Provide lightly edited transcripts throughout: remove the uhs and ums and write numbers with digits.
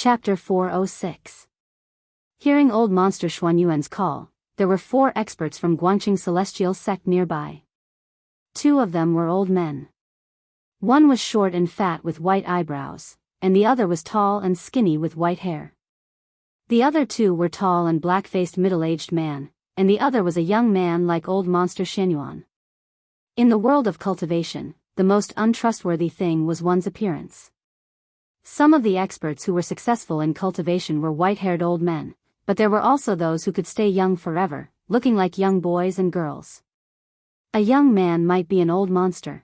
Chapter 406. Hearing old monster Xuanyuan's call, there were 4 experts from Guangqing celestial sect nearby. 2 of them were old men. One was short and fat with white eyebrows, and the other was tall and skinny with white hair. The other 2 were tall and black-faced middle-aged man, and the other was a young man like old monster Xuanyuan. In the world of cultivation, the most untrustworthy thing was one's appearance. Some of the experts who were successful in cultivation were white-haired old men, but there were also those who could stay young forever, looking like young boys and girls. A young man might be an old monster.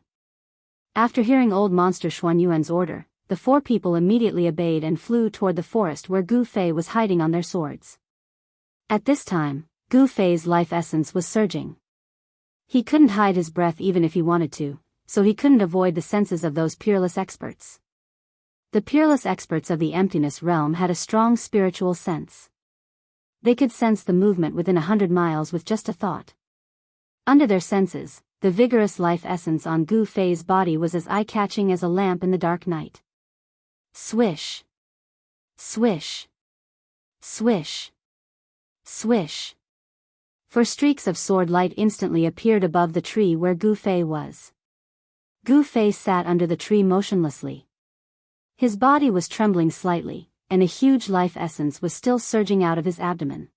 After hearing old monster Xuanyuan's order, the 4 people immediately obeyed and flew toward the forest where Gu Fei was hiding on their swords. At this time, Gu Fei's life essence was surging. He couldn't hide his breath even if he wanted to, so he couldn't avoid the senses of those peerless experts. The peerless experts of the emptiness realm had a strong spiritual sense. They could sense the movement within 100 miles with just a thought. Under their senses, the vigorous life essence on Gu Fei's body was as eye-catching as a lamp in the dark night. Swish. Swish. Swish. Swish. 4 streaks of sword light instantly appeared above the tree where Gu Fei was. Gu Fei sat under the tree motionlessly. His body was trembling slightly, and a huge life essence was still surging out of his abdomen.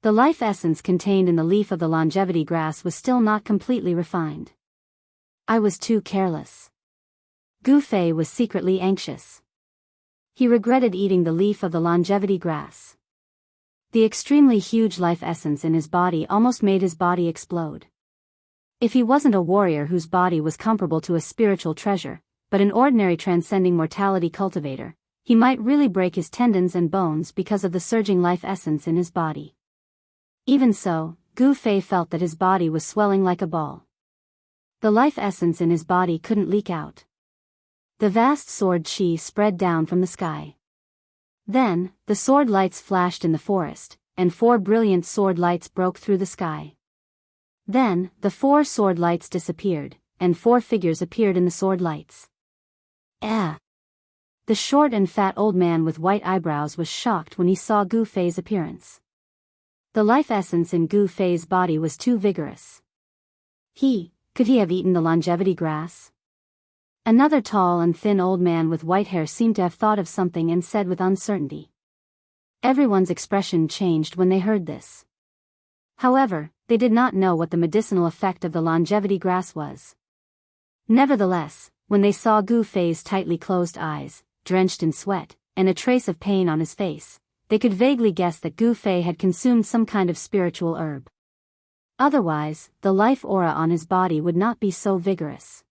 The life essence contained in the leaf of the longevity grass was still not completely refined. I was too careless. Gu Fei was secretly anxious. He regretted eating the leaf of the longevity grass. The extremely huge life essence in his body almost made his body explode. If he wasn't a warrior whose body was comparable to a spiritual treasure, but an ordinary transcending mortality cultivator, he might really break his tendons and bones because of the surging life essence in his body. Even so, Gu Fei felt that his body was swelling like a ball. The life essence in his body couldn't leak out. The vast sword chi spread down from the sky. Then, the sword lights flashed in the forest, and 4 brilliant sword lights broke through the sky. Then, the 4 sword lights disappeared, and 4 figures appeared in the sword lights. The short and fat old man with white eyebrows was shocked when he saw Gu Fei's appearance. The life essence in Gu Fei's body was too vigorous. Could he have eaten the longevity grass? Another tall and thin old man with white hair seemed to have thought of something and said with uncertainty. Everyone's expression changed when they heard this. However, they did not know what the medicinal effect of the longevity grass was. Nevertheless, when they saw Gu Fei's tightly closed eyes, drenched in sweat, and a trace of pain on his face, they could vaguely guess that Gu Fei had consumed some kind of spiritual herb. Otherwise, the life aura on his body would not be so vigorous.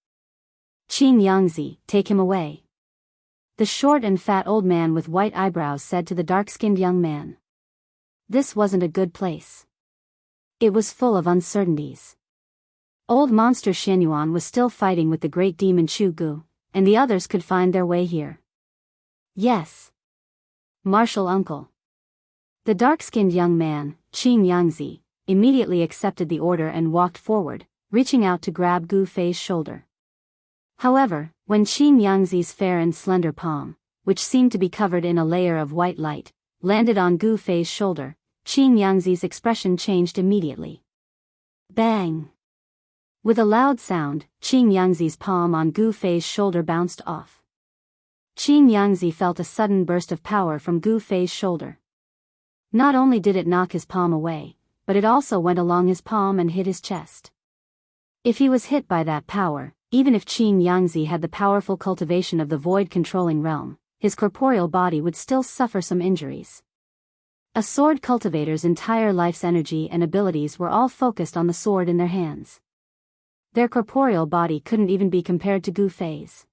Qin Yangzi, take him away. The short and fat old man with white eyebrows said to the dark-skinned young man. This wasn't a good place. It was full of uncertainties. Old monster Xuanyuan was still fighting with the great demon Chu Gu, and the others could find their way here. Yes. Martial uncle. The dark-skinned young man, Qin Yangzi, immediately accepted the order and walked forward, reaching out to grab Gu Fei's shoulder. However, when Qin Yangzi's fair and slender palm, which seemed to be covered in a layer of white light, landed on Gu Fei's shoulder, Qin Yangzi's expression changed immediately. Bang! With a loud sound, Qin Yangzi's palm on Gu Fei's shoulder bounced off. Qin Yangzi felt a sudden burst of power from Gu Fei's shoulder. Not only did it knock his palm away, but it also went along his palm and hit his chest. If he was hit by that power, even if Qin Yangzi had the powerful cultivation of the void-controlling realm, his corporeal body would still suffer some injuries. A sword cultivator's entire life's energy and abilities were all focused on the sword in their hands. Their corporeal body couldn't even be compared to Gu Fei's.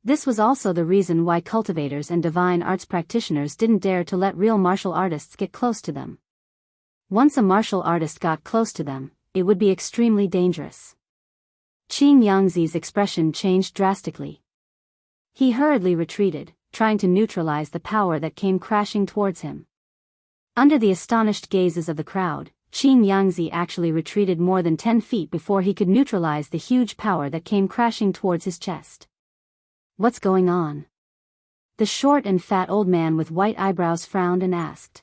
This was also the reason why cultivators and divine arts practitioners didn't dare to let real martial artists get close to them. Once a martial artist got close to them, it would be extremely dangerous. Qin Yangzi's expression changed drastically. He hurriedly retreated, trying to neutralize the power that came crashing towards him. Under the astonished gazes of the crowd, Qin Yangzi actually retreated more than 10 feet before he could neutralize the huge power that came crashing towards his chest. What's going on? The short and fat old man with white eyebrows frowned and asked.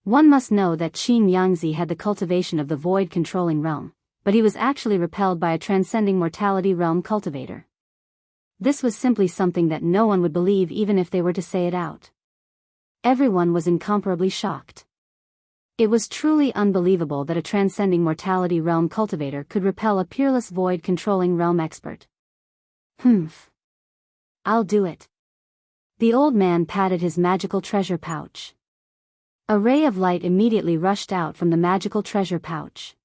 One must know that Qin Yangzi had the cultivation of the void-controlling realm, but he was actually repelled by a transcending mortality realm cultivator. This was simply something that no one would believe even if they were to say it out. Everyone was incomparably shocked. It was truly unbelievable that a transcending mortality realm cultivator could repel a peerless void-controlling realm expert. Humph. I'll do it. The old man patted his magical treasure pouch. A ray of light immediately rushed out from the magical treasure pouch.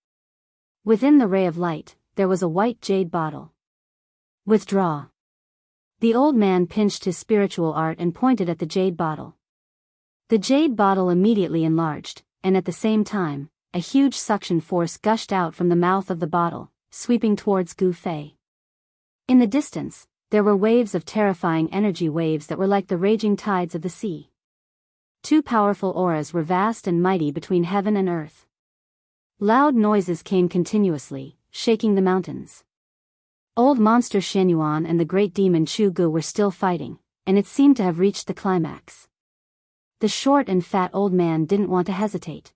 Within the ray of light, there was a white jade bottle. Withdraw. The old man pinched his spiritual art and pointed at the jade bottle. The jade bottle immediately enlarged, and at the same time, a huge suction force gushed out from the mouth of the bottle, sweeping towards Gu Fei. In the distance, there were waves of terrifying energy waves that were like the raging tides of the sea. Two powerful auras were vast and mighty between heaven and earth. Loud noises came continuously, shaking the mountains. Old monster Shenyuan and the great demon Chu Gu were still fighting, and it seemed to have reached the climax. The short and fat old man didn't want to hesitate.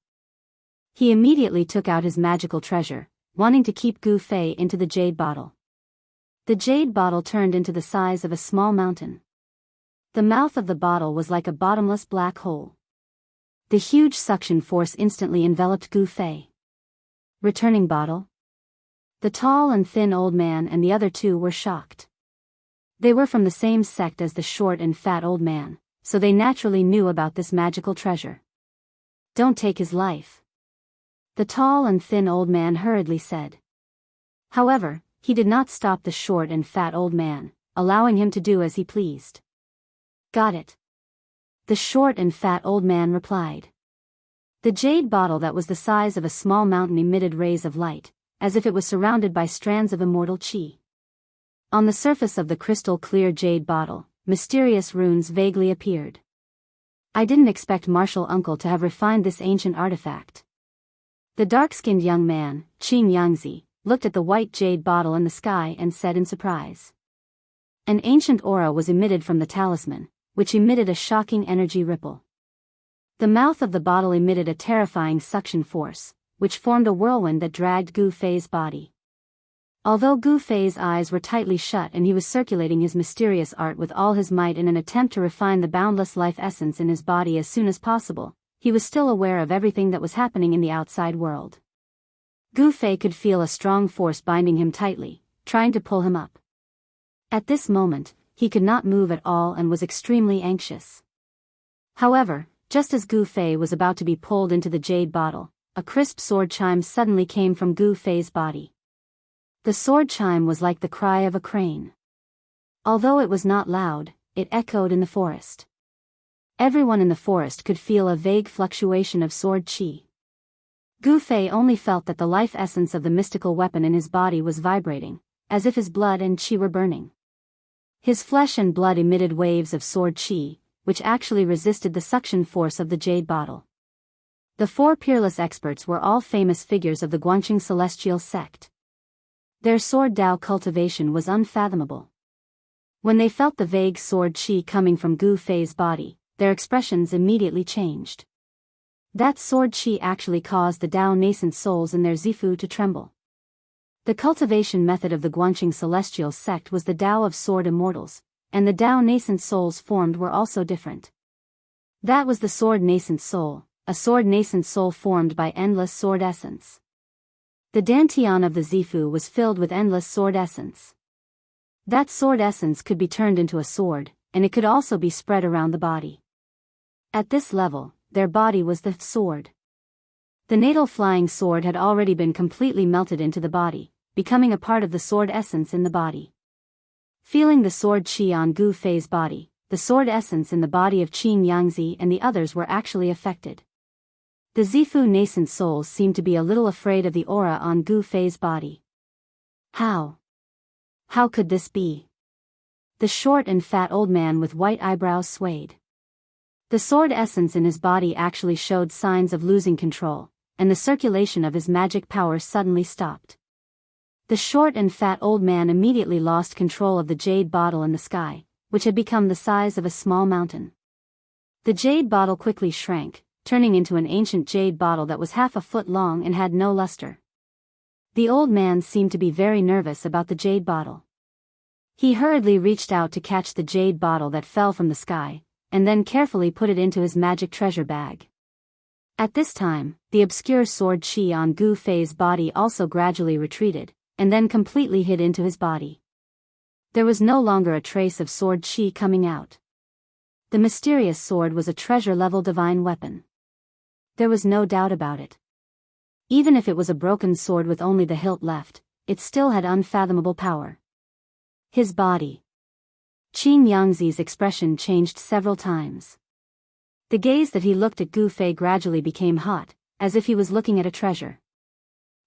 He immediately took out his magical treasure, wanting to keep Gu Fei into the jade bottle. The jade bottle turned into the size of a small mountain. The mouth of the bottle was like a bottomless black hole. The huge suction force instantly enveloped Gu Fei. Returning bottle? The tall and thin old man and the other two were shocked. They were from the same sect as the short and fat old man, so they naturally knew about this magical treasure. Don't take his life. The tall and thin old man hurriedly said. However, he did not stop the short and fat old man, allowing him to do as he pleased. Got it. The short and fat old man replied. The jade bottle that was the size of a small mountain emitted rays of light, as if it was surrounded by strands of immortal qi. On the surface of the crystal-clear jade bottle, mysterious runes vaguely appeared. I didn't expect Martial Uncle to have refined this ancient artifact. The dark-skinned young man, Qin Yangzi, looked at the white jade bottle in the sky and said in surprise. An ancient aura was emitted from the talisman, which emitted a shocking energy ripple. The mouth of the bottle emitted a terrifying suction force, which formed a whirlwind that dragged Gu Fei's body. Although Gu Fei's eyes were tightly shut and he was circulating his mysterious art with all his might in an attempt to refine the boundless life essence in his body as soon as possible, he was still aware of everything that was happening in the outside world. Gu Fei could feel a strong force binding him tightly, trying to pull him up. At this moment, he could not move at all and was extremely anxious. However, just as Gu Fei was about to be pulled into the jade bottle, a crisp sword chime suddenly came from Gu Fei's body. The sword chime was like the cry of a crane. Although it was not loud, it echoed in the forest. Everyone in the forest could feel a vague fluctuation of sword qi. Gu Fei only felt that the life essence of the mystical weapon in his body was vibrating, as if his blood and qi were burning. His flesh and blood emitted waves of sword qi, which actually resisted the suction force of the jade bottle. The four peerless experts were all famous figures of the Guangqing celestial sect. Their sword Dao cultivation was unfathomable. When they felt the vague sword qi coming from Gu Fei's body, their expressions immediately changed. That sword qi actually caused the Dao nascent souls in their Zifu to tremble. The cultivation method of the Guangqing celestial sect was the Dao of sword immortals, and the Dao nascent souls formed were also different. That was the sword nascent soul, a sword nascent soul formed by endless sword essence. The Dantian of the Zifu was filled with endless sword essence. That sword essence could be turned into a sword, and it could also be spread around the body. At this level, their body was the sword. The natal flying sword had already been completely melted into the body, becoming a part of the sword essence in the body. Feeling the sword qi on Gu Fei's body, the sword essence in the body of Qin Yangzi and the others were actually affected. The Zifu nascent souls seemed to be a little afraid of the aura on Gu Fei's body. How could this be? The short and fat old man with white eyebrows swayed. The sword essence in his body actually showed signs of losing control, and the circulation of his magic power suddenly stopped. The short and fat old man immediately lost control of the jade bottle in the sky, which had become the size of a small mountain. The jade bottle quickly shrank, turning into an ancient jade bottle that was half a foot long and had no luster. The old man seemed to be very nervous about the jade bottle. He hurriedly reached out to catch the jade bottle that fell from the sky, and then carefully put it into his magic treasure bag. At this time, the obscure sword chi on Gu Fei's body also gradually retreated, and then completely hid into his body. There was no longer a trace of sword chi coming out. The mysterious sword was a treasure-level divine weapon. There was no doubt about it. Even if it was a broken sword with only the hilt left, it still had unfathomable power. His body. Qin Yangzi's expression changed several times. The gaze that he looked at Gu Fei gradually became hot, as if he was looking at a treasure.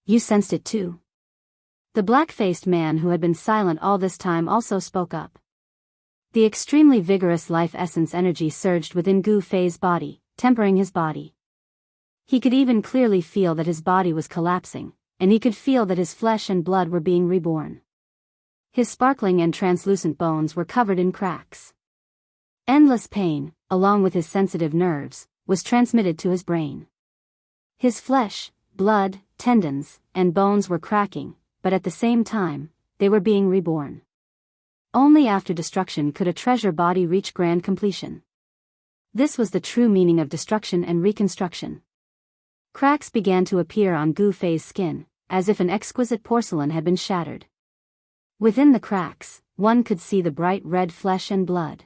You sensed it too? The black-faced man who had been silent all this time also spoke up. The extremely vigorous life essence energy surged within Gu Fei's body, tempering his body. He could even clearly feel that his body was collapsing, and he could feel that his flesh and blood were being reborn. His sparkling and translucent bones were covered in cracks. Endless pain, along with his sensitive nerves, was transmitted to his brain. His flesh, blood, tendons, and bones were cracking, but at the same time, they were being reborn. Only after destruction could a treasure body reach grand completion. This was the true meaning of destruction and reconstruction. Cracks began to appear on Gu Fei's skin, as if an exquisite porcelain had been shattered. Within the cracks, one could see the bright red flesh and blood.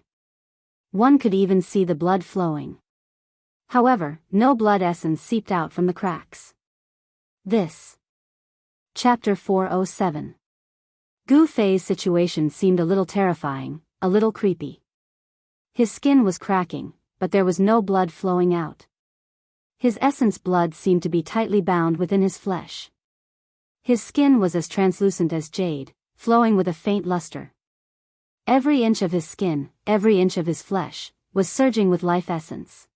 One could even see the blood flowing. However, no blood essence seeped out from the cracks. This. Chapter 407. Gu Fei's situation seemed a little terrifying, a little creepy. His skin was cracking, but there was no blood flowing out. His essence blood seemed to be tightly bound within his flesh. His skin was as translucent as jade, flowing with a faint luster. Every inch of his skin, every inch of his flesh, was surging with life essence.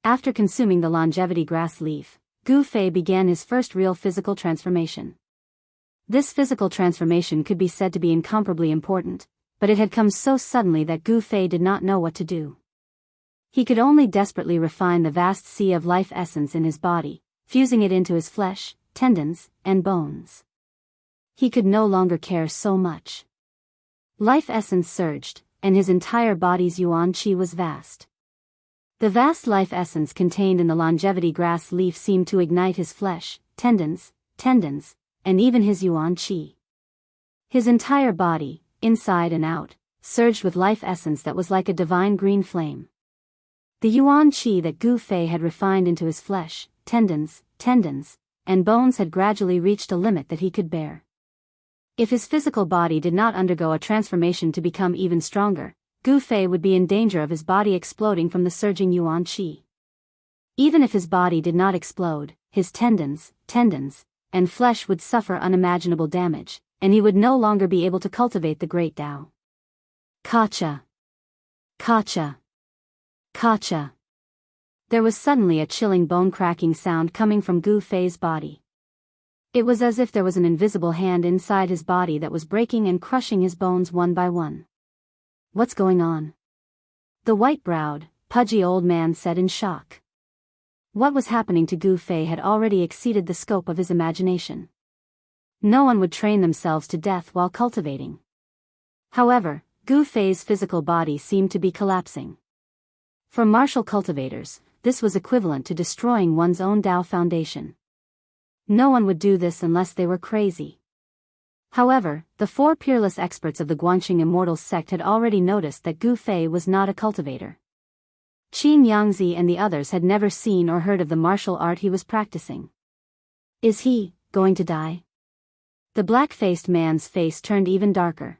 After consuming the longevity grass leaf, Gu Fei began his first real physical transformation. This physical transformation could be said to be incomparably important, but it had come so suddenly that Gu Fei did not know what to do. He could only desperately refine the vast sea of life essence in his body, fusing it into his flesh, tendons, and bones. He could no longer care so much. Life essence surged, and his entire body's yuan qi was vast. The vast life essence contained in the longevity grass leaf seemed to ignite his flesh, tendons, and even his yuan qi. His entire body, inside and out, surged with life essence that was like a divine green flame. The yuan qi that Gu Fei had refined into his flesh, tendons, and bones had gradually reached a limit that he could bear. If his physical body did not undergo a transformation to become even stronger, Gu Fei would be in danger of his body exploding from the surging yuan qi. Even if his body did not explode, his tendons, and flesh would suffer unimaginable damage, and he would no longer be able to cultivate the great Tao. Kacha. Kacha. Kacha. There was suddenly a chilling bone-cracking sound coming from Gu Fei's body. It was as if there was an invisible hand inside his body that was breaking and crushing his bones one by one. What's going on? The white-browed, pudgy old man said in shock. What was happening to Gu Fei had already exceeded the scope of his imagination. No one would train themselves to death while cultivating. However, Gu Fei's physical body seemed to be collapsing. For martial cultivators, this was equivalent to destroying one's own Tao foundation. No one would do this unless they were crazy. However, the four peerless experts of the Guanxing Immortal sect had already noticed that Gu Fei was not a cultivator. Qin Yangzi and the others had never seen or heard of the martial art he was practicing. Is he going to die? The black-faced man's face turned even darker.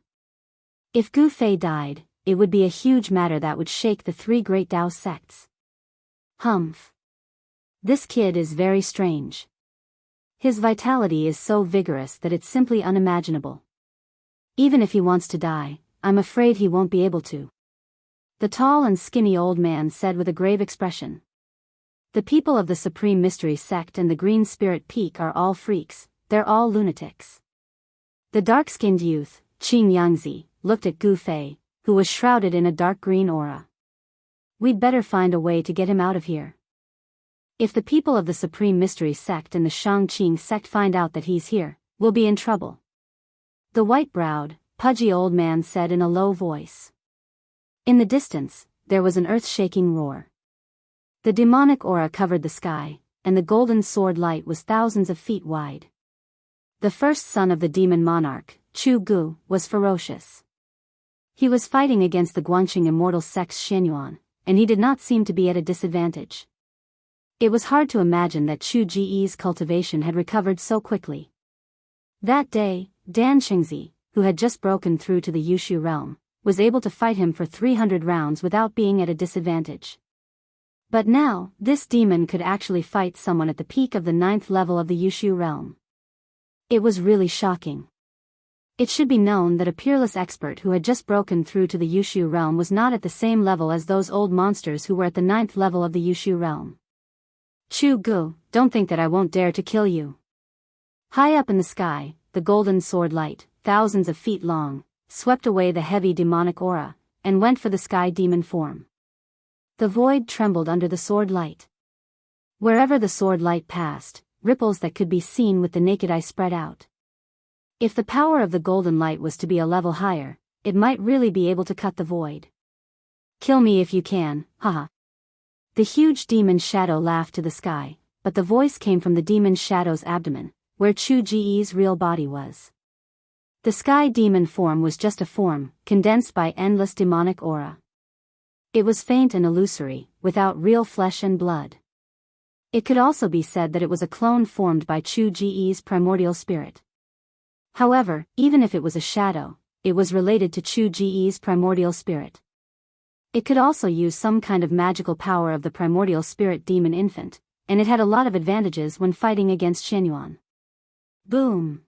If Gu Fei died, it would be a huge matter that would shake the three great Tao sects. Humph. This kid is very strange. His vitality is so vigorous that it's simply unimaginable. Even if he wants to die, I'm afraid he won't be able to. The tall and skinny old man said with a grave expression. The people of the Supreme Mystery Sect and the Green Spirit Peak are all freaks, they're all lunatics. The dark-skinned youth, Qin Yangzi, looked at Gu Fei, who was shrouded in a dark green aura. We'd better find a way to get him out of here. If the people of the Supreme Mystery Sect and the Shangqing sect find out that he's here, we'll be in trouble. The white-browed, pudgy old man said in a low voice. In the distance, there was an earth-shaking roar. The demonic aura covered the sky, and the golden sword light was thousands of feet wide. The first son of the demon monarch, Chu Gu, was ferocious. He was fighting against the Guanxing Immortal sect's Xianyuan, and he did not seem to be at a disadvantage. It was hard to imagine that Chu Ji's cultivation had recovered so quickly. That day, Dan Xingzi, who had just broken through to the Yushu realm, was able to fight him for 300 rounds without being at a disadvantage. But now, this demon could actually fight someone at the peak of the 9th level of the Yushu realm. It was really shocking. It should be known that a peerless expert who had just broken through to the Yushu realm was not at the same level as those old monsters who were at the 9th level of the Yushu realm. Chu Gu, don't think that I won't dare to kill you. High up in the sky, the golden sword light, thousands of feet long, swept away the heavy demonic aura, and went for the sky demon form. The void trembled under the sword light. Wherever the sword light passed, ripples that could be seen with the naked eye spread out. If the power of the golden light was to be a level higher, it might really be able to cut the void. Kill me if you can, haha. The huge demon shadow laughed to the sky, but the voice came from the demon shadow's abdomen, where Chu Ji's real body was. The sky demon form was just a form, condensed by endless demonic aura. It was faint and illusory, without real flesh and blood. It could also be said that it was a clone formed by Chu Ji's primordial spirit. However, even if it was a shadow, it was related to Chu Ji's primordial spirit. It could also use some kind of magical power of the primordial spirit demon infant, and it had a lot of advantages when fighting against Xianyuan. Boom!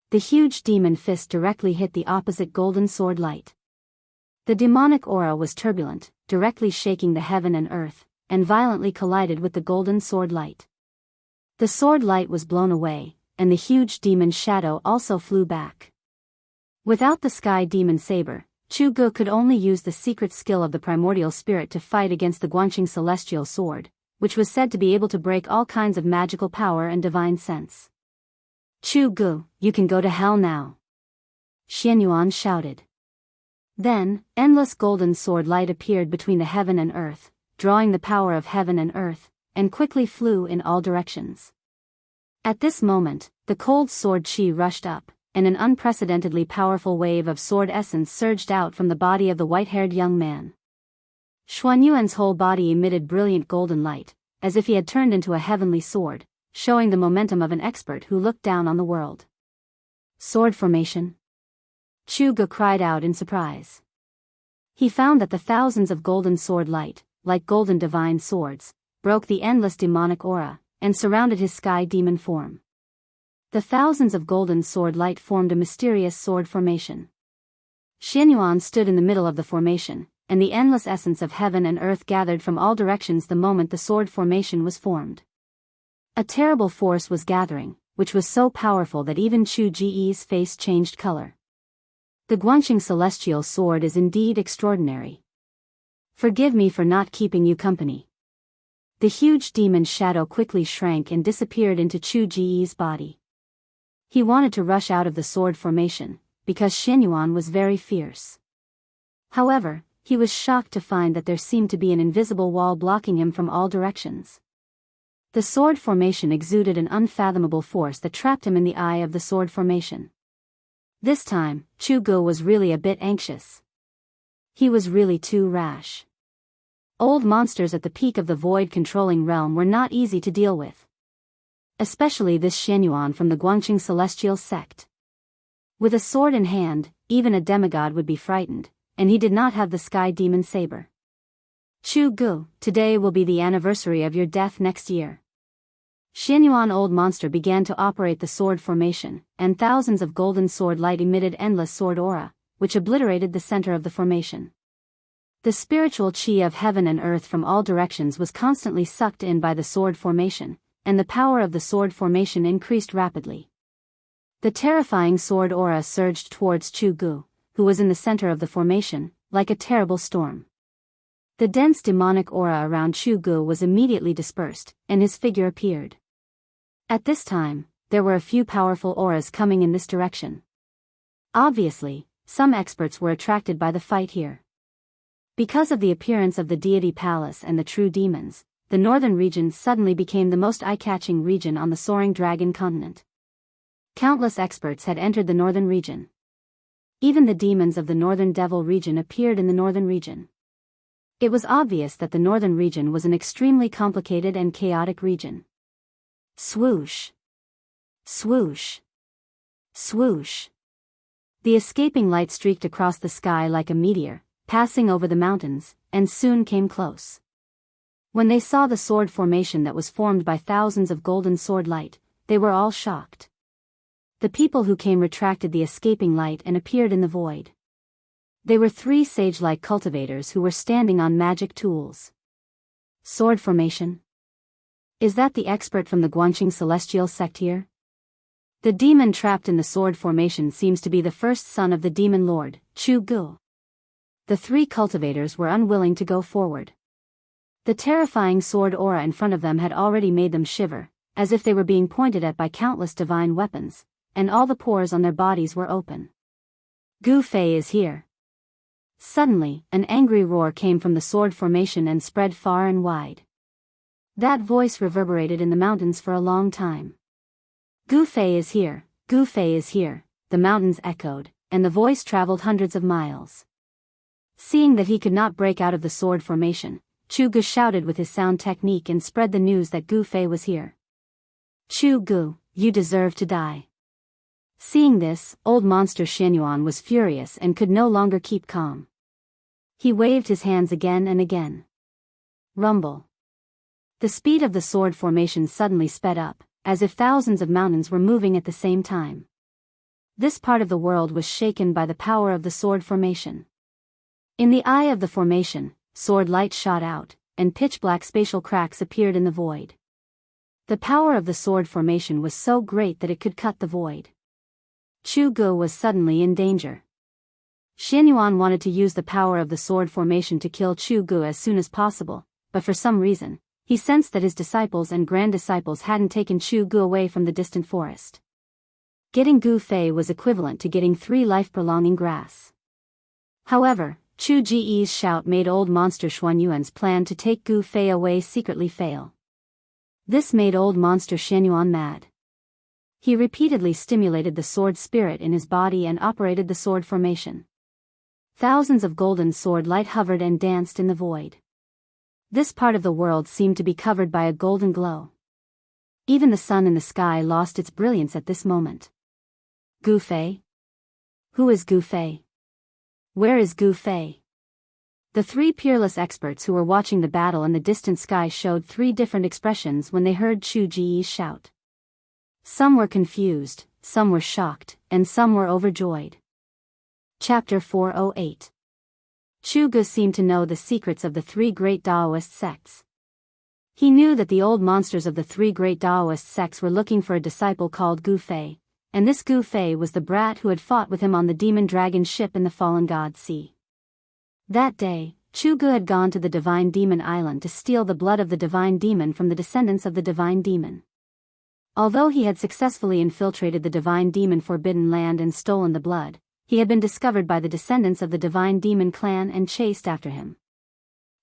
The huge demon fist directly hit the opposite golden sword light. The demonic aura was turbulent, directly shaking the heaven and earth, and violently collided with the golden sword light. The sword light was blown away, and the huge demon shadow also flew back. Without the sky demon saber, Chu Gu could only use the secret skill of the primordial spirit to fight against the Guanxing celestial sword, which was said to be able to break all kinds of magical power and divine sense. Chu Gu, you can go to hell now. Xianyuan shouted. Then, endless golden sword light appeared between the heaven and earth, drawing the power of heaven and earth, and quickly flew in all directions. At this moment, the cold sword chi rushed up, and an unprecedentedly powerful wave of sword essence surged out from the body of the white-haired young man. Xuanyuan's whole body emitted brilliant golden light, as if he had turned into a heavenly sword, showing the momentum of an expert who looked down on the world. Sword formation? Chu Gu cried out in surprise. He found that the thousands of golden sword light, like golden divine swords, broke the endless demonic aura, and surrounded his sky demon form. The thousands of golden sword light formed a mysterious sword formation. Xianyuan stood in the middle of the formation, and the endless essence of heaven and earth gathered from all directions the moment the sword formation was formed. A terrible force was gathering, which was so powerful that even Chu Ji's face changed color. The Guanxing celestial sword is indeed extraordinary. Forgive me for not keeping you company. The huge demon shadow quickly shrank and disappeared into Chu Ji's body. He wanted to rush out of the sword formation, because Xianyuan was very fierce. However, he was shocked to find that there seemed to be an invisible wall blocking him from all directions. The sword formation exuded an unfathomable force that trapped him in the eye of the sword formation. This time, Chu Gu was really a bit anxious. He was really too rash. Old monsters at the peak of the void-controlling realm were not easy to deal with. Especially this Xianyuan from the Guanxing celestial sect. With a sword in hand, even a demigod would be frightened, and he did not have the sky demon saber. Chu Gu, today will be the anniversary of your death next year. Xianyuan old monster began to operate the sword formation, and thousands of golden sword light emitted endless sword aura, which obliterated the center of the formation. The spiritual chi of heaven and earth from all directions was constantly sucked in by the sword formation, and the power of the sword formation increased rapidly. The terrifying sword aura surged towards Chu Gu, who was in the center of the formation, like a terrible storm. The dense demonic aura around Chu Gu was immediately dispersed, and his figure appeared. At this time, there were a few powerful auras coming in this direction. Obviously, some experts were attracted by the fight here. Because of the appearance of the deity palace and the true demons, the northern region suddenly became the most eye-catching region on the soaring dragon continent. Countless experts had entered the northern region. Even the demons of the northern devil region appeared in the northern region. It was obvious that the northern region was an extremely complicated and chaotic region. Swoosh! Swoosh! Swoosh! The escaping light streaked across the sky like a meteor, passing over the mountains, and soon came close. When they saw the sword formation that was formed by thousands of golden sword light, they were all shocked. The people who came retracted the escaping light and appeared in the void. They were 3 sage-like cultivators who were standing on magic tools. Sword formation? Is that the expert from the Guanqing celestial sect here? The demon trapped in the sword formation seems to be the first son of the demon lord, Chu Gu. The 3 cultivators were unwilling to go forward. The terrifying sword aura in front of them had already made them shiver, as if they were being pointed at by countless divine weapons, and all the pores on their bodies were open. Gu Fei is here. Suddenly, an angry roar came from the sword formation and spread far and wide. That voice reverberated in the mountains for a long time. Gu Fei is here, Gu Fei is here, the mountains echoed, and the voice traveled hundreds of miles. Seeing that he could not break out of the sword formation, Chu Gu shouted with his sound technique and spread the news that Gu Fei was here. Chu Gu, you deserve to die. Seeing this, old monster Xianyuan was furious and could no longer keep calm. He waved his hands again and again. Rumble. The speed of the sword formation suddenly sped up, as if thousands of mountains were moving at the same time. This part of the world was shaken by the power of the sword formation. In the eye of the formation, sword light shot out, and pitch-black spatial cracks appeared in the void. The power of the sword formation was so great that it could cut the void. Chu Gu was suddenly in danger. Xianyuan wanted to use the power of the sword formation to kill Chu Gu as soon as possible, but for some reason, he sensed that his disciples and grand-disciples hadn't taken Chu Gu away from the distant forest. Getting Gu Fei was equivalent to getting 3 life-prolonging grass. However, Chu Ji's shout made old monster Xuanyuan's plan to take Gu Fei away secretly fail. This made old monster Xianyuan mad. He repeatedly stimulated the sword spirit in his body and operated the sword formation. Thousands of golden sword light hovered and danced in the void. This part of the world seemed to be covered by a golden glow. Even the sun in the sky lost its brilliance at this moment. Gu Fei? Who is Gu Fei? Where is Gu Fei? The 3 peerless experts who were watching the battle in the distant sky showed 3 different expressions when they heard Chu Ji's shout. Some were confused, some were shocked, and some were overjoyed. Chapter 408. Chu Gu seemed to know the secrets of the 3 great Taoist sects. He knew that the old monsters of the 3 great Taoist sects were looking for a disciple called Gu Fei, and this Gu Fei was the brat who had fought with him on the demon dragon ship in the Fallen God Sea. That day, Chu Gu had gone to the Divine Demon Island to steal the blood of the Divine Demon from the descendants of the Divine Demon. Although he had successfully infiltrated the Divine Demon Forbidden Land and stolen the blood, he had been discovered by the descendants of the Divine Demon clan and chased after him.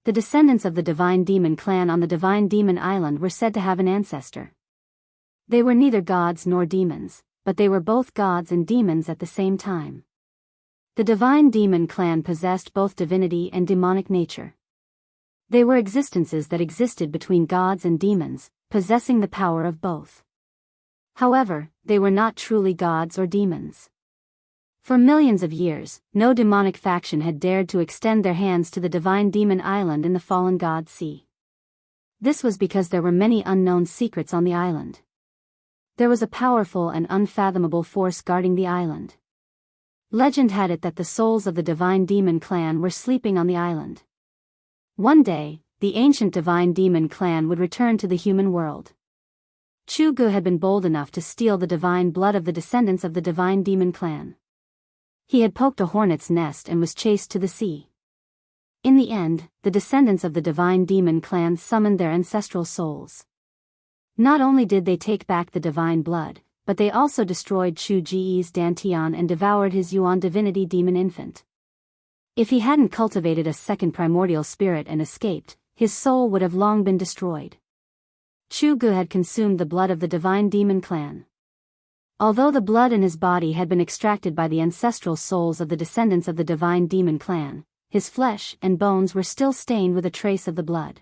The descendants of the Divine Demon clan on the Divine Demon Island were said to have an ancestor. They were neither gods nor demons, but they were both gods and demons at the same time. The Divine Demon clan possessed both divinity and demonic nature. They were existences that existed between gods and demons, possessing the power of both. However, they were not truly gods or demons. For millions of years, no demonic faction had dared to extend their hands to the Divine Demon Island in the Fallen God Sea. This was because there were many unknown secrets on the island. There was a powerful and unfathomable force guarding the island. Legend had it that the souls of the Divine Demon clan were sleeping on the island. One day, the ancient Divine Demon clan would return to the human world. Chu Gu had been bold enough to steal the divine blood of the descendants of the Divine Demon clan. He had poked a hornet's nest and was chased to the sea. In the end, the descendants of the divine demon clan summoned their ancestral souls. Not only did they take back the divine blood, but they also destroyed Chu Ji's Dantian and devoured his Yuan divinity demon infant. If he hadn't cultivated a second primordial spirit and escaped, his soul would have long been destroyed. Chu Gu had consumed the blood of the divine demon clan. Although the blood in his body had been extracted by the ancestral souls of the descendants of the divine demon clan, his flesh and bones were still stained with a trace of the blood.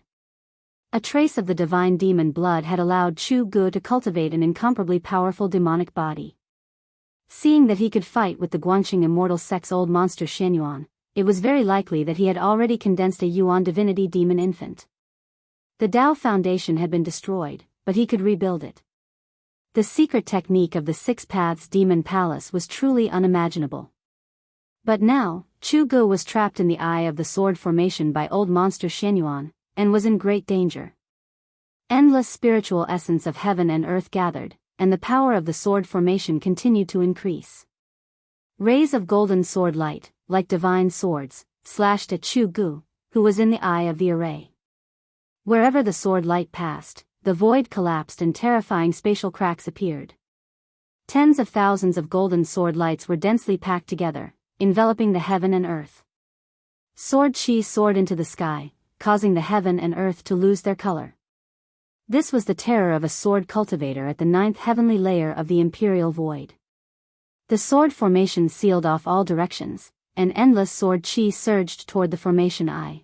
A trace of the divine demon blood had allowed Chu Gu to cultivate an incomparably powerful demonic body. Seeing that he could fight with the Guangqing immortal sect's old monster Xianyuan, it was very likely that he had already condensed a Yuan divinity demon infant. The Tao Foundation had been destroyed, but he could rebuild it. The secret technique of the Six Paths Demon Palace was truly unimaginable. But now, Chu Gu was trapped in the eye of the sword formation by old monster Xianyuan, and was in great danger. Endless spiritual essence of heaven and earth gathered, and the power of the sword formation continued to increase. Rays of golden sword light, like divine swords, slashed at Chu Gu, who was in the eye of the array. Wherever the sword light passed, the void collapsed and terrifying spatial cracks appeared. Tens of thousands of golden sword lights were densely packed together, enveloping the heaven and earth. Sword chi soared into the sky, causing the heaven and earth to lose their color. This was the terror of a sword cultivator at the 9th heavenly layer of the imperial void. The sword formation sealed off all directions, and endless sword chi surged toward the formation eye.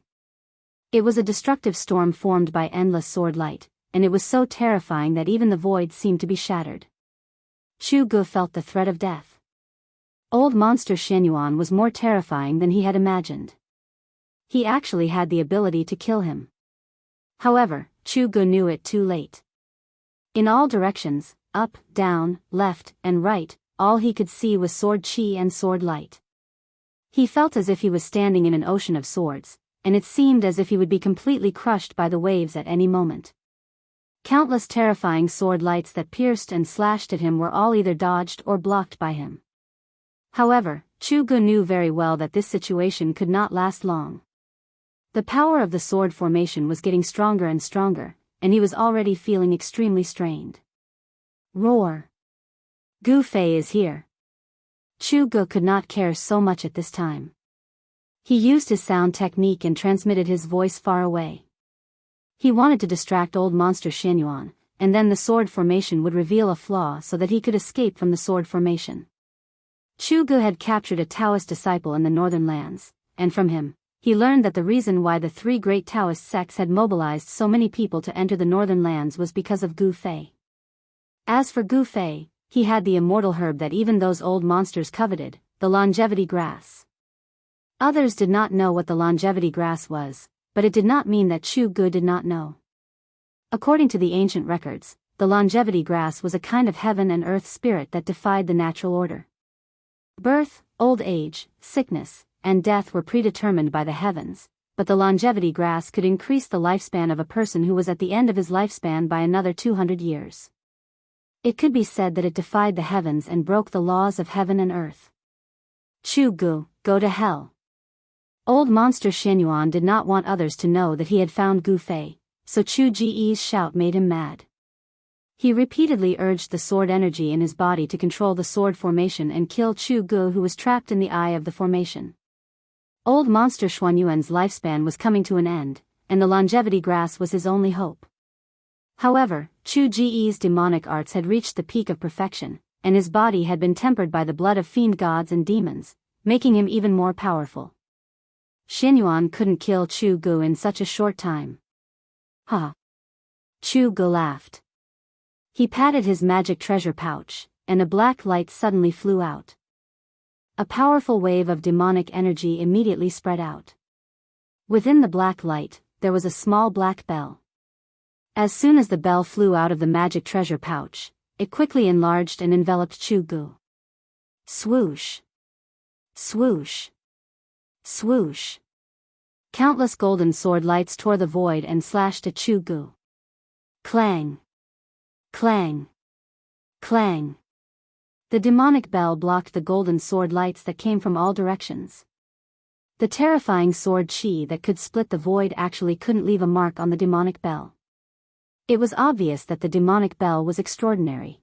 It was a destructive storm formed by endless sword light, and it was so terrifying that even the void seemed to be shattered. Chu Gu felt the threat of death. Old monster Xianyuan was more terrifying than he had imagined. He actually had the ability to kill him. However, Chu Gu knew it too late. In all directions, up, down, left, and right, all he could see was sword chi and sword light. He felt as if he was standing in an ocean of swords, and it seemed as if he would be completely crushed by the waves at any moment. Countless terrifying sword lights that pierced and slashed at him were all either dodged or blocked by him. However, Chu Gu knew very well that this situation could not last long. The power of the sword formation was getting stronger and stronger, and he was already feeling extremely strained. Roar! Gu Fei is here. Chu Gu could not care so much at this time. He used his sound technique and transmitted his voice far away. He wanted to distract old monster Xianyuan, and then the sword formation would reveal a flaw so that he could escape from the sword formation. Chu Gu had captured a Taoist disciple in the northern lands, and from him, he learned that the reason why the three great Taoist sects had mobilized so many people to enter the northern lands was because of Gu Fei. As for Gu Fei, he had the immortal herb that even those old monsters coveted, the longevity grass. Others did not know what the longevity grass was, but it did not mean that Chu Gu did not know. According to the ancient records, the longevity grass was a kind of heaven and earth spirit that defied the natural order. Birth, old age, sickness, and death were predetermined by the heavens, but the longevity grass could increase the lifespan of a person who was at the end of his lifespan by another 200 years. It could be said that it defied the heavens and broke the laws of heaven and earth. Chu Gu, go to hell. Old monster Xianyuan did not want others to know that he had found Gu Fei, so Chu Ji's shout made him mad. He repeatedly urged the sword energy in his body to control the sword formation and kill Chu Gu, who was trapped in the eye of the formation. Old monster Xuanyuan's lifespan was coming to an end, and the longevity grass was his only hope. However, Chu Ji's demonic arts had reached the peak of perfection, and his body had been tempered by the blood of fiend gods and demons, making him even more powerful. Xianyuan couldn't kill Chu Gu in such a short time. Ha! Chu Gu laughed. He patted his magic treasure pouch, and a black light suddenly flew out. A powerful wave of demonic energy immediately spread out. Within the black light, there was a small black bell. As soon as the bell flew out of the magic treasure pouch, it quickly enlarged and enveloped Chu Gu. Swoosh! Swoosh! Swoosh! Countless golden sword lights tore the void and slashed at Chu Gu. Clang! Clang! Clang! The demonic bell blocked the golden sword lights that came from all directions. The terrifying sword chi that could split the void actually couldn't leave a mark on the demonic bell. It was obvious that the demonic bell was extraordinary.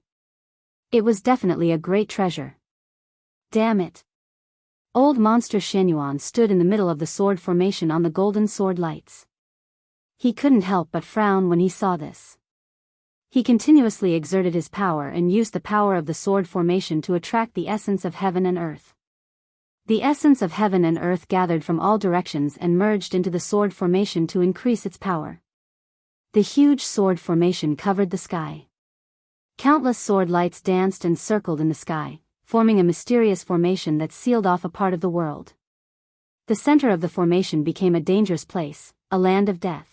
It was definitely a great treasure. Damn it. Old Monster Shenyuan stood in the middle of the sword formation on the golden sword lights. He couldn't help but frown when he saw this. He continuously exerted his power and used the power of the sword formation to attract the essence of heaven and earth. The essence of heaven and earth gathered from all directions and merged into the sword formation to increase its power. The huge sword formation covered the sky. Countless sword lights danced and circled in the sky, forming a mysterious formation that sealed off a part of the world. The center of the formation became a dangerous place, a land of death.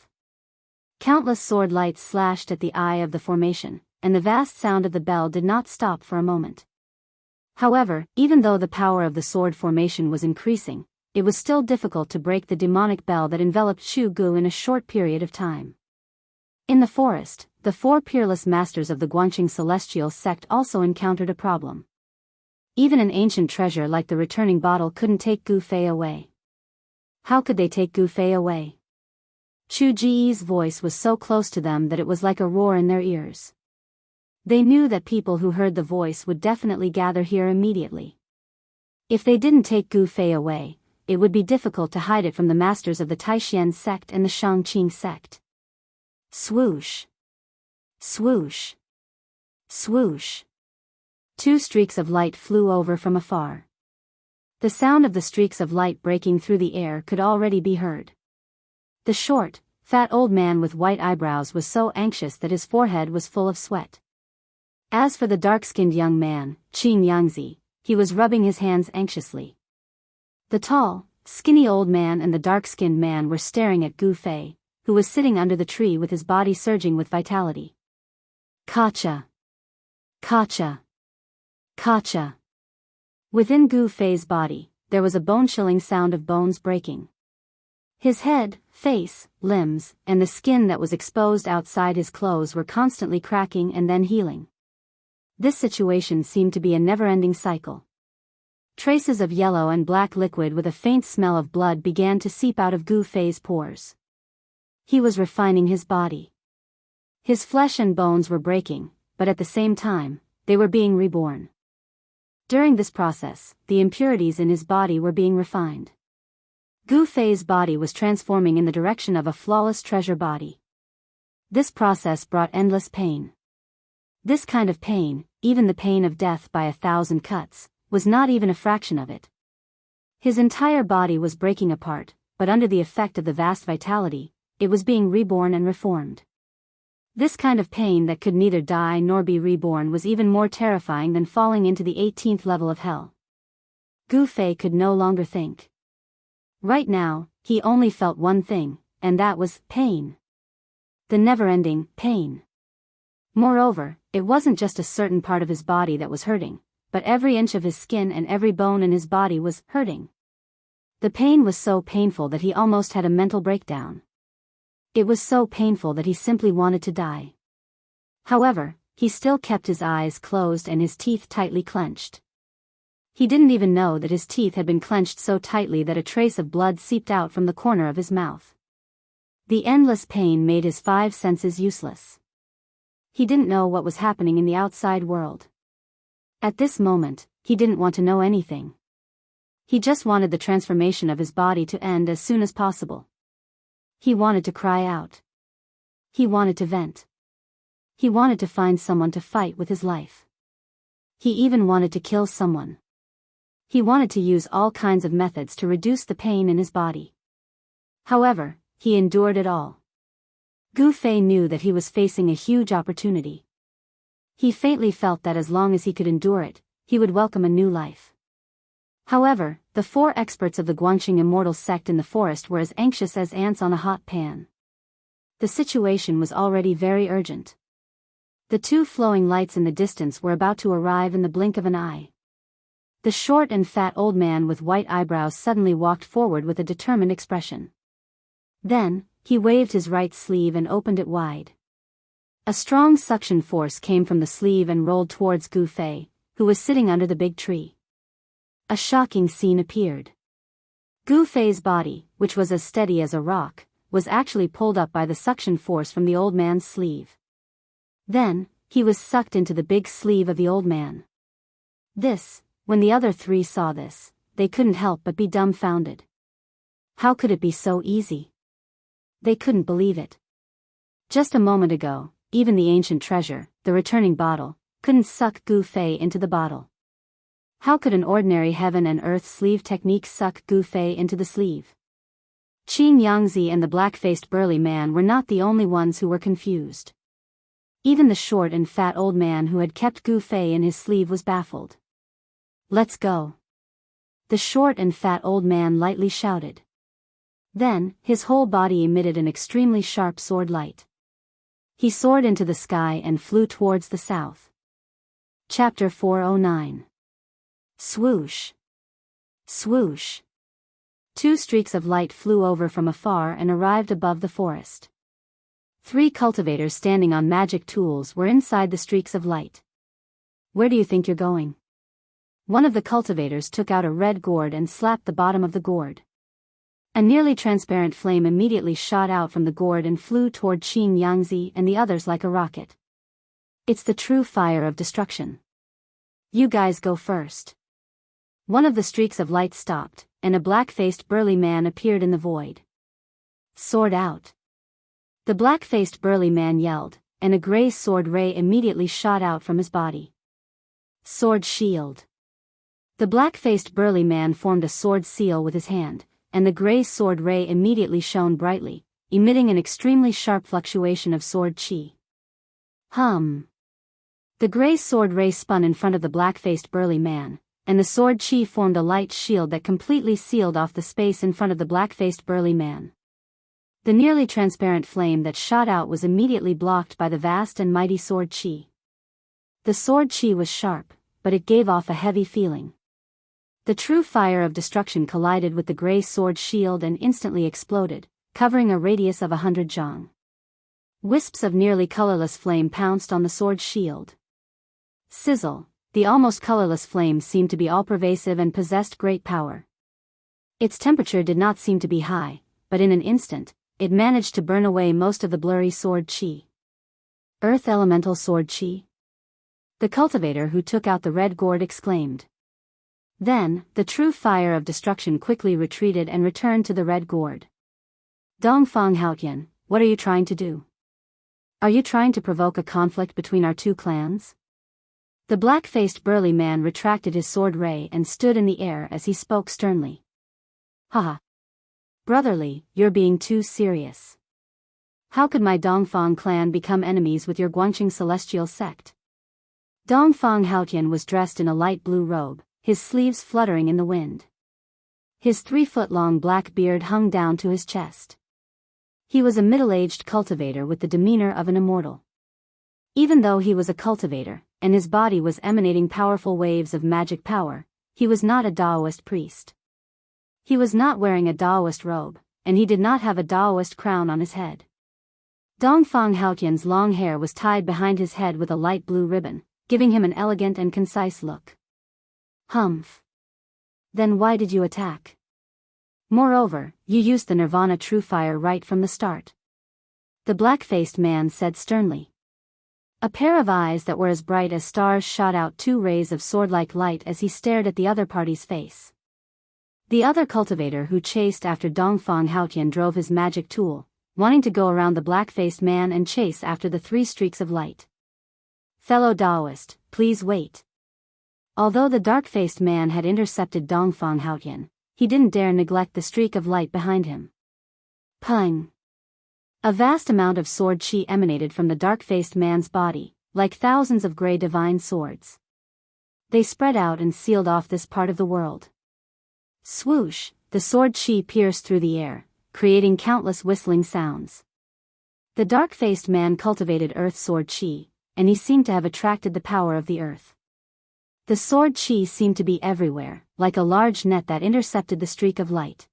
Countless sword lights slashed at the eye of the formation, and the vast sound of the bell did not stop for a moment. However, even though the power of the sword formation was increasing, it was still difficult to break the demonic bell that enveloped Shu Gu in a short period of time. In the forest, the four peerless masters of the Guanqing celestial sect also encountered a problem. Even an ancient treasure like the returning bottle couldn't take Gu Fei away. How could they take Gu Fei away? Chu Ji's voice was so close to them that it was like a roar in their ears. They knew that people who heard the voice would definitely gather here immediately. If they didn't take Gu Fei away, it would be difficult to hide it from the masters of the Taishan sect and the Shangqing sect. Swoosh. Swoosh. Swoosh. Two streaks of light flew over from afar. The sound of the streaks of light breaking through the air could already be heard. The short, fat old man with white eyebrows was so anxious that his forehead was full of sweat. As for the dark-skinned young man, Qin Yangzi, he was rubbing his hands anxiously. The tall, skinny old man and the dark-skinned man were staring at Gu Fei, who was sitting under the tree with his body surging with vitality. Kacha. Kacha. Kacha. Within Gu Fei's body, there was a bone-chilling sound of bones breaking. His head, face, limbs, and the skin that was exposed outside his clothes were constantly cracking and then healing. This situation seemed to be a never-ending cycle. Traces of yellow and black liquid with a faint smell of blood began to seep out of Gu Fei's pores. He was refining his body. His flesh and bones were breaking, but at the same time, they were being reborn. During this process, the impurities in his body were being refined. Gu Fei's body was transforming in the direction of a flawless treasure body. This process brought endless pain. This kind of pain, even the pain of death by 1,000 cuts, was not even a fraction of it. His entire body was breaking apart, but under the effect of the vast vitality, it was being reborn and reformed. This kind of pain that could neither die nor be reborn was even more terrifying than falling into the 18th level of hell. Gu Fei could no longer think. Right now, he only felt one thing, and that was pain. The never-ending pain. Moreover, it wasn't just a certain part of his body that was hurting, but every inch of his skin and every bone in his body was hurting. The pain was so painful that he almost had a mental breakdown. It was so painful that he simply wanted to die. However, he still kept his eyes closed and his teeth tightly clenched. He didn't even know that his teeth had been clenched so tightly that a trace of blood seeped out from the corner of his mouth. The endless pain made his 5 senses useless. He didn't know what was happening in the outside world. At this moment, he didn't want to know anything. He just wanted the transformation of his body to end as soon as possible. He wanted to cry out. He wanted to vent. He wanted to find someone to fight with his life. He even wanted to kill someone. He wanted to use all kinds of methods to reduce the pain in his body. However, he endured it all. Gu Fei knew that he was facing a huge opportunity. He faintly felt that as long as he could endure it, he would welcome a new life. However, the 4 experts of the Guanqing Immortal sect in the forest were as anxious as ants on a hot pan. The situation was already very urgent. The 2 flowing lights in the distance were about to arrive in the blink of an eye. The short and fat old man with white eyebrows suddenly walked forward with a determined expression. Then, he waved his right sleeve and opened it wide. A strong suction force came from the sleeve and rolled towards Gu Fei, who was sitting under the big tree. A shocking scene appeared. Gu Fei's body, which was as steady as a rock, was actually pulled up by the suction force from the old man's sleeve. Then, he was sucked into the big sleeve of the old man. When the other three saw this, they couldn't help but be dumbfounded. How could it be so easy? They couldn't believe it. Just a moment ago, even the ancient treasure, the returning bottle, couldn't suck Gu Fei into the bottle. How could an ordinary heaven and earth sleeve technique suck Gu Fei into the sleeve? Qin Yangzi and the black-faced burly man were not the only ones who were confused. Even the short and fat old man who had kept Gu Fei in his sleeve was baffled. "Let's go," the short and fat old man lightly shouted. Then, his whole body emitted an extremely sharp sword light. He soared into the sky and flew towards the south. Chapter 409. Swoosh! Swoosh! 2 streaks of light flew over from afar and arrived above the forest. 3 cultivators standing on magic tools were inside the streaks of light. "Where do you think you're going?" One of the cultivators took out a red gourd and slapped the bottom of the gourd. A nearly transparent flame immediately shot out from the gourd and flew toward Qin Yangzi and the others like a rocket. "It's the true fire of destruction. You guys go first." One of the streaks of light stopped, and a black-faced burly man appeared in the void. "Sword out!" The black-faced burly man yelled, and a gray sword ray immediately shot out from his body. "Sword shield!" The black-faced burly man formed a sword seal with his hand, and the gray sword ray immediately shone brightly, emitting an extremely sharp fluctuation of sword chi. Hum! The gray sword ray spun in front of the black-faced burly man, and the sword chi formed a light shield that completely sealed off the space in front of the black-faced burly man. The nearly transparent flame that shot out was immediately blocked by the vast and mighty sword chi. The sword chi was sharp, but it gave off a heavy feeling. The true fire of destruction collided with the gray sword shield and instantly exploded, covering a radius of 100 zhang. Wisps of nearly colorless flame pounced on the sword shield. Sizzle! The almost colorless flame seemed to be all-pervasive and possessed great power. Its temperature did not seem to be high, but in an instant, it managed to burn away most of the blurry sword chi. "Earth elemental sword chi?" The cultivator who took out the red gourd exclaimed. Then, the true fire of destruction quickly retreated and returned to the red gourd. "Dongfang Haotian, what are you trying to do? Are you trying to provoke a conflict between our 2 clans?" The black-faced burly man retracted his sword ray and stood in the air as he spoke sternly. "Haha! Brotherly, you're being too serious. How could my Dongfang clan become enemies with your Guangqing celestial sect?" Dongfang Haotian was dressed in a light blue robe, his sleeves fluttering in the wind. His 3-foot-long black beard hung down to his chest. He was a middle-aged cultivator with the demeanor of an immortal. Even though he was a cultivator, and his body was emanating powerful waves of magic power, he was not a Daoist priest. He was not wearing a Daoist robe, and he did not have a Daoist crown on his head. Dongfang Haotian's long hair was tied behind his head with a light blue ribbon, giving him an elegant and concise look. "Humph. Then why did you attack? Moreover, you used the Nirvana True Fire right from the start." The black-faced man said sternly. A pair of eyes that were as bright as stars shot out 2 rays of sword-like light as he stared at the other party's face. The other cultivator who chased after Dongfang Haotian drove his magic tool, wanting to go around the black-faced man and chase after the 3 streaks of light. "Fellow Daoist, please wait." Although the dark-faced man had intercepted Dongfang Haotian, he didn't dare neglect the streak of light behind him. Pung! A vast amount of sword chi emanated from the dark-faced man's body, like thousands of gray divine swords. They spread out and sealed off this part of the world. Swoosh! The sword chi pierced through the air, creating countless whistling sounds. The dark-faced man cultivated earth sword chi, and he seemed to have attracted the power of the earth. The sword chi seemed to be everywhere, like a large net that intercepted the streak of light.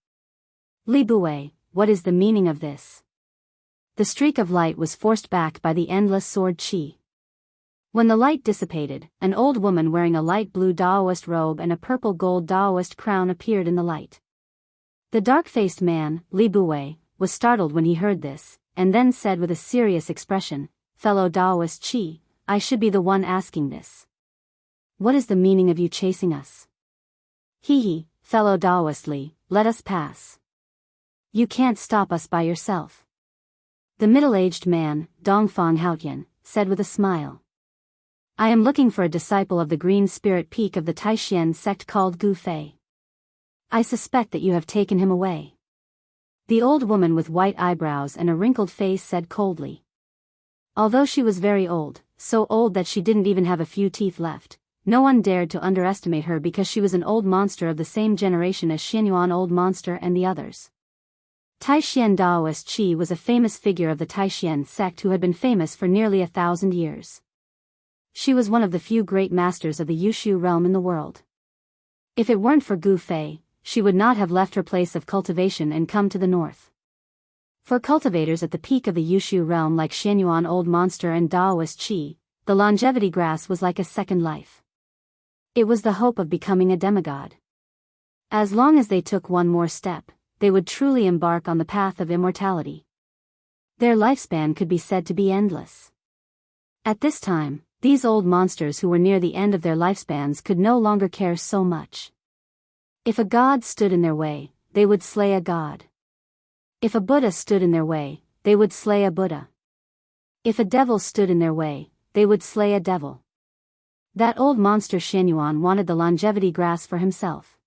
"Li Bue, what is the meaning of this?" The streak of light was forced back by the endless sword chi. When the light dissipated, an old woman wearing a light blue Daoist robe and a purple gold Daoist crown appeared in the light. The dark-faced man, Li Buwei, was startled when he heard this, and then said with a serious expression, "Fellow Daoist Qi, I should be the one asking this. What is the meaning of you chasing us?" "Hee, fellow Daoist Li, let us pass. You can't stop us by yourself." The middle-aged man, Dongfang Haotian, said with a smile. "I am looking for a disciple of the Green Spirit Peak of the Taishan sect called Gu Fei. I suspect that you have taken him away." The old woman with white eyebrows and a wrinkled face said coldly. Although she was very old, so old that she didn't even have a few teeth left, no one dared to underestimate her because she was an old monster of the same generation as Xianyuan Old Monster and the others. Taishan Daoist Qi was a famous figure of the Taishan sect who had been famous for nearly 1,000 years. She was one of the few great masters of the Yushu realm in the world. If it weren't for Gu Fei, she would not have left her place of cultivation and come to the north. For cultivators at the peak of the Yushu realm like Xianyuan Old Monster and Daoist Qi, the longevity grass was like a second life. It was the hope of becoming a demigod. As long as they took one more step, they would truly embark on the path of immortality. Their lifespan could be said to be endless. At this time, these old monsters who were near the end of their lifespans could no longer care so much. If a god stood in their way, they would slay a god. If a Buddha stood in their way, they would slay a Buddha. If a devil stood in their way, they would slay a devil. That old monster Xianyuan wanted the longevity grass for himself.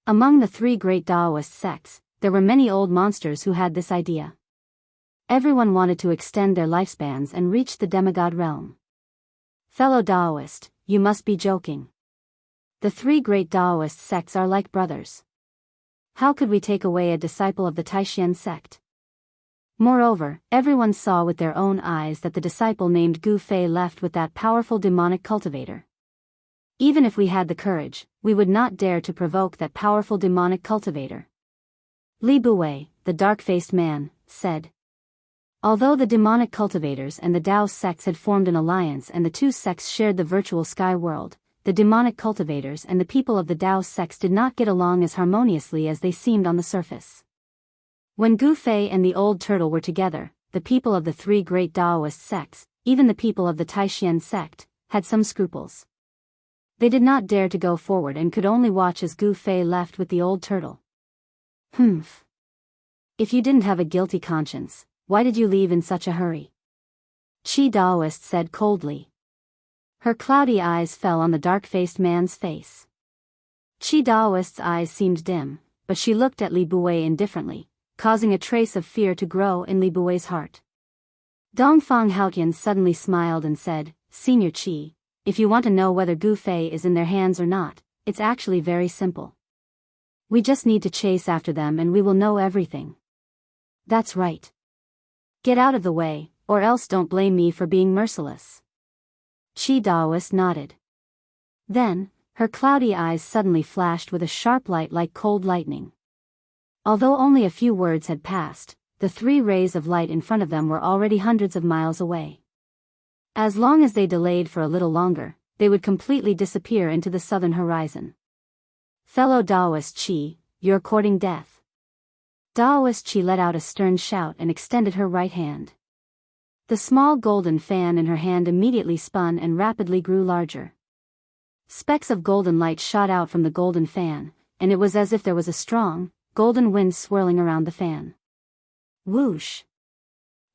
Among the three great Daoist sects, there were many old monsters who had this idea. Everyone wanted to extend their lifespans and reach the demigod realm. Fellow Daoist, you must be joking. The three great Daoist sects are like brothers. How could we take away a disciple of the Taishan sect? Moreover, everyone saw with their own eyes that the disciple named Gu Fei left with that powerful demonic cultivator. Even if we had the courage, we would not dare to provoke that powerful demonic cultivator. Li Buwei, the dark-faced man, said. Although the demonic cultivators and the Dao sects had formed an alliance and the two sects shared the virtual sky world, the demonic cultivators and the people of the Dao sects did not get along as harmoniously as they seemed on the surface. When Gu Fei and the old turtle were together, the people of the three great Daoist sects, even the people of the Taishan sect, had some scruples. They did not dare to go forward and could only watch as Gu Fei left with the old turtle. Humph. If you didn't have a guilty conscience, why did you leave in such a hurry? Qi Daoist said coldly. Her cloudy eyes fell on the dark-faced man's face. Qi Daoist's eyes seemed dim, but she looked at Li Buwei indifferently, causing a trace of fear to grow in Li Buwei's heart. Dongfang Haotian suddenly smiled and said, "Senior Qi, if you want to know whether Gu Fei is in their hands or not, it's actually very simple. We just need to chase after them and we will know everything." "That's right. Get out of the way, or else don't blame me for being merciless." Qi Daoist nodded. Then, her cloudy eyes suddenly flashed with a sharp light like cold lightning. Although only a few words had passed, the three rays of light in front of them were already hundreds of miles away. As long as they delayed for a little longer, they would completely disappear into the southern horizon. "Fellow Daoist Qi, you're courting death." Daoist Qi let out a stern shout and extended her right hand. The small golden fan in her hand immediately spun and rapidly grew larger. Specks of golden light shot out from the golden fan, and it was as if there was a strong, golden wind swirling around the fan. Whoosh!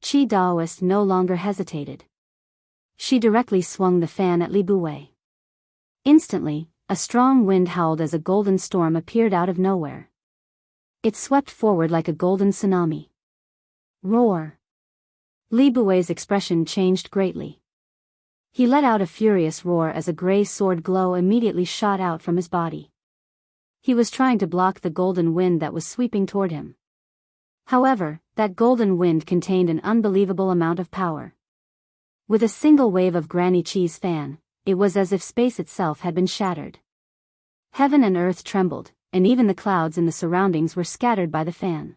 Qi Daoist no longer hesitated. She directly swung the fan at Li Buwei. Instantly, a strong wind howled as a golden storm appeared out of nowhere. It swept forward like a golden tsunami. Roar! Li Buwei's expression changed greatly. He let out a furious roar as a gray sword glow immediately shot out from his body. He was trying to block the golden wind that was sweeping toward him. However, that golden wind contained an unbelievable amount of power. With a single wave of Granny Qi's fan, it was as if space itself had been shattered. Heaven and earth trembled, and even the clouds in the surroundings were scattered by the fan.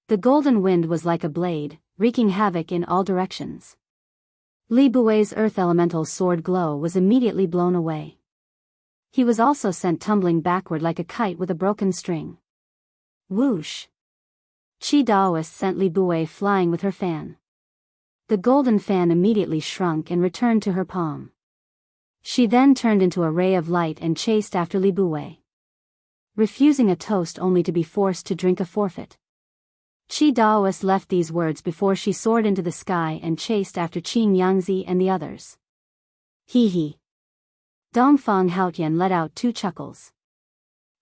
The golden wind was like a blade, wreaking havoc in all directions. Li Bui's earth elemental sword glow was immediately blown away. He was also sent tumbling backward like a kite with a broken string. Whoosh! Qi Daoist sent Li Bui flying with her fan. The golden fan immediately shrunk and returned to her palm. She then turned into a ray of light and chased after Li Bui. Refusing a toast only to be forced to drink a forfeit. Qi Daoist left these words before she soared into the sky and chased after Qin Yangzi and the others. Hee hee. Dongfang Haotian let out 2 chuckles.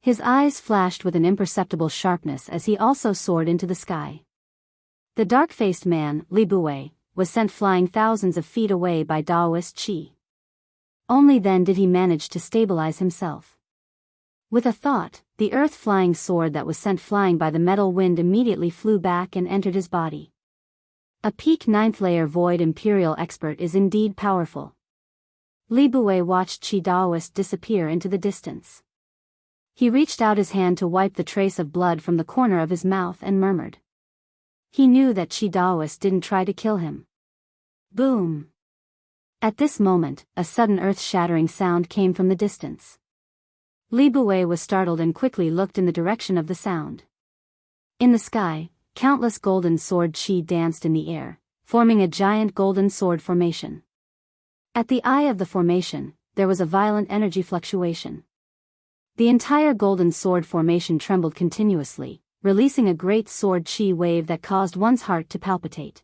His eyes flashed with an imperceptible sharpness as he also soared into the sky. The dark-faced man, Li Bui, was sent flying thousands of feet away by Daoist Qi. Only then did he manage to stabilize himself. With a thought, the earth-flying sword that was sent flying by the metal wind immediately flew back and entered his body. A peak 9th layer void imperial expert is indeed powerful. Li Bui watched Qi Daoist disappear into the distance. He reached out his hand to wipe the trace of blood from the corner of his mouth and murmured. He knew that Qi Daoist didn't try to kill him. Boom! At this moment, a sudden earth-shattering sound came from the distance. Li Bui was startled and quickly looked in the direction of the sound. In the sky, countless golden sword qi danced in the air, forming a giant golden sword formation. At the eye of the formation, there was a violent energy fluctuation. The entire golden sword formation trembled continuously, releasing a great sword qi wave that caused one's heart to palpitate.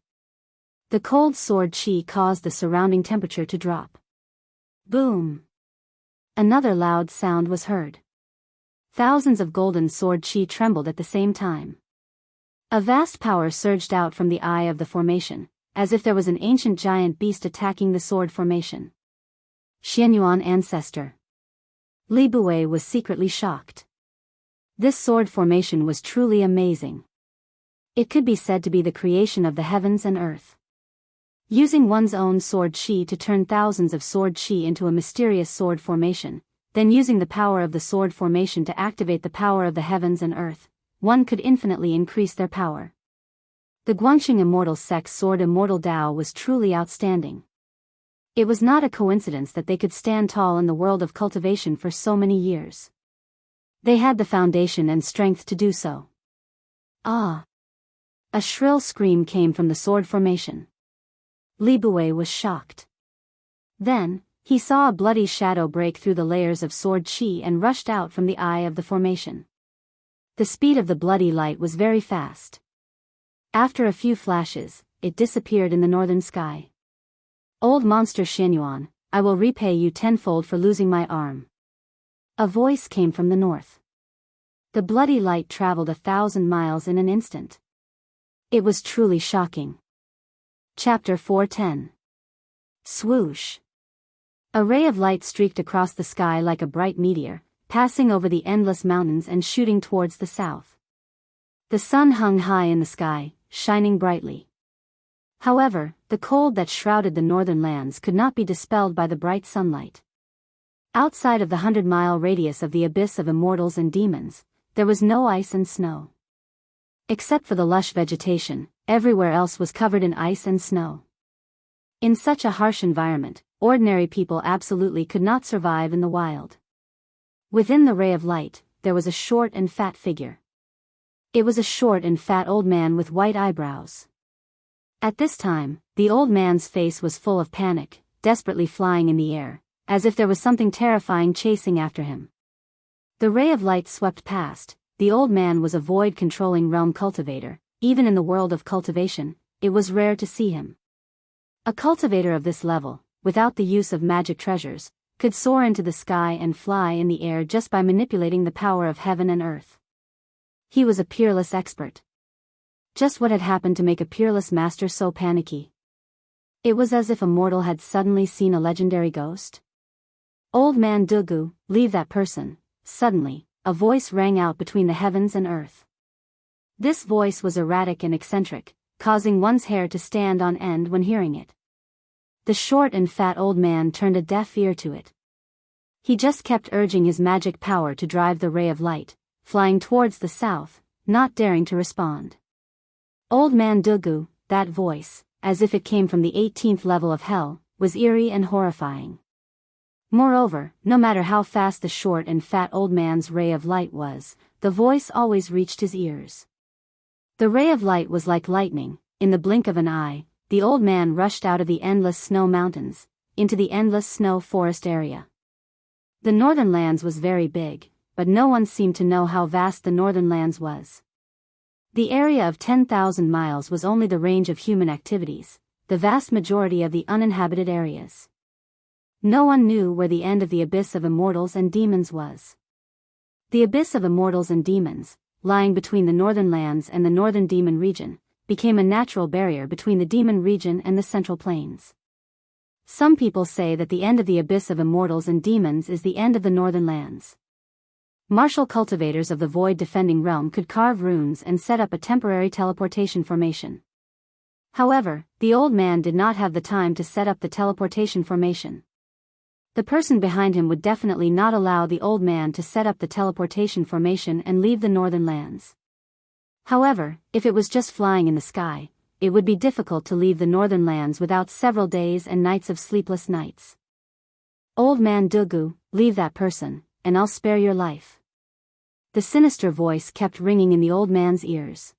The cold sword qi caused the surrounding temperature to drop. Boom! Another loud sound was heard. Thousands of golden sword qi trembled at the same time. A vast power surged out from the eye of the formation, as if there was an ancient giant beast attacking the sword formation. Xianyuan ancestor. Li Bui was secretly shocked. This sword formation was truly amazing. It could be said to be the creation of the heavens and earth. Using one's own sword qi to turn thousands of sword qi into a mysterious sword formation, then using the power of the sword formation to activate the power of the heavens and earth, one could infinitely increase their power. The Guangxing Immortal sect's sword Immortal Dao was truly outstanding. It was not a coincidence that they could stand tall in the world of cultivation for so many years. They had the foundation and strength to do so. Ah! A shrill scream came from the sword formation. Li Bui was shocked. Then, he saw a bloody shadow break through the layers of sword qi and rushed out from the eye of the formation. The speed of the bloody light was very fast. After a few flashes, it disappeared in the northern sky. Old monster Xianyuan, I will repay you tenfold for losing my arm. A voice came from the north. The bloody light traveled 1,000 miles in an instant. It was truly shocking. Chapter 410. Swoosh. A ray of light streaked across the sky like a bright meteor, passing over the endless mountains and shooting towards the south. The sun hung high in the sky, shining brightly. However, the cold that shrouded the northern lands could not be dispelled by the bright sunlight. Outside of the 100-mile radius of the abyss of immortals and demons, there was no ice and snow. Except for the lush vegetation, everywhere else was covered in ice and snow. In such a harsh environment, ordinary people absolutely could not survive in the wild. Within the ray of light, there was a short and fat figure. It was a short and fat old man with white eyebrows. At this time, the old man's face was full of panic, desperately flying in the air, as if there was something terrifying chasing after him. The ray of light swept past. The old man was a void-controlling realm cultivator. Even in the world of cultivation, it was rare to see him. A cultivator of this level, without the use of magic treasures, could soar into the sky and fly in the air just by manipulating the power of heaven and earth. He was a peerless expert. Just what had happened to make a peerless master so panicky? It was as if a mortal had suddenly seen a legendary ghost. Old man Dugu, leave that person. Suddenly, a voice rang out between the heavens and earth. This voice was erratic and eccentric, causing one's hair to stand on end when hearing it. The short and fat old man turned a deaf ear to it. He just kept urging his magic power to drive the ray of light, flying towards the south, not daring to respond. Old man Dugu, that voice, as if it came from the 18th level of hell, was eerie and horrifying. Moreover, no matter how fast the short and fat old man's ray of light was, the voice always reached his ears. The ray of light was like lightning. In the blink of an eye, the old man rushed out of the endless snow mountains, into the endless snow forest area. The northern lands was very big, but no one seemed to know how vast the northern lands was. The area of 10,000 miles was only the range of human activities, the vast majority of the uninhabited areas. No one knew where the end of the abyss of immortals and demons was. The abyss of immortals and demons, lying between the northern lands and the northern demon region, became a natural barrier between the demon region and the central plains. Some people say that the end of the abyss of immortals and demons is the end of the northern lands. Martial cultivators of the void-defending realm could carve runes and set up a temporary teleportation formation. However, the old man did not have the time to set up the teleportation formation. The person behind him would definitely not allow the old man to set up the teleportation formation and leave the northern lands. However, if it was just flying in the sky, it would be difficult to leave the northern lands without several days and nights of sleepless nights. Old man Dugu, leave that person, and I'll spare your life. The sinister voice kept ringing in the old man's ears.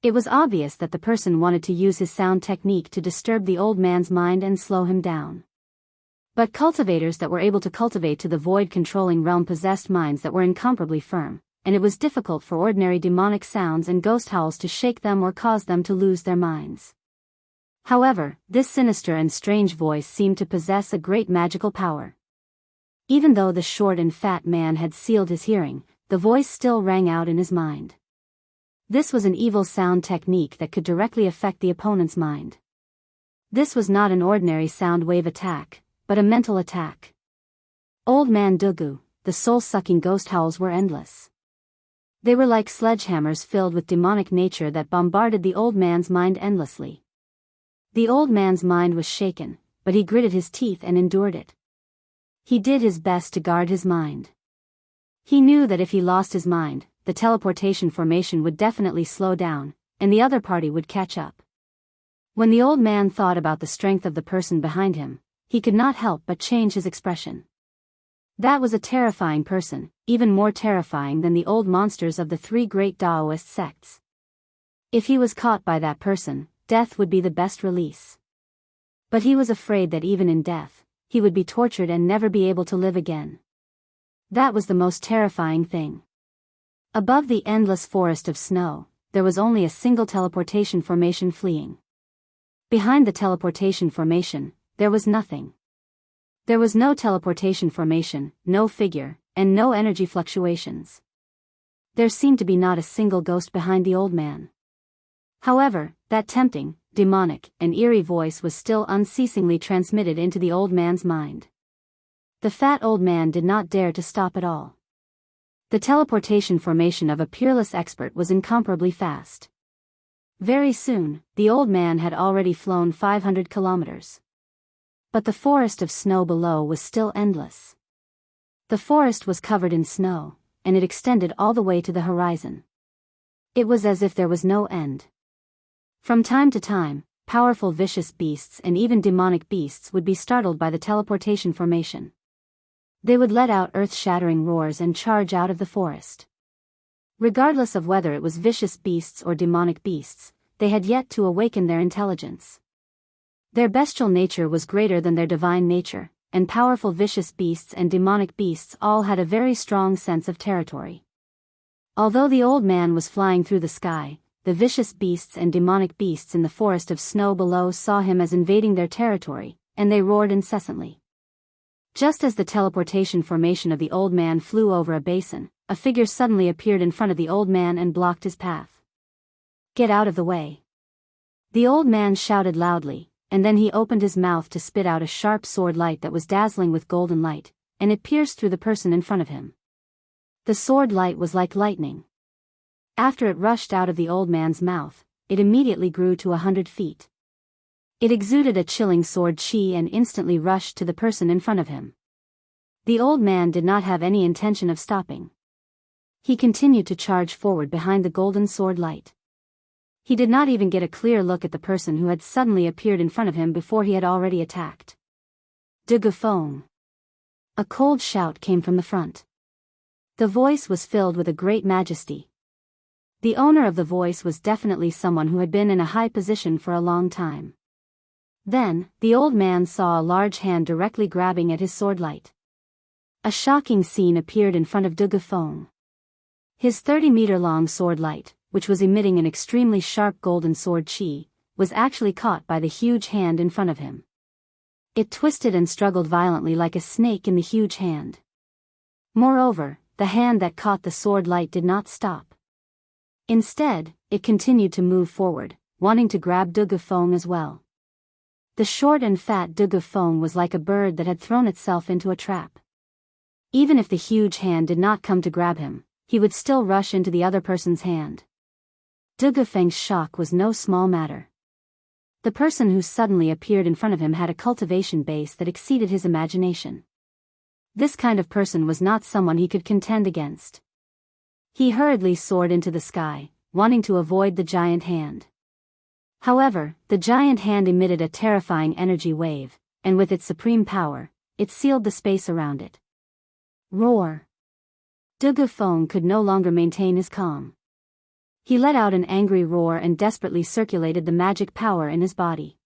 It was obvious that the person wanted to use his sound technique to disturb the old man's mind and slow him down. But cultivators that were able to cultivate to the void-controlling realm possessed minds that were incomparably firm, and it was difficult for ordinary demonic sounds and ghost howls to shake them or cause them to lose their minds. However, this sinister and strange voice seemed to possess a great magical power. Even though the short and fat man had sealed his hearing, the voice still rang out in his mind. This was an evil sound technique that could directly affect the opponent's mind. This was not an ordinary sound wave attack, but a mental attack. Old man Dugu, the soul-sucking ghost howls were endless. They were like sledgehammers filled with demonic nature that bombarded the old man's mind endlessly. The old man's mind was shaken, but he gritted his teeth and endured it. He did his best to guard his mind. He knew that if he lost his mind, the teleportation formation would definitely slow down, and the other party would catch up. When the old man thought about the strength of the person behind him, he could not help but change his expression. That was a terrifying person, even more terrifying than the old monsters of the three great Taoist sects. If he was caught by that person, death would be the best release. But he was afraid that even in death, he would be tortured and never be able to live again. That was the most terrifying thing. Above the endless forest of snow, there was only a single teleportation formation fleeing. Behind the teleportation formation, there was nothing. There was no teleportation formation, no figure, and no energy fluctuations. There seemed to be not a single ghost behind the old man. However, that tempting, demonic, and eerie voice was still unceasingly transmitted into the old man's mind. The fat old man did not dare to stop at all. The teleportation formation of a peerless expert was incomparably fast. Very soon, the old man had already flown 500 kilometers. But the forest of snow below was still endless. The forest was covered in snow, and it extended all the way to the horizon. It was as if there was no end. From time to time, powerful vicious beasts and even demonic beasts would be startled by the teleportation formation. They would let out earth-shattering roars and charge out of the forest. Regardless of whether it was vicious beasts or demonic beasts, they had yet to awaken their intelligence. Their bestial nature was greater than their divine nature, and powerful vicious beasts and demonic beasts all had a very strong sense of territory. Although the old man was flying through the sky, the vicious beasts and demonic beasts in the forest of snow below saw him as invading their territory, and they roared incessantly. Just as the teleportation formation of the old man flew over a basin, a figure suddenly appeared in front of the old man and blocked his path. "Get out of the way!" The old man shouted loudly, and then he opened his mouth to spit out a sharp sword light that was dazzling with golden light, and it pierced through the person in front of him. The sword light was like lightning. After it rushed out of the old man's mouth, it immediately grew to 100 feet. It exuded a chilling sword chi and instantly rushed to the person in front of him. The old man did not have any intention of stopping. He continued to charge forward behind the golden sword light. He did not even get a clear look at the person who had suddenly appeared in front of him before he had already attacked. De Gufeng. A cold shout came from the front. The voice was filled with a great majesty. The owner of the voice was definitely someone who had been in a high position for a long time. Then, the old man saw a large hand directly grabbing at his sword light. A shocking scene appeared in front of De Gufeng. His 30-meter-long sword light, which was emitting an extremely sharp golden sword chi, was actually caught by the huge hand in front of him. It twisted and struggled violently like a snake in the huge hand. Moreover, the hand that caught the sword light did not stop. Instead, it continued to move forward, wanting to grab De Gufeng as well. The short and fat De Gufeng was like a bird that had thrown itself into a trap. Even if the huge hand did not come to grab him, he would still rush into the other person's hand. De Gufeng's shock was no small matter. The person who suddenly appeared in front of him had a cultivation base that exceeded his imagination. This kind of person was not someone he could contend against. He hurriedly soared into the sky, wanting to avoid the giant hand. However, the giant hand emitted a terrifying energy wave, and with its supreme power, it sealed the space around it. Roar! De Gufeng could no longer maintain his calm. He let out an angry roar and desperately circulated the magic power in his body.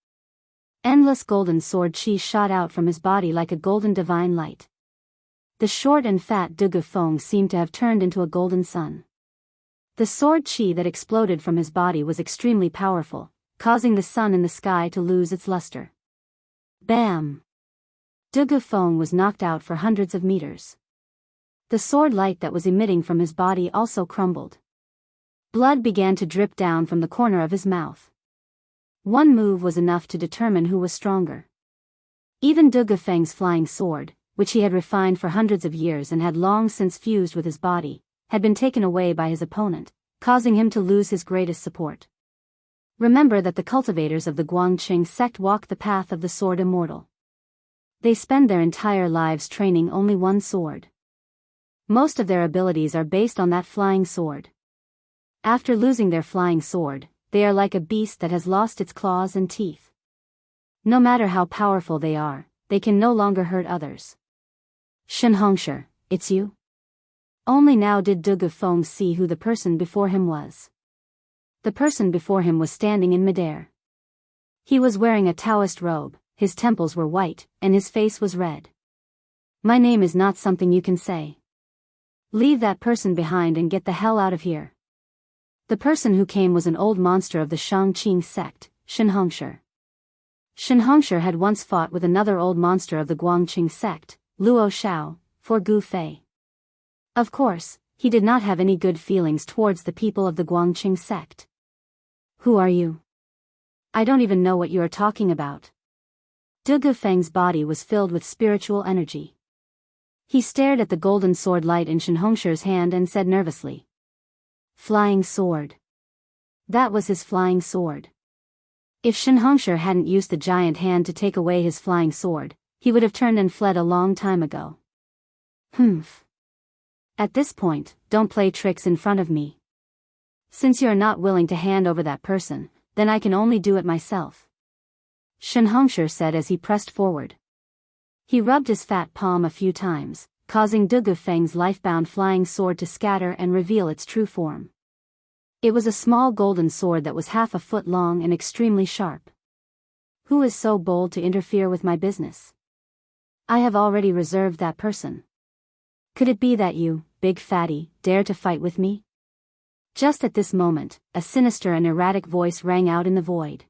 Endless golden sword chi shot out from his body like a golden divine light. The short and fat De Gufeng seemed to have turned into a golden sun. The sword chi that exploded from his body was extremely powerful, causing the sun in the sky to lose its luster. Bam! De Gufeng was knocked out for hundreds of meters. The sword light that was emitting from his body also crumbled. Blood began to drip down from the corner of his mouth. One move was enough to determine who was stronger. Even De Gufeng's flying sword, which he had refined for hundreds of years and had long since fused with his body, had been taken away by his opponent, causing him to lose his greatest support. Remember that the cultivators of the Guangqing sect walk the path of the sword immortal. They spend their entire lives training only one sword. Most of their abilities are based on that flying sword. After losing their flying sword, they are like a beast that has lost its claws and teeth. No matter how powerful they are, they can no longer hurt others. Shenhongsher, it's you? Only now did De Gufeng see who the person before him was. The person before him was standing in midair. He was wearing a Taoist robe, his temples were white, and his face was red. My name is not something you can say. Leave that person behind and get the hell out of here. The person who came was an old monster of the Shangqing sect, Shenhongsher. Shenhongsher had once fought with another old monster of the Guangqing sect, Luo Shao, for Gu Fei. Of course, he did not have any good feelings towards the people of the Guangqing sect. Who are you? I don't even know what you are talking about. De Gufeng's body was filled with spiritual energy. He stared at the golden sword light in Shenhongsher's hand and said nervously. Flying sword. That was his flying sword. If Shenhongsher hadn't used the giant hand to take away his flying sword, he would have turned and fled a long time ago. Humph. At this point, don't play tricks in front of me. Since you are not willing to hand over that person, then I can only do it myself. Shenhongsher said as he pressed forward. He rubbed his fat palm a few times, causing De Gufeng's life-bound flying sword to scatter and reveal its true form. It was a small golden sword that was half a foot long and extremely sharp. Who is so bold to interfere with my business? I have already reserved that person. Could it be that you, big fatty, dare to fight with me? Just at this moment, a sinister and erratic voice rang out in the void.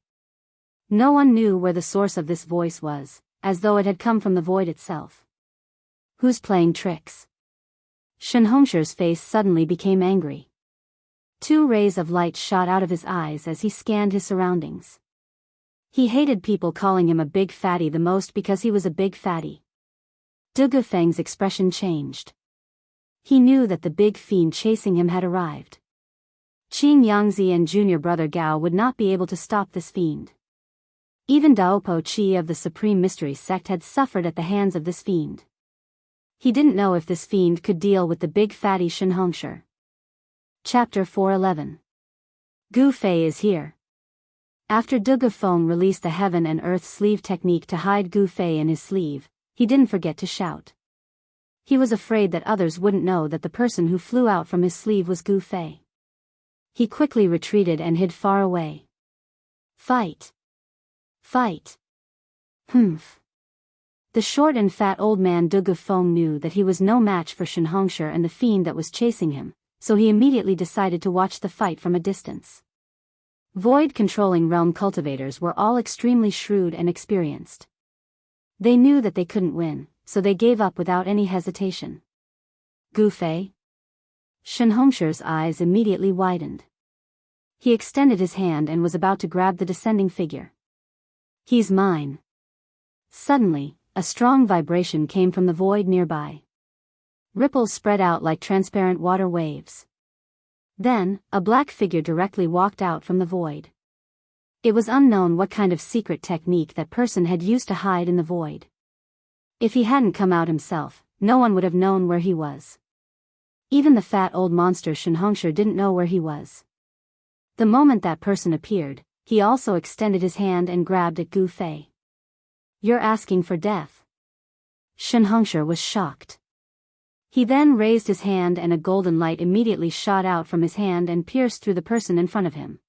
No one knew where the source of this voice was, as though it had come from the void itself. Who's playing tricks? Shenhongsher's face suddenly became angry. 2 rays of light shot out of his eyes as he scanned his surroundings. He hated people calling him a big fatty the most because he was a big fatty. De Gufeng's expression changed. He knew that the big fiend chasing him had arrived. Qing Yangzi and junior brother Gao would not be able to stop this fiend. Even Daopo Chi of the Supreme Mystery sect had suffered at the hands of this fiend. He didn't know if this fiend could deal with the big fatty Shenhongsher. Chapter 411. Gu Fei is here. After Du Gufeng released the heaven and earth sleeve technique to hide Gu Fei in his sleeve, he didn't forget to shout. He was afraid that others wouldn't know that the person who flew out from his sleeve was Gu Fei. He quickly retreated and hid far away. Fight! Fight! Humph! The short and fat old man Du Gufeng knew that he was no match for Shen Hongshi and the fiend that was chasing him, so he immediately decided to watch the fight from a distance. Void-controlling realm cultivators were all extremely shrewd and experienced. They knew that they couldn't win, so they gave up without any hesitation. Gu Fei? Shen Hongshi's eyes immediately widened. He extended his hand and was about to grab the descending figure. He's mine. Suddenly, a strong vibration came from the void nearby. Ripples spread out like transparent water waves. Then, a black figure directly walked out from the void. It was unknown what kind of secret technique that person had used to hide in the void. If he hadn't come out himself, no one would have known where he was. Even the fat old monster Shen Hongshi didn't know where he was. The moment that person appeared, he also extended his hand and grabbed at Gu Fei. You're asking for death. Shen Hongshi was shocked. He then raised his hand and a golden light immediately shot out from his hand and pierced through the person in front of him.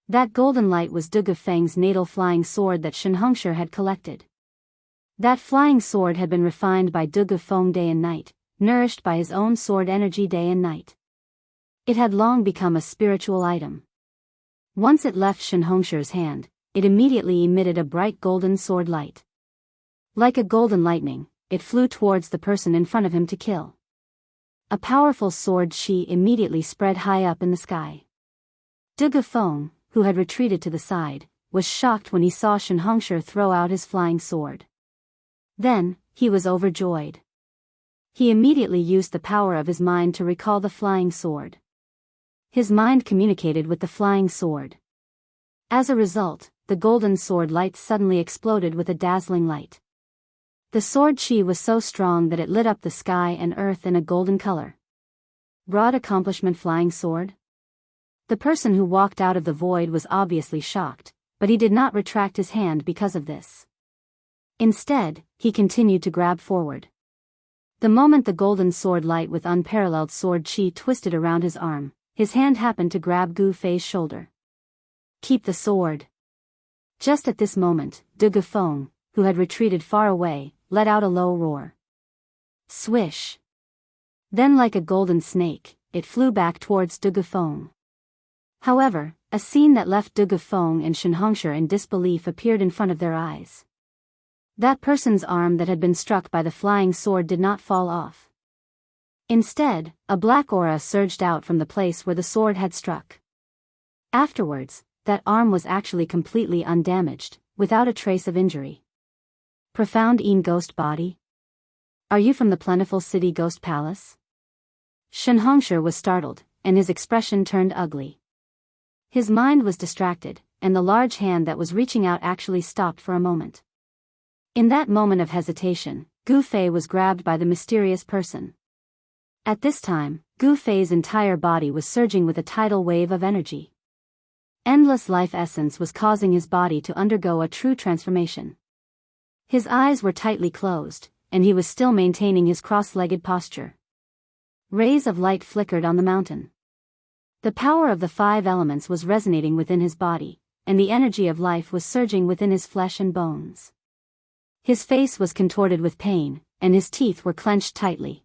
That golden light was Du Gufeng's natal flying sword that Shen Hongshi had collected. That flying sword had been refined by Du Gufeng day and night, nourished by his own sword energy day and night. It had long become a spiritual item. Once it left Shen Hongshi's hand, it immediately emitted a bright golden sword light. Like a golden lightning, it flew towards the person in front of him to kill. A powerful sword chi immediately spread high up in the sky. Du Gufeng, who had retreated to the side, was shocked when he saw Shen Hongshi throw out his flying sword. Then, he was overjoyed. He immediately used the power of his mind to recall the flying sword. His mind communicated with the flying sword. As a result, the golden sword light suddenly exploded with a dazzling light. The sword chi was so strong that it lit up the sky and earth in a golden color. Broad accomplishment flying sword? The person who walked out of the void was obviously shocked, but he did not retract his hand because of this. Instead, he continued to grab forward. The moment the golden sword light with unparalleled sword chi twisted around his arm, his hand happened to grab Gu Fei's shoulder. Keep the sword. Just at this moment, Du Gufeng, who had retreated far away, let out a low roar. Swish. Then like a golden snake, it flew back towards Du Gufeng. However, a scene that left Du Gufeng and Shen Hongshi in disbelief appeared in front of their eyes. That person's arm that had been struck by the flying sword did not fall off. Instead, a black aura surged out from the place where the sword had struck. Afterwards, that arm was actually completely undamaged, without a trace of injury. Profound ghost body? Are you from the plentiful city ghost palace? Shen Hongshi was startled, and his expression turned ugly. His mind was distracted, and the large hand that was reaching out actually stopped for a moment. In that moment of hesitation, Gu Fei was grabbed by the mysterious person. At this time, Gu Fei's entire body was surging with a tidal wave of energy. Endless life essence was causing his body to undergo a true transformation. His eyes were tightly closed, and he was still maintaining his cross-legged posture. Rays of light flickered on the mountain. The power of the 5 elements was resonating within his body, and the energy of life was surging within his flesh and bones. His face was contorted with pain, and his teeth were clenched tightly.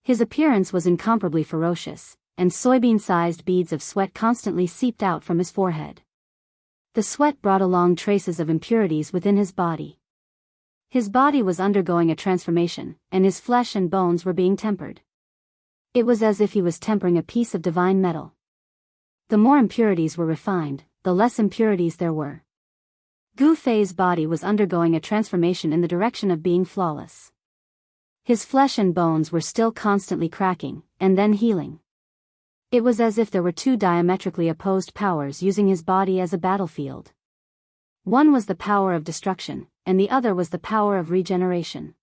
His appearance was incomparably ferocious, and soybean-sized beads of sweat constantly seeped out from his forehead. The sweat brought along traces of impurities within his body. His body was undergoing a transformation, and his flesh and bones were being tempered. It was as if he was tempering a piece of divine metal. The more impurities were refined, the less impurities there were. Gu Fei's body was undergoing a transformation in the direction of being flawless. His flesh and bones were still constantly cracking, and then healing. It was as if there were 2 diametrically opposed powers using his body as a battlefield. One was the power of destruction, and the other was the power of regeneration.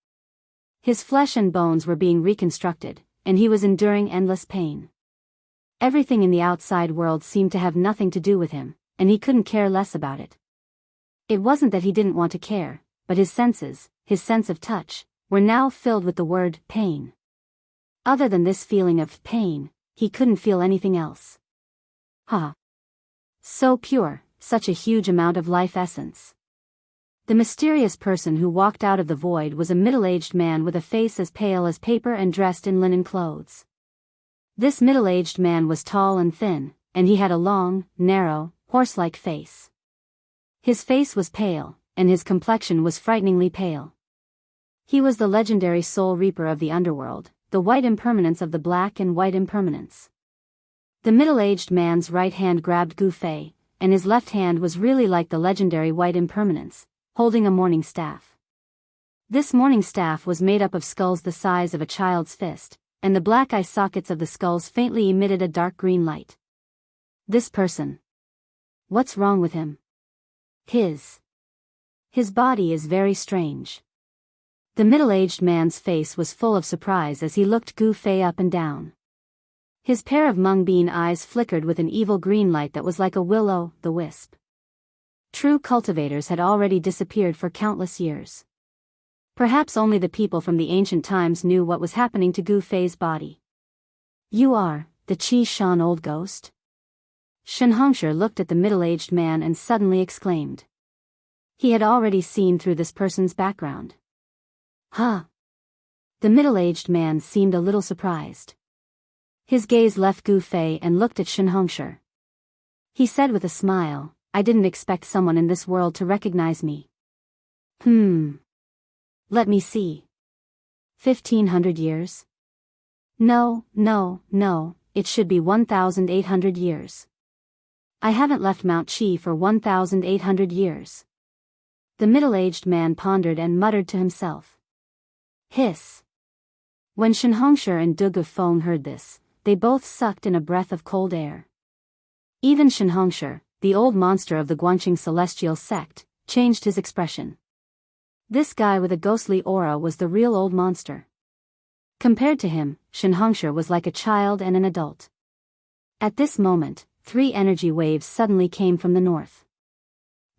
His flesh and bones were being reconstructed, and he was enduring endless pain. Everything in the outside world seemed to have nothing to do with him, and he couldn't care less about it. It wasn't that he didn't want to care, but his senses, his sense of touch, were now filled with the word pain. Other than this feeling of pain, he couldn't feel anything else. So pure, such a huge amount of life essence. The mysterious person who walked out of the void was a middle-aged man with a face as pale as paper and dressed in linen clothes. This middle-aged man was tall and thin, and he had a long, narrow, horse-like face. His face was pale, and his complexion was frighteningly pale. He was the legendary soul reaper of the underworld, the white impermanence of the black and white impermanence. The middle-aged man's right hand grabbed Gu Fei, and his left hand was really like the legendary white impermanence, holding a morning staff. This morning staff was made up of skulls the size of a child's fist, and the black eye sockets of the skulls faintly emitted a dark green light. This person. What's wrong with him? His body is very strange. The middle-aged man's face was full of surprise as he looked Gu Fei up and down. His pair of mung-bean eyes flickered with an evil green light that was like a will-o'-the-wisp. True cultivators had already disappeared for countless years. Perhaps only the people from the ancient times knew what was happening to Gu Fei's body. You are the Qi Shan old ghost? Shen Hongshi looked at the middle-aged man and suddenly exclaimed. He had already seen through this person's background. The middle-aged man seemed a little surprised. His gaze left Gu Fei and looked at Shen Hongshi. He said with a smile, I didn't expect someone in this world to recognize me. Let me see. 1,500 years? No, it should be 1,800 years. I haven't left Mount Qi for 1,800 years. The middle-aged man pondered and muttered to himself. Hiss. When Shen Hongshi and Du Gufeng heard this, they both sucked in a breath of cold air. Even Shen Hongshi, the old monster of the Guangqing celestial sect, changed his expression. This guy with a ghostly aura was the real old monster. Compared to him, Shen Hongshi was like a child and an adult. At this moment, 3 energy waves suddenly came from the north.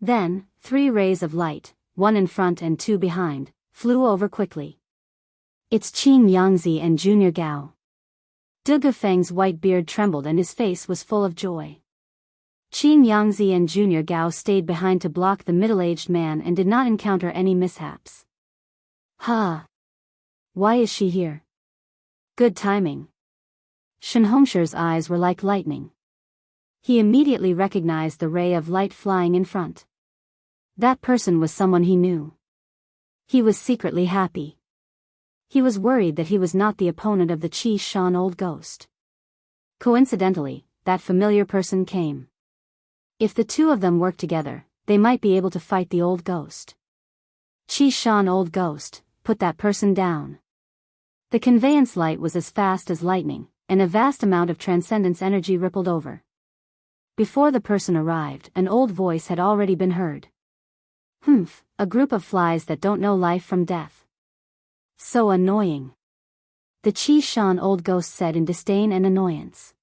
Then, 3 rays of light, 1 in front and 2 behind, flew over quickly. It's Qin Yangzi and Junior Gao. Du Gufeng's white beard trembled and his face was full of joy. Qin Yangzi and Junior Gao stayed behind to block the middle-aged man and did not encounter any mishaps. Why is she here? Good timing. Shen Hongshi's eyes were like lightning. He immediately recognized the ray of light flying in front. That person was someone he knew. He was secretly happy. He was worried that he was not the opponent of the Qi Shan old ghost. Coincidentally, that familiar person came. If the two of them worked together, they might be able to fight the old ghost. Qi Shan old ghost, put that person down. The conveyance light was as fast as lightning, and a vast amount of transcendence energy rippled over. Before the person arrived, an old voice had already been heard. A group of flies that don't know life from death. So annoying. The Qi Shan old ghost said in disdain and annoyance.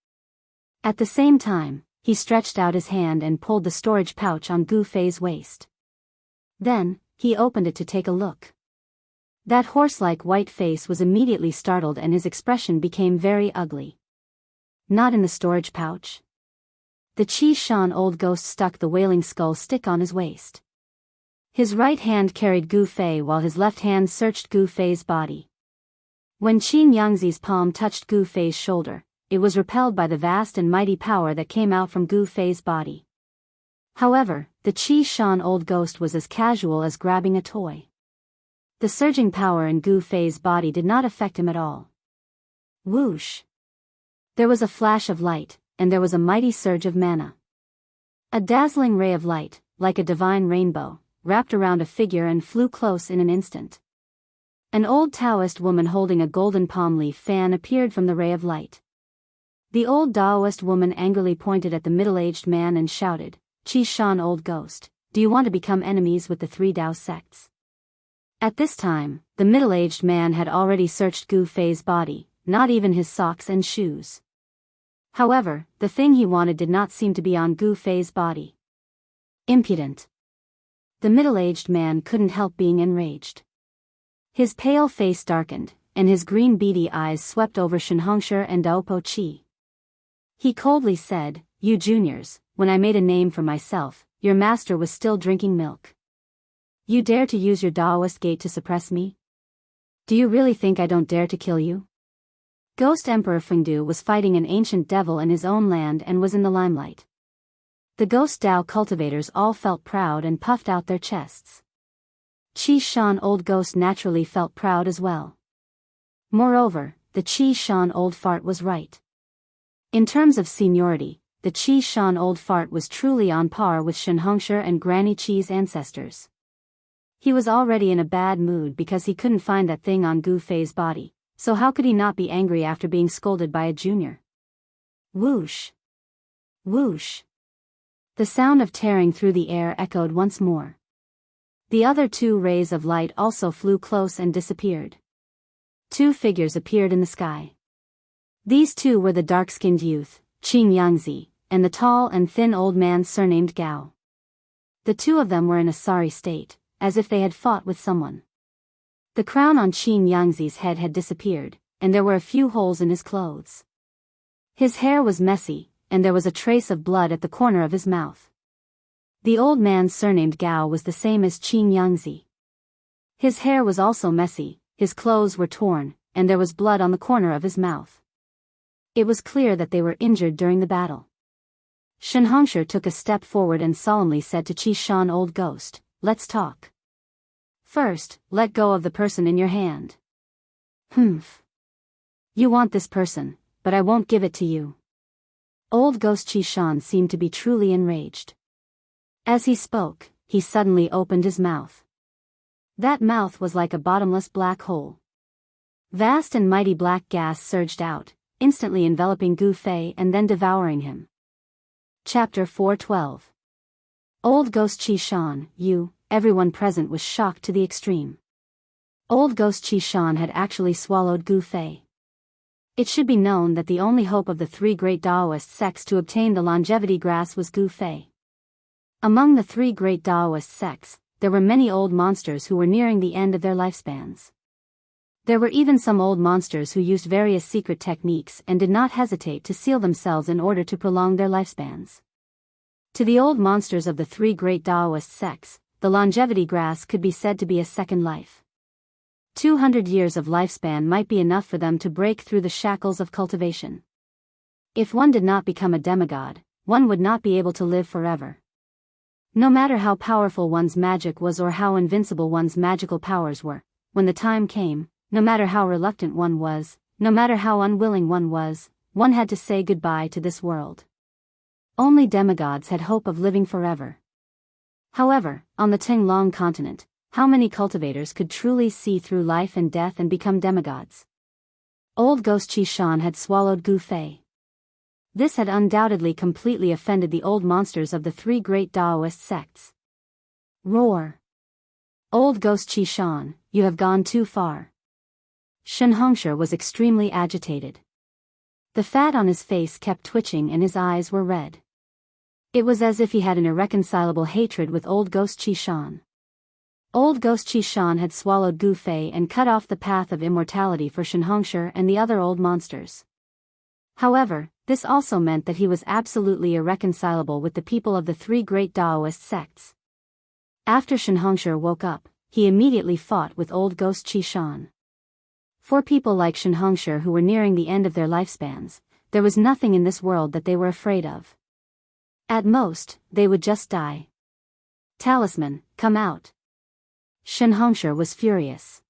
At the same time, he stretched out his hand and pulled the storage pouch on Gu Fei's waist. Then, he opened it to take a look. That horse-like white face was immediately startled and his expression became very ugly. Not in the storage pouch. The Qi Shan old ghost stuck the wailing skull stick on his waist. His right hand carried Gu Fei while his left hand searched Gu Fei's body. When Qin Yangzi's palm touched Gu Fei's shoulder, it was repelled by the vast and mighty power that came out from Gu Fei's body. However, the Qi Shan old ghost was as casual as grabbing a toy. The surging power in Gu Fei's body did not affect him at all. Whoosh! There was a flash of light, and there was a mighty surge of mana. A dazzling ray of light, like a divine rainbow, wrapped around a figure and flew close in an instant. An old Taoist woman holding a golden palm leaf fan appeared from the ray of light. The old Taoist woman angrily pointed at the middle-aged man and shouted, Qi Shan old ghost, do you want to become enemies with the 3 Tao sects? At this time, the middle-aged man had already searched Gu Fei's body, not even his socks and shoes. However, the thing he wanted did not seem to be on Gu Fei's body. Impudent. The middle-aged man couldn't help being enraged. His pale face darkened, and his green beady eyes swept over Shenhongshe and Daopo Chi. He coldly said, "You juniors, when I made a name for myself, your master was still drinking milk. You dare to use your Daoist gate to suppress me? Do you really think I don't dare to kill you?" Ghost Emperor Fengdu was fighting an ancient devil in his own land and was in the limelight. The ghost Dao cultivators all felt proud and puffed out their chests. Qi Shan Old Ghost naturally felt proud as well. Moreover, the Qi Shan Old Fart was right. In terms of seniority, the Qi Shan Old Fart was truly on par with Shenhongshe and Granny Qi's ancestors. He was already in a bad mood because he couldn't find that thing on Gu Fei's body, so how could he not be angry after being scolded by a junior? Whoosh! Whoosh! The sound of tearing through the air echoed once more. The other two rays of light also flew close and disappeared. Two figures appeared in the sky. These two were the dark-skinned youth, Qing Yangzi, and the tall and thin old man surnamed Gao. The two of them were in a sorry state, as if they had fought with someone. The crown on Qing Yangzi's head had disappeared, and there were a few holes in his clothes. His hair was messy, and there was a trace of blood at the corner of his mouth. The old man surnamed Gao was the same as Qing Yangzi. His hair was also messy, his clothes were torn, and there was blood on the corner of his mouth. It was clear that they were injured during the battle. Shenhongshe took a step forward and solemnly said to Qi Shan Old Ghost, "Let's talk. First, let go of the person in your hand." "Humph. You want this person, but I won't give it to you." Old Ghost Qi Shan seemed to be truly enraged. As he spoke, he suddenly opened his mouth. That mouth was like a bottomless black hole. Vast and mighty black gas surged out, instantly enveloping Gu Fei and then devouring him. Chapter 412. Old Ghost Qi Shan, everyone present was shocked to the extreme. Old Ghost Qi Shan had actually swallowed Gu Fei. It should be known that the only hope of the three great Daoist sects to obtain the longevity grass was Gu Fei. Among the three great Daoist sects, there were many old monsters who were nearing the end of their lifespans. There were even some old monsters who used various secret techniques and did not hesitate to seal themselves in order to prolong their lifespans. To the old monsters of the three great Daoist sects, the longevity grass could be said to be a second life. 200 years of lifespan might be enough for them to break through the shackles of cultivation. If one did not become a demigod, one would not be able to live forever. No matter how powerful one's magic was or how invincible one's magical powers were, when the time came, no matter how reluctant one was, no matter how unwilling one was, one had to say goodbye to this world. Only demigods had hope of living forever. However, on the Tinglong continent, how many cultivators could truly see through life and death and become demigods? Old Ghost Qi Shan had swallowed Gu Fei. This had undoubtedly completely offended the old monsters of the three great Daoist sects. Roar! Old Ghost Qi Shan, you have gone too far. Shenhongshe was extremely agitated. The fat on his face kept twitching and his eyes were red. It was as if he had an irreconcilable hatred with Old Ghost Qi Shan. Old Ghost Qi Shan had swallowed Gu Fei and cut off the path of immortality for Shenhongshe and the other old monsters. However, this also meant that he was absolutely irreconcilable with the people of the three great Daoist sects. After Shenhongshe woke up, he immediately fought with Old Ghost Qi Shan. For people like Shenhongshe who were nearing the end of their lifespans, there was nothing in this world that they were afraid of. At most, they would just die. Talisman, come out. Shenhongshe was furious.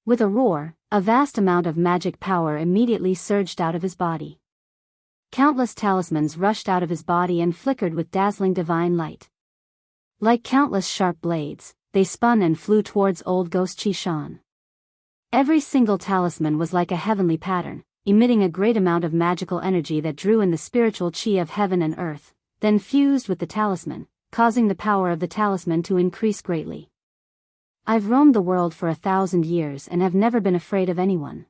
With a roar, a vast amount of magic power immediately surged out of his body. Countless talismans rushed out of his body and flickered with dazzling divine light. Like countless sharp blades, they spun and flew towards Old Ghost Qi Shan. Every single talisman was like a heavenly pattern, emitting a great amount of magical energy that drew in the spiritual qi of heaven and earth, then fused with the talisman, causing the power of the talisman to increase greatly. I've roamed the world for 1,000 years and have never been afraid of anyone.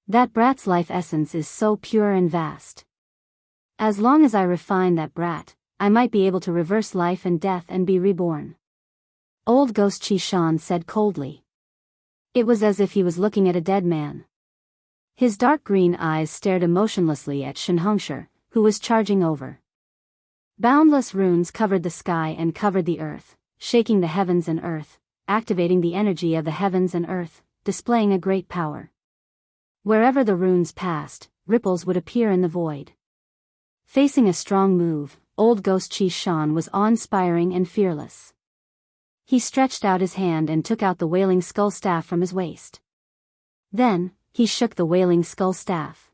That brat's life essence is so pure and vast. As long as I refine that brat, I might be able to reverse life and death and be reborn. Old Ghost Qishan said coldly. It was as if he was looking at a dead man. His dark green eyes stared emotionlessly at Shenhongsher, who was charging over. Boundless runes covered the sky and covered the earth, shaking the heavens and earth, activating the energy of the heavens and earth, displaying a great power. Wherever the runes passed, ripples would appear in the void. Facing a strong move, Old Ghost Qishan was awe-inspiring and fearless. He stretched out his hand and took out the Wailing Skull Staff from his waist. Then, he shook the Wailing Skull Staff.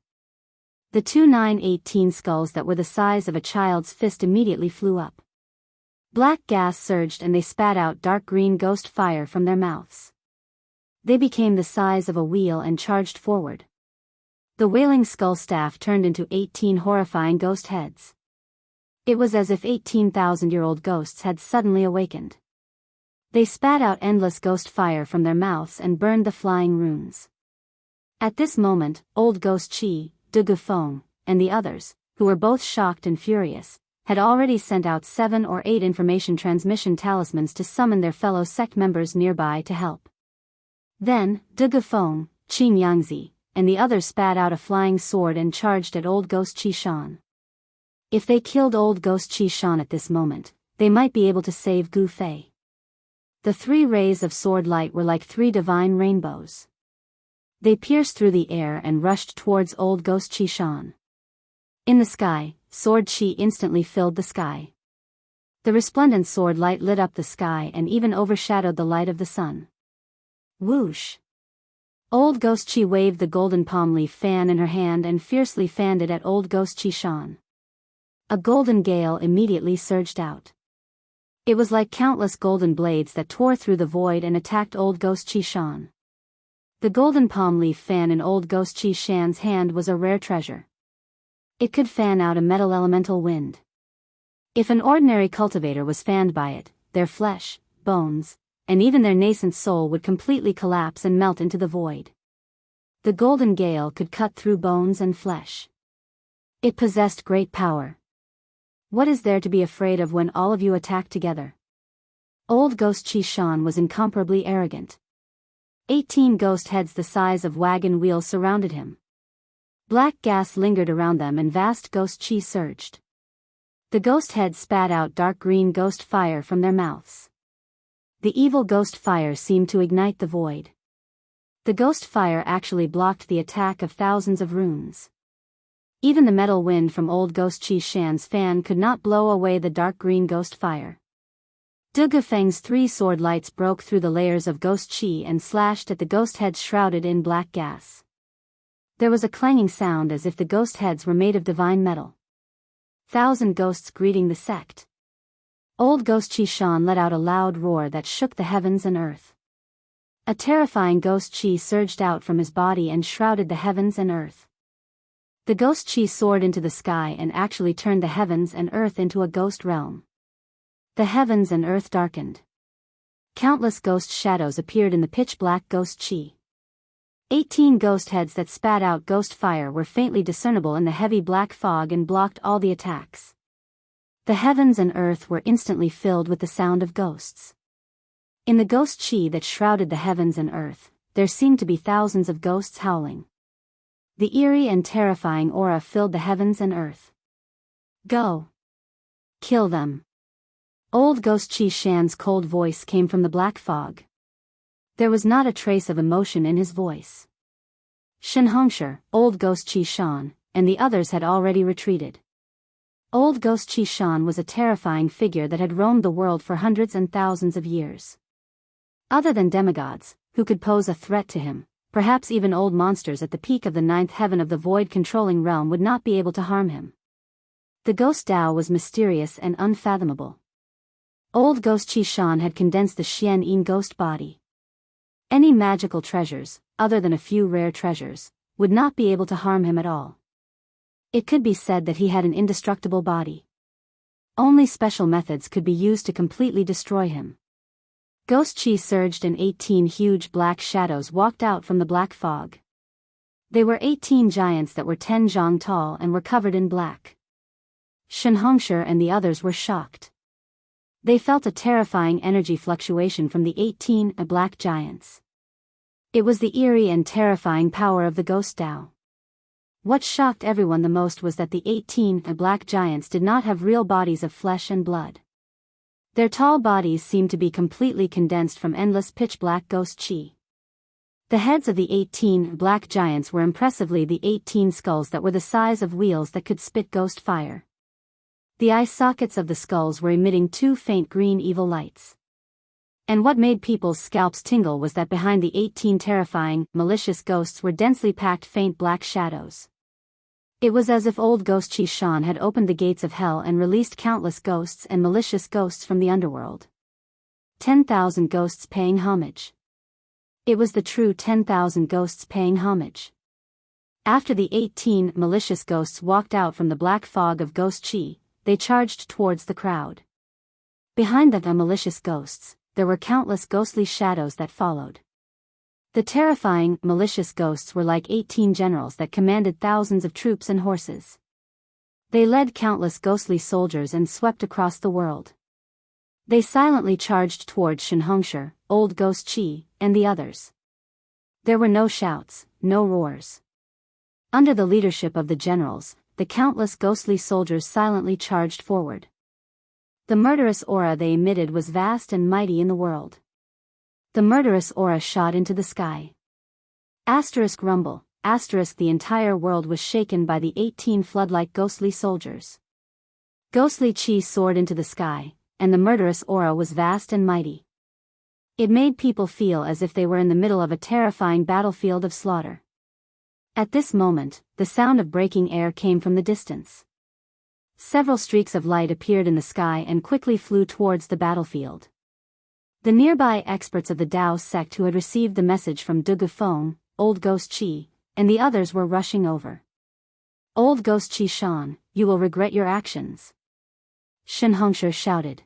The 2/9/18 skulls that were the size of a child's fist immediately flew up. Black gas surged and they spat out dark green ghost fire from their mouths. They became the size of a wheel and charged forward. The Wailing Skull Staff turned into 18 horrifying ghost heads. It was as if 18,000-year-old ghosts had suddenly awakened. They spat out endless ghost fire from their mouths and burned the flying runes. At this moment, Old Ghost Qi, De Gufeng, and the others, who were both shocked and furious, had already sent out 7 or 8 information transmission talismans to summon their fellow sect members nearby to help. Then, De Gufeng, Qin Yangzi, and the others spat out a flying sword and charged at Old Ghost Qishan. If they killed Old Ghost Qishan at this moment, they might be able to save Gu Fei. The 3 rays of sword light were like 3 divine rainbows. They pierced through the air and rushed towards Old Ghost Qishan. In the sky, sword qi instantly filled the sky. The resplendent sword light lit up the sky and even overshadowed the light of the sun. Whoosh! Old Ghost Qi waved the golden palm leaf fan in her hand and fiercely fanned it at Old Ghost Qishan. A golden gale immediately surged out. It was like countless golden blades that tore through the void and attacked Old Ghost Qishan. The golden palm leaf fan in Old Ghost Qishan's hand was a rare treasure. It could fan out a metal elemental wind. If an ordinary cultivator was fanned by it, their flesh, bones, and even their nascent soul would completely collapse and melt into the void. The golden gale could cut through bones and flesh. It possessed great power. What is there to be afraid of when all of you attack together? Old Ghost Qishan was incomparably arrogant. 18 ghost heads the size of wagon wheels surrounded him. Black gas lingered around them and vast ghost qi surged. The ghost heads spat out dark green ghost fire from their mouths. The evil ghost fire seemed to ignite the void. The ghost fire actually blocked the attack of thousands of runes. Even the metal wind from Old Ghost Qishan's fan could not blow away the dark green ghost fire. De Gufeng's 3 sword lights broke through the layers of ghost qi and slashed at the ghost heads shrouded in black gas. There was a clanging sound as if the ghost heads were made of divine metal. 1,000 ghosts greeting the sect. Old Ghost Qishan let out a loud roar that shook the heavens and earth. A terrifying ghost qi surged out from his body and shrouded the heavens and earth. The ghost qi soared into the sky and actually turned the heavens and earth into a ghost realm. The heavens and earth darkened. Countless ghost shadows appeared in the pitch-black ghost qi. 18 ghost heads that spat out ghost fire were faintly discernible in the heavy black fog and blocked all the attacks. The heavens and earth were instantly filled with the sound of ghosts. In the ghost qi that shrouded the heavens and earth, there seemed to be thousands of ghosts howling. The eerie and terrifying aura filled the heavens and earth. Go! Kill them! Old Ghost Qishan's cold voice came from the black fog. There was not a trace of emotion in his voice. Shenhongsher, Old Ghost Qishan, and the others had already retreated. Old Ghost Qishan was a terrifying figure that had roamed the world for hundreds and thousands of years. Other than demigods, who could pose a threat to him, perhaps even old monsters at the peak of the 9th heaven of the void-controlling realm would not be able to harm him. The Ghost Tao was mysterious and unfathomable. Old Ghost Qishan had condensed the Xian Yin ghost body. Any magical treasures, other than a few rare treasures, would not be able to harm him at all. It could be said that he had an indestructible body. Only special methods could be used to completely destroy him. Ghost qi surged and 18 huge black shadows walked out from the black fog. They were 18 giants that were 10 zhang tall and were covered in black. Shenhongsher and the others were shocked. They felt a terrifying energy fluctuation from the 18 black giants. It was the eerie and terrifying power of the ghost Tao. What shocked everyone the most was that the 18 black giants did not have real bodies of flesh and blood. Their tall bodies seemed to be completely condensed from endless pitch-black ghost chi. The heads of the 18 black giants were impressively the 18 skulls that were the size of wheels that could spit ghost fire. The eye sockets of the skulls were emitting 2 faint green evil lights. And what made people's scalps tingle was that behind the 18 terrifying, malicious ghosts were densely packed faint black shadows. It was as if old Ghost Chi Shan had opened the gates of hell and released countless ghosts and malicious ghosts from the underworld. 10,000 ghosts paying homage. It was the true 10,000 ghosts paying homage. After the 18 malicious ghosts walked out from the black fog of ghost chi, they charged towards the crowd. Behind the malicious ghosts, there were countless ghostly shadows that followed. The terrifying, malicious ghosts were like 18 generals that commanded thousands of troops and horses. They led countless ghostly soldiers and swept across the world. They silently charged towards Shenhongsher, Old Ghost Chi, and the others. There were no shouts, no roars. Under the leadership of the generals, the countless ghostly soldiers silently charged forward. The murderous aura they emitted was vast and mighty in the world. The murderous aura shot into the sky. Asterisk rumble, asterisk the entire world was shaken by the 18 flood-like ghostly soldiers. Ghostly chi soared into the sky, and the murderous aura was vast and mighty. It made people feel as if they were in the middle of a terrifying battlefield of slaughter. At this moment, the sound of breaking air came from the distance. Several streaks of light appeared in the sky and quickly flew towards the battlefield. The nearby experts of the Dao sect who had received the message from Dugu Feng, Old Ghost Chi, and the others were rushing over. Old Ghost Chi Shan, you will regret your actions. Shenhongsher shouted.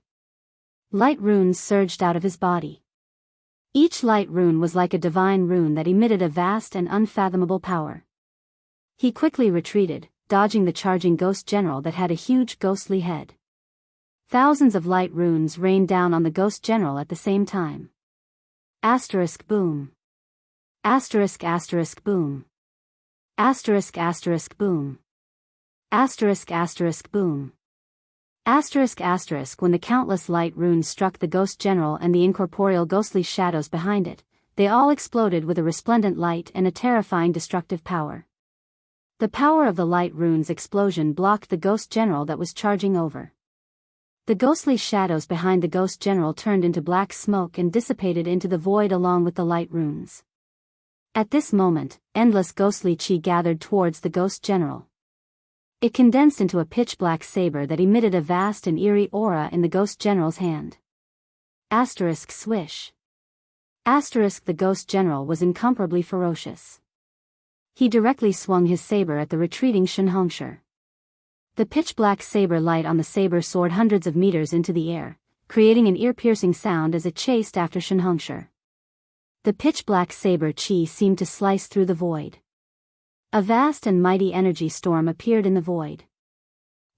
Light runes surged out of his body. Each light rune was like a divine rune that emitted a vast and unfathomable power. He quickly retreated, dodging the charging ghost general that had a huge ghostly head. Thousands of light runes rained down on the ghost general at the same time. Asterisk boom. Asterisk asterisk boom. Asterisk asterisk boom. Asterisk asterisk boom. Asterisk asterisk when the countless light runes struck the ghost general and the incorporeal ghostly shadows behind it, they all exploded with a resplendent light and a terrifying destructive power. The power of the light runes explosion blocked the ghost general that was charging over. The ghostly shadows behind the ghost general turned into black smoke and dissipated into the void along with the light runes. At this moment, endless ghostly chi gathered towards the ghost general. It condensed into a pitch-black saber that emitted a vast and eerie aura in the ghost general's hand. Asterisk swish. Asterisk the ghost general was incomparably ferocious. He directly swung his saber at the retreating Shenhongsher. The pitch-black saber light on the saber soared hundreds of meters into the air, creating an ear-piercing sound as it chased after Shenhongsher. The pitch-black saber chi seemed to slice through the void. A vast and mighty energy storm appeared in the void.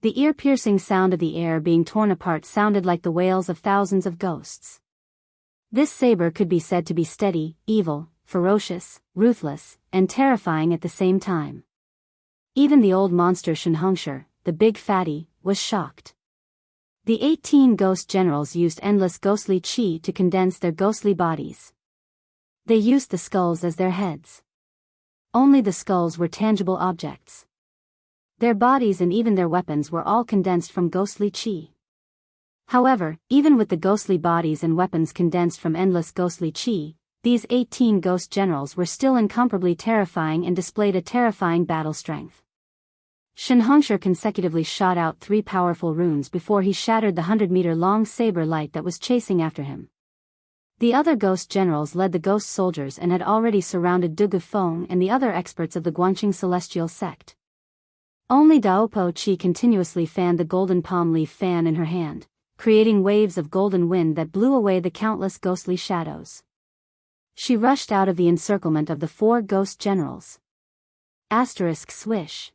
The ear-piercing sound of the air being torn apart sounded like the wails of thousands of ghosts. This saber could be said to be steady, evil, ferocious, ruthless, and terrifying at the same time. Even the old monster Shenhongsher, the big fatty, was shocked. The 18 ghost generals used endless ghostly chi to condense their ghostly bodies. They used the skulls as their heads. Only the skulls were tangible objects. Their bodies and even their weapons were all condensed from ghostly chi. However, even with the ghostly bodies and weapons condensed from endless ghostly chi, these 18 ghost generals were still incomparably terrifying and displayed a terrifying battle strength. Shenhongsher consecutively shot out 3 powerful runes before he shattered the 100-meter-long saber light that was chasing after him. The other ghost generals led the ghost soldiers and had already surrounded Dugu Feng and the other experts of the Guanqing celestial sect. Only Daopo Chi continuously fanned the golden palm leaf fan in her hand, creating waves of golden wind that blew away the countless ghostly shadows. She rushed out of the encirclement of the 4 ghost generals. Asterisk swish.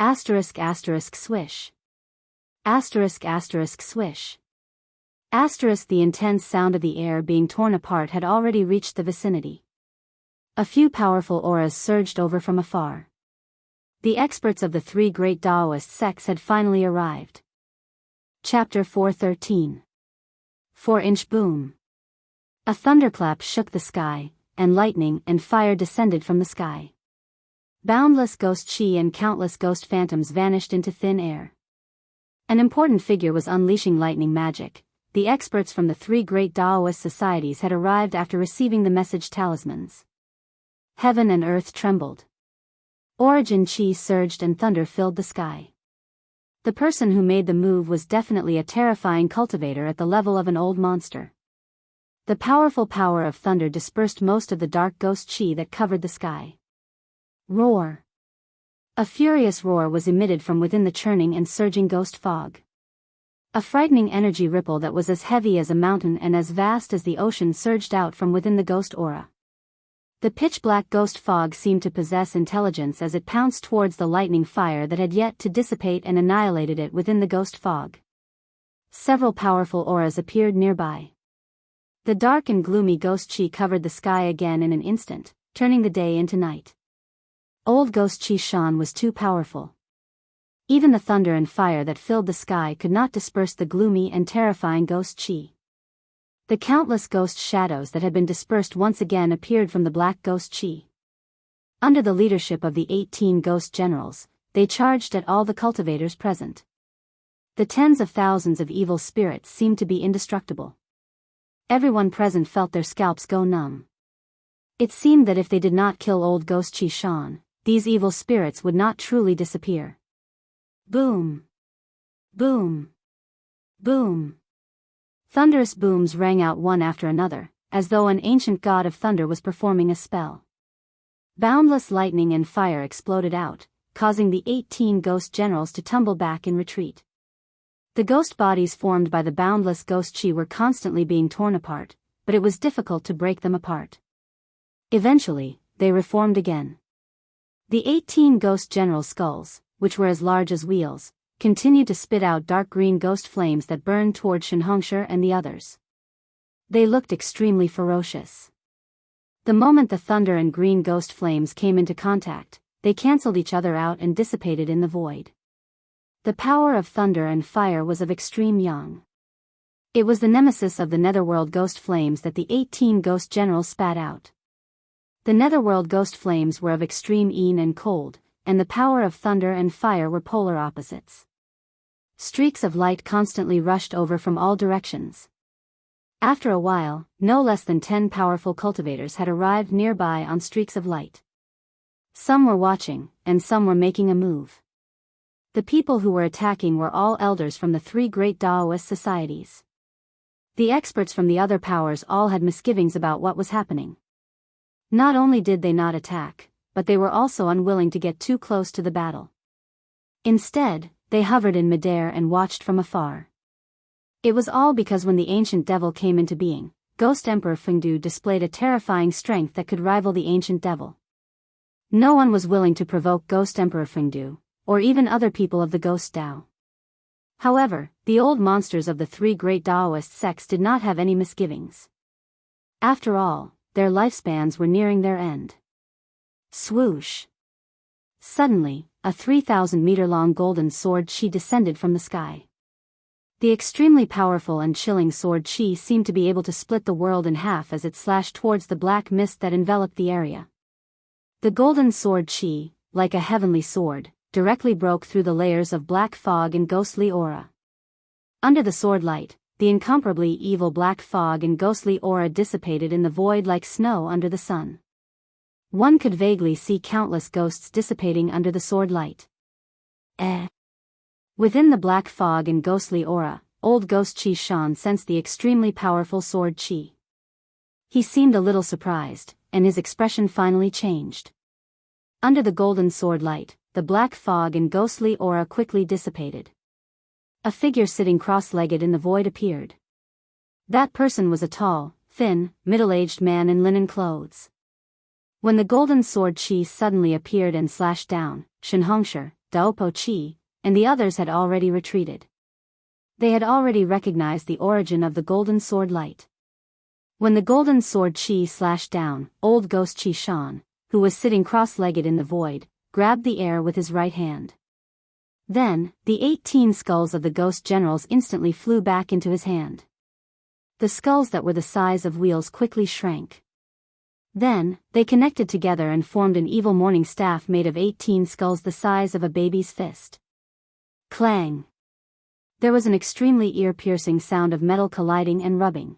Asterisk asterisk swish. Swish. The intense sound of the air being torn apart had already reached the vicinity. A few powerful auras surged over from afar. The experts of the three great Taoist sects had finally arrived. Chapter 413. 4-inch boom. A thunderclap shook the sky, and lightning and fire descended from the sky. Boundless ghost chi and countless ghost phantoms vanished into thin air. An important figure was unleashing lightning magic. The experts from the three great Taoist societies had arrived after receiving the message talismans. Heaven and earth trembled. Origin chi surged and thunder filled the sky. The person who made the move was definitely a terrifying cultivator at the level of an old monster. The powerful power of thunder dispersed most of the dark ghost chi that covered the sky. Roar. A furious roar was emitted from within the churning and surging ghost fog. A frightening energy ripple that was as heavy as a mountain and as vast as the ocean surged out from within the ghost aura. The pitch-black ghost fog seemed to possess intelligence as it pounced towards the lightning fire that had yet to dissipate and annihilated it within the ghost fog. Several powerful auras appeared nearby. The dark and gloomy ghost chi covered the sky again in an instant, turning the day into night. Old ghost chi Shan was too powerful. Even the thunder and fire that filled the sky could not disperse the gloomy and terrifying ghost chi. The countless ghost shadows that had been dispersed once again appeared from the black ghost chi. Under the leadership of the 18 ghost generals, they charged at all the cultivators present. The tens of thousands of evil spirits seemed to be indestructible. Everyone present felt their scalps go numb. It seemed that if they did not kill old ghost chi Shan, these evil spirits would not truly disappear. Boom! Boom! Boom! Thunderous booms rang out one after another, as though an ancient god of thunder was performing a spell. Boundless lightning and fire exploded out, causing the 18 ghost generals to tumble back in retreat. The ghost bodies formed by the boundless ghost chi were constantly being torn apart, but it was difficult to break them apart. Eventually, they reformed again. The 18 ghost general skulls, which were as large as wheels, continued to spit out dark green ghost flames that burned toward Shinhongshu and the others. They looked extremely ferocious. The moment the thunder and green ghost flames came into contact, they cancelled each other out and dissipated in the void. The power of thunder and fire was of extreme yang. It was the nemesis of the netherworld ghost flames that the 18 ghost generals spat out. The netherworld ghost flames were of extreme yin and cold, and the power of thunder and fire were polar opposites. Streaks of light constantly rushed over from all directions. After a while, no less than 10 powerful cultivators had arrived nearby on streaks of light. Some were watching, and some were making a move. The people who were attacking were all elders from the three great Taoist societies. The experts from the other powers all had misgivings about what was happening. Not only did they not attack, but they were also unwilling to get too close to the battle. Instead, they hovered in midair and watched from afar. It was all because when the ancient devil came into being, Ghost Emperor Fengdu displayed a terrifying strength that could rival the ancient devil. No one was willing to provoke Ghost Emperor Fengdu, or even other people of the Ghost Dao. However, the old monsters of the three great Taoist sects did not have any misgivings. After all, their lifespans were nearing their end. Swoosh! Suddenly, a 3,000-meter-long golden sword chi descended from the sky. The extremely powerful and chilling sword chi seemed to be able to split the world in half as it slashed towards the black mist that enveloped the area. The golden sword chi, like a heavenly sword, directly broke through the layers of black fog and ghostly aura. Under the sword light, the incomparably evil black fog and ghostly aura dissipated in the void like snow under the sun. One could vaguely see countless ghosts dissipating under the sword light. Within the black fog and ghostly aura, old ghost Chi Shan sensed the extremely powerful sword chi. He seemed a little surprised, and his expression finally changed. Under the golden sword light, the black fog and ghostly aura quickly dissipated. A figure sitting cross-legged in the void appeared. That person was a tall, thin, middle-aged man in linen clothes. When the golden sword chi suddenly appeared and slashed down, Shinhongshu, Daopo chi, and the others had already retreated. They had already recognized the origin of the golden sword light. When the golden sword chi slashed down, old ghost Chi Shan, who was sitting cross-legged in the void, grabbed the air with his right hand. Then, the 18 skulls of the ghost generals instantly flew back into his hand. The skulls that were the size of wheels quickly shrank. Then, they connected together and formed an evil morning staff made of 18 skulls the size of a baby's fist. Clang! There was an extremely ear-piercing sound of metal colliding and rubbing.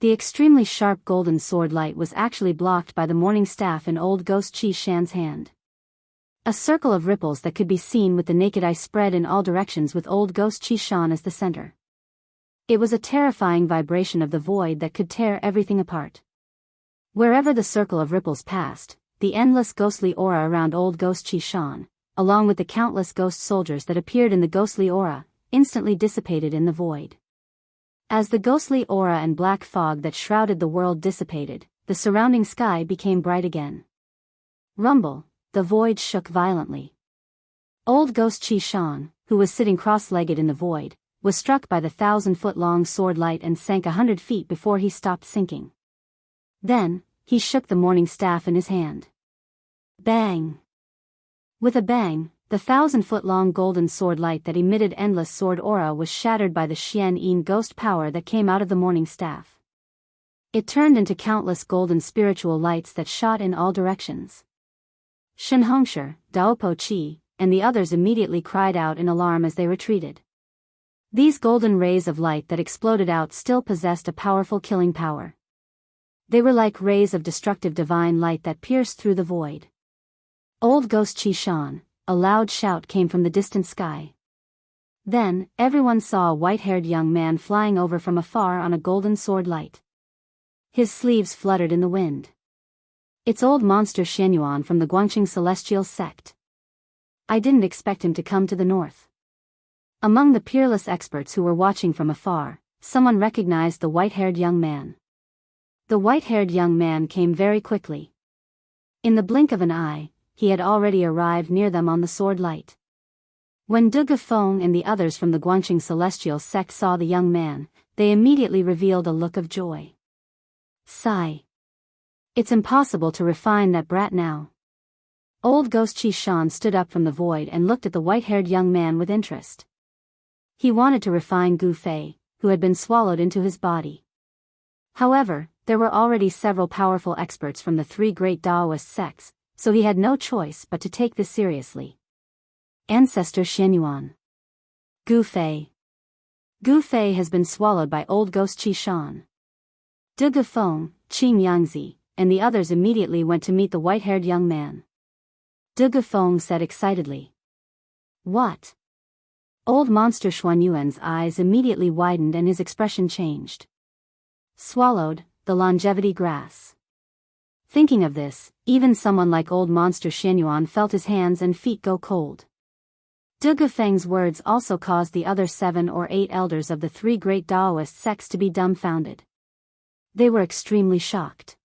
The extremely sharp golden sword light was actually blocked by the morning staff in old ghost Chi Shan's hand. A circle of ripples that could be seen with the naked eye spread in all directions with old ghost Chi Shan as the center. It was a terrifying vibration of the void that could tear everything apart. Wherever the circle of ripples passed, the endless ghostly aura around old ghost Chi Shan, along with the countless ghost soldiers that appeared in the ghostly aura, instantly dissipated in the void. As the ghostly aura and black fog that shrouded the world dissipated, the surrounding sky became bright again. Rumble! The void shook violently. Old ghost Chi Shan, who was sitting cross-legged in the void, was struck by the 1,000-foot-long sword light and sank 100 feet before he stopped sinking. Then, he shook the morning staff in his hand. Bang! With a bang, the 1,000-foot-long golden sword light that emitted endless sword aura was shattered by the Xian Yin ghost power that came out of the morning staff. It turned into countless golden spiritual lights that shot in all directions. Shenhongsher, Daopo Chi, and the others immediately cried out in alarm as they retreated. These golden rays of light that exploded out still possessed a powerful killing power. They were like rays of destructive divine light that pierced through the void. Old ghost Chi Shan, a loud shout came from the distant sky. Then, everyone saw a white-haired young man flying over from afar on a golden sword light. His sleeves fluttered in the wind. It's old monster Shenyuan from the Guangqing Celestial sect. I didn't expect him to come to the north. Among the peerless experts who were watching from afar, someone recognized the white-haired young man. The white-haired young man came very quickly. In the blink of an eye, he had already arrived near them on the sword light. When Du Gafeng and the others from the Guangqing Celestial sect saw the young man, they immediately revealed a look of joy. Sigh. It's impossible to refine that brat now. Old ghost Chi Shan stood up from the void and looked at the white-haired young man with interest. He wanted to refine Gu Fei, who had been swallowed into his body. However, there were already several powerful experts from the three great Daoist sects, so he had no choice but to take this seriously. Ancestor Shenyuan. Gu Fei. Gu Fei has been swallowed by old ghost Chi Shan. Du Gafeng, Qing Yangzi, and the others immediately went to meet the white-haired young man. Du Gafeng said excitedly. What? Old monster Xuanyuan's eyes immediately widened and his expression changed. Swallowed, the longevity grass. Thinking of this, even someone like old monster Shenyuan felt his hands and feet go cold. Du Gafeng's words also caused the other 7 or 8 elders of the three great Daoist sects to be dumbfounded. They were extremely shocked.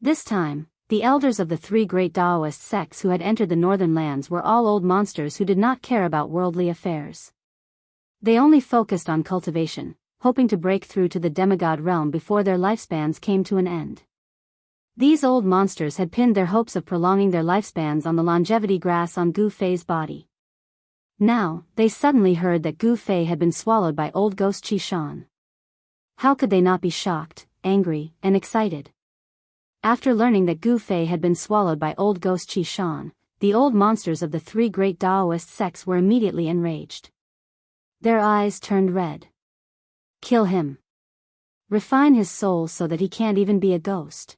This time, the elders of the three great Daoist sects who had entered the northern lands were all old monsters who did not care about worldly affairs. They only focused on cultivation, hoping to break through to the demigod realm before their lifespans came to an end. These old monsters had pinned their hopes of prolonging their lifespans on the longevity grass on Gu Fei's body. Now, they suddenly heard that Gu Fei had been swallowed by old ghost Chi Shan. How could they not be shocked, angry, and excited? After learning that Gu Fei had been swallowed by old ghost Chi Shan, the old monsters of the three great Daoist sects were immediately enraged. Their eyes turned red. Kill him. Refine his soul so that he can't even be a ghost.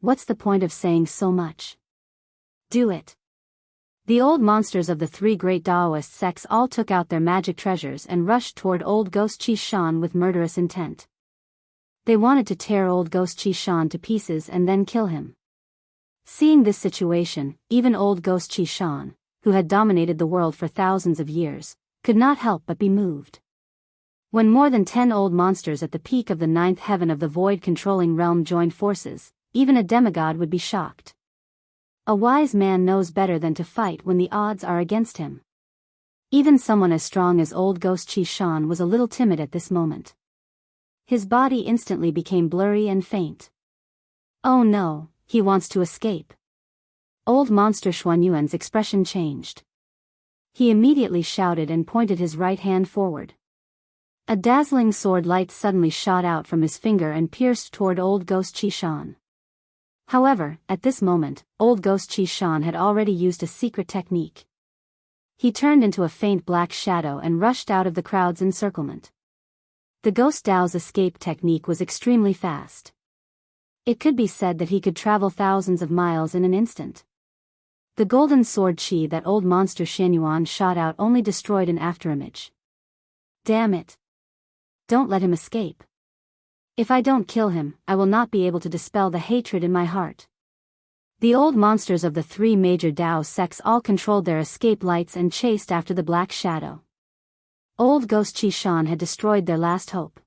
What's the point of saying so much? Do it. The old monsters of the three great Daoist sects all took out their magic treasures and rushed toward old ghost Chi Shan with murderous intent. They wanted to tear old ghost Chi Shan to pieces and then kill him. Seeing this situation, even old ghost Chi Shan, who had dominated the world for thousands of years, could not help but be moved. When more than 10 old monsters at the peak of the 9th heaven of the void-controlling realm joined forces, even a demigod would be shocked. A wise man knows better than to fight when the odds are against him. Even someone as strong as old Ghost Chi Shan was a little timid at this moment. His body instantly became blurry and faint. Oh no, he wants to escape. Old Monster Xuanyuan's expression changed. He immediately shouted and pointed his right hand forward. A dazzling sword light suddenly shot out from his finger and pierced toward old Ghost Chi Shan. However, at this moment, old Ghost Chi Shan had already used a secret technique. He turned into a faint black shadow and rushed out of the crowd's encirclement. The Ghost Dao's escape technique was extremely fast. It could be said that he could travel thousands of miles in an instant. The golden sword chi that old monster Xuanyuan shot out only destroyed an afterimage. Damn it! Don't let him escape. If I don't kill him, I will not be able to dispel the hatred in my heart. The old monsters of the three major Dao sects all controlled their escape lights and chased after the black shadow. Old Ghost Chi Shan had destroyed their last hope.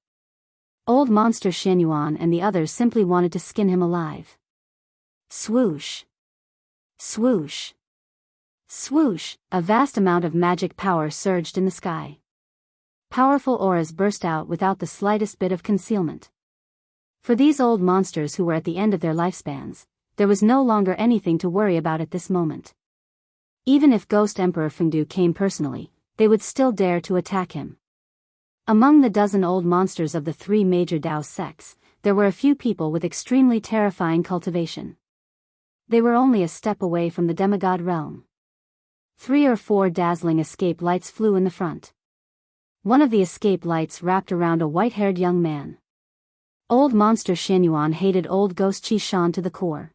Old monster Xuanyuan and the others simply wanted to skin him alive. Swoosh! Swoosh! Swoosh! A vast amount of magic power surged in the sky. Powerful auras burst out without the slightest bit of concealment. For these old monsters who were at the end of their lifespans, there was no longer anything to worry about at this moment. Even if Ghost Emperor Fengdu came personally, they would still dare to attack him. Among the dozen old monsters of the three major Dao sects, there were a few people with extremely terrifying cultivation. They were only a step away from the demigod realm. 3 or 4 dazzling escape lights flew in the front. One of the escape lights wrapped around a white-haired young man. Old monster Xuanyuan hated old Ghost Chi Shan to the core.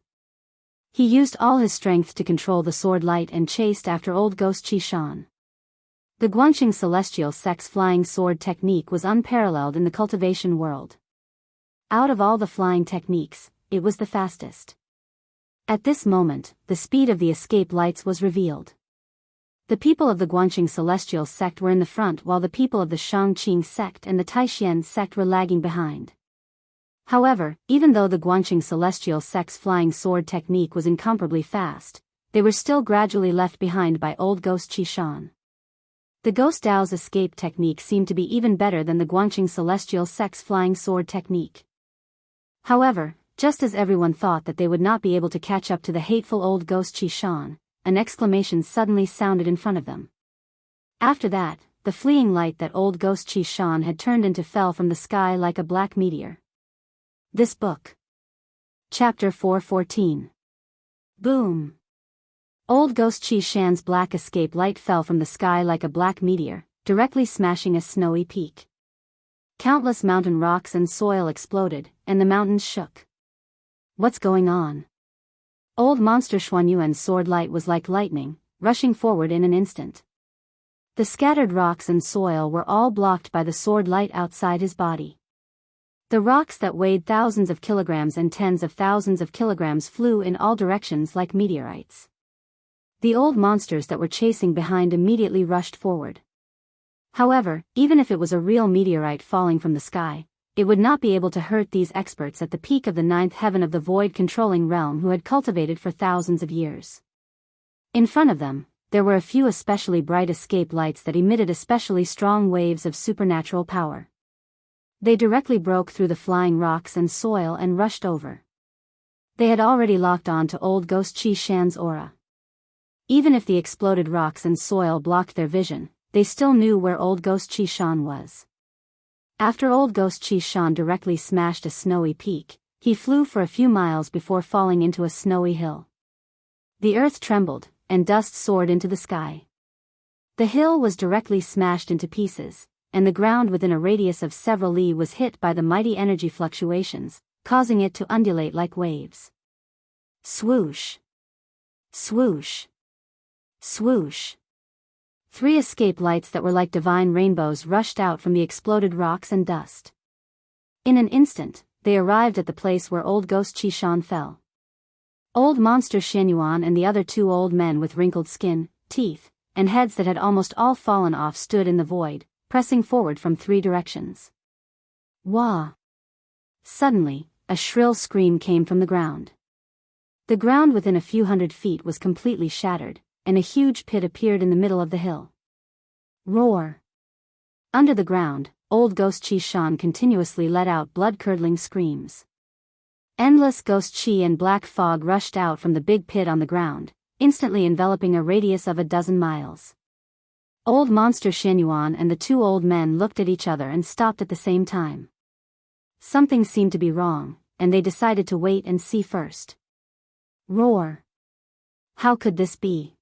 He used all his strength to control the sword light and chased after old Ghost Chi Shan. The Guangxing Celestial Sect's flying sword technique was unparalleled in the cultivation world. Out of all the flying techniques, it was the fastest. At this moment, the speed of the escape lights was revealed. The people of the Guangxing Celestial Sect were in the front while the people of the Shangqing Sect and the Taishan Sect were lagging behind. However, even though the Guangxing Celestial Sect's flying sword technique was incomparably fast, they were still gradually left behind by old Ghost Chi Shan. The Ghost Dao's escape technique seemed to be even better than the Guangxing Celestial Sect's flying sword technique. However, just as everyone thought that they would not be able to catch up to the hateful old Ghost Chi Shan, an exclamation suddenly sounded in front of them. After that, the fleeing light that old Ghost Chi Shan had turned into fell from the sky like a black meteor. This book. Chapter 414. Boom! Old Ghost Chi Shan's black escape light fell from the sky like a black meteor, directly smashing a snowy peak. Countless mountain rocks and soil exploded, and the mountains shook. What's going on? Old monster Xuanyuan's sword light was like lightning, rushing forward in an instant. The scattered rocks and soil were all blocked by the sword light outside his body. The rocks that weighed thousands of kilograms and tens of thousands of kilograms flew in all directions like meteorites. The old monsters that were chasing behind immediately rushed forward. However, even if it was a real meteorite falling from the sky, it would not be able to hurt these experts at the peak of the 9th heaven of the void-controlling realm who had cultivated for thousands of years. In front of them, there were a few especially bright escape lights that emitted especially strong waves of supernatural power. They directly broke through the flying rocks and soil and rushed over. They had already locked on to old Ghost Chi Shan's aura. Even if the exploded rocks and soil blocked their vision, they still knew where old Ghost Chi Shan was. After old Ghost Chi Shan directly smashed a snowy peak, he flew for a few miles before falling into a snowy hill. The earth trembled, and dust soared into the sky. The hill was directly smashed into pieces, and the ground within a radius of several li was hit by the mighty energy fluctuations, causing it to undulate like waves. Swoosh! Swoosh! Swoosh! 3 escape lights that were like divine rainbows rushed out from the exploded rocks and dust. In an instant, they arrived at the place where old Ghost Chi Shan fell. Old monster Xuanyuan and the other 2 old men with wrinkled skin, teeth, and heads that had almost all fallen off stood in the void, pressing forward from 3 directions. Wah! Suddenly, a shrill scream came from the ground. The ground within a few hundred feet was completely shattered, and a huge pit appeared in the middle of the hill. Roar. Under the ground, old ghost Qi Shan continuously let out blood-curdling screams. Endless ghost Qi and black fog rushed out from the big pit on the ground, instantly enveloping a radius of 12 miles. Old monster Xianyuan and the two old men looked at each other and stopped at the same time. Something seemed to be wrong, and they decided to wait and see first. Roar. How could this be?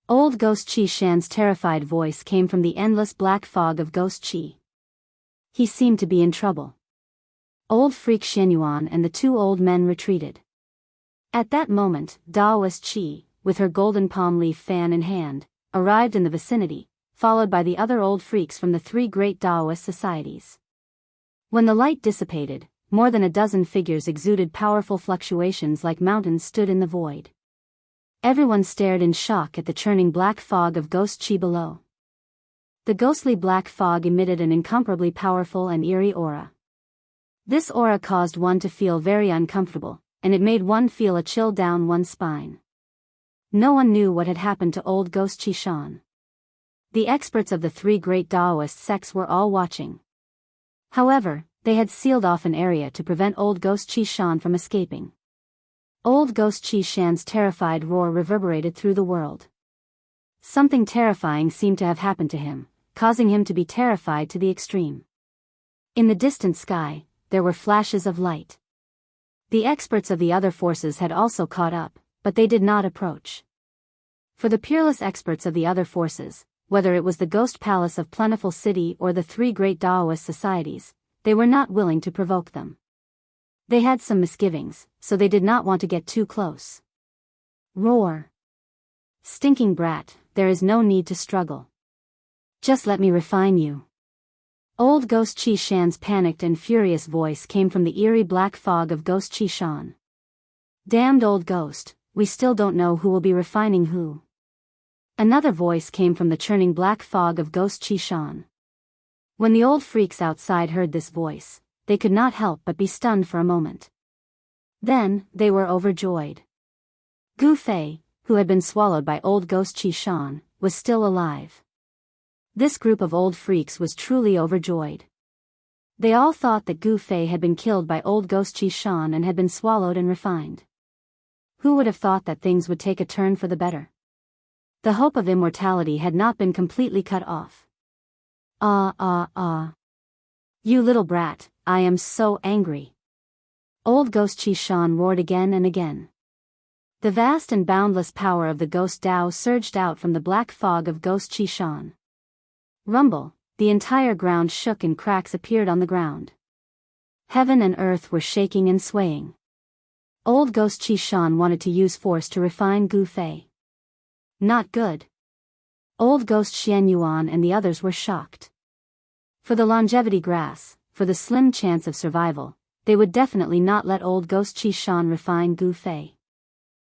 Old Ghost Qi Shan's terrified voice came from the endless black fog of Ghost Qi. He seemed to be in trouble. Old freak Xianyuan and the two old men retreated. At that moment, Daoist Qi, with her golden palm leaf fan in hand, arrived in the vicinity, followed by the other old freaks from the three great Daoist societies. When the light dissipated, more than 12 figures exuded powerful fluctuations like mountains stood in the void. Everyone stared in shock at the churning black fog of Ghost Qi below. The ghostly black fog emitted an incomparably powerful and eerie aura. This aura caused one to feel very uncomfortable, and it made one feel a chill down one's spine. No one knew what had happened to old Ghost Qi Shan. The experts of the three great Daoist sects were all watching. However, they had sealed off an area to prevent old Ghost Qi Shan from escaping. Old Ghost Qi Shan's terrified roar reverberated through the world. Something terrifying seemed to have happened to him, causing him to be terrified to the extreme. In the distant sky, there were flashes of light. The experts of the other forces had also caught up, but they did not approach. For the peerless experts of the other forces, whether it was the Ghost Palace of Plentiful City or the three great Daoist societies, they were not willing to provoke them. They had some misgivings, so they did not want to get too close. Roar. Stinking brat, there is no need to struggle. Just let me refine you. Old Ghost Qi Shan's panicked and furious voice came from the eerie black fog of Ghost Qi Shan. Damned old ghost, we still don't know who will be refining who. Another voice came from the churning black fog of Ghost Qi Shan. When the old freaks outside heard this voice, they could not help but be stunned for a moment. Then, they were overjoyed. Gu Fei, who had been swallowed by old Ghost Qi Shan, was still alive. This group of old freaks was truly overjoyed. They all thought that Gu Fei had been killed by old Ghost Qi Shan and had been swallowed and refined. Who would have thought that things would take a turn for the better? The hope of immortality had not been completely cut off. You little brat, I am so angry. Old Ghost Qi Shan roared again and again. The vast and boundless power of the Ghost Tao surged out from the black fog of Ghost Qi Shan. Rumble, the entire ground shook and cracks appeared on the ground. Heaven and earth were shaking and swaying. Old Ghost Qi Shan wanted to use force to refine Gu Fei. Not good. Old Ghost Xianyuan and the others were shocked. For the longevity grass, for the slim chance of survival, they would definitely not let old Ghost Qi Shan refine Gu Fei.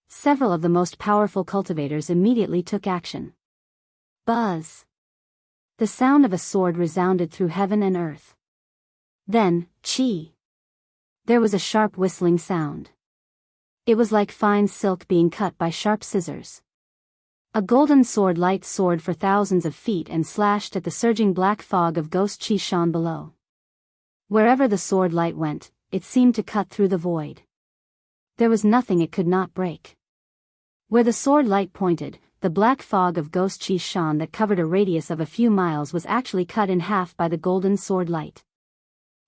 Several of the most powerful cultivators immediately took action. Buzz. The sound of a sword resounded through heaven and earth. Then, Qi. There was a sharp whistling sound. It was like fine silk being cut by sharp scissors. A golden sword light soared for thousands of feet and slashed at the surging black fog of Ghost Qi Shan below. Wherever the sword light went, it seemed to cut through the void. There was nothing it could not break. Where the sword light pointed, the black fog of Ghost Qi Shan that covered a radius of a few miles was actually cut in half by the golden sword light.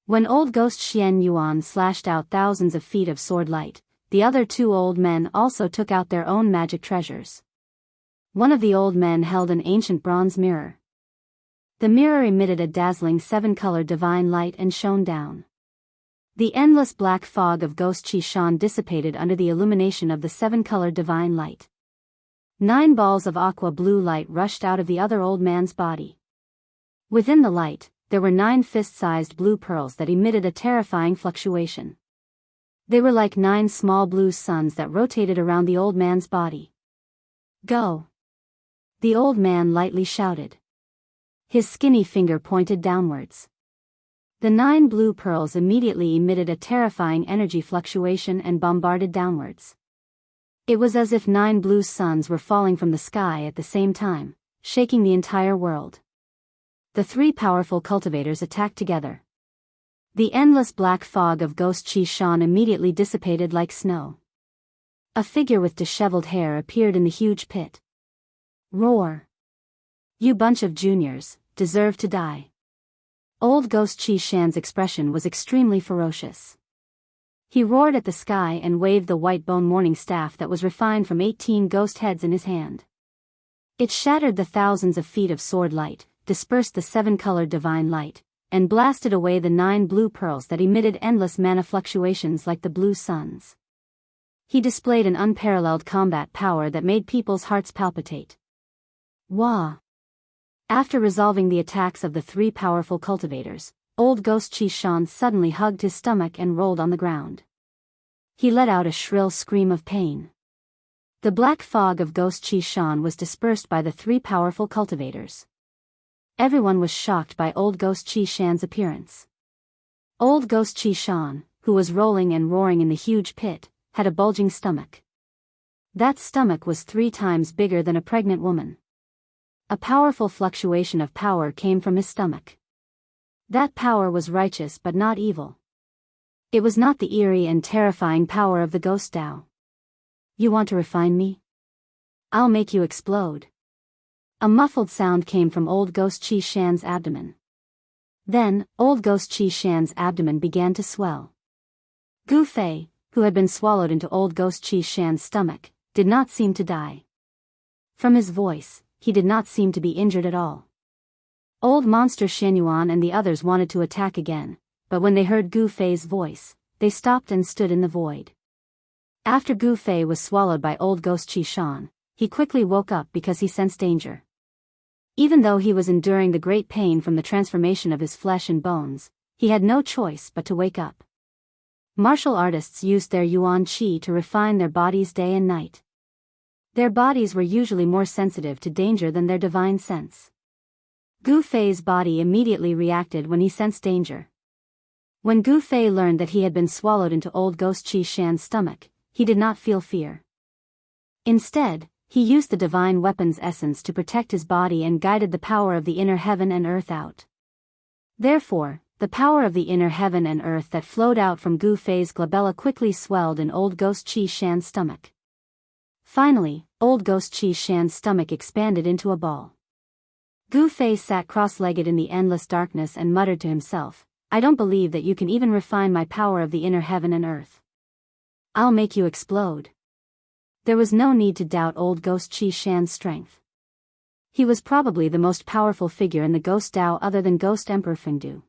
When old Ghost Xianyuan slashed out thousands of feet of sword light, the other two old men also took out their own magic treasures. One of the old men held an ancient bronze mirror. The mirror emitted a dazzling 7-color divine light and shone down. The endless black fog of Ghost Qi Shan dissipated under the illumination of the 7-color divine light. 9 balls of aqua blue light rushed out of the other old man's body. Within the light, there were 9 fist-sized blue pearls that emitted a terrifying fluctuation. They were like 9 small blue suns that rotated around the old man's body. Go! The old man lightly shouted. His skinny finger pointed downwards. The 9 blue pearls immediately emitted a terrifying energy fluctuation and bombarded downwards. It was as if 9 blue suns were falling from the sky at the same time, shaking the entire world. the three powerful cultivators attacked together. The endless black fog of Ghost Chi Shan immediately dissipated like snow. A figure with disheveled hair appeared in the huge pit. Roar! You bunch of juniors, deserve to die. Old Ghost Chi Shan's expression was extremely ferocious. He roared at the sky and waved the white bone morning staff that was refined from 18 ghost heads in his hand. It shattered the thousands of feet of sword light, dispersed the 7-colored divine light, and blasted away the 9 blue pearls that emitted endless mana fluctuations like the blue suns. He displayed an unparalleled combat power that made people's hearts palpitate. Wah! After resolving the attacks of the 3 powerful cultivators, old Ghost Chi Shan suddenly hugged his stomach and rolled on the ground. He let out a shrill scream of pain. The black fog of Ghost Chi Shan was dispersed by the 3 powerful cultivators. Everyone was shocked by old Ghost Chi Shan's appearance. Old Ghost Chi Shan, who was rolling and roaring in the huge pit, had a bulging stomach. That stomach was 3 times bigger than a pregnant woman. A powerful fluctuation of power came from his stomach. That power was righteous but not evil. It was not the eerie and terrifying power of the Ghost Tao. You want to refine me? I'll make you explode. A muffled sound came from old Ghost Chi Shan's abdomen. Then, old Ghost Chi Shan's abdomen began to swell. Gu Fei, who had been swallowed into old Ghost Chi Shan's stomach, did not seem to die. From his voice, he did not seem to be injured at all. Old Monster Shenyuan and the others wanted to attack again, but when they heard Gu Fei's voice, they stopped and stood in the void. After Gu Fei was swallowed by old Ghost Chi Shan, he quickly woke up because he sensed danger. Even though he was enduring the great pain from the transformation of his flesh and bones, he had no choice but to wake up. Martial artists used their Yuan Qi to refine their bodies day and night. Their bodies were usually more sensitive to danger than their divine sense. Gu Fei's body immediately reacted when he sensed danger. When Gu Fei learned that he had been swallowed into old Ghost Chi Shan's stomach, he did not feel fear. Instead, he used the divine weapon's essence to protect his body and guided the power of the inner heaven and earth out. Therefore, the power of the inner heaven and earth that flowed out from Gu Fei's glabella quickly swelled in old Ghost Chi Shan's stomach. Finally, old Ghost Chi Shan's stomach expanded into a ball. Gu Fei sat cross-legged in the endless darkness and muttered to himself, I don't believe that you can even refine my power of the inner heaven and earth. I'll make you explode. There was no need to doubt old Ghost Chi Shan's strength. He was probably the most powerful figure in the Ghost Tao other than Ghost Emperor Fengdu.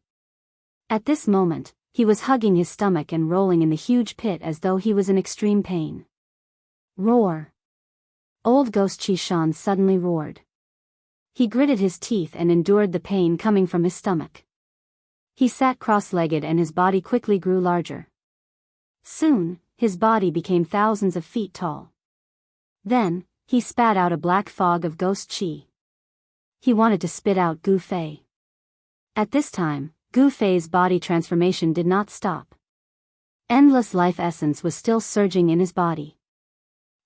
At this moment, he was hugging his stomach and rolling in the huge pit as though he was in extreme pain. Roar! Old Ghost Chi Shan suddenly roared. He gritted his teeth and endured the pain coming from his stomach. He sat cross-legged and his body quickly grew larger. Soon, his body became thousands of feet tall. Then, he spat out a black fog of Ghost Chi. He wanted to spit out Gu Fei. At this time, Gu Fei's body transformation did not stop. Endless life essence was still surging in his body.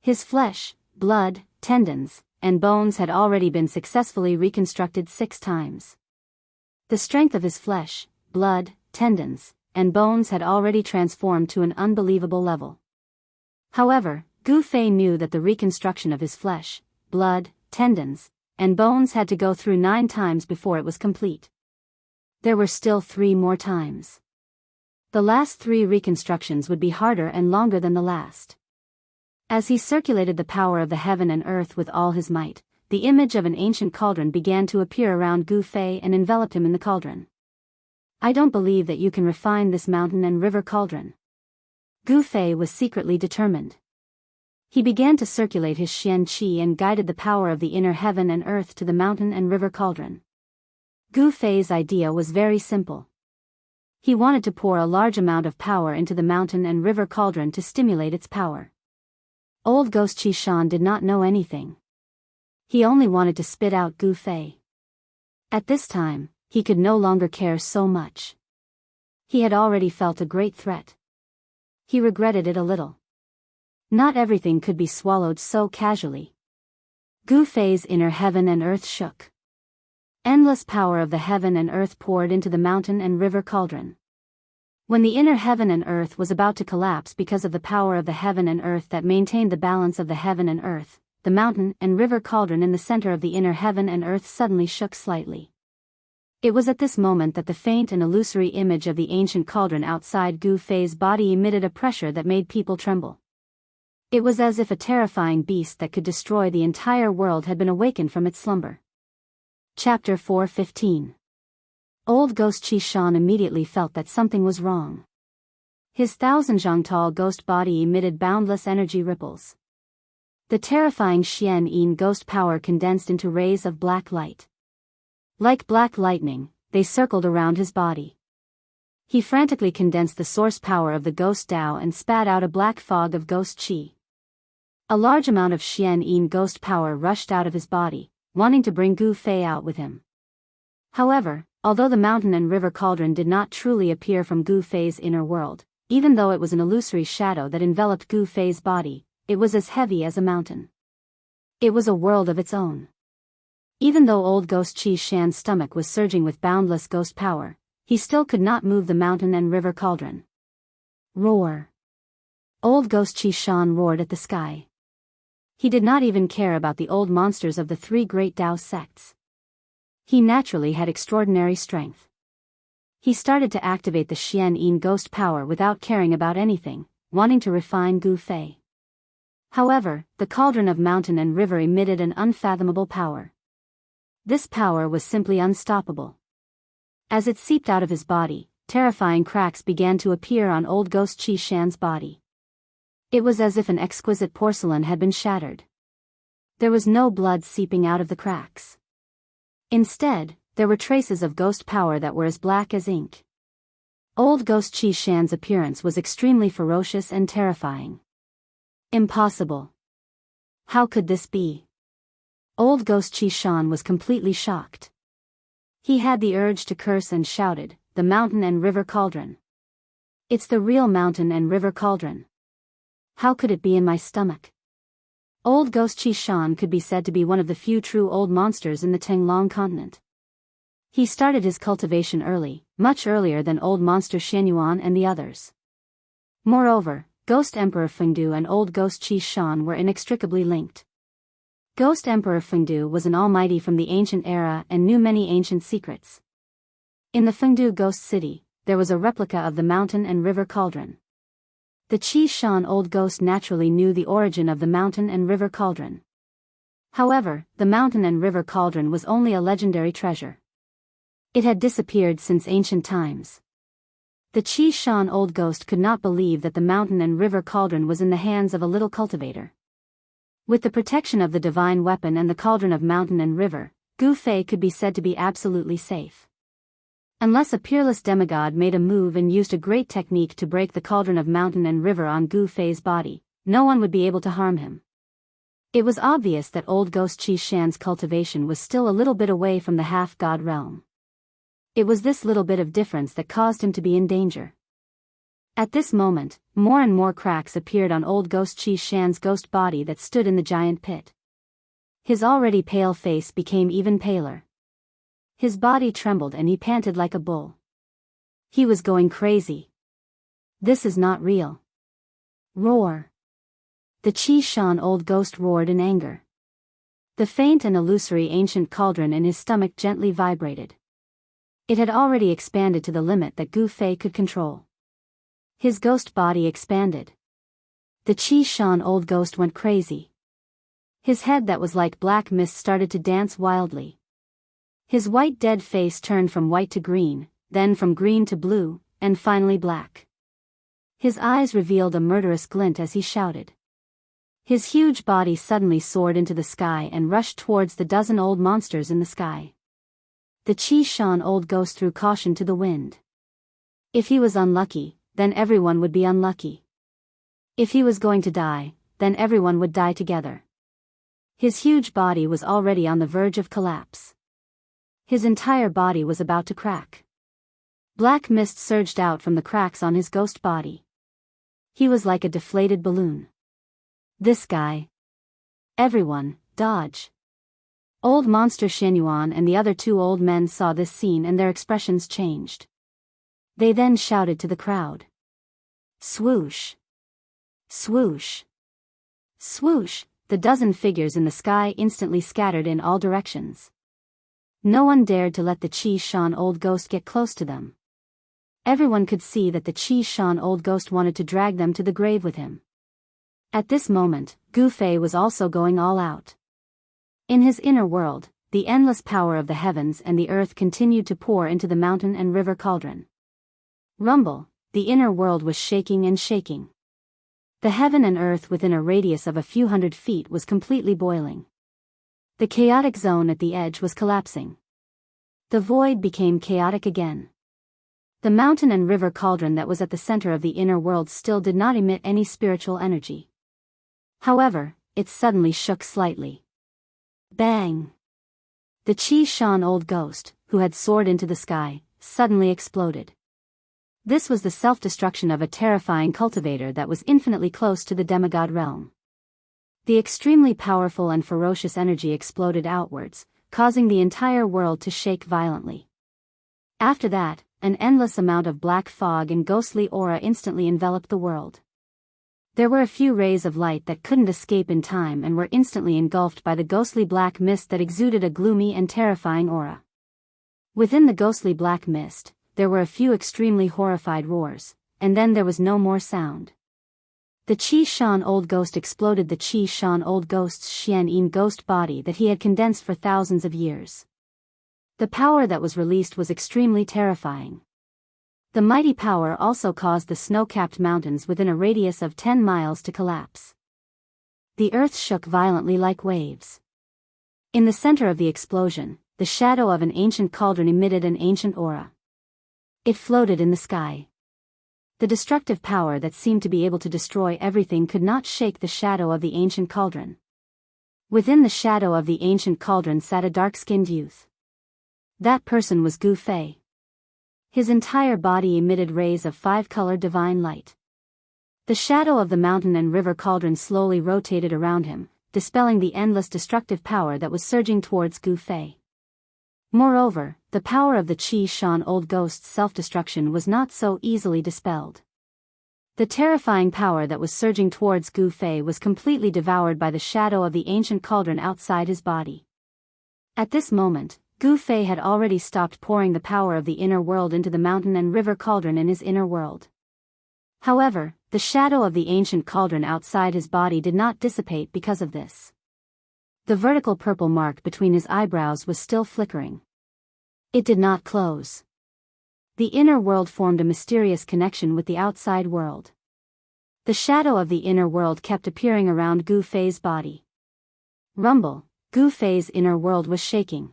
His flesh, blood, tendons, and bones had already been successfully reconstructed 6 times. The strength of his flesh, blood, tendons, and bones had already transformed to an unbelievable level. However, Gu Fei knew that the reconstruction of his flesh, blood, tendons, and bones had to go through 9 times before it was complete. There were still 3 more times. The last 3 reconstructions would be harder and longer than the last. As he circulated the power of the heaven and earth with all his might, the image of an ancient cauldron began to appear around Gu Fei and enveloped him in the cauldron. I don't believe that you can refine this mountain and river cauldron. Gu Fei was secretly determined. He began to circulate his Xian Qi and guided the power of the inner heaven and earth to the mountain and river cauldron. Gu Fei's idea was very simple. He wanted to pour a large amount of power into the mountain and river cauldron to stimulate its power. Old Ghost Chi Shan did not know anything. He only wanted to spit out Gu Fei. At this time, he could no longer care so much. He had already felt a great threat. He regretted it a little. Not everything could be swallowed so casually. Gu Fei's inner heaven and earth shook. Endless power of the heaven and earth poured into the mountain and river cauldron. When the inner heaven and earth was about to collapse because of the power of the heaven and earth that maintained the balance of the heaven and earth, the mountain and river cauldron in the center of the inner heaven and earth suddenly shook slightly. It was at this moment that the faint and illusory image of the ancient cauldron outside Gu Fei's body emitted a pressure that made people tremble. It was as if a terrifying beast that could destroy the entire world had been awakened from its slumber. Chapter 4:15. Old Ghost Qi Shan immediately felt that something was wrong. His 1,000-zhang-tall ghost body emitted boundless energy ripples. The terrifying Xian Yin ghost power condensed into rays of black light. Like black lightning, they circled around his body. He frantically condensed the source power of the ghost Tao and spat out a black fog of ghost Qi. A large amount of Xian Yin ghost power rushed out of his body, wanting to bring Gu Fei out with him. However, although the mountain and river cauldron did not truly appear from Gu Fei's inner world, even though it was an illusory shadow that enveloped Gu Fei's body, it was as heavy as a mountain. It was a world of its own. Even though old Ghost Qi Shan's stomach was surging with boundless ghost power, he still could not move the mountain and river cauldron. Roar! Old Ghost Qi Shan roared at the sky. He did not even care about the old monsters of the three great Tao sects. He naturally had extraordinary strength. He started to activate the Xian Yin ghost power without caring about anything, wanting to refine Gu Fei. However, the cauldron of mountain and river emitted an unfathomable power. This power was simply unstoppable. As it seeped out of his body, terrifying cracks began to appear on old Ghost Qi Shan's body. It was as if an exquisite porcelain had been shattered. There was no blood seeping out of the cracks. Instead, there were traces of ghost power that were as black as ink. Old Ghost Qi Shan's appearance was extremely ferocious and terrifying. Impossible. How could this be? Old Ghost Qi Shan was completely shocked. He had the urge to curse and shouted, "The mountain and river cauldron. It's the real mountain and river cauldron. How could it be in my stomach?" Old Ghost Qi Shan could be said to be one of the few true old monsters in the Tenglong continent. He started his cultivation early, much earlier than old monster Xianyuan and the others. Moreover, Ghost Emperor Fengdu and old Ghost Qi Shan were inextricably linked. Ghost Emperor Fengdu was an almighty from the ancient era and knew many ancient secrets. In the Fengdu Ghost City, there was a replica of the mountain and river cauldron. The Qi Shan old ghost naturally knew the origin of the mountain and river cauldron. However, the mountain and river cauldron was only a legendary treasure. It had disappeared since ancient times. The Qi Shan old ghost could not believe that the mountain and river cauldron was in the hands of a little cultivator. With the protection of the divine weapon and the cauldron of mountain and river, Gu Fei could be said to be absolutely safe. Unless a peerless demigod made a move and used a great technique to break the cauldron of mountain and river on Gu Fei's body, no one would be able to harm him. It was obvious that old Ghost Qi Shan's cultivation was still a little bit away from the half-god realm. It was this little bit of difference that caused him to be in danger. At this moment, more and more cracks appeared on old Ghost Qi Shan's ghost body that stood in the giant pit. His already pale face became even paler. His body trembled and he panted like a bull. He was going crazy. This is not real. Roar! The Qi Shan old ghost roared in anger. The faint and illusory ancient cauldron in his stomach gently vibrated. It had already expanded to the limit that Gu Fei could control. His ghost body expanded. The Qi Shan old ghost went crazy. His head that was like black mist started to dance wildly. His white dead face turned from white to green, then from green to blue, and finally black. His eyes revealed a murderous glint as he shouted. His huge body suddenly soared into the sky and rushed towards the dozen old monsters in the sky. The Qi Shan old ghost threw caution to the wind. If he was unlucky, then everyone would be unlucky. If he was going to die, then everyone would die together. His huge body was already on the verge of collapse. His entire body was about to crack. Black mist surged out from the cracks on his ghost body. He was like a deflated balloon. This guy. Everyone, dodge. Old Monster Xianyuan and the other two old men saw this scene and their expressions changed. They then shouted to the crowd. Swoosh! Swoosh! Swoosh! The dozen figures in the sky instantly scattered in all directions. No one dared to let the Qi Shan old ghost get close to them. Everyone could see that the Qi Shan old ghost wanted to drag them to the grave with him. At this moment, Gu Fei was also going all out. In his inner world, the endless power of the heavens and the earth continued to pour into the mountain and river cauldron. Rumble, the inner world was shaking and shaking. The heaven and earth within a radius of a few hundred feet was completely boiling. The chaotic zone at the edge was collapsing. The void became chaotic again. The mountain and river cauldron that was at the center of the inner world still did not emit any spiritual energy. However, it suddenly shook slightly. Bang! The Qi Shan old ghost, who had soared into the sky, suddenly exploded. This was the self-destruction of a terrifying cultivator that was infinitely close to the demigod realm. The extremely powerful and ferocious energy exploded outwards, causing the entire world to shake violently. After that, an endless amount of black fog and ghostly aura instantly enveloped the world. There were a few rays of light that couldn't escape in time and were instantly engulfed by the ghostly black mist that exuded a gloomy and terrifying aura. Within the ghostly black mist, there were a few extremely horrified roars, and then there was no more sound. The Qi Shan old ghost exploded the Qi Shan old ghost's Xian ghost body that he had condensed for thousands of years. The power that was released was extremely terrifying. The mighty power also caused the snow-capped mountains within a radius of 10 miles to collapse. The earth shook violently like waves. In the center of the explosion, the shadow of an ancient cauldron emitted an ancient aura. It floated in the sky. The destructive power that seemed to be able to destroy everything could not shake the shadow of the ancient cauldron. Within the shadow of the ancient cauldron sat a dark-skinned youth. That person was Gu Fei. His entire body emitted rays of 5-color divine light. The shadow of the mountain and river cauldron slowly rotated around him, dispelling the endless destructive power that was surging towards Gu Fei. Moreover, the power of the Qi Shan old ghost's self-destruction was not so easily dispelled. The terrifying power that was surging towards Gu Fei was completely devoured by the shadow of the ancient cauldron outside his body. At this moment, Gu Fei had already stopped pouring the power of the inner world into the mountain and river cauldron in his inner world. However, the shadow of the ancient cauldron outside his body did not dissipate because of this. The vertical purple mark between his eyebrows was still flickering. It did not close. The inner world formed a mysterious connection with the outside world. The shadow of the inner world kept appearing around Gu Fei's body. Rumble, Gu Fei's inner world was shaking.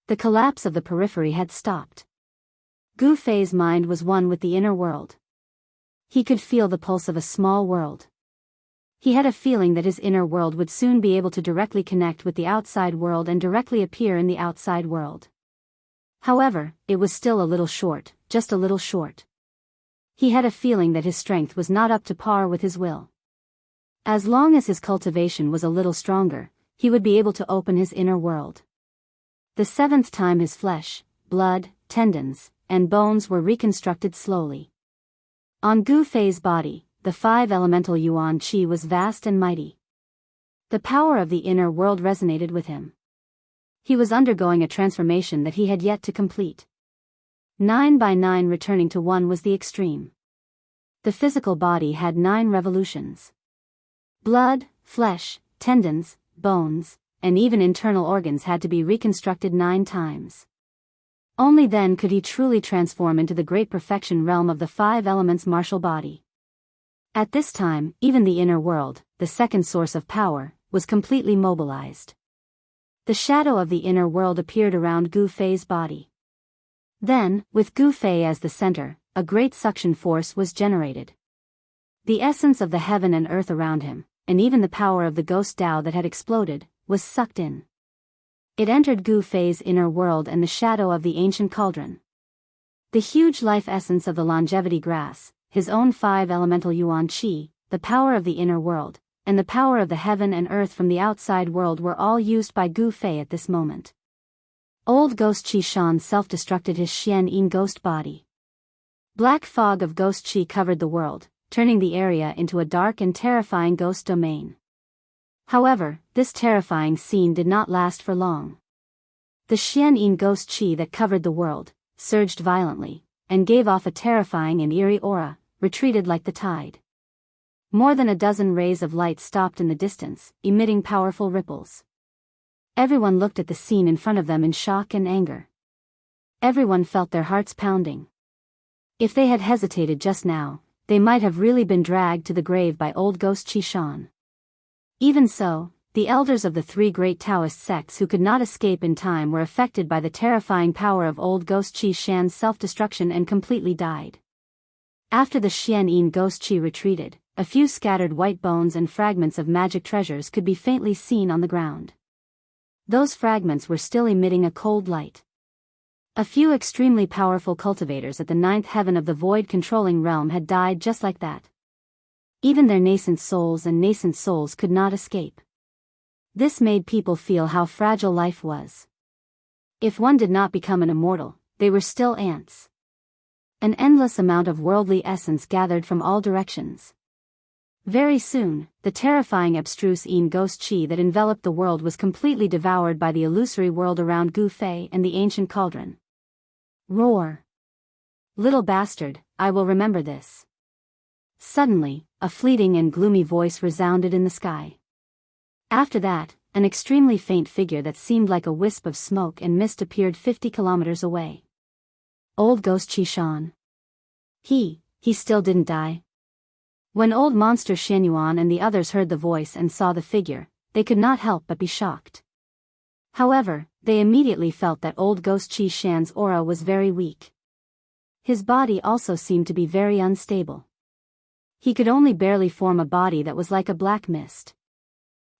The collapse of the periphery had stopped. Gu Fei's mind was one with the inner world. He could feel the pulse of a small world. He had a feeling that his inner world would soon be able to directly connect with the outside world and directly appear in the outside world. However, it was still a little short, just a little short. He had a feeling that his strength was not up to par with his will. As long as his cultivation was a little stronger, he would be able to open his inner world. The 7th time his flesh, blood, tendons, and bones were reconstructed slowly. On Gu Fei's body, the 5 elemental yuan qi was vast and mighty. The power of the inner world resonated with him. He was undergoing a transformation that he had yet to complete. 9 by 9 returning to 1 was the extreme. The physical body had 9 revolutions. Blood, flesh, tendons, bones, and even internal organs had to be reconstructed 9 times. Only then could he truly transform into the great perfection realm of the 5 elements martial body. At this time, even the inner world, the second source of power, was completely mobilized. The shadow of the inner world appeared around Gu Fei's body. Then, with Gu Fei as the center, a great suction force was generated. The essence of the heaven and earth around him, and even the power of the ghost Tao that had exploded, was sucked in. It entered Gu Fei's inner world and the shadow of the ancient cauldron. The huge life essence of the longevity grass, his own 5 elemental yuan qi, the power of the inner world, and the power of the heaven and earth from the outside world were all used by Gu Fei at this moment. Old Ghost Qi Shan self-destructed his Xian Yin ghost body. Black fog of ghost qi covered the world, turning the area into a dark and terrifying ghost domain. However, this terrifying scene did not last for long. The Xian Yin ghost qi that covered the world surged violently, and gave off a terrifying and eerie aura, retreated like the tide. More than a dozen rays of light stopped in the distance, emitting powerful ripples. Everyone looked at the scene in front of them in shock and anger. Everyone felt their hearts pounding. If they had hesitated just now, they might have really been dragged to the grave by old Ghost Qi Shan. Even so, the elders of the three great Taoist sects who could not escape in time were affected by the terrifying power of old Ghost Qi Shan's self-destruction and completely died. After the Xian Yin ghost qi retreated, a few scattered white bones and fragments of magic treasures could be faintly seen on the ground. Those fragments were still emitting a cold light. A few extremely powerful cultivators at the ninth heaven of the void-controlling realm had died just like that. Even their nascent souls could not escape. This made people feel how fragile life was. If one did not become an immortal, they were still ants. An endless amount of worldly essence gathered from all directions. Very soon, the terrifying abstruse Yin ghost qi that enveloped the world was completely devoured by the illusory world around Gu Fei and the ancient cauldron. Roar! Little bastard, I will remember this. Suddenly, a fleeting and gloomy voice resounded in the sky. After that, an extremely faint figure that seemed like a wisp of smoke and mist appeared 50 kilometers away. Old Ghost Qi Shan. He still didn't die. When old monster Xianyuan and the others heard the voice and saw the figure, they could not help but be shocked. However, they immediately felt that old Ghost Qi Shan's aura was very weak. His body also seemed to be very unstable. He could only barely form a body that was like a black mist.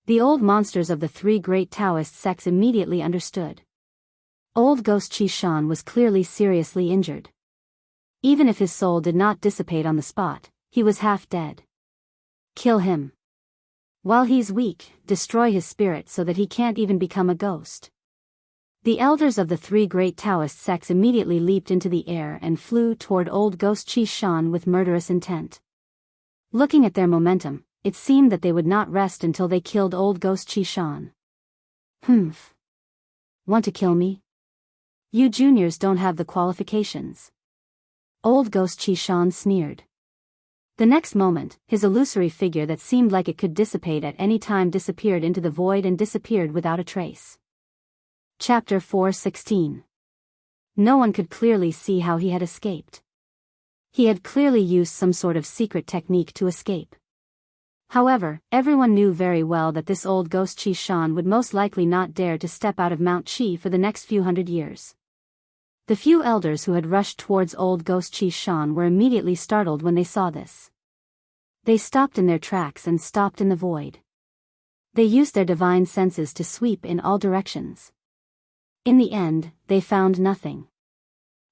The old monsters of the three great Taoist sects immediately understood. Old Ghost Qi Shan was clearly seriously injured. Even if his soul did not dissipate on the spot, he was half dead. Kill him. While he's weak, destroy his spirit so that he can't even become a ghost. The elders of the three great Taoist sects immediately leaped into the air and flew toward old Ghost Qi Shan with murderous intent. Looking at their momentum, it seemed that they would not rest until they killed old Ghost Qi Shan. Humph. Want to kill me? You juniors don't have the qualifications. Old Ghost Qi Shan sneered. The next moment, his illusory figure that seemed like it could dissipate at any time disappeared into the void and disappeared without a trace. Chapter 4:16. No one could clearly see how he had escaped. He had clearly used some sort of secret technique to escape. However, everyone knew very well that this old Ghost Qi Shan would most likely not dare to step out of Mount Qi for the next few hundred years. The few elders who had rushed towards old Ghost Qi Shan were immediately startled when they saw this. They stopped in their tracks and stopped in the void. They used their divine senses to sweep in all directions. In the end, they found nothing.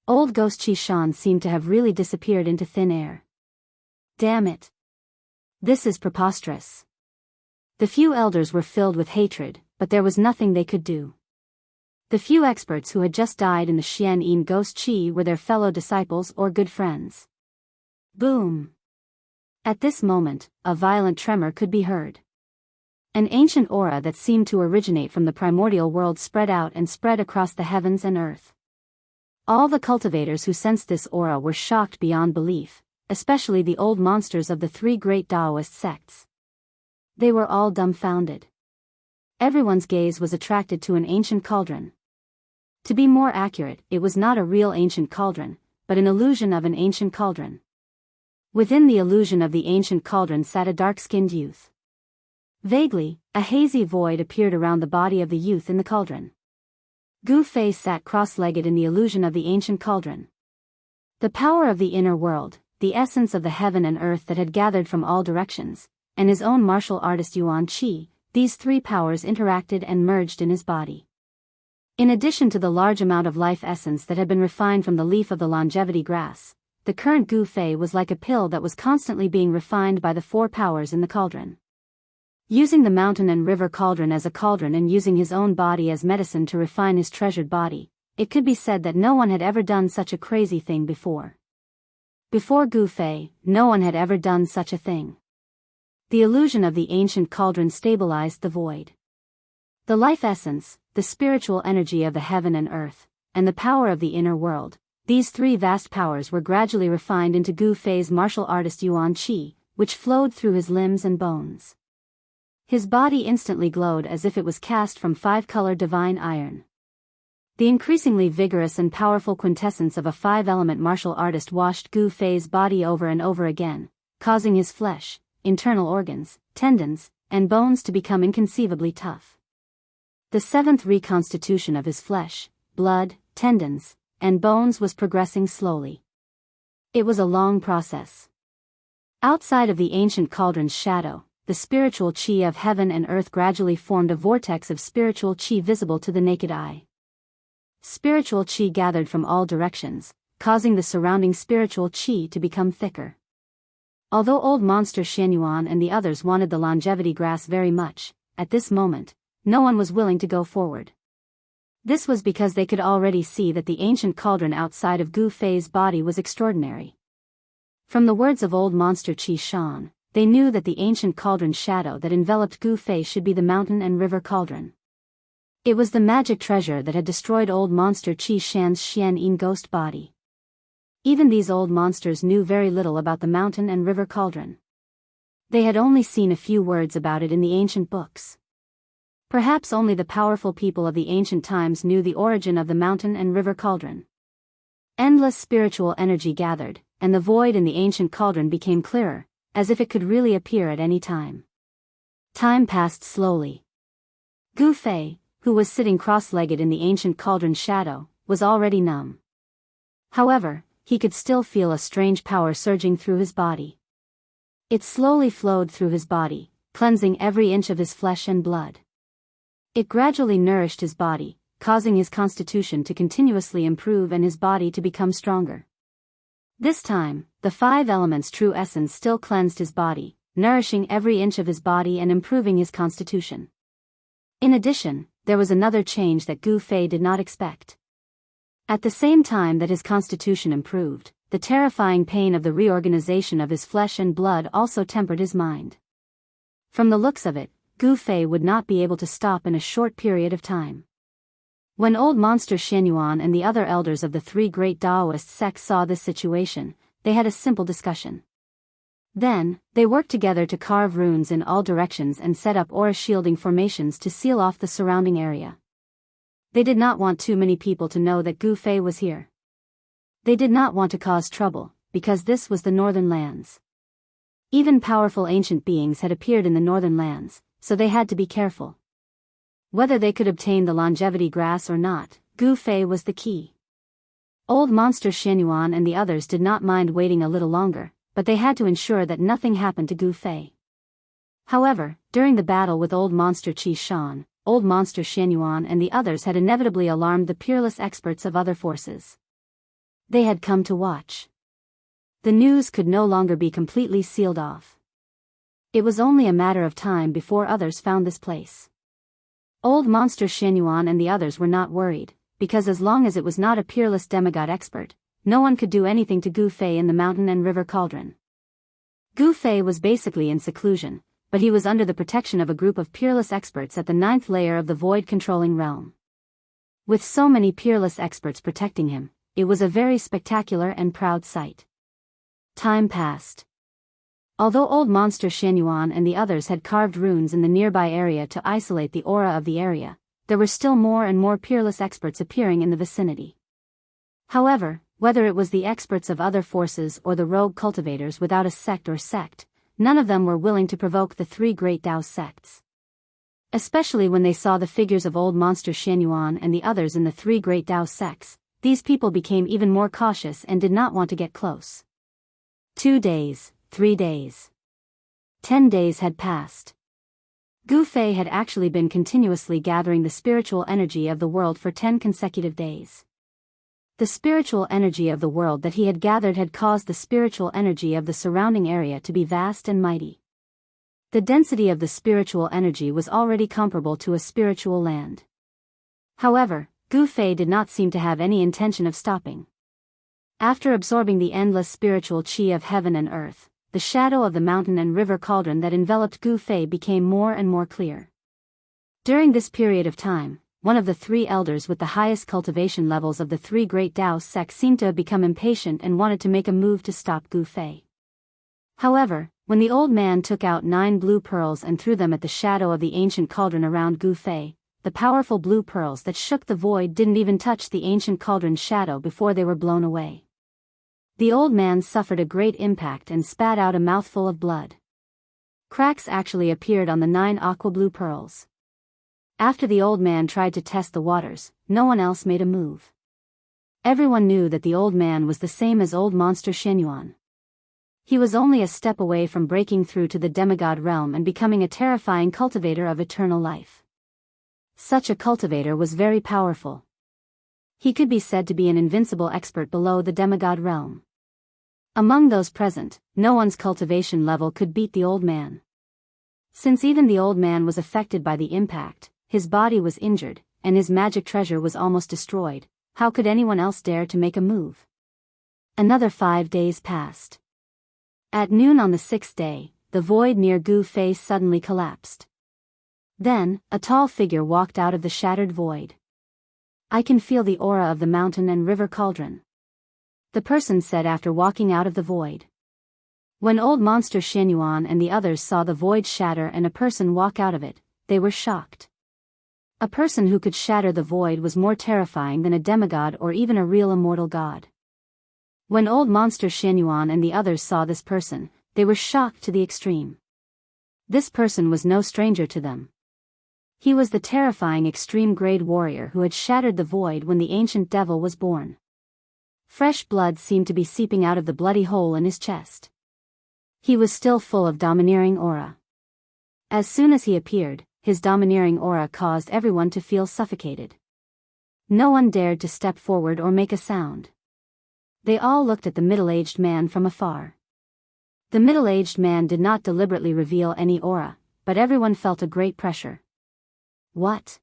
Old Ghost Qi Shan seemed to have really disappeared into thin air. Damn it! This is preposterous. The few elders were filled with hatred, but there was nothing they could do. The few experts who had just died in the Xian Yin ghost qi were their fellow disciples or good friends. Boom! At this moment, a violent tremor could be heard. An ancient aura that seemed to originate from the primordial world spread out and spread across the heavens and earth. All the cultivators who sensed this aura were shocked beyond belief, especially the old monsters of the three great Taoist sects. They were all dumbfounded. Everyone's gaze was attracted to an ancient cauldron. To be more accurate, it was not a real ancient cauldron, but an illusion of an ancient cauldron. Within the illusion of the ancient cauldron sat a dark-skinned youth. Vaguely, a hazy void appeared around the body of the youth in the cauldron. Gu Fei sat cross-legged in the illusion of the ancient cauldron. The power of the inner world, the essence of the heaven and earth that had gathered from all directions, and his own martial artist Yuan Qi, these three powers interacted and merged in his body. In addition to the large amount of life essence that had been refined from the leaf of the longevity grass, the current Gu Fei was like a pill that was constantly being refined by the four powers in the cauldron. Using the mountain and river cauldron as a cauldron and using his own body as medicine to refine his treasured body, it could be said that no one had ever done such a crazy thing before. Before Gu Fei, no one had ever done such a thing. The illusion of the ancient cauldron stabilized the void. The life essence, the spiritual energy of the heaven and earth, and the power of the inner world, these three vast powers were gradually refined into Gu Fei's martial artist Yuan Qi, which flowed through his limbs and bones. His body instantly glowed as if it was cast from five-color divine iron. The increasingly vigorous and powerful quintessence of a five-element martial artist washed Gu Fei's body over and over again, causing his flesh, internal organs, tendons, and bones to become inconceivably tough. The seventh reconstitution of his flesh, blood, tendons, and bones was progressing slowly. It was a long process. Outside of the ancient cauldron's shadow, the spiritual qi of heaven and earth gradually formed a vortex of spiritual qi visible to the naked eye. Spiritual qi gathered from all directions, causing the surrounding spiritual qi to become thicker. Although old monster Xianyuan and the others wanted the longevity grass very much, at this moment, no one was willing to go forward. This was because they could already see that the ancient cauldron outside of Gu Fei's body was extraordinary. From the words of old monster Qi Shan, they knew that the ancient cauldron's shadow that enveloped Gu Fei should be the mountain and river cauldron. It was the magic treasure that had destroyed old monster Qi Shan's Xian Yin ghost body. Even these old monsters knew very little about the mountain and river cauldron. They had only seen a few words about it in the ancient books. Perhaps only the powerful people of the ancient times knew the origin of the mountain and river cauldron. Endless spiritual energy gathered, and the void in the ancient cauldron became clearer, as if it could really appear at any time. Time passed slowly. Gu Fei, who was sitting cross-legged in the ancient cauldron's shadow, was already numb. However, he could still feel a strange power surging through his body. It slowly flowed through his body, cleansing every inch of his flesh and blood. It gradually nourished his body, causing his constitution to continuously improve and his body to become stronger. This time, the five elements' true essence still cleansed his body, nourishing every inch of his body and improving his constitution. In addition, there was another change that Gu Fei did not expect. At the same time that his constitution improved, the terrifying pain of the reorganization of his flesh and blood also tempered his mind. From the looks of it, Gu Fei would not be able to stop in a short period of time. When old monster Xianyuan and the other elders of the three great Taoist sects saw this situation, they had a simple discussion. Then, they worked together to carve runes in all directions and set up aura shielding formations to seal off the surrounding area. They did not want too many people to know that Gu Fei was here. They did not want to cause trouble, because this was the northern lands. Even powerful ancient beings had appeared in the northern lands, so they had to be careful. Whether they could obtain the longevity grass or not, Gu Fei was the key. Old monster Xianyuan and the others did not mind waiting a little longer, but they had to ensure that nothing happened to Gu Fei. However, during the battle with old monster Qi Shan, old monster Xianyuan and the others had inevitably alarmed the peerless experts of other forces. They had come to watch. The news could no longer be completely sealed off. It was only a matter of time before others found this place. Old monster Xianyuan and the others were not worried, because as long as it was not a peerless demigod expert, no one could do anything to Gu Fei in the mountain and river cauldron. Gu Fei was basically in seclusion, but he was under the protection of a group of peerless experts at the 9th layer of the void-controlling realm. With so many peerless experts protecting him, it was a very spectacular and proud sight. Time passed. Although old monster Xianyuan and the others had carved runes in the nearby area to isolate the aura of the area, there were still more and more peerless experts appearing in the vicinity. However, whether it was the experts of other forces or the rogue cultivators without a sect, none of them were willing to provoke the three great Tao sects. Especially when they saw the figures of old monster Xianyuan and the others in the three great Tao sects, these people became even more cautious and did not want to get close. 2 days, 3 days. 10 days had passed. Gu Fei had actually been continuously gathering the spiritual energy of the world for 10 consecutive days. The spiritual energy of the world that he had gathered had caused the spiritual energy of the surrounding area to be vast and mighty. The density of the spiritual energy was already comparable to a spiritual land. However, Gu Fei did not seem to have any intention of stopping. After absorbing the endless spiritual qi of heaven and earth, the shadow of the mountain and river cauldron that enveloped Gu Fei became more and more clear. During this period of time, one of the three elders with the highest cultivation levels of the three great Dao sects seemed to have become impatient and wanted to make a move to stop Gu Fei. However, when the old man took out 9 blue pearls and threw them at the shadow of the ancient cauldron around Gu Fei, the powerful blue pearls that shook the void didn't even touch the ancient cauldron's shadow before they were blown away. The old man suffered a great impact and spat out a mouthful of blood. Cracks actually appeared on the 9 aqua blue pearls. After the old man tried to test the waters, no one else made a move. Everyone knew that the old man was the same as old monster Shenyuan. He was only a step away from breaking through to the demigod realm and becoming a terrifying cultivator of eternal life. Such a cultivator was very powerful. He could be said to be an invincible expert below the demigod realm. Among those present, no one's cultivation level could beat the old man. Since even the old man was affected by the impact, his body was injured, and his magic treasure was almost destroyed, how could anyone else dare to make a move? Another 5 days passed. At noon on the 6th day, the void near Gu Fei suddenly collapsed. Then, a tall figure walked out of the shattered void. "I can feel the aura of the mountain and river cauldron," the person said after walking out of the void. When old monster Shenyuan and the others saw the void shatter and a person walk out of it, they were shocked. A person who could shatter the void was more terrifying than a demigod or even a real immortal god. When old monster Shenyuan and the others saw this person, they were shocked to the extreme. This person was no stranger to them. He was the terrifying extreme grade warrior who had shattered the void when the ancient devil was born. Fresh blood seemed to be seeping out of the bloody hole in his chest. He was still full of domineering aura. As soon as he appeared, his domineering aura caused everyone to feel suffocated. No one dared to step forward or make a sound. They all looked at the middle-aged man from afar. The middle-aged man did not deliberately reveal any aura, but everyone felt a great pressure. What?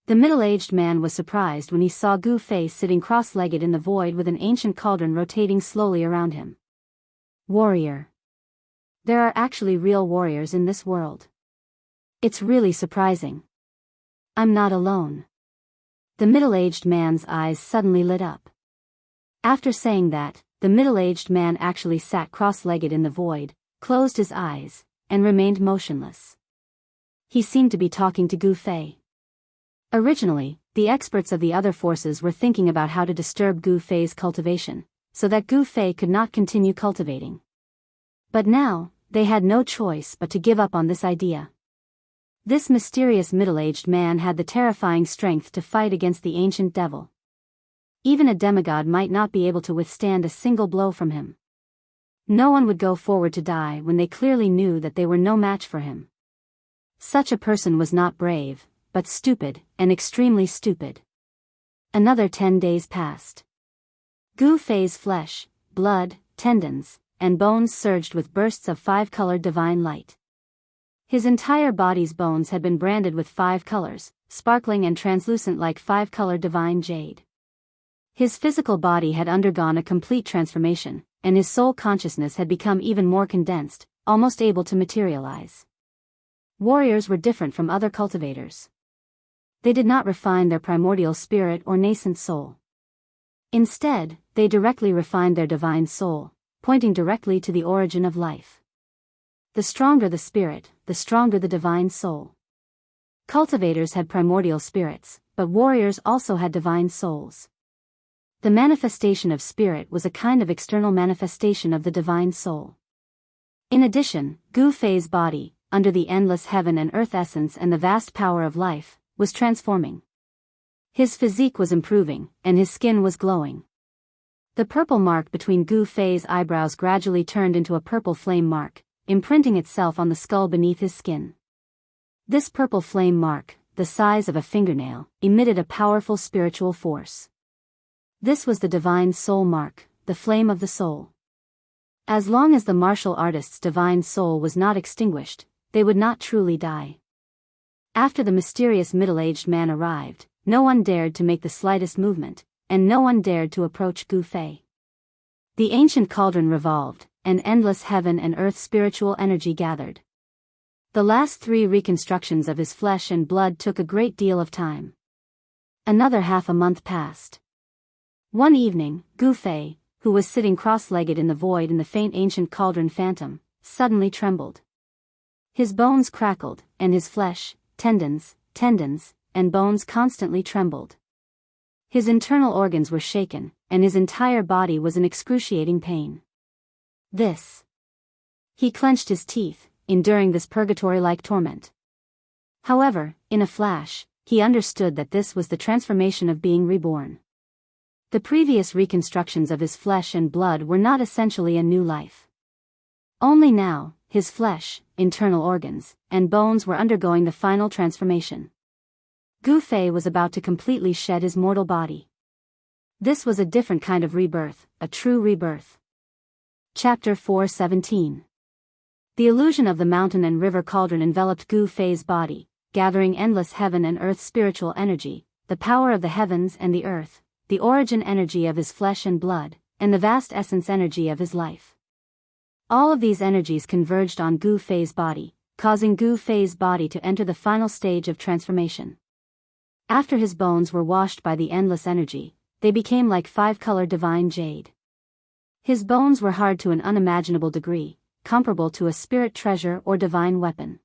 The middle-aged man was surprised when he saw Gu Fei sitting cross-legged in the void with an ancient cauldron rotating slowly around him. Warrior. There are actually real warriors in this world. It's really surprising. I'm not alone. The middle-aged man's eyes suddenly lit up. After saying that, the middle-aged man actually sat cross-legged in the void, closed his eyes, and remained motionless. He seemed to be talking to Gu Fei. Originally, the experts of the other forces were thinking about how to disturb Gu Fei's cultivation, so that Gu Fei could not continue cultivating. But now, they had no choice but to give up on this idea. This mysterious middle-aged man had the terrifying strength to fight against the ancient devil. Even a demigod might not be able to withstand a single blow from him. No one would go forward to die when they clearly knew that they were no match for him. Such a person was not brave, but stupid, and extremely stupid. Another 10 days passed. Gu Fei's flesh, blood, tendons, and bones surged with bursts of 5-colored divine light. His entire body's bones had been branded with 5 colors, sparkling and translucent like 5-colored divine jade. His physical body had undergone a complete transformation, and his soul consciousness had become even more condensed, almost able to materialize. Warriors were different from other cultivators. They did not refine their primordial spirit or nascent soul. Instead, they directly refined their divine soul, pointing directly to the origin of life. The stronger the spirit, the stronger the divine soul. Cultivators had primordial spirits, but warriors also had divine souls. The manifestation of spirit was a kind of external manifestation of the divine soul. In addition, Gu Fei's body, under the endless heaven and earth essence and the vast power of life, was transforming. His physique was improving, and his skin was glowing. The purple mark between Gu Fei's eyebrows gradually turned into a purple flame mark, imprinting itself on the skull beneath his skin. This purple flame mark, the size of a fingernail, emitted a powerful spiritual force. This was the divine soul mark, the flame of the soul. As long as the martial artist's divine soul was not extinguished, they would not truly die. After the mysterious middle-aged man arrived, no one dared to make the slightest movement, and no one dared to approach Gu Fei. The ancient cauldron revolved, and endless heaven and earth spiritual energy gathered. The last 3 reconstructions of his flesh and blood took a great deal of time. Another half a month passed. One evening, Gu Fei, who was sitting cross-legged in the void in the faint ancient cauldron phantom, suddenly trembled. His bones crackled, and his flesh, tendons, and bones constantly trembled. His internal organs were shaken, and his entire body was in excruciating pain. He clenched his teeth, enduring this purgatory-like torment. However, in a flash, he understood that this was the transformation of being reborn. The previous reconstructions of his flesh and blood were not essentially a new life. Only now, his flesh, internal organs, and bones were undergoing the final transformation. Gu Fei was about to completely shed his mortal body. This was a different kind of rebirth, a true rebirth. Chapter 4:17. The illusion of the mountain and river cauldron enveloped Gu Fei's body, gathering endless heaven and earth spiritual energy, the power of the heavens and the earth, the origin energy of his flesh and blood, and the vast essence energy of his life. All of these energies converged on Gu Fei's body, causing Gu Fei's body to enter the final stage of transformation. After his bones were washed by the endless energy, they became like 5-color divine jade. His bones were hard to an unimaginable degree, comparable to a spirit treasure or divine weapon.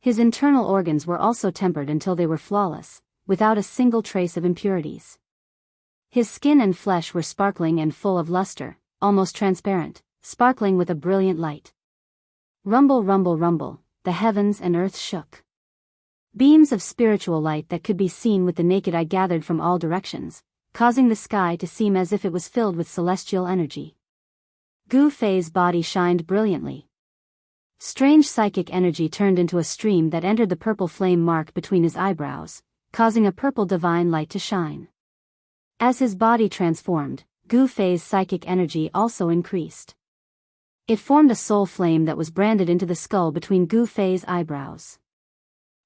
His internal organs were also tempered until they were flawless, without a single trace of impurities. His skin and flesh were sparkling and full of luster, almost transparent, sparkling with a brilliant light. Rumble, rumble, rumble, the heavens and earth shook. Beams of spiritual light that could be seen with the naked eye gathered from all directions, causing the sky to seem as if it was filled with celestial energy. Gu Fei's body shined brilliantly. Strange psychic energy turned into a stream that entered the purple flame mark between his eyebrows, causing a purple divine light to shine. As his body transformed, Gu Fei's psychic energy also increased. It formed a soul flame that was branded into the skull between Gu Fei's eyebrows.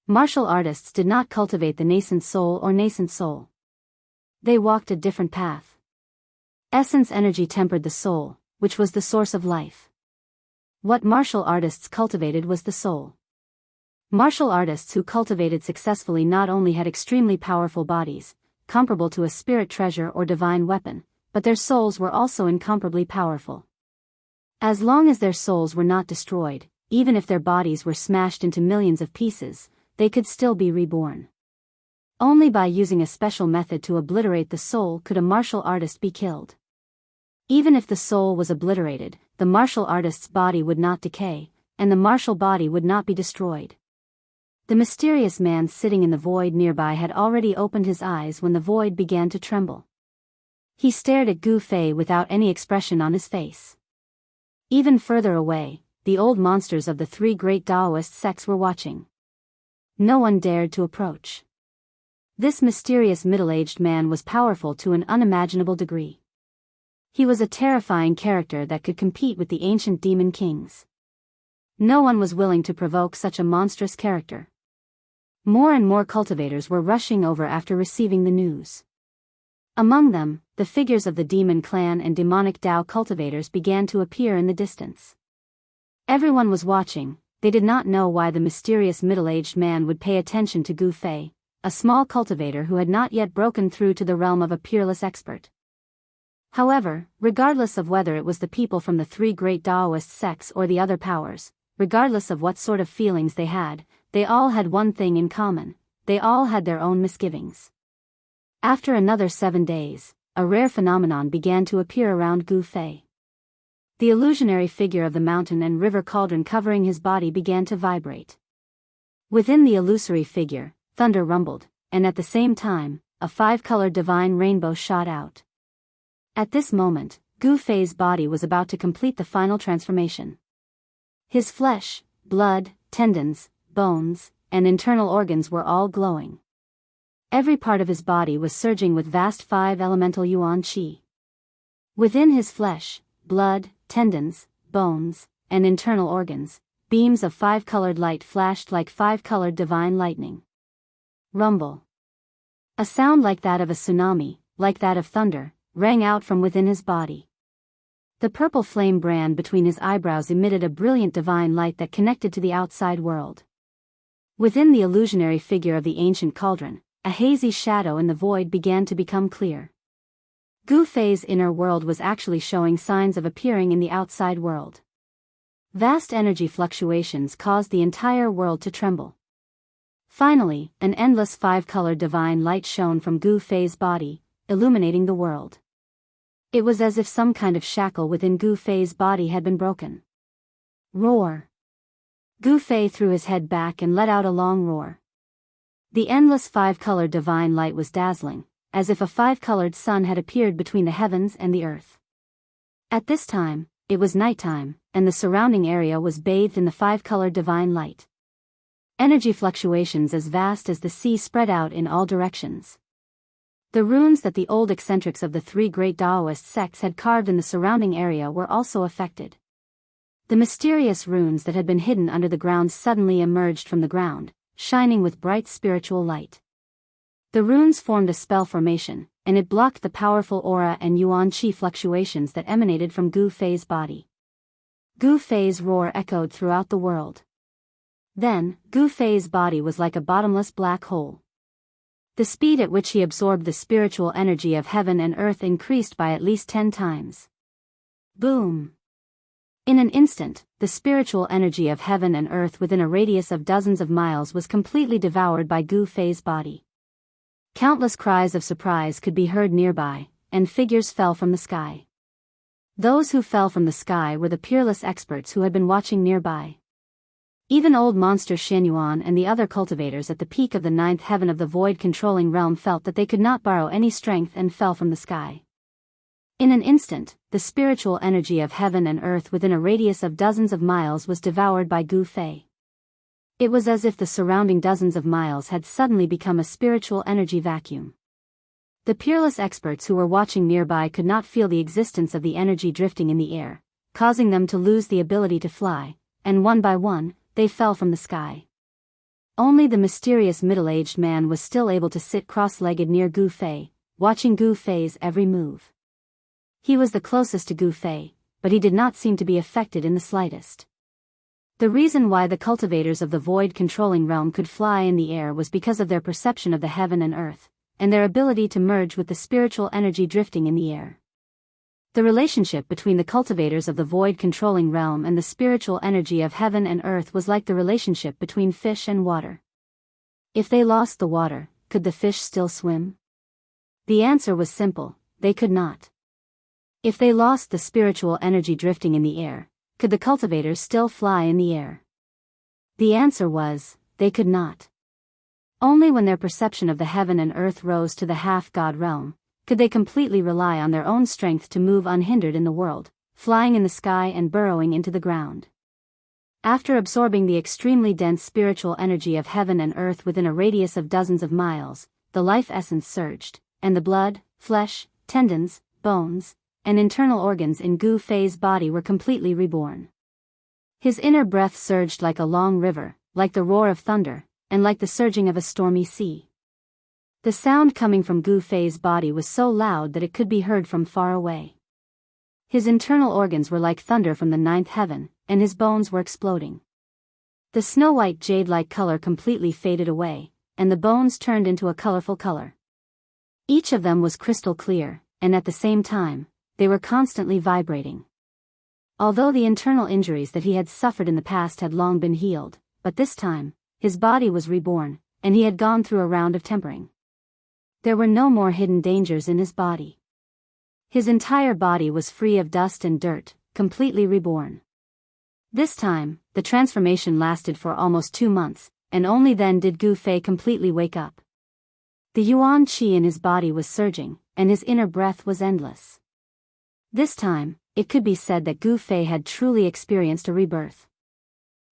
Martial artists did not cultivate the nascent soul or nascent soul. They walked a different path. Essence energy tempered the soul, which was the source of life. What martial artists cultivated was the soul. Martial artists who cultivated successfully not only had extremely powerful bodies, comparable to a spirit treasure or divine weapon, but their souls were also incomparably powerful. As long as their souls were not destroyed, even if their bodies were smashed into millions of pieces, they could still be reborn. Only by using a special method to obliterate the soul could a martial artist be killed. Even if the soul was obliterated, the martial artist's body would not decay, and the martial body would not be destroyed. The mysterious man sitting in the void nearby had already opened his eyes when the void began to tremble. He stared at Gu Fei without any expression on his face. Even further away, the old monsters of the 3 great Taoist sects were watching. No one dared to approach. This mysterious middle-aged man was powerful to an unimaginable degree. He was a terrifying character that could compete with the ancient demon kings. No one was willing to provoke such a monstrous character. More and more cultivators were rushing over after receiving the news. Among them, the figures of the demon clan and demonic Tao cultivators began to appear in the distance. Everyone was watching. They did not know why the mysterious middle-aged man would pay attention to Gu Fei, a small cultivator who had not yet broken through to the realm of a peerless expert. However, regardless of whether it was the people from the 3 great Taoist sects or the other powers, regardless of what sort of feelings they all had one thing in common: they all had their own misgivings. After another 7 days, a rare phenomenon began to appear around Gu Fei. The illusionary figure of the mountain and river cauldron covering his body began to vibrate. Within the illusory figure, thunder rumbled, and at the same time, a 5-colored divine rainbow shot out. At this moment, Gu Fei's body was about to complete the final transformation. His flesh, blood, tendons, bones, and internal organs were all glowing. Every part of his body was surging with vast 5 elemental yuan qi. Within his flesh, blood, tendons, bones, and internal organs, beams of five-colored light flashed like five-colored divine lightning. Rumble. A sound like that of a tsunami, like that of thunder, rang out from within his body. The purple flame brand between his eyebrows emitted a brilliant divine light that connected to the outside world. Within the illusionary figure of the ancient cauldron, a hazy shadow in the void began to become clear. Gu Fei's inner world was actually showing signs of appearing in the outside world. Vast energy fluctuations caused the entire world to tremble. Finally, an endless five-colored divine light shone from Gu Fei's body, illuminating the world. It was as if some kind of shackle within Gu Fei's body had been broken. Roar! Gu Fei threw his head back and let out a long roar. The endless five-colored divine light was dazzling, as if a five-colored sun had appeared between the heavens and the earth. At this time, it was nighttime, and the surrounding area was bathed in the five-colored divine light. Energy fluctuations as vast as the sea spread out in all directions. The runes that the old eccentrics of the three great Taoist sects had carved in the surrounding area were also affected. The mysterious runes that had been hidden under the ground suddenly emerged from the ground, shining with bright spiritual light. The runes formed a spell formation, and it blocked the powerful aura and yuan qi fluctuations that emanated from Gu Fei's body. Gu Fei's roar echoed throughout the world. Then, Gu Fei's body was like a bottomless black hole. The speed at which he absorbed the spiritual energy of heaven and earth increased by at least 10 times. Boom! In an instant, the spiritual energy of heaven and earth within a radius of dozens of miles was completely devoured by Gu Fei's body. Countless cries of surprise could be heard nearby, and figures fell from the sky. Those who fell from the sky were the peerless experts who had been watching nearby. Even old monster Xianyuan and the other cultivators at the peak of the 9th heaven of the void-controlling realm felt that they could not borrow any strength and fell from the sky. In an instant, the spiritual energy of heaven and earth within a radius of dozens of miles was devoured by Gu Fei. It was as if the surrounding dozens of miles had suddenly become a spiritual energy vacuum. The peerless experts who were watching nearby could not feel the existence of the energy drifting in the air, causing them to lose the ability to fly, and one by one, they fell from the sky. Only the mysterious middle-aged man was still able to sit cross-legged near Gu Fei, watching Gu Fei's every move. He was the closest to Gu Fei, but he did not seem to be affected in the slightest. The reason why the cultivators of the void-controlling realm could fly in the air was because of their perception of the heaven and earth, and their ability to merge with the spiritual energy drifting in the air. The relationship between the cultivators of the void-controlling realm and the spiritual energy of heaven and earth was like the relationship between fish and water. If they lost the water, could the fish still swim? The answer was simple: they could not. If they lost the spiritual energy drifting in the air, could the cultivators still fly in the air? The answer was, they could not. Only when their perception of the heaven and earth rose to the half-god realm, could they completely rely on their own strength to move unhindered in the world, flying in the sky and burrowing into the ground. After absorbing the extremely dense spiritual energy of heaven and earth within a radius of dozens of miles, the life essence surged, and the blood, flesh, tendons, bones, and internal organs in Gu Fei's body were completely reborn. His inner breath surged like a long river, like the roar of thunder, and like the surging of a stormy sea. The sound coming from Gu Fei's body was so loud that it could be heard from far away. His internal organs were like thunder from the 9th heaven, and his bones were exploding. The snow-white jade-like color completely faded away, and the bones turned into a colorful color. Each of them was crystal clear, and at the same time, they were constantly vibrating. Although the internal injuries that he had suffered in the past had long been healed, but this time, his body was reborn, and he had gone through a round of tempering. There were no more hidden dangers in his body. His entire body was free of dust and dirt, completely reborn. This time, the transformation lasted for almost 2 months, and only then did Gu Fei completely wake up. The yuan qi in his body was surging, and his inner breath was endless. This time, it could be said that Gu Fei had truly experienced a rebirth.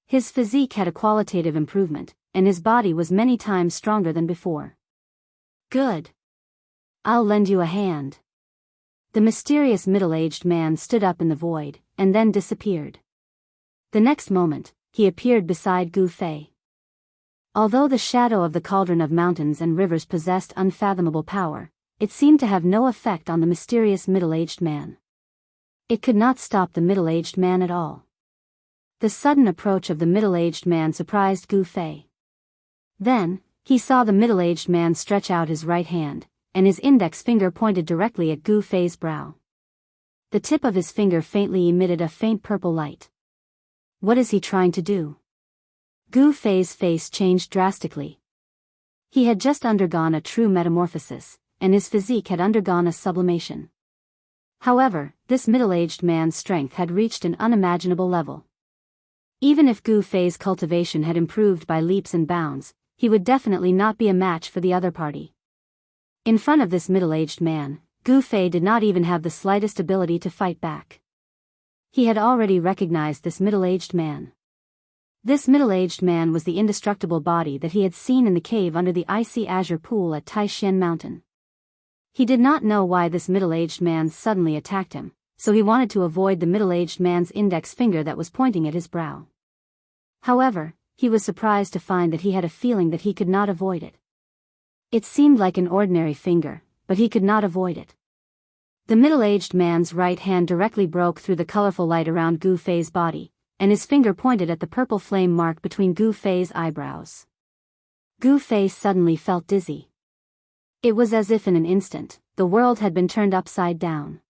His physique had a qualitative improvement, and his body was many times stronger than before. Good. I'll lend you a hand. The mysterious middle-aged man stood up in the void, and then disappeared. The next moment, he appeared beside Gu Fei. Although the shadow of the cauldron of mountains and rivers possessed unfathomable power, it seemed to have no effect on the mysterious middle-aged man. It could not stop the middle-aged man at all. The sudden approach of the middle-aged man surprised Gu Fei. Then, he saw the middle-aged man stretch out his right hand, and his index finger pointed directly at Gu Fei's brow. The tip of his finger faintly emitted a faint purple light. What is he trying to do? Gu Fei's face changed drastically. He had just undergone a true metamorphosis, and his physique had undergone a sublimation. However, this middle-aged man's strength had reached an unimaginable level. Even if Gu Fei's cultivation had improved by leaps and bounds, he would definitely not be a match for the other party. In front of this middle-aged man, Gu Fei did not even have the slightest ability to fight back. He had already recognized this middle-aged man. This middle-aged man was the indestructible body that he had seen in the cave under the icy azure pool at Taishan Mountain. He did not know why this middle-aged man suddenly attacked him, so he wanted to avoid the middle-aged man's index finger that was pointing at his brow. However, he was surprised to find that he had a feeling that he could not avoid it. It seemed like an ordinary finger, but he could not avoid it. The middle-aged man's right hand directly broke through the colorful light around Gu Fei's body, and his finger pointed at the purple flame mark between Gu Fei's eyebrows. Gu Fei suddenly felt dizzy. It was as if in an instant, the world had been turned upside down.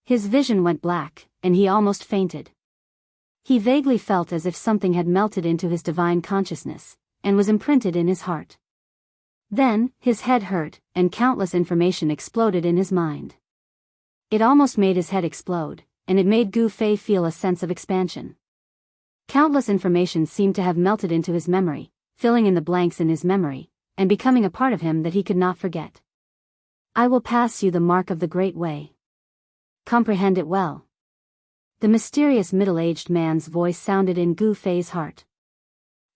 His vision went black, and he almost fainted. He vaguely felt as if something had melted into his divine consciousness, and was imprinted in his heart. Then, his head hurt, and countless information exploded in his mind. It almost made his head explode, and it made Gu Fei feel a sense of expansion. Countless information seemed to have melted into his memory, filling in the blanks in his memory, and becoming a part of him that he could not forget. I will pass you the mark of the Great Way. Comprehend it well. The mysterious middle-aged man's voice sounded in Gu Fei's heart.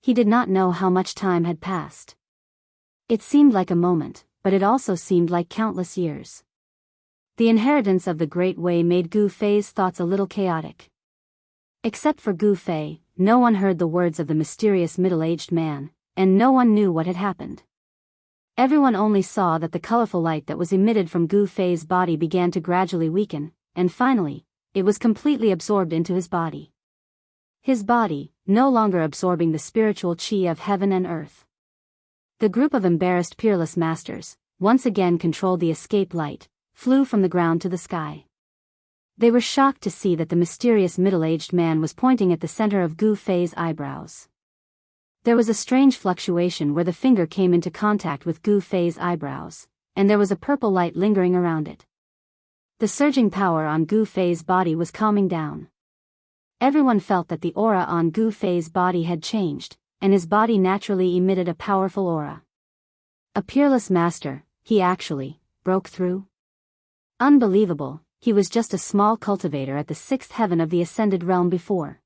He did not know how much time had passed. It seemed like a moment, but it also seemed like countless years. The inheritance of the Great Way made Gu Fei's thoughts a little chaotic. Except for Gu Fei, no one heard the words of the mysterious middle-aged man, and no one knew what had happened. Everyone only saw that the colorful light that was emitted from Gu Fei's body began to gradually weaken, and finally, it was completely absorbed into his body. His body, no longer absorbing the spiritual qi of heaven and earth. The group of embarrassed peerless masters, once again controlled the escape light, flew from the ground to the sky. They were shocked to see that the mysterious middle-aged man was pointing at the center of Gu Fei's eyebrows. There was a strange fluctuation where the finger came into contact with Gu Fei's eyebrows, and there was a purple light lingering around it. The surging power on Gu Fei's body was calming down. Everyone felt that the aura on Gu Fei's body had changed, and his body naturally emitted a powerful aura. A peerless master, he actually broke through. Unbelievable, he was just a small cultivator at the sixth heaven of the ascended realm before.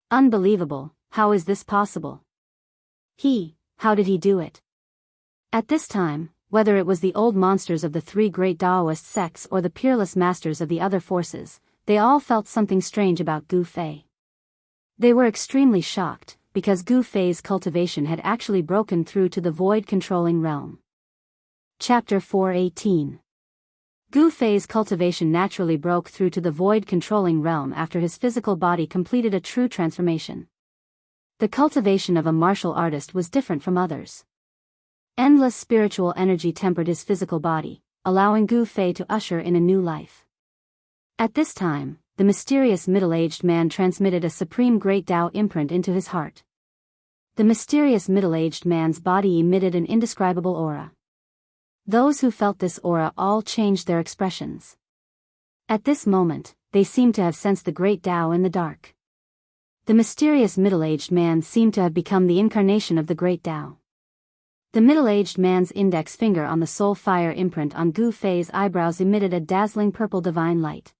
Unbelievable, how is this possible? How did he do it? At this time, whether it was the old monsters of the three great Taoist sects or the peerless masters of the other forces, they all felt something strange about Gu Fei. They were extremely shocked, because Gu Fei's cultivation had actually broken through to the void-controlling realm. Chapter 4:18. Gu Fei's cultivation naturally broke through to the void-controlling realm after his physical body completed a true transformation. The cultivation of a martial artist was different from others. Endless spiritual energy tempered his physical body, allowing Gu Fei to usher in a new life. At this time, the mysterious middle-aged man transmitted a supreme great Tao imprint into his heart. The mysterious middle-aged man's body emitted an indescribable aura. Those who felt this aura all changed their expressions. At this moment, they seemed to have sensed the great Tao in the dark. The mysterious middle-aged man seemed to have become the incarnation of the great Tao. The middle-aged man's index finger on the soul fire imprint on Gu Fei's eyebrows emitted a dazzling purple divine light.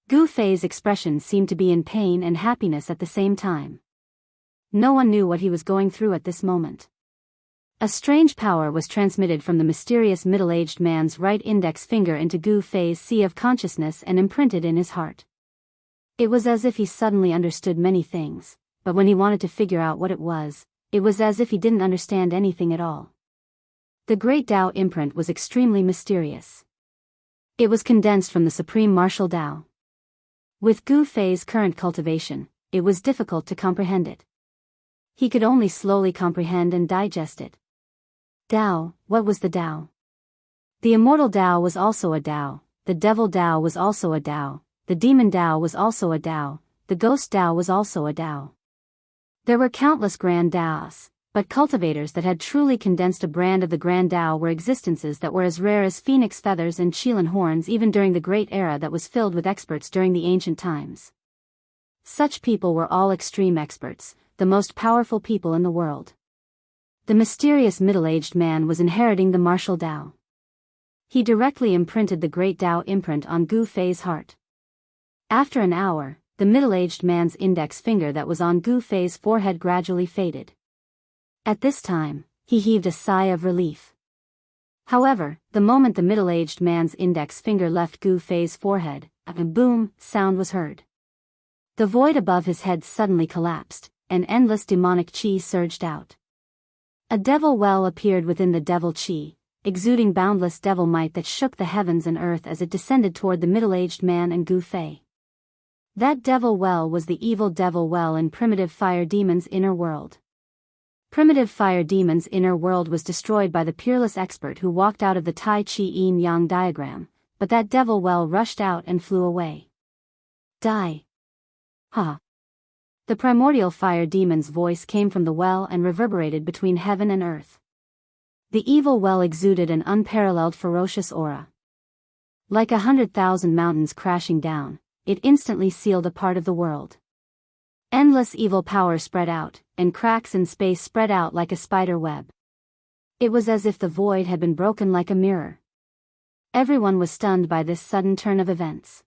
Gu Fei's expression seemed to be in pain and happiness at the same time. No one knew what he was going through at this moment. A strange power was transmitted from the mysterious middle-aged man's right index finger into Gu Fei's sea of consciousness and imprinted in his heart. It was as if he suddenly understood many things, but when he wanted to figure out what it was as if he didn't understand anything at all. The Great Tao imprint was extremely mysterious. It was condensed from the Supreme Martial Tao. With Gu Fei's current cultivation, it was difficult to comprehend it. He could only slowly comprehend and digest it. Tao, what was the Tao? The Immortal Tao was also a Tao, the Devil Tao was also a Tao, the Demon Tao was also a Tao, the Ghost Tao was also a Tao. There were countless Grand Taos, but cultivators that had truly condensed a brand of the Grand Tao were existences that were as rare as phoenix feathers and Qilin horns even during the great era that was filled with experts during the ancient times. Such people were all extreme experts, the most powerful people in the world. The mysterious middle-aged man was inheriting the martial Tao. He directly imprinted the Great Tao imprint on Gu Fei's heart. After an hour, the middle-aged man's index finger that was on Gu Fei's forehead gradually faded. At this time, he heaved a sigh of relief. However, the moment the middle-aged man's index finger left Gu Fei's forehead, a boom sound was heard. The void above his head suddenly collapsed, and endless demonic qi surged out. A devil well appeared within the devil qi, exuding boundless devil might that shook the heavens and earth as it descended toward the middle-aged man and Gu Fei. That devil well was the evil devil well in Primitive Fire Demon's inner world. Primitive Fire Demon's inner world was destroyed by the peerless expert who walked out of the Tai Chi Yin-Yang diagram, but that devil well rushed out and flew away. Die. Ha. The primordial fire demon's voice came from the well and reverberated between heaven and earth. The evil well exuded an unparalleled ferocious aura. Like 100,000 mountains crashing down, it instantly sealed a part of the world. Endless evil power spread out, and cracks in space spread out like a spider web. It was as if the void had been broken like a mirror. Everyone was stunned by this sudden turn of events.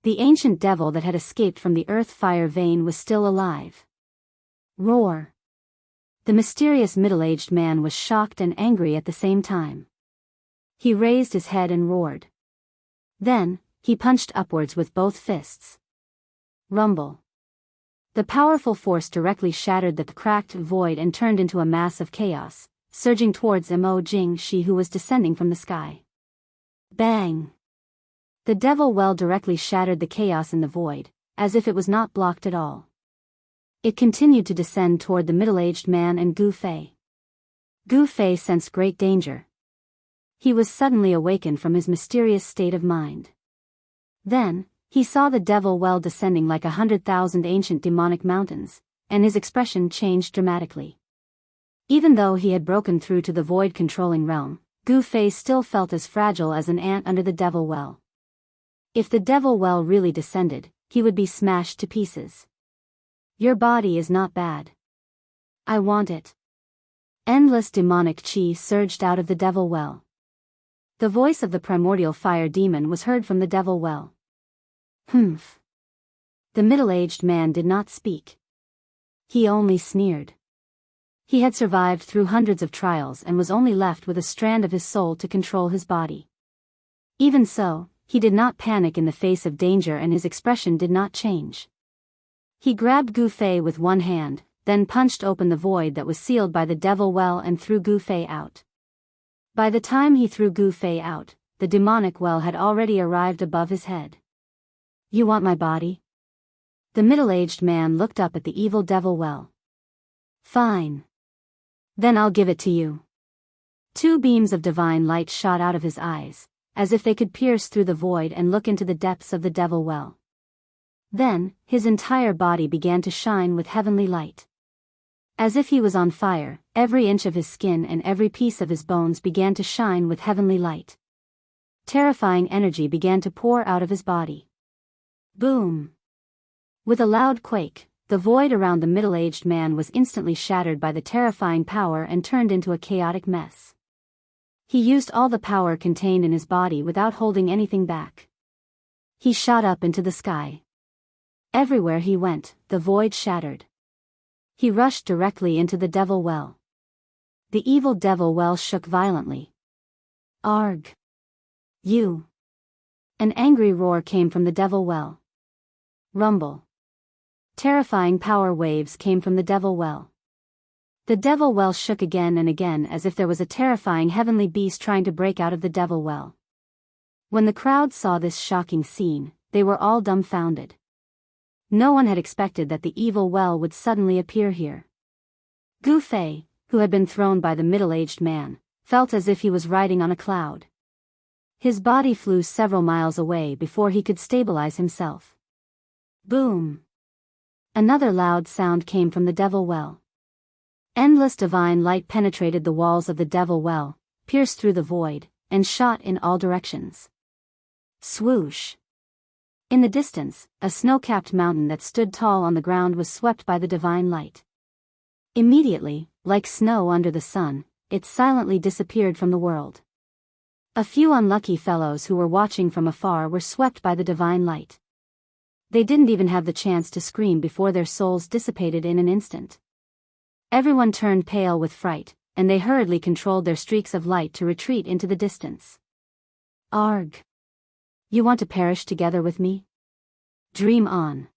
The ancient devil that had escaped from the earth fire vein was still alive. Roar! The mysterious middle-aged man was shocked and angry at the same time. He raised his head and roared. Then, he punched upwards with both fists. Rumble. The powerful force directly shattered the cracked void and turned into a mass of chaos, surging towards Mo Jing-shi who was descending from the sky. Bang! The devil well directly shattered the chaos in the void, as if it was not blocked at all. It continued to descend toward the middle-aged man and Gu Fei. Gu Fei sensed great danger. He was suddenly awakened from his mysterious state of mind. Then, he saw the devil well descending like 100,000 ancient demonic mountains, and his expression changed dramatically. Even though he had broken through to the void-controlling realm, Gu Fei still felt as fragile as an ant under the devil well. If the devil well really descended, he would be smashed to pieces. Your body is not bad. I want it. Endless demonic qi surged out of the devil well. The voice of the primordial fire demon was heard from the devil well. Humph. The middle-aged man did not speak. He only sneered. He had survived through hundreds of trials and was only left with a strand of his soul to control his body. Even so, he did not panic in the face of danger and his expression did not change. He grabbed Gu Fei with one hand, then punched open the void that was sealed by the devil well and threw Gu Fei out. By the time he threw Gu Fei out, the demonic well had already arrived above his head. You want my body? The middle-aged man looked up at the evil devil well. Fine. Then I'll give it to you. Two beams of divine light shot out of his eyes, as if they could pierce through the void and look into the depths of the devil well. Then, his entire body began to shine with heavenly light. As if he was on fire, every inch of his skin and every piece of his bones began to shine with heavenly light. Terrifying energy began to pour out of his body. Boom! With a loud quake, the void around the middle-aged man was instantly shattered by the terrifying power and turned into a chaotic mess. He used all the power contained in his body without holding anything back. He shot up into the sky. Everywhere he went, the void shattered. He rushed directly into the devil well. The evil devil well shook violently. Arg! You! An angry roar came from the devil well. Rumble! Terrifying power waves came from the Devil Well. The Devil Well shook again and again as if there was a terrifying heavenly beast trying to break out of the Devil Well. When the crowd saw this shocking scene, they were all dumbfounded. No one had expected that the evil well would suddenly appear here. Gu Fei, who had been thrown by the middle-aged man, felt as if he was riding on a cloud. His body flew several miles away before he could stabilize himself. Boom! Another loud sound came from the Devil Well. Endless divine light penetrated the walls of the Devil Well, pierced through the void, and shot in all directions. Swoosh! In the distance, a snow-capped mountain that stood tall on the ground was swept by the divine light. Immediately, like snow under the sun, it silently disappeared from the world. A few unlucky fellows who were watching from afar were swept by the divine light. They didn't even have the chance to scream before their souls dissipated in an instant. Everyone turned pale with fright, and they hurriedly controlled their streaks of light to retreat into the distance. Arg! You want to perish together with me? Dream on.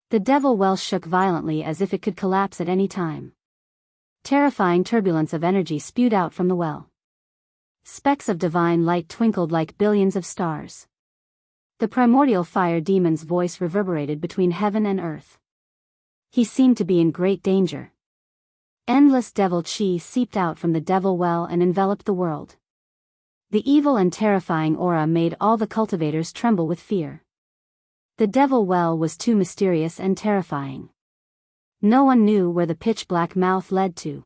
The Devil Well shook violently as if it could collapse at any time. Terrifying turbulence of energy spewed out from the well. Specks of divine light twinkled like billions of stars. The primordial fire demon's voice reverberated between heaven and earth. He seemed to be in great danger. Endless devil chi seeped out from the Devil Well and enveloped the world. The evil and terrifying aura made all the cultivators tremble with fear. The Devil Well was too mysterious and terrifying. No one knew where the pitch-black mouth led to.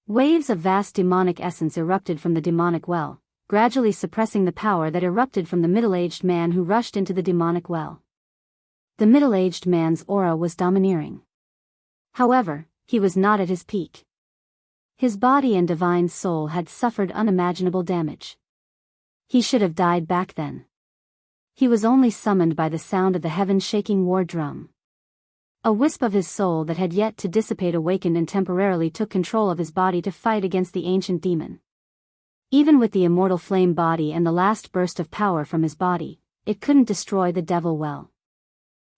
Waves of vast demonic essence erupted from the demonic well, gradually suppressing the power that erupted from the middle-aged man who rushed into the demonic well. The middle-aged man's aura was domineering. However, he was not at his peak. His body and divine soul had suffered unimaginable damage. He should have died back then. He was only summoned by the sound of the heaven-shaking war drum. A wisp of his soul that had yet to dissipate awakened and temporarily took control of his body to fight against the ancient demon. Even with the immortal flame body and the last burst of power from his body, it couldn't destroy the Devil Well.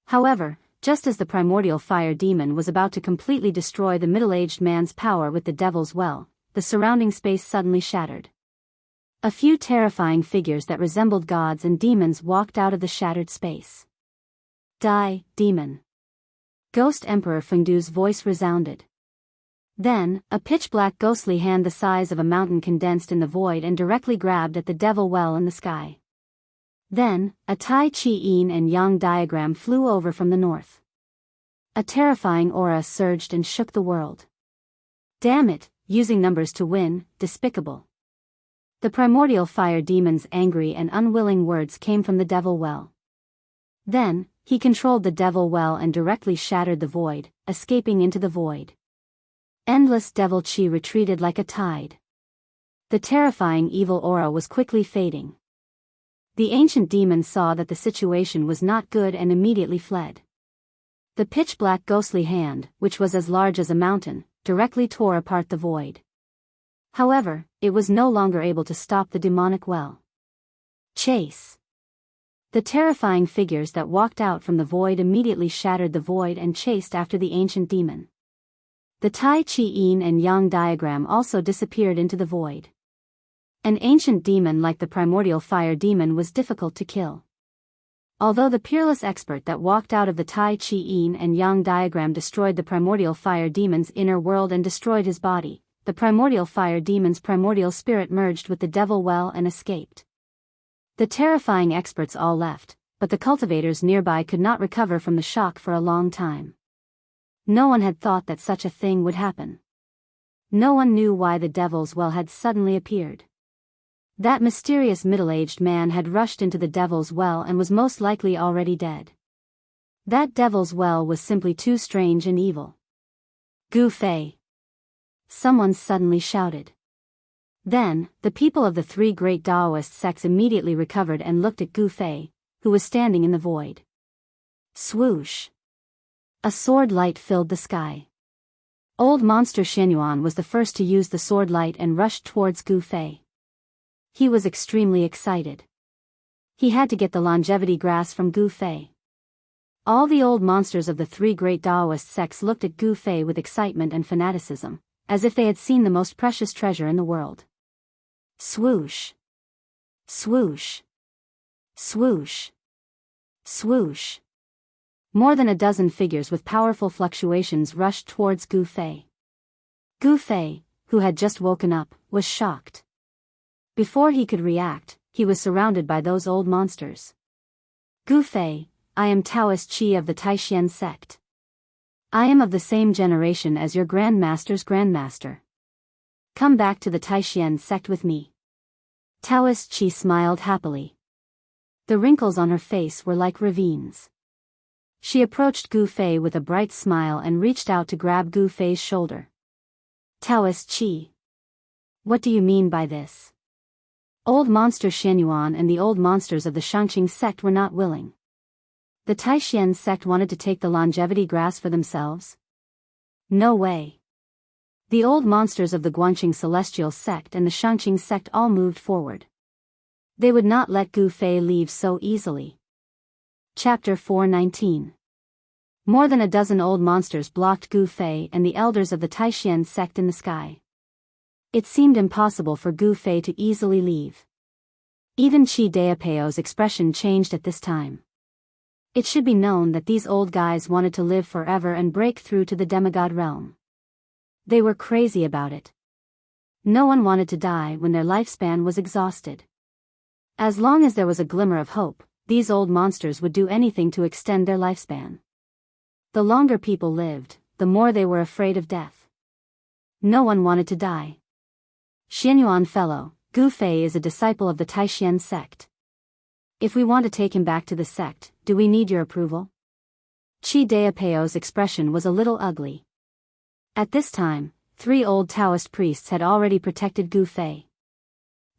However, just as the primordial fire demon was about to completely destroy the middle-aged man's power with the Devil's Well, the surrounding space suddenly shattered. A few terrifying figures that resembled gods and demons walked out of the shattered space. Die, demon! Ghost Emperor Fengdu's voice resounded. Then, a pitch-black ghostly hand the size of a mountain condensed in the void and directly grabbed at the Devil Well in the sky. Then, a Tai Chi Yin and Yang diagram flew over from the north. A terrifying aura surged and shook the world. Damn it, using numbers to win, despicable. The primordial fire demon's angry and unwilling words came from the Devil Well. Then, he controlled the Devil Well and directly shattered the void, escaping into the void. Endless devil chi retreated like a tide. The terrifying evil aura was quickly fading. The ancient demon saw that the situation was not good and immediately fled. The pitch-black ghostly hand, which was as large as a mountain, directly tore apart the void. However, it was no longer able to stop the demonic well. Chase! The terrifying figures that walked out from the void immediately shattered the void and chased after the ancient demon. The Tai Chi Yin and Yang diagram also disappeared into the void. An ancient demon like the primordial fire demon was difficult to kill. Although the peerless expert that walked out of the Tai Chi Yin and Yang diagram destroyed the primordial fire demon's inner world and destroyed his body, the primordial fire demon's primordial spirit merged with the Devil Well and escaped. The terrifying experts all left, but the cultivators nearby could not recover from the shock for a long time. No one had thought that such a thing would happen. No one knew why the Devil's Well had suddenly appeared. That mysterious middle-aged man had rushed into the Devil's Well and was most likely already dead. That Devil's Well was simply too strange and evil. Gu Fei! Someone suddenly shouted. Then, the people of the three great Taoist sects immediately recovered and looked at Gu Fei, who was standing in the void. Swoosh! A sword light filled the sky. Old Monster Shenyuan was the first to use the sword light and rushed towards Gu Fei. He was extremely excited. He had to get the longevity grass from Gu Fei. All the old monsters of the three great Taoist sects looked at Gu Fei with excitement and fanaticism, as if they had seen the most precious treasure in the world. Swoosh! Swoosh! Swoosh! Swoosh! More than a dozen figures with powerful fluctuations rushed towards Gu Fei. Gu Fei, who had just woken up, was shocked. Before he could react, he was surrounded by those old monsters. Gu Fei, I am Taoist Qi of the Taishan sect. I am of the same generation as your grandmaster's grandmaster. Come back to the Taishan sect with me. Taoist Qi smiled happily. The wrinkles on her face were like ravines. She approached Gu Fei with a bright smile and reached out to grab Gu Fei's shoulder. Taoist Qi. What do you mean by this? Old monster Xianyuan and the old monsters of the Shangqing sect were not willing. The Taishan sect wanted to take the longevity grass for themselves? No way. The old monsters of the Guanqing celestial sect and the Shangqing sect all moved forward. They would not let Gu Fei leave so easily. Chapter 419. More than a dozen old monsters blocked Gu Fei and the elders of the Taishan sect in the sky. It seemed impossible for Gu Fei to easily leave. Even Qi Daopeo's expression changed at this time. It should be known that these old guys wanted to live forever and break through to the demigod realm. They were crazy about it. No one wanted to die when their lifespan was exhausted. As long as there was a glimmer of hope, these old monsters would do anything to extend their lifespan. The longer people lived, the more they were afraid of death. No one wanted to die. Xianyuan fellow, Gu Fei is a disciple of the Taishan sect. If we want to take him back to the sect, do we need your approval? Qi Daopeo's expression was a little ugly. At this time, 3 old Taoist priests had already protected Gu Fei.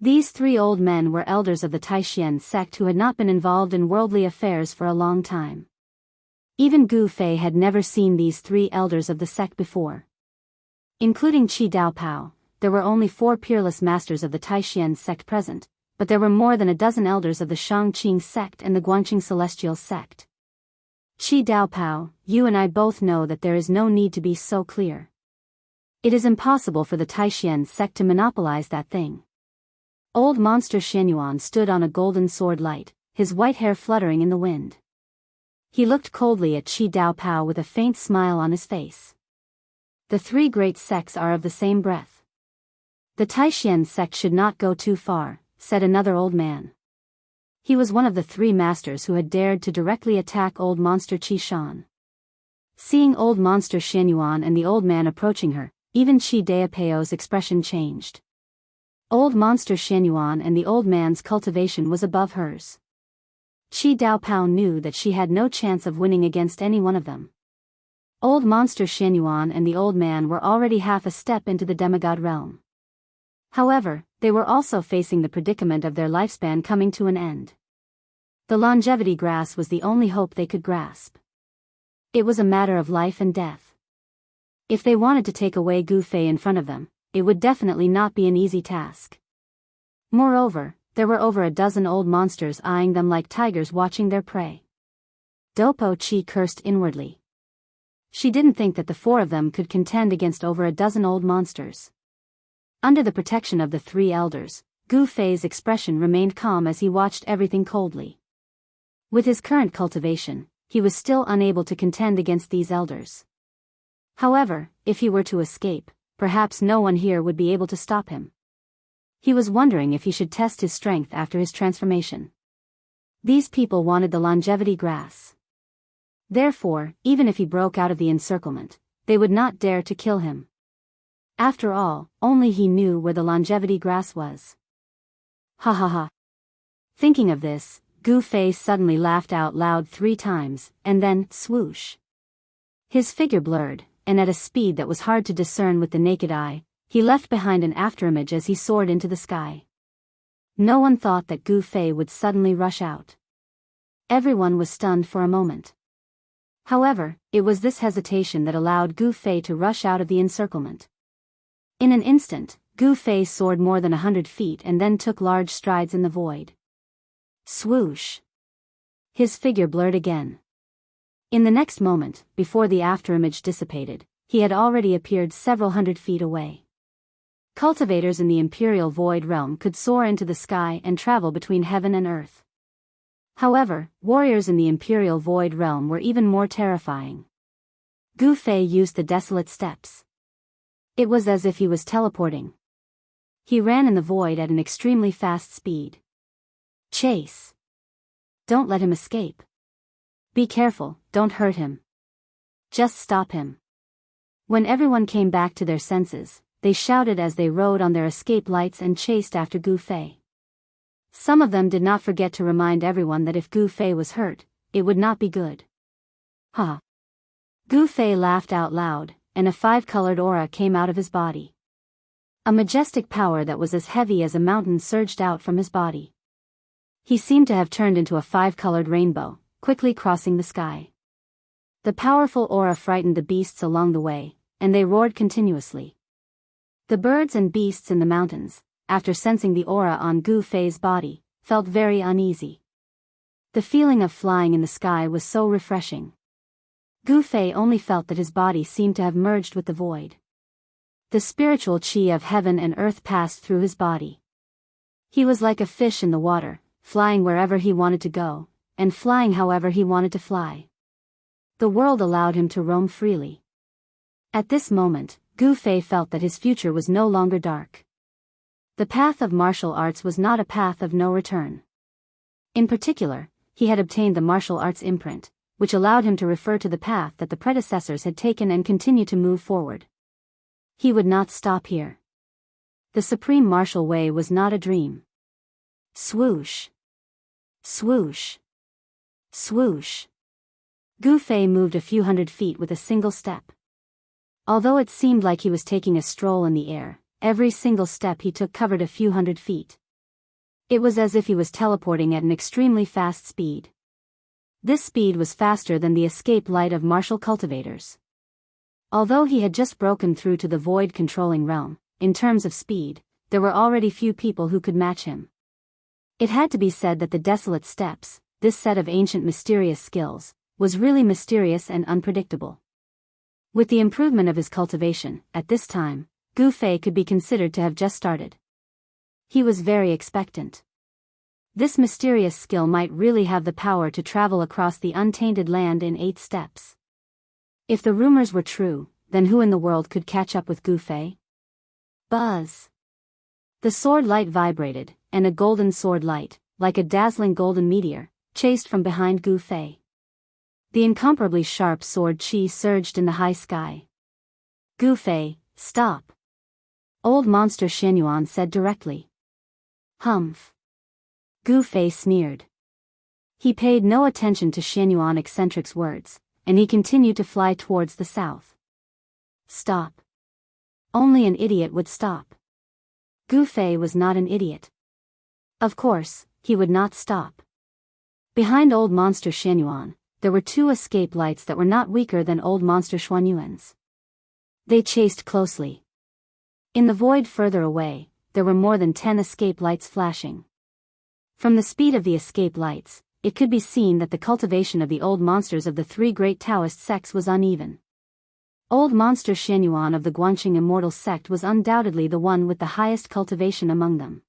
These 3 old men were elders of the Taishan sect who had not been involved in worldly affairs for a long time. Even Gu Fei had never seen these 3 elders of the sect before. Including Qi Daopao, there were only 4 peerless masters of the Taishan sect present, but there were more than a dozen elders of the Shangqing sect and the Guanqing celestial sect. Qi Daopao, you and I both know that there is no need to be so clear. It is impossible for the Taishan sect to monopolize that thing. Old monster Xianyuan stood on a golden sword light, his white hair fluttering in the wind. He looked coldly at Qi Daopao with a faint smile on his face. The 3 great sects are of the same breath. The Taishan sect should not go too far, said another old man. He was one of the 3 masters who had dared to directly attack old monster Qi Shan. Seeing old monster Xianyuan and the old man approaching her, even Qi Daopeo's expression changed. Old monster Xianyuan and the old man's cultivation was above hers. Qi Daopao knew that she had no chance of winning against any one of them. Old monster Xianyuan and the old man were already half a step into the demigod realm. However, they were also facing the predicament of their lifespan coming to an end. The longevity grass was the only hope they could grasp. It was a matter of life and death. If they wanted to take away Gu Fei in front of them, it would definitely not be an easy task. Moreover, there were over a dozen old monsters eyeing them like tigers watching their prey. Dopo Qi cursed inwardly. She didn't think that the 4 of them could contend against over a dozen old monsters. Under the protection of the 3 elders, Gu Fei's expression remained calm as he watched everything coldly. With his current cultivation, he was still unable to contend against these elders. However, if he were to escape, perhaps no one here would be able to stop him. He was wondering if he should test his strength after his transformation. These people wanted the longevity grass. Therefore, even if he broke out of the encirclement, they would not dare to kill him. After all, only he knew where the longevity grass was. Ha ha ha. Thinking of this, Gu Fei suddenly laughed out loud 3 times, and then, swoosh. His figure blurred, and at a speed that was hard to discern with the naked eye, he left behind an afterimage as he soared into the sky. No one thought that Gu Fei would suddenly rush out. Everyone was stunned for a moment. However, it was this hesitation that allowed Gu Fei to rush out of the encirclement. In an instant, Gu Fei soared more than 100 feet and then took large strides in the void. Swoosh. His figure blurred again. In the next moment, before the afterimage dissipated, he had already appeared several hundred feet away. Cultivators in the Imperial Void Realm could soar into the sky and travel between heaven and earth. However, warriors in the Imperial Void Realm were even more terrifying. Gu Fei used the desolate steps. It was as if he was teleporting. He ran in the void at an extremely fast speed. Chase. Don't let him escape. Be careful, don't hurt him. Just stop him. When everyone came back to their senses, they shouted as they rode on their escape lights and chased after Gu Fei. Some of them did not forget to remind everyone that if Gu Fei was hurt, it would not be good. Ha! Gu Fei laughed out loud, and a five-colored aura came out of his body. A majestic power that was as heavy as a mountain surged out from his body. He seemed to have turned into a five-colored rainbow, quickly crossing the sky. The powerful aura frightened the beasts along the way, and they roared continuously. The birds and beasts in the mountains, after sensing the aura on Gu Fei's body, felt very uneasy. The feeling of flying in the sky was so refreshing. Gu Fei only felt that his body seemed to have merged with the void. The spiritual qi of heaven and earth passed through his body. He was like a fish in the water, flying wherever he wanted to go, and flying however he wanted to fly. The world allowed him to roam freely. At this moment, Gu Fei felt that his future was no longer dark. The path of martial arts was not a path of no return. In particular, he had obtained the martial arts imprint, which allowed him to refer to the path that the predecessors had taken and continue to move forward. He would not stop here. The supreme martial way was not a dream. Swoosh. Swoosh. Swoosh. Gu Fei moved a few hundred feet with a single step. Although it seemed like he was taking a stroll in the air, every single step he took covered a few hundred feet. It was as if he was teleporting at an extremely fast speed. This speed was faster than the escape light of martial cultivators. Although he had just broken through to the void-controlling realm, in terms of speed, there were already few people who could match him. It had to be said that the desolate steps, this set of ancient mysterious skills, was really mysterious and unpredictable. With the improvement of his cultivation, at this time, Gu Fei could be considered to have just started. He was very expectant. This mysterious skill might really have the power to travel across the untainted land in 8 steps. If the rumors were true, then who in the world could catch up with Gu Fei? Buzz! The sword light vibrated, and a golden sword light, like a dazzling golden meteor, chased from behind Gu Fei. The incomparably sharp sword qi surged in the high sky. Gu Fei, stop! Old monster Xianyuan said directly. Humph! Gu Fei sneered. He paid no attention to Xianyuan eccentric's words, and he continued to fly towards the south. Stop! Only an idiot would stop. Gu Fei was not an idiot. Of course, he would not stop. Behind old monster Xianyuan, there were 2 escape lights that were not weaker than old monster Xuanyuan's. They chased closely. In the void further away, there were more than 10 escape lights flashing. From the speed of the escape lights, it could be seen that the cultivation of the old monsters of the 3 great Taoist sects was uneven. Old monster Xianyuan of the Guanxing Immortal sect was undoubtedly the one with the highest cultivation among them.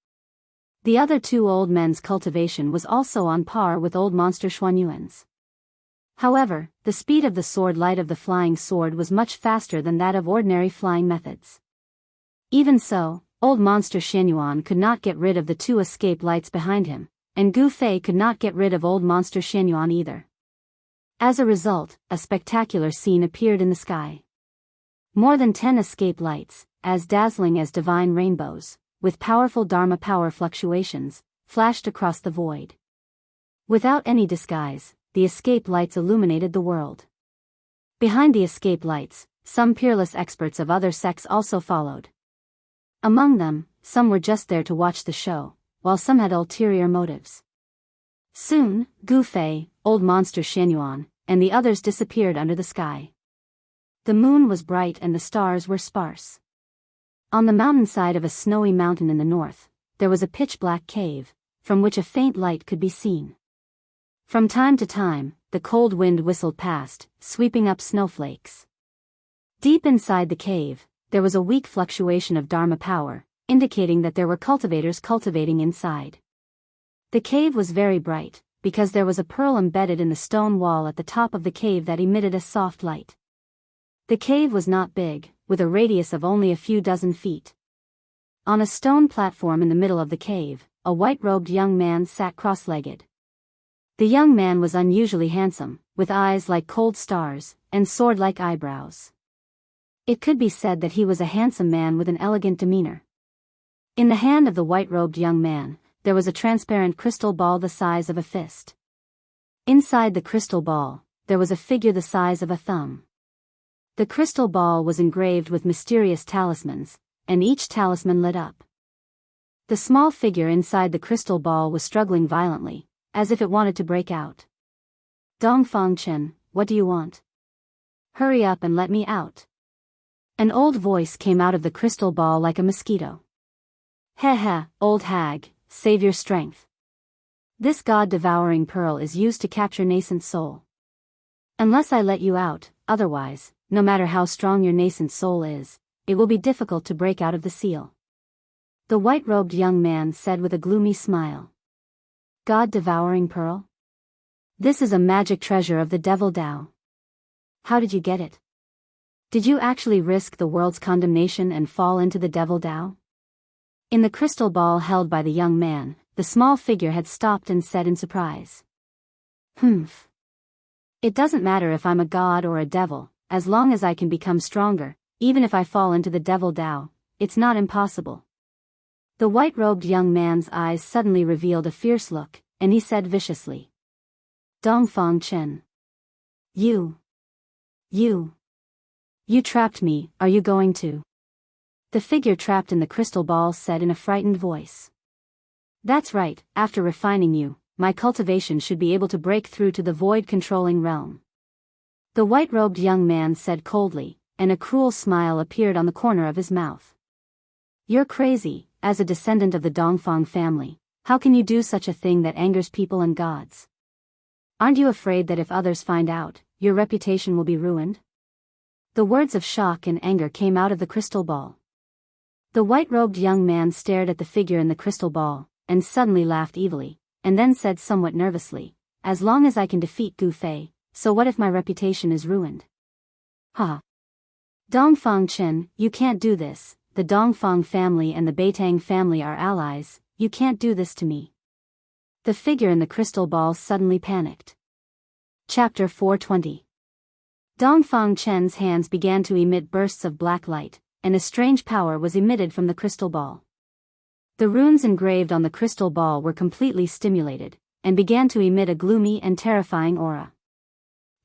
The other 2 old men's cultivation was also on par with old monster Xuanyuan's. However, the speed of the sword light of the flying sword was much faster than that of ordinary flying methods. Even so, old monster Xianyuan could not get rid of the 2 escape lights behind him, and Gu Fei could not get rid of old monster Xianyuan either. As a result, a spectacular scene appeared in the sky. More than 10 escape lights, as dazzling as divine rainbows, with powerful Dharma power fluctuations, flashed across the void. Without any disguise, the escape lights illuminated the world. Behind the escape lights, some peerless experts of other sects also followed. Among them, some were just there to watch the show, while some had ulterior motives. Soon, Gu Fei, old monster Xianyuan, and the others disappeared under the sky. The moon was bright and the stars were sparse. On the mountainside of a snowy mountain in the north, there was a pitch-black cave, from which a faint light could be seen. From time to time, the cold wind whistled past, sweeping up snowflakes. Deep inside the cave, there was a weak fluctuation of Dharma power, indicating that there were cultivators cultivating inside. The cave was very bright, because there was a pearl embedded in the stone wall at the top of the cave that emitted a soft light. The cave was not big, with a radius of only a few dozen feet. On a stone platform in the middle of the cave, a white-robed young man sat cross-legged. The young man was unusually handsome, with eyes like cold stars, and sword-like eyebrows. It could be said that he was a handsome man with an elegant demeanor. In the hand of the white-robed young man, there was a transparent crystal ball the size of a fist. Inside the crystal ball, there was a figure the size of a thumb. The crystal ball was engraved with mysterious talismans, and each talisman lit up. The small figure inside the crystal ball was struggling violently, as if it wanted to break out. Dongfang Chen, what do you want? Hurry up and let me out. An old voice came out of the crystal ball like a mosquito. Heh, old hag, save your strength. This god-devouring pearl is used to capture nascent soul. Unless I let you out, otherwise, no matter how strong your nascent soul is, it will be difficult to break out of the seal. The white-robed young man said with a gloomy smile. God-devouring pearl? This is a magic treasure of the devil Dao. How did you get it? Did you actually risk the world's condemnation and fall into the devil Dao? In the crystal ball held by the young man, the small figure had stopped and said in surprise. Humph. It doesn't matter if I'm a god or a devil, as long as I can become stronger, even if I fall into the devil Dao, it's not impossible. The white-robed young man's eyes suddenly revealed a fierce look, and he said viciously. Dongfang Chen. You trapped me, are you going to? The figure trapped in the crystal ball said in a frightened voice. That's right, after refining you, my cultivation should be able to break through to the void-controlling realm. The white-robed young man said coldly, and a cruel smile appeared on the corner of his mouth. You're crazy, as a descendant of the Dongfang family, how can you do such a thing that angers people and gods? Aren't you afraid that if others find out, your reputation will be ruined? The words of shock and anger came out of the crystal ball. The white-robed young man stared at the figure in the crystal ball, and suddenly laughed evilly, and then said somewhat nervously, as long as I can defeat Gu Fei, so what if my reputation is ruined? Ha! Dongfang Chen, you can't do this, the Dongfang family and the Beitang family are allies, you can't do this to me. The figure in the crystal ball suddenly panicked. Chapter 420. Dongfang Chen's hands began to emit bursts of black light, and a strange power was emitted from the crystal ball. The runes engraved on the crystal ball were completely stimulated, and began to emit a gloomy and terrifying aura.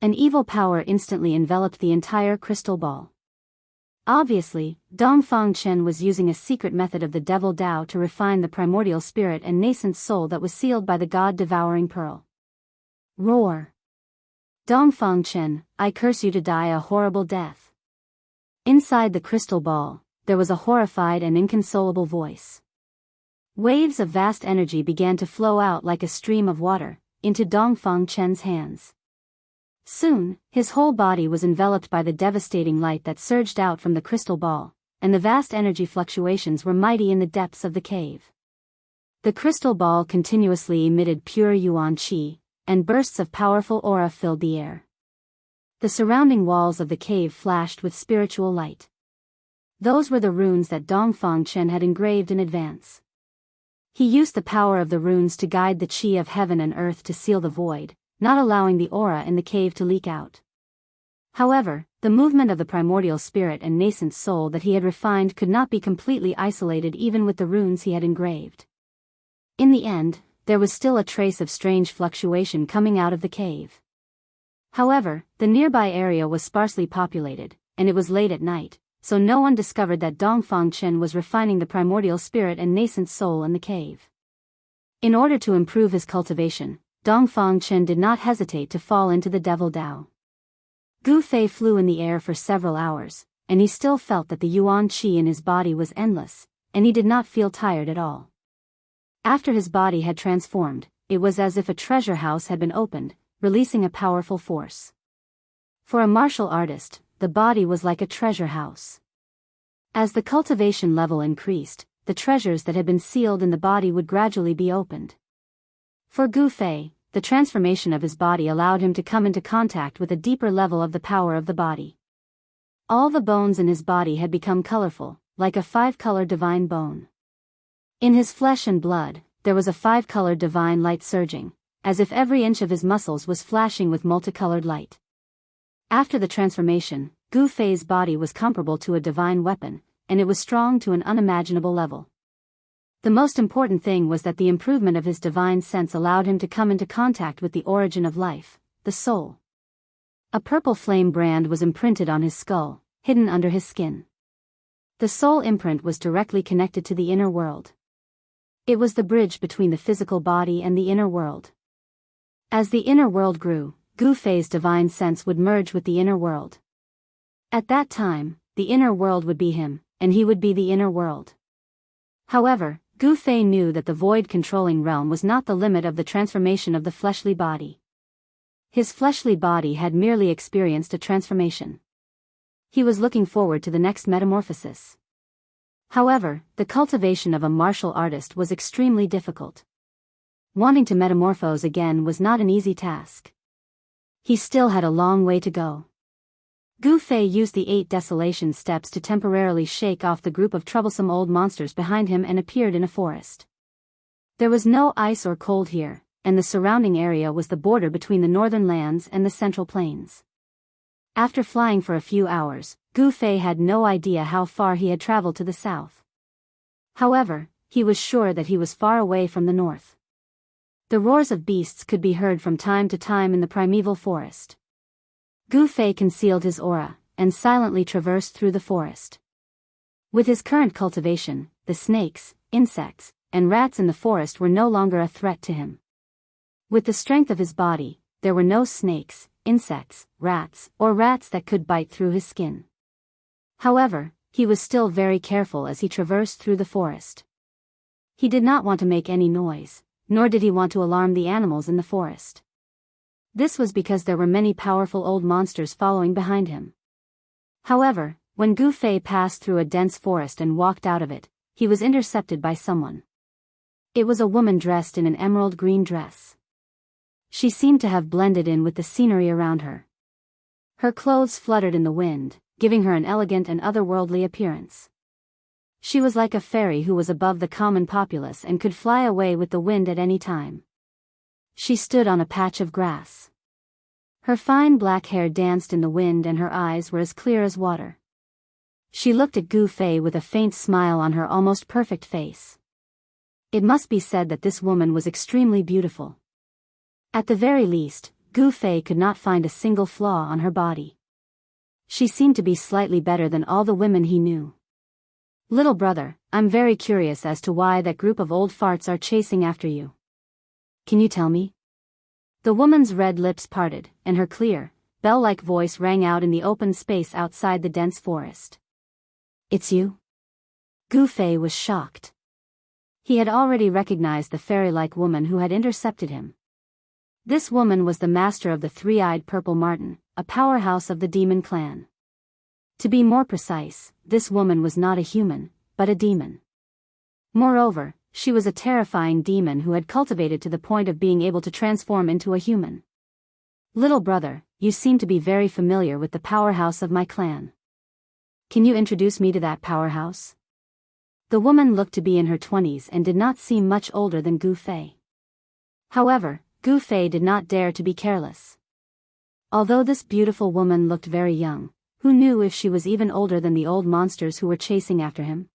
An evil power instantly enveloped the entire crystal ball. Obviously, Dongfang Chen was using a secret method of the devil Dao to refine the primordial spirit and nascent soul that was sealed by the god-devouring pearl. Roar! Dongfang Chen, I curse you to die a horrible death. Inside the crystal ball, there was a horrified and inconsolable voice. Waves of vast energy began to flow out like a stream of water, into Dongfang Chen's hands. Soon, his whole body was enveloped by the devastating light that surged out from the crystal ball, and the vast energy fluctuations were mighty in the depths of the cave. The crystal ball continuously emitted pure yuan qi, and bursts of powerful aura filled the air. The surrounding walls of the cave flashed with spiritual light. Those were the runes that Dongfang Chen had engraved in advance. He used the power of the runes to guide the qi of heaven and earth to seal the void, not allowing the aura in the cave to leak out. However, the movement of the primordial spirit and nascent soul that he had refined could not be completely isolated even with the runes he had engraved. In the end, there was still a trace of strange fluctuation coming out of the cave. However, the nearby area was sparsely populated, and it was late at night, so no one discovered that Dongfang Chen was refining the primordial spirit and nascent soul in the cave. In order to improve his cultivation, Dongfang Chen did not hesitate to fall into the devil Dao. Gu Fei flew in the air for several hours, and he still felt that the yuan qi in his body was endless, and he did not feel tired at all. After his body had transformed, it was as if a treasure house had been opened, releasing a powerful force. For a martial artist, the body was like a treasure house. As the cultivation level increased, the treasures that had been sealed in the body would gradually be opened. For Gu Fei, the transformation of his body allowed him to come into contact with a deeper level of the power of the body. All the bones in his body had become colorful, like a 5-color divine bone. In his flesh and blood, there was a 5-colored divine light surging, as if every inch of his muscles was flashing with multicolored light. After the transformation, Gu Fei's body was comparable to a divine weapon, and it was strong to an unimaginable level. The most important thing was that the improvement of his divine sense allowed him to come into contact with the origin of life, the soul. A purple flame brand was imprinted on his skull, hidden under his skin. The soul imprint was directly connected to the inner world. It was the bridge between the physical body and the inner world. As the inner world grew, Gu Fei's divine sense would merge with the inner world. At that time, the inner world would be him, and he would be the inner world. However, Gu Fei knew that the void-controlling realm was not the limit of the transformation of the fleshly body. His fleshly body had merely experienced a transformation. He was looking forward to the next metamorphosis. However, the cultivation of a martial artist was extremely difficult. Wanting to metamorphose again was not an easy task. He still had a long way to go. Gu Fei used the 8 desolation steps to temporarily shake off the group of troublesome old monsters behind him and appeared in a forest. There was no ice or cold here, and the surrounding area was the border between the northern lands and the central plains. After flying for a few hours, Gu Fei had no idea how far he had traveled to the south. However, he was sure that he was far away from the north. The roars of beasts could be heard from time to time in the primeval forest. Gu Fei concealed his aura, and silently traversed through the forest. With his current cultivation, the snakes, insects, and rats in the forest were no longer a threat to him. With the strength of his body, there were no snakes, insects, rats, or rats that could bite through his skin. However, he was still very careful as he traversed through the forest. He did not want to make any noise, nor did he want to alarm the animals in the forest. This was because there were many powerful old monsters following behind him. However, when Gu Fei passed through a dense forest and walked out of it, he was intercepted by someone. It was a woman dressed in an emerald green dress. She seemed to have blended in with the scenery around her. Her clothes fluttered in the wind, giving her an elegant and otherworldly appearance. She was like a fairy who was above the common populace and could fly away with the wind at any time. She stood on a patch of grass. Her fine black hair danced in the wind and her eyes were as clear as water. She looked at Gu Fei with a faint smile on her almost perfect face. It must be said that this woman was extremely beautiful. At the very least, Gu Fei could not find a single flaw on her body. She seemed to be slightly better than all the women he knew. "Little brother, I'm very curious as to why that group of old farts are chasing after you. Can you tell me?" The woman's red lips parted, and her clear, bell-like voice rang out in the open space outside the dense forest. "It's you?" Gu Fei was shocked. He had already recognized the fairy-like woman who had intercepted him. This woman was the master of the three-eyed purple marten, a powerhouse of the demon clan. To be more precise, this woman was not a human, but a demon. Moreover, she was a terrifying demon who had cultivated to the point of being able to transform into a human. "Little brother, you seem to be very familiar with the powerhouse of my clan. Can you introduce me to that powerhouse?" The woman looked to be in her 20s and did not seem much older than Gu Fei. However, Gu Fei did not dare to be careless. Although this beautiful woman looked very young, who knew if she was even older than the old monsters who were chasing after him?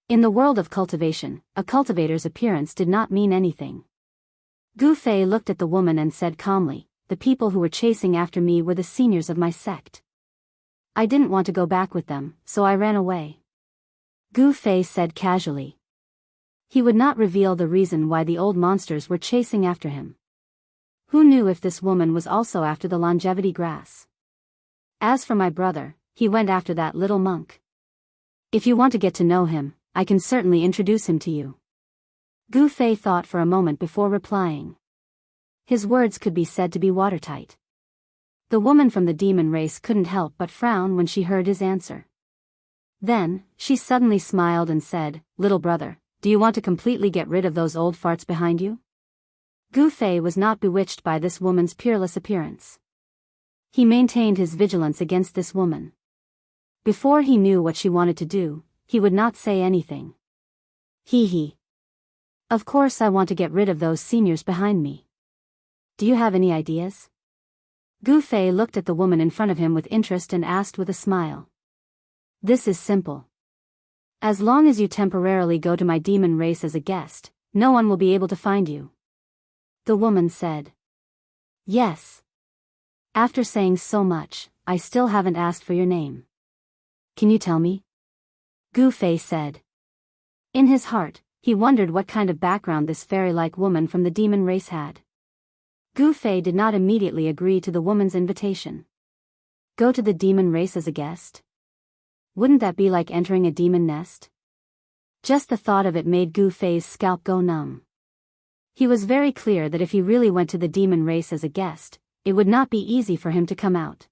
In the world of cultivation, a cultivator's appearance did not mean anything. Gu Fei looked at the woman and said calmly, "The people who were chasing after me were the seniors of my sect. I didn't want to go back with them, so I ran away." Gu Fei said casually. He would not reveal the reason why the old monsters were chasing after him. Who knew if this woman was also after the longevity grass? "As for my brother, he went after that little monk. If you want to get to know him, I can certainly introduce him to you." Gu Fei thought for a moment before replying. His words could be said to be watertight. The woman from the demon race couldn't help but frown when she heard his answer. Then, she suddenly smiled and said, "Little brother, do you want to completely get rid of those old farts behind you?" Gu Fei was not bewitched by this woman's peerless appearance. He maintained his vigilance against this woman. Before he knew what she wanted to do, he would not say anything. Hee. Of course I want to get rid of those seniors behind me. Do you have any ideas? Gu Fei looked at the woman in front of him with interest and asked with a smile. This is simple. As long as you temporarily go to my demon race as a guest, no one will be able to find you. The woman said. Yes. After saying so much, I still haven't asked for your name. Can you tell me? Gu Fei said. In his heart, he wondered what kind of background this fairy-like woman from the demon race had. Gu Fei did not immediately agree to the woman's invitation. Go to the demon race as a guest? Wouldn't that be like entering a demon nest? Just the thought of it made Gu Fei's scalp go numb. He was very clear that if he really went to the demon race as a guest, it would not be easy for him to come out.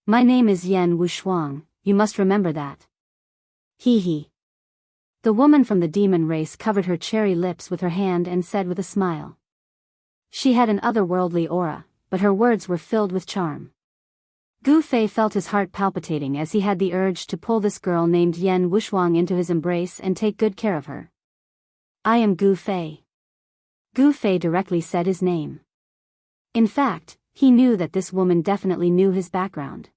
My name is Yen Wushuang, you must remember that. Hee. The woman from the demon race covered her cherry lips with her hand and said with a smile. She had an otherworldly aura, but her words were filled with charm. Gu Fei felt his heart palpitating as he had the urge to pull this girl named Yen Wushuang into his embrace and take good care of her. I am Gu Fei. Gu Fei directly said his name. In fact, he knew that this woman definitely knew his background.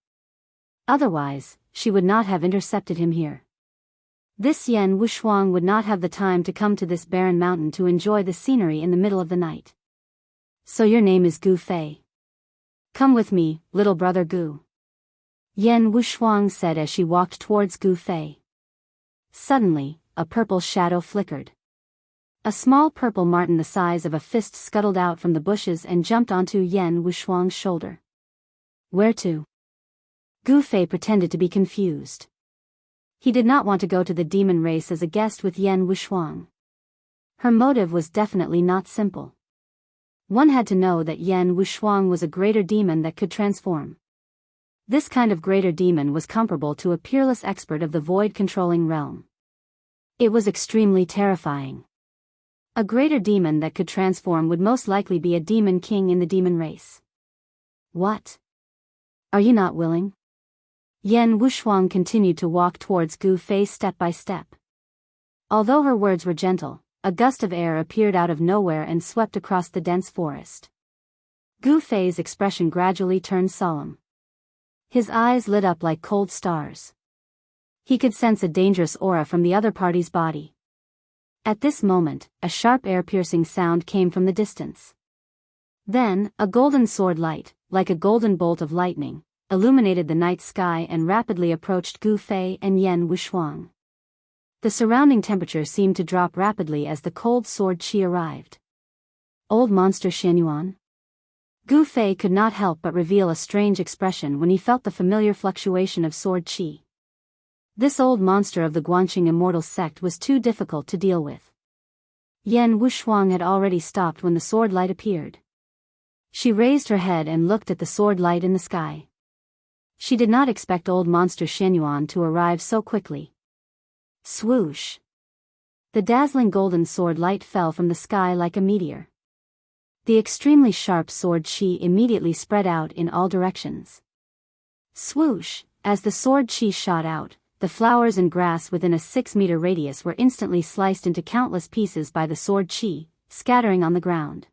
Otherwise, she would not have intercepted him here. This Yen Wushuang would not have the time to come to this barren mountain to enjoy the scenery in the middle of the night. So your name is Gu Fei. Come with me, little brother Gu. Yen Wushuang said as she walked towards Gu Fei. Suddenly, a purple shadow flickered. A small purple marten the size of a fist scuttled out from the bushes and jumped onto Yen Wushuang's shoulder. Where to? Gu Fei pretended to be confused. He did not want to go to the demon race as a guest with Yen Wushuang. Her motive was definitely not simple. One had to know that Yen Wushuang was a greater demon that could transform. This kind of greater demon was comparable to a peerless expert of the void-controlling realm. It was extremely terrifying. A greater demon that could transform would most likely be a demon king in the demon race. What? Are you not willing? Yen Wushuang continued to walk towards Gu Fei step by step. Although her words were gentle, a gust of air appeared out of nowhere and swept across the dense forest. Gu Fei's expression gradually turned solemn. His eyes lit up like cold stars. He could sense a dangerous aura from the other party's body. At this moment, a sharp air-piercing sound came from the distance. Then, a golden sword light, like a golden bolt of lightning, illuminated the night sky and rapidly approached Gu Fei and Yen Wushuang. The surrounding temperature seemed to drop rapidly as the cold sword qi arrived. Old monster Xianyuan? Gu Fei could not help but reveal a strange expression when he felt the familiar fluctuation of sword qi. This old monster of the Guanqing Immortal sect was too difficult to deal with. Yen Wushuang had already stopped when the sword light appeared. She raised her head and looked at the sword light in the sky. She did not expect old monster Xianyuan to arrive so quickly. Swoosh! The dazzling golden sword light fell from the sky like a meteor. The extremely sharp sword qi immediately spread out in all directions. Swoosh! As the sword qi shot out, the flowers and grass within a 6-meter radius were instantly sliced into countless pieces by the sword qi, scattering on the ground.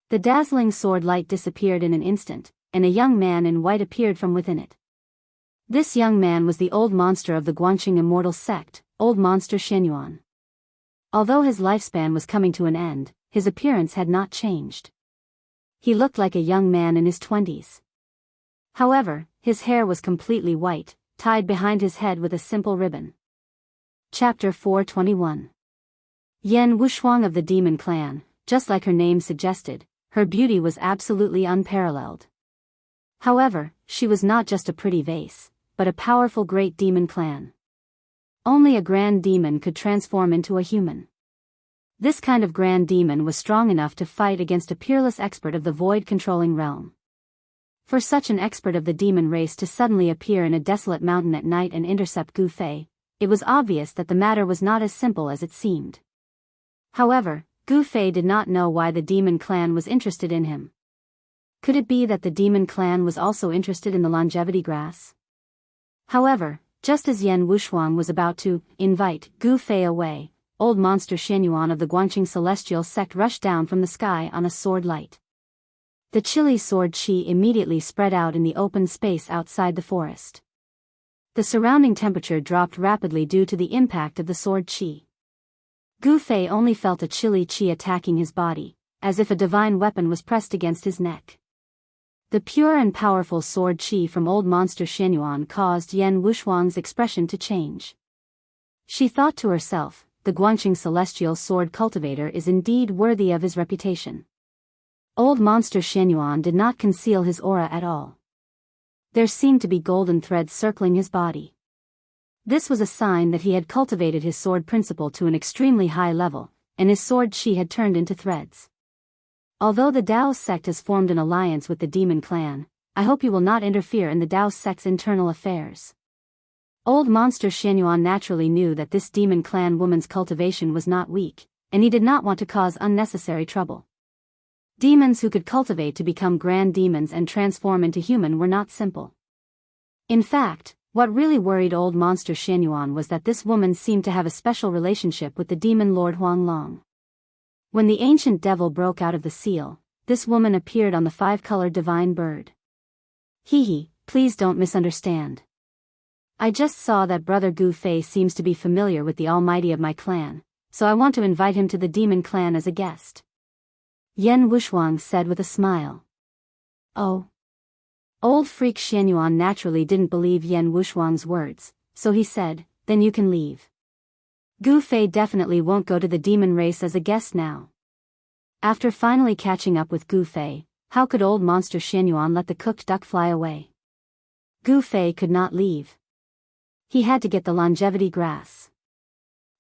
The dazzling sword light disappeared in an instant, and a young man in white appeared from within it. This young man was the old monster of the Guanqing Immortal sect, old monster Xianyuan. Although his lifespan was coming to an end, his appearance had not changed. He looked like a young man in his 20s. However, his hair was completely white, tied behind his head with a simple ribbon. Chapter 421. Yen Wushuang of the Demon Clan, just like her name suggested, her beauty was absolutely unparalleled. However, she was not just a pretty vase, but a powerful great demon clan. Only a grand demon could transform into a human. This kind of grand demon was strong enough to fight against a peerless expert of the void-controlling realm. For such an expert of the demon race to suddenly appear in a desolate mountain at night and intercept Gu Fei, it was obvious that the matter was not as simple as it seemed. However, Gu Fei did not know why the demon clan was interested in him. Could it be that the demon clan was also interested in the longevity grass? However, just as Yan Wushuang was about to invite Gu Fei away, old monster Xianyuan of the Guangqing celestial sect rushed down from the sky on a sword light. The chilly sword qi immediately spread out in the open space outside the forest. The surrounding temperature dropped rapidly due to the impact of the sword qi. Gu Fei only felt a chilly qi attacking his body, as if a divine weapon was pressed against his neck. The pure and powerful sword qi from old monster Xianyuan caused Yan Wushuang's expression to change. She thought to herself, the Guangqing celestial sword cultivator is indeed worthy of his reputation. Old monster Xianyuan did not conceal his aura at all. There seemed to be golden threads circling his body. This was a sign that he had cultivated his sword principle to an extremely high level, and his sword qi had turned into threads. Although the Dao sect has formed an alliance with the demon clan, I hope you will not interfere in the Dao sect's internal affairs. Old monster Xianyuan naturally knew that this demon clan woman's cultivation was not weak, and he did not want to cause unnecessary trouble. Demons who could cultivate to become grand demons and transform into human were not simple. In fact, what really worried old monster Xianyuan was that this woman seemed to have a special relationship with the demon Lord Huanglong. When the ancient devil broke out of the seal, this woman appeared on the five-colored divine bird. Hee, please don't misunderstand. I just saw that brother Gu Fei seems to be familiar with the almighty of my clan, so I want to invite him to the demon clan as a guest. Yan Wushuang said with a smile. Oh. Old freak Xianyuan naturally didn't believe Yan Wushuang's words, so he said, then you can leave. Gu Fei definitely won't go to the demon race as a guest now. After finally catching up with Gu Fei, how could old monster Xianyuan let the cooked duck fly away? Gu Fei could not leave. He had to get the longevity grass.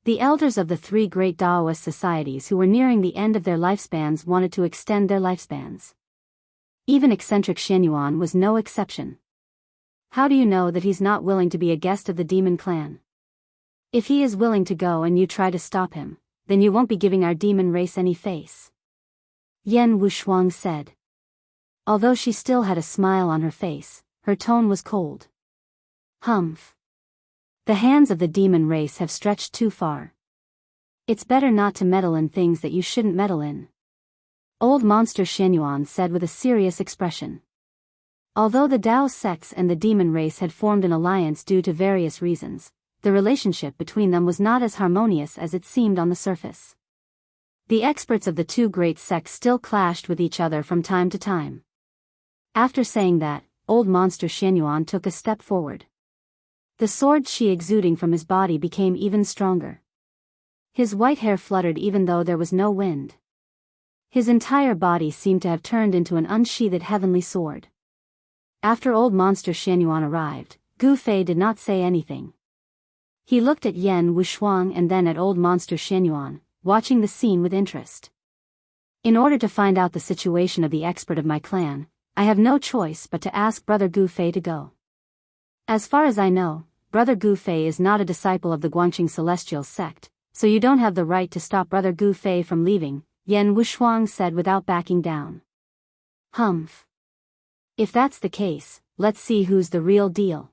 The elders of the three great Daoist societies who were nearing the end of their lifespans wanted to extend their lifespans. Even eccentric Xianyuan was no exception. How do you know that he's not willing to be a guest of the demon clan? If he is willing to go and you try to stop him, then you won't be giving our demon race any face. Yan Wushuang said. Although she still had a smile on her face, her tone was cold. Humph. The hands of the demon race have stretched too far. It's better not to meddle in things that you shouldn't meddle in. Old monster Xianyuan said with a serious expression. Although the Dao sects and the demon race had formed an alliance due to various reasons, the relationship between them was not as harmonious as it seemed on the surface. The experts of the two great sects still clashed with each other from time to time. After saying that, old monster Xianyuan took a step forward. The sword qi exuding from his body became even stronger. His white hair fluttered even though there was no wind. His entire body seemed to have turned into an unsheathed heavenly sword. After old monster Xianyuan arrived, Gu Fei did not say anything. He looked at Yan Wushuang and then at old monster Xianyuan, watching the scene with interest. In order to find out the situation of the expert of my clan, I have no choice but to ask brother Gu Fei to go. As far as I know, brother Gu Fei is not a disciple of the Guangqing celestial sect, so you don't have the right to stop brother Gu Fei from leaving, Yan Wushuang said without backing down. Humph. If that's the case, let's see who's the real deal.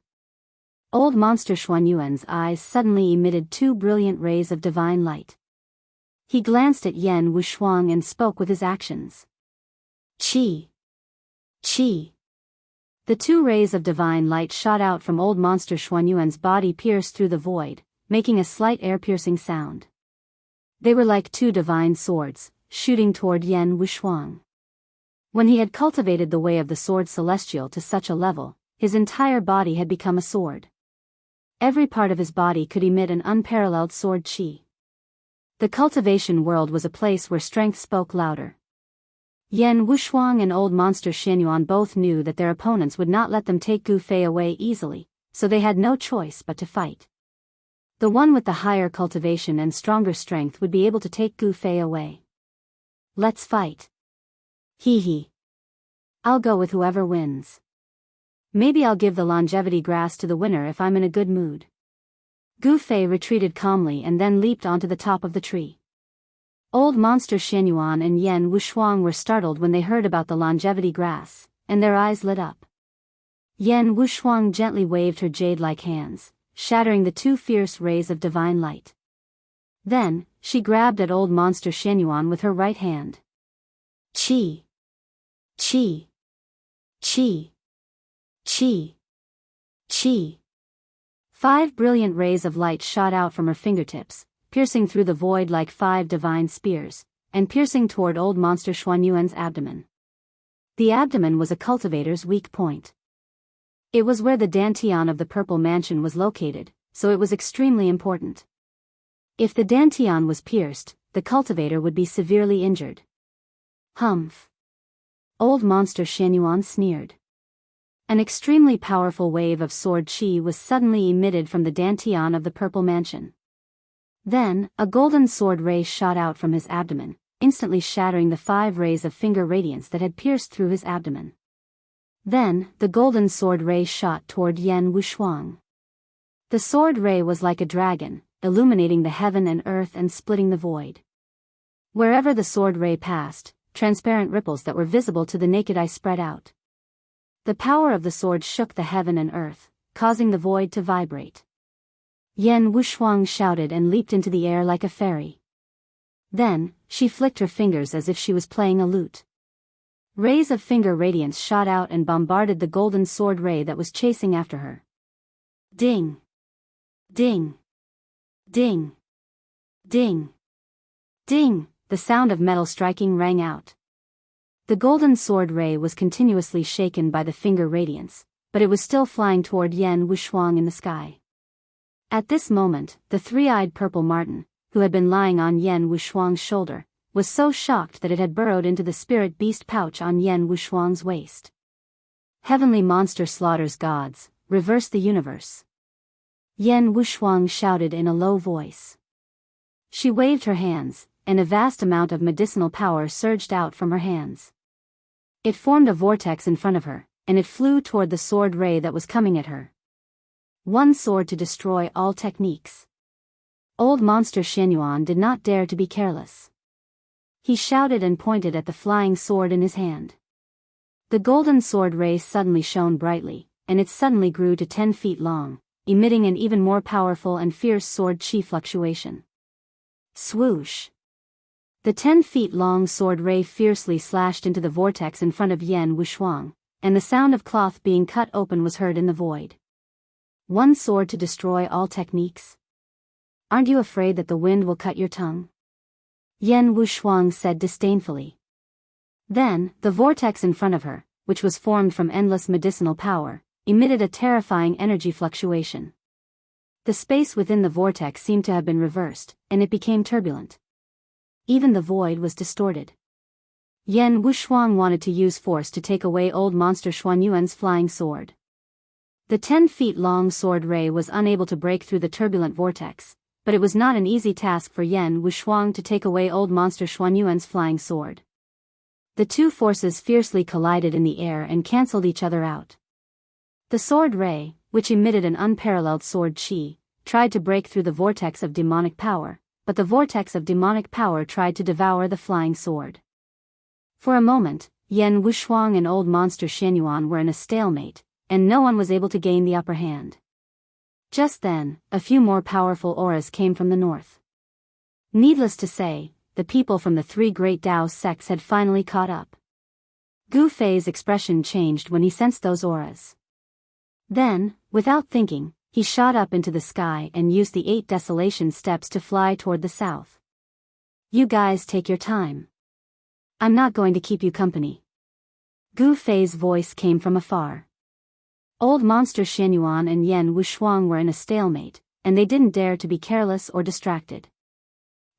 Old monster Xuanyuan's eyes suddenly emitted two brilliant rays of divine light. He glanced at Yan Wushuang and spoke with his actions. Qi. Qi. The two rays of divine light shot out from old monster Xuanyuan's body pierced through the void, making a slight air-piercing sound. They were like two divine swords, shooting toward Yan Wushuang. When he had cultivated the way of the sword celestial to such a level, his entire body had become a sword. Every part of his body could emit an unparalleled sword qi. The cultivation world was a place where strength spoke louder. Yan Wushuang and old monster Xianyuan both knew that their opponents would not let them take Gu Fei away easily, so they had no choice but to fight. The one with the higher cultivation and stronger strength would be able to take Gu Fei away. Let's fight. Hee hee. I'll go with whoever wins. Maybe I'll give the longevity grass to the winner if I'm in a good mood. Gu Fei retreated calmly and then leaped onto the top of the tree. Old Monster Xianyuan and Yen Wushuang were startled when they heard about the longevity grass, and their eyes lit up. Yen Wushuang gently waved her jade-like hands, shattering the two fierce rays of divine light. Then, she grabbed at Old Monster Xianyuan with her right hand. Chi! Chi! Chi! Chi! Chi! 5 brilliant rays of light shot out from her fingertips, piercing through the void like 5 divine spears, and piercing toward Old Monster Xuanyuan's abdomen. The abdomen was a cultivator's weak point. It was where the dantian of the Purple Mansion was located, so it was extremely important. If the dantian was pierced, the cultivator would be severely injured. Humph! Old Monster Xianyuan sneered. An extremely powerful wave of sword chi was suddenly emitted from the dantian of the Purple Mansion. Then, a golden sword ray shot out from his abdomen, instantly shattering the 5 rays of finger radiance that had pierced through his abdomen. Then, the golden sword ray shot toward Yen Wushuang. The sword ray was like a dragon, illuminating the heaven and earth and splitting the void. Wherever the sword ray passed, transparent ripples that were visible to the naked eye spread out. The power of the sword shook the heaven and earth, causing the void to vibrate. Yen Wushuang shouted and leaped into the air like a fairy. Then, she flicked her fingers as if she was playing a lute. Rays of finger radiance shot out and bombarded the golden sword ray that was chasing after her. Ding! Ding! Ding! Ding! Ding! The sound of metal striking rang out. The golden sword ray was continuously shaken by the finger radiance, but it was still flying toward Yen Wushuang in the sky. At this moment, the three-eyed purple marten, who had been lying on Yen Wushuang's shoulder, was so shocked that it had burrowed into the spirit beast pouch on Yen Wushuang's waist. Heavenly monster slaughters gods, reverse the universe. Yen Wushuang shouted in a low voice. She waved her hands, and a vast amount of medicinal power surged out from her hands. It formed a vortex in front of her, and it flew toward the sword ray that was coming at her. One sword to destroy all techniques. Old Monster Xianyuan did not dare to be careless. He shouted and pointed at the flying sword in his hand. The golden sword ray suddenly shone brightly, and it suddenly grew to 10 feet long, emitting an even more powerful and fierce sword chi fluctuation. Swoosh! The 10 feet long sword ray fiercely slashed into the vortex in front of Yen Wushuang, and the sound of cloth being cut open was heard in the void. One sword to destroy all techniques? Aren't you afraid that the wind will cut your tongue? Yen Wushuang said disdainfully. Then, the vortex in front of her, which was formed from endless medicinal power, emitted a terrifying energy fluctuation. The space within the vortex seemed to have been reversed, and it became turbulent. Even the void was distorted. Yen Wushuang wanted to use force to take away Old Monster Xuanyuan's flying sword. The 10 feet long sword ray was unable to break through the turbulent vortex, but it was not an easy task for Yen Wushuang to take away Old Monster Xuanyuan's flying sword. The two forces fiercely collided in the air and cancelled each other out. The sword ray, which emitted an unparalleled sword chi, tried to break through the vortex of demonic power, but the vortex of demonic power tried to devour the flying sword. For a moment, Yen Wushuang and Old Monster Xianyuan were in a stalemate, and no one was able to gain the upper hand. Just then, a few more powerful auras came from the north. Needless to say, the people from the 3 great Tao sects had finally caught up. Gu Fei's expression changed when he sensed those auras. Then, without thinking, he shot up into the sky and used the 8 desolation steps to fly toward the south. You guys take your time. I'm not going to keep you company. Gu Fei's voice came from afar. Old Monster Xianyuan and Yen Wushuang were in a stalemate, and they didn't dare to be careless or distracted.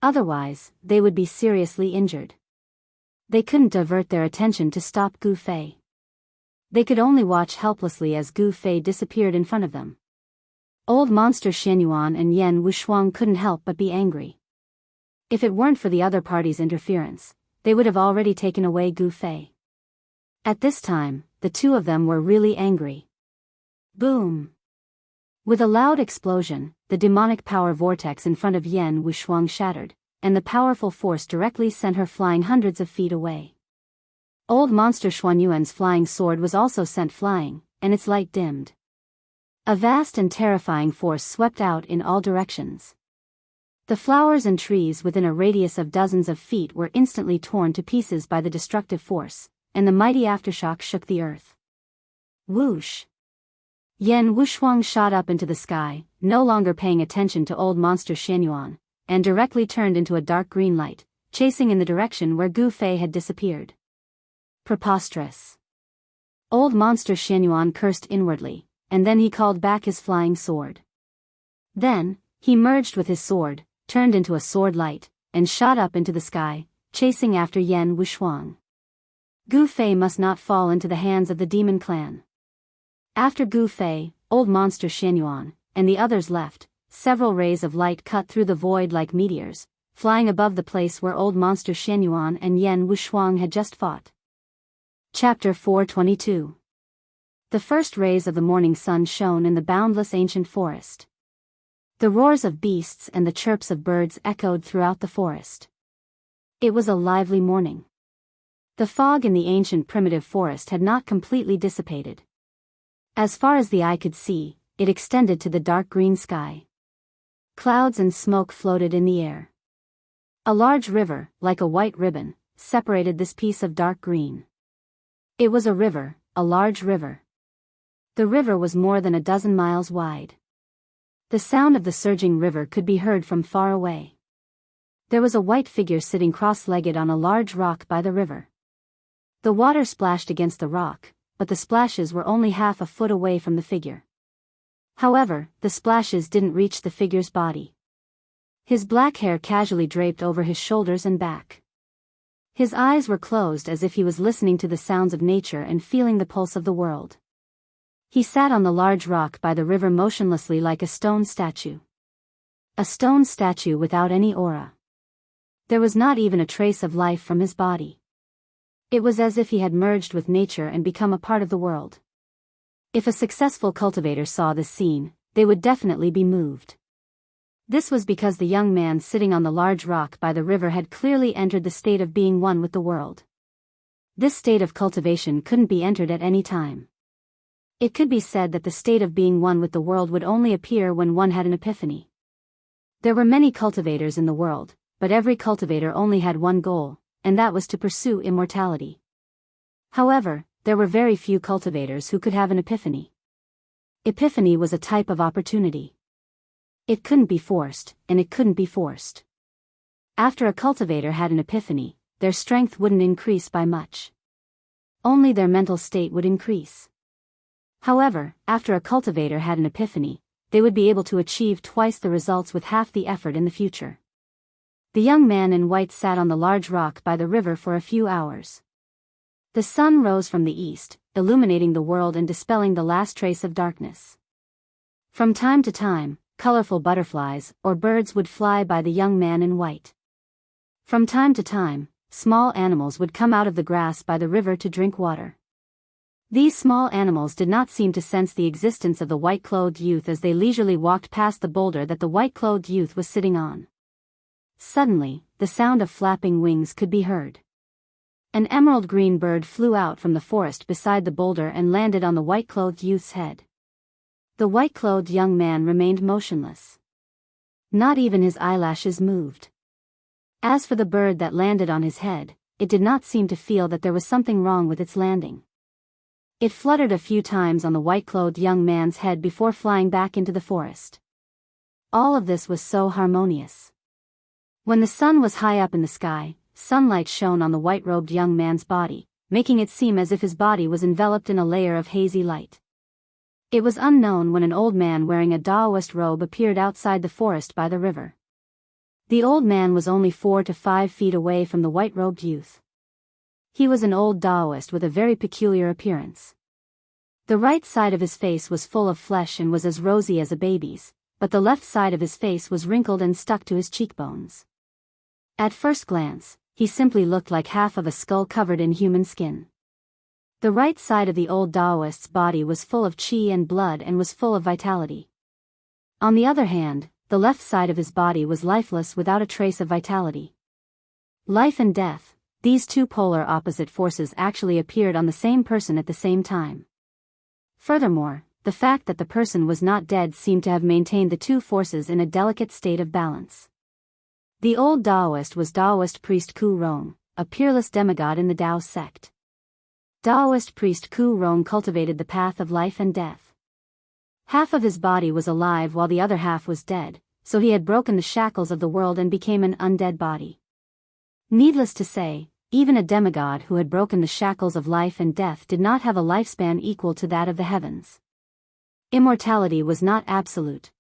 Otherwise, they would be seriously injured. They couldn't divert their attention to stop Gu Fei. They could only watch helplessly as Gu Fei disappeared in front of them. Old Monster Xianyuan and Yan Wushuang couldn't help but be angry. If it weren't for the other party's interference, they would have already taken away Gu Fei. At this time, the two of them were really angry. Boom! With a loud explosion, the demonic power vortex in front of Yan Wushuang shattered, and the powerful force directly sent her flying hundreds of feet away. Old Monster Xuanyuan's flying sword was also sent flying, and its light dimmed. A vast and terrifying force swept out in all directions. The flowers and trees within a radius of dozens of feet were instantly torn to pieces by the destructive force, and the mighty aftershock shook the earth. Whoosh! Yan Wushuang shot up into the sky, no longer paying attention to Old Monster Xianyuan, and directly turned into a dark green light, chasing in the direction where Gu Fei had disappeared. Preposterous! Old Monster Xianyuan cursed inwardly, and then he called back his flying sword. Then, he merged with his sword, turned into a sword light, and shot up into the sky, chasing after Yan Wushuang. Gu Fei must not fall into the hands of the demon clan. After Gu Fei, Old Monster Xianyuan, and the others left, several rays of light cut through the void like meteors, flying above the place where Old Monster Xianyuan and Yan Wushuang had just fought. Chapter 422. The first rays of the morning sun shone in the boundless ancient forest. The roars of beasts and the chirps of birds echoed throughout the forest. It was a lively morning. The fog in the ancient primitive forest had not completely dissipated. As far as the eye could see, it extended to the dark green sky. Clouds and smoke floated in the air. A large river, like a white ribbon, separated this piece of dark green. It was a river, a large river. The river was more than a dozen miles wide. The sound of the surging river could be heard from far away. There was a white figure sitting cross-legged on a large rock by the river. The water splashed against the rock, but the splashes were only half a foot away from the figure. However, the splashes didn't reach the figure's body. His black hair casually draped over his shoulders and back. His eyes were closed as if he was listening to the sounds of nature and feeling the pulse of the world. He sat on the large rock by the river motionlessly like a stone statue. A stone statue without any aura. There was not even a trace of life from his body. It was as if he had merged with nature and become a part of the world. If a successful cultivator saw this scene, they would definitely be moved. This was because the young man sitting on the large rock by the river had clearly entered the state of being one with the world. This state of cultivation couldn't be entered at any time. It could be said that the state of being one with the world would only appear when one had an epiphany. There were many cultivators in the world, but every cultivator only had one goal, and that was to pursue immortality. However, there were very few cultivators who could have an epiphany. Epiphany was a type of opportunity. It couldn't be forced, and it couldn't be forced. After a cultivator had an epiphany, their strength wouldn't increase by much. Only their mental state would increase. However, after a cultivator had an epiphany, they would be able to achieve twice the results with half the effort in the future. The young man in white sat on the large rock by the river for a few hours. The sun rose from the east, illuminating the world and dispelling the last trace of darkness. From time to time, colorful butterflies or birds would fly by the young man in white. From time to time, small animals would come out of the grass by the river to drink water. These small animals did not seem to sense the existence of the white-clothed youth as they leisurely walked past the boulder that the white-clothed youth was sitting on. Suddenly, the sound of flapping wings could be heard. An emerald green bird flew out from the forest beside the boulder and landed on the white-clothed youth's head. The white-clothed young man remained motionless. Not even his eyelashes moved. As for the bird that landed on his head, it did not seem to feel that there was something wrong with its landing. It fluttered a few times on the white-clothed young man's head before flying back into the forest. All of this was so harmonious. When the sun was high up in the sky, sunlight shone on the white-robed young man's body, making it seem as if his body was enveloped in a layer of hazy light. It was unknown when an old man wearing a Taoist robe appeared outside the forest by the river. The old man was only 4 to 5 feet away from the white-robed youth. He was an old Taoist with a very peculiar appearance. The right side of his face was full of flesh and was as rosy as a baby's, but the left side of his face was wrinkled and stuck to his cheekbones. At first glance, he simply looked like half of a skull covered in human skin. The right side of the old Taoist's body was full of qi and blood and was full of vitality. On the other hand, the left side of his body was lifeless without a trace of vitality. Life and death, these two polar opposite forces actually appeared on the same person at the same time. Furthermore, the fact that the person was not dead seemed to have maintained the two forces in a delicate state of balance. The old Taoist was Taoist priest Ku Rong, a peerless demigod in the Tao sect. Taoist priest Ku Rong cultivated the path of life and death. Half of his body was alive while the other half was dead, so he had broken the shackles of the world and became an undead body. Needless to say, even a demigod who had broken the shackles of life and death did not have a lifespan equal to that of the heavens. Immortality was not absolute.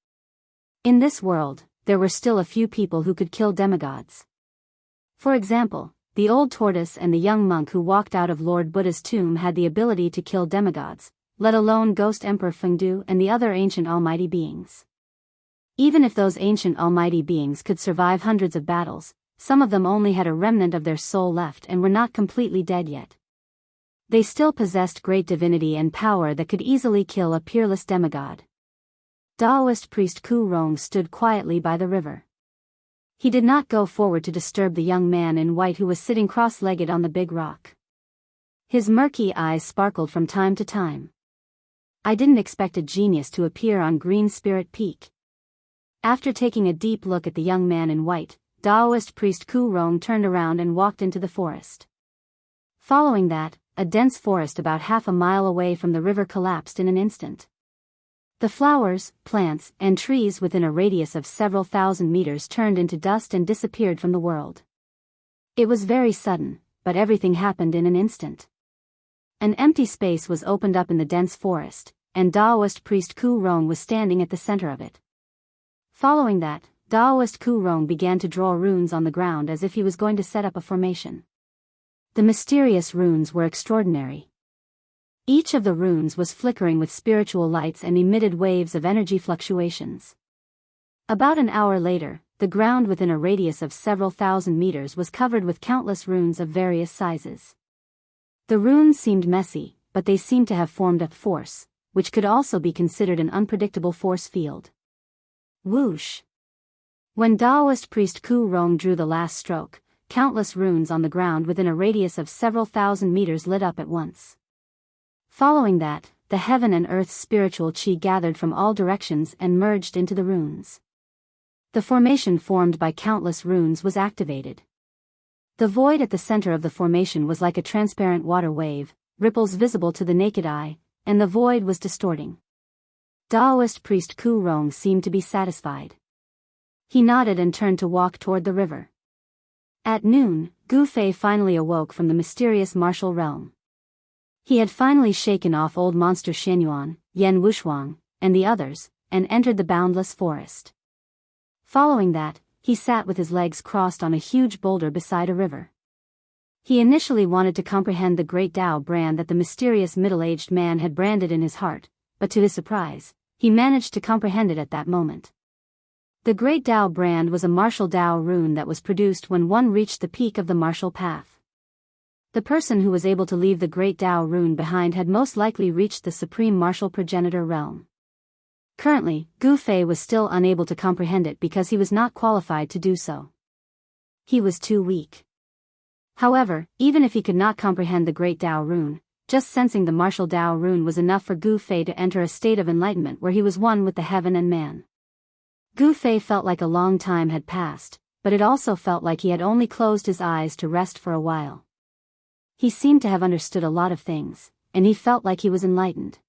In this world, there were still a few people who could kill demigods. For example, the old tortoise and the young monk who walked out of Lord Buddha's tomb had the ability to kill demigods, let alone Ghost Emperor Fengdu and the other ancient almighty beings. Even if those ancient almighty beings could survive hundreds of battles, some of them only had a remnant of their soul left and were not completely dead yet. They still possessed great divinity and power that could easily kill a peerless demigod. Taoist priest Ku Rong stood quietly by the river. He did not go forward to disturb the young man in white who was sitting cross-legged on the big rock. His murky eyes sparkled from time to time. I didn't expect a genius to appear on Green Spirit Peak. After taking a deep look at the young man in white, Taoist priest Ku Rong turned around and walked into the forest. Following that, a dense forest about half a mile away from the river collapsed in an instant. The flowers, plants, and trees within a radius of several thousand meters turned into dust and disappeared from the world. It was very sudden, but everything happened in an instant. An empty space was opened up in the dense forest, and Taoist priest Ku Rong was standing at the center of it. Following that, Taoist Ku Rong began to draw runes on the ground as if he was going to set up a formation. The mysterious runes were extraordinary. Each of the runes was flickering with spiritual lights and emitted waves of energy fluctuations. About an hour later, the ground within a radius of several thousand meters was covered with countless runes of various sizes. The runes seemed messy, but they seemed to have formed a force, which could also be considered an unpredictable force field. Whoosh! When Taoist priest Ku Rong drew the last stroke, countless runes on the ground within a radius of several thousand meters lit up at once. Following that, the heaven and earth's spiritual qi gathered from all directions and merged into the runes. The formation formed by countless runes was activated. The void at the center of the formation was like a transparent water wave, ripples visible to the naked eye, and the void was distorting. Taoist priest Ku Rong seemed to be satisfied. He nodded and turned to walk toward the river. At noon, Gu Fei finally awoke from the mysterious martial realm. He had finally shaken off old monster Xianyuan, Yan Wushuang, and the others, and entered the boundless forest. Following that, he sat with his legs crossed on a huge boulder beside a river. He initially wanted to comprehend the great Tao brand that the mysterious middle-aged man had branded in his heart, but to his surprise, he managed to comprehend it at that moment. The great Tao brand was a martial Tao rune that was produced when one reached the peak of the martial path. The person who was able to leave the great Tao rune behind had most likely reached the supreme martial progenitor realm. Currently, Gu Fei was still unable to comprehend it because he was not qualified to do so. He was too weak. However, even if he could not comprehend the great Tao rune, just sensing the martial Tao rune was enough for Gu Fei to enter a state of enlightenment where he was one with the heaven and man. Gu Fei felt like a long time had passed, but it also felt like he had only closed his eyes to rest for a while. He seemed to have understood a lot of things, and he felt like he was enlightened.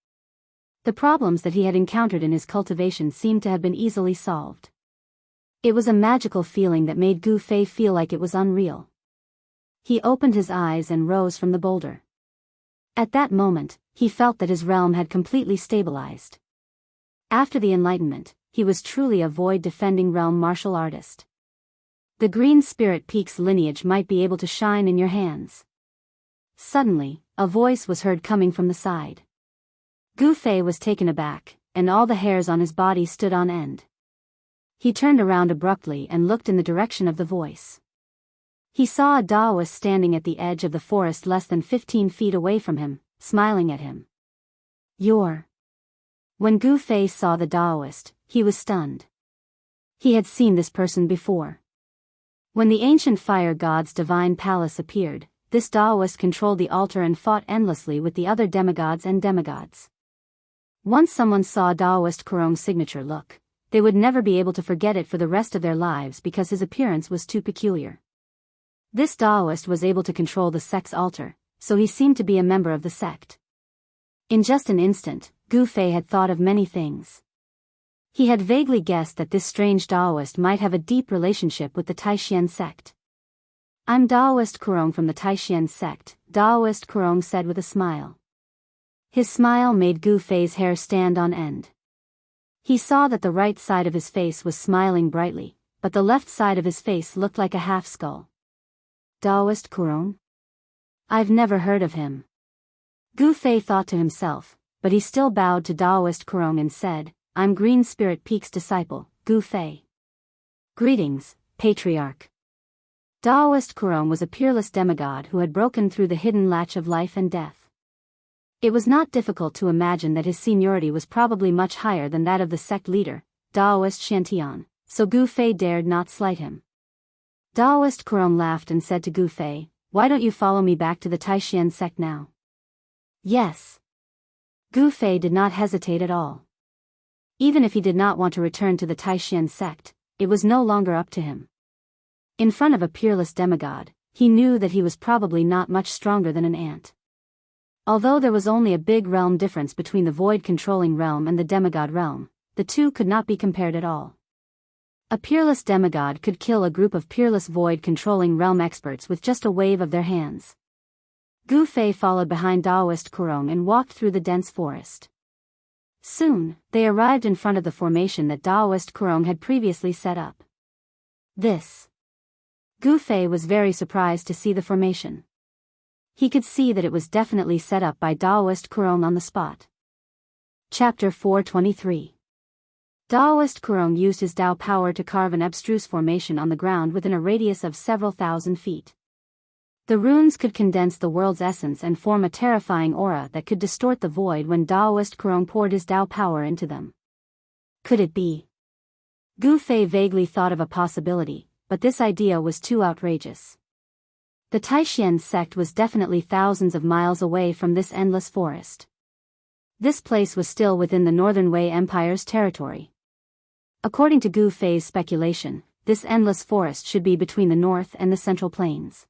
The problems that he had encountered in his cultivation seemed to have been easily solved. It was a magical feeling that made Gu Fei feel like it was unreal. He opened his eyes and rose from the boulder. At that moment, he felt that his realm had completely stabilized. After the enlightenment, he was truly a void-defending realm martial artist. The Green Spirit Peak's lineage might be able to shine in your hands. Suddenly, a voice was heard coming from the side. Gu Fei was taken aback, and all the hairs on his body stood on end. He turned around abruptly and looked in the direction of the voice. He saw a Taoist standing at the edge of the forest less than 15 feet away from him, smiling at him. You're... When Gu Fei saw the Taoist, he was stunned. He had seen this person before. When the ancient fire god's divine palace appeared, this Taoist controlled the altar and fought endlessly with the other demigods and demigods. Once someone saw Taoist Kurong's signature look, they would never be able to forget it for the rest of their lives because his appearance was too peculiar. This Taoist was able to control the sect's altar, so he seemed to be a member of the sect. In just an instant, Gu Fei had thought of many things. He had vaguely guessed that this strange Taoist might have a deep relationship with the Taishan sect. I'm Taoist Kurong from the Taishan sect, Taoist Kurong said with a smile. His smile made Gu Fei's hair stand on end. He saw that the right side of his face was smiling brightly, but the left side of his face looked like a half-skull. Taoist Kurong? I've never heard of him. Gu Fei thought to himself, but he still bowed to Taoist Kurong and said, I'm Green Spirit Peak's disciple, Gu Fei. Greetings, Patriarch. Taoist Kurong was a peerless demigod who had broken through the hidden latch of life and death. It was not difficult to imagine that his seniority was probably much higher than that of the sect leader, Taoist Shantian, so Gu Fei dared not slight him. Taoist Kurong laughed and said to Gu Fei, why don't you follow me back to the Taishan sect now? Yes. Gu Fei did not hesitate at all. Even if he did not want to return to the Taishan sect, it was no longer up to him. In front of a peerless demigod, he knew that he was probably not much stronger than an ant. Although there was only a big realm difference between the void-controlling realm and the demigod realm, the two could not be compared at all. A peerless demigod could kill a group of peerless void-controlling realm experts with just a wave of their hands. Gu Fei followed behind Taoist Kurong and walked through the dense forest. Soon, they arrived in front of the formation that Taoist Kurong had previously set up. Gu Fei was very surprised to see the formation. He could see that it was definitely set up by Taoist Kurong on the spot. Chapter 423. Taoist Kurong used his Tao power to carve an abstruse formation on the ground within a radius of several thousand feet. The runes could condense the world's essence and form a terrifying aura that could distort the void when Taoist Kurong poured his Tao power into them. Could it be? Gu Fei vaguely thought of a possibility, but this idea was too outrageous. The Taishan sect was definitely thousands of miles away from this endless forest. This place was still within the Northern Wei Empire's territory. According to Gu Fei's speculation, this endless forest should be between the north and the central plains.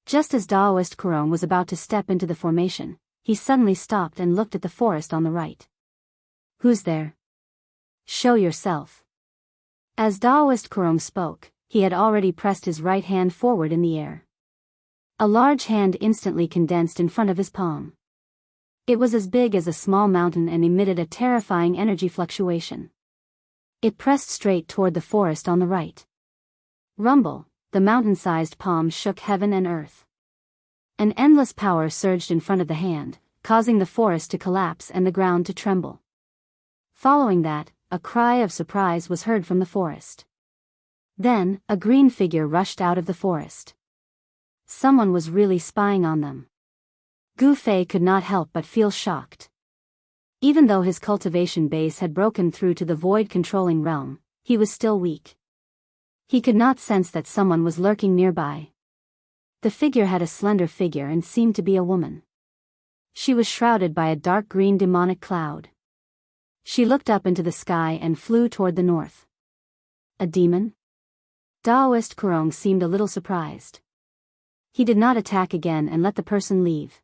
Just as Taoist Kurong was about to step into the formation, he suddenly stopped and looked at the forest on the right. Who's there? Show yourself. As Taoist Kurong spoke, he had already pressed his right hand forward in the air. A large hand instantly condensed in front of his palm. It was as big as a small mountain and emitted a terrifying energy fluctuation. It pressed straight toward the forest on the right. Rumble, the mountain-sized palm shook heaven and earth. An endless power surged in front of the hand, causing the forest to collapse and the ground to tremble. Following that, a cry of surprise was heard from the forest. Then, a green figure rushed out of the forest. Someone was really spying on them. Gu Fei could not help but feel shocked. Even though his cultivation base had broken through to the void-controlling realm, he was still weak. He could not sense that someone was lurking nearby. The figure had a slender figure and seemed to be a woman. She was shrouded by a dark green demonic cloud. She looked up into the sky and flew toward the north. A demon? Taoist Kurong seemed a little surprised. He did not attack again and let the person leave.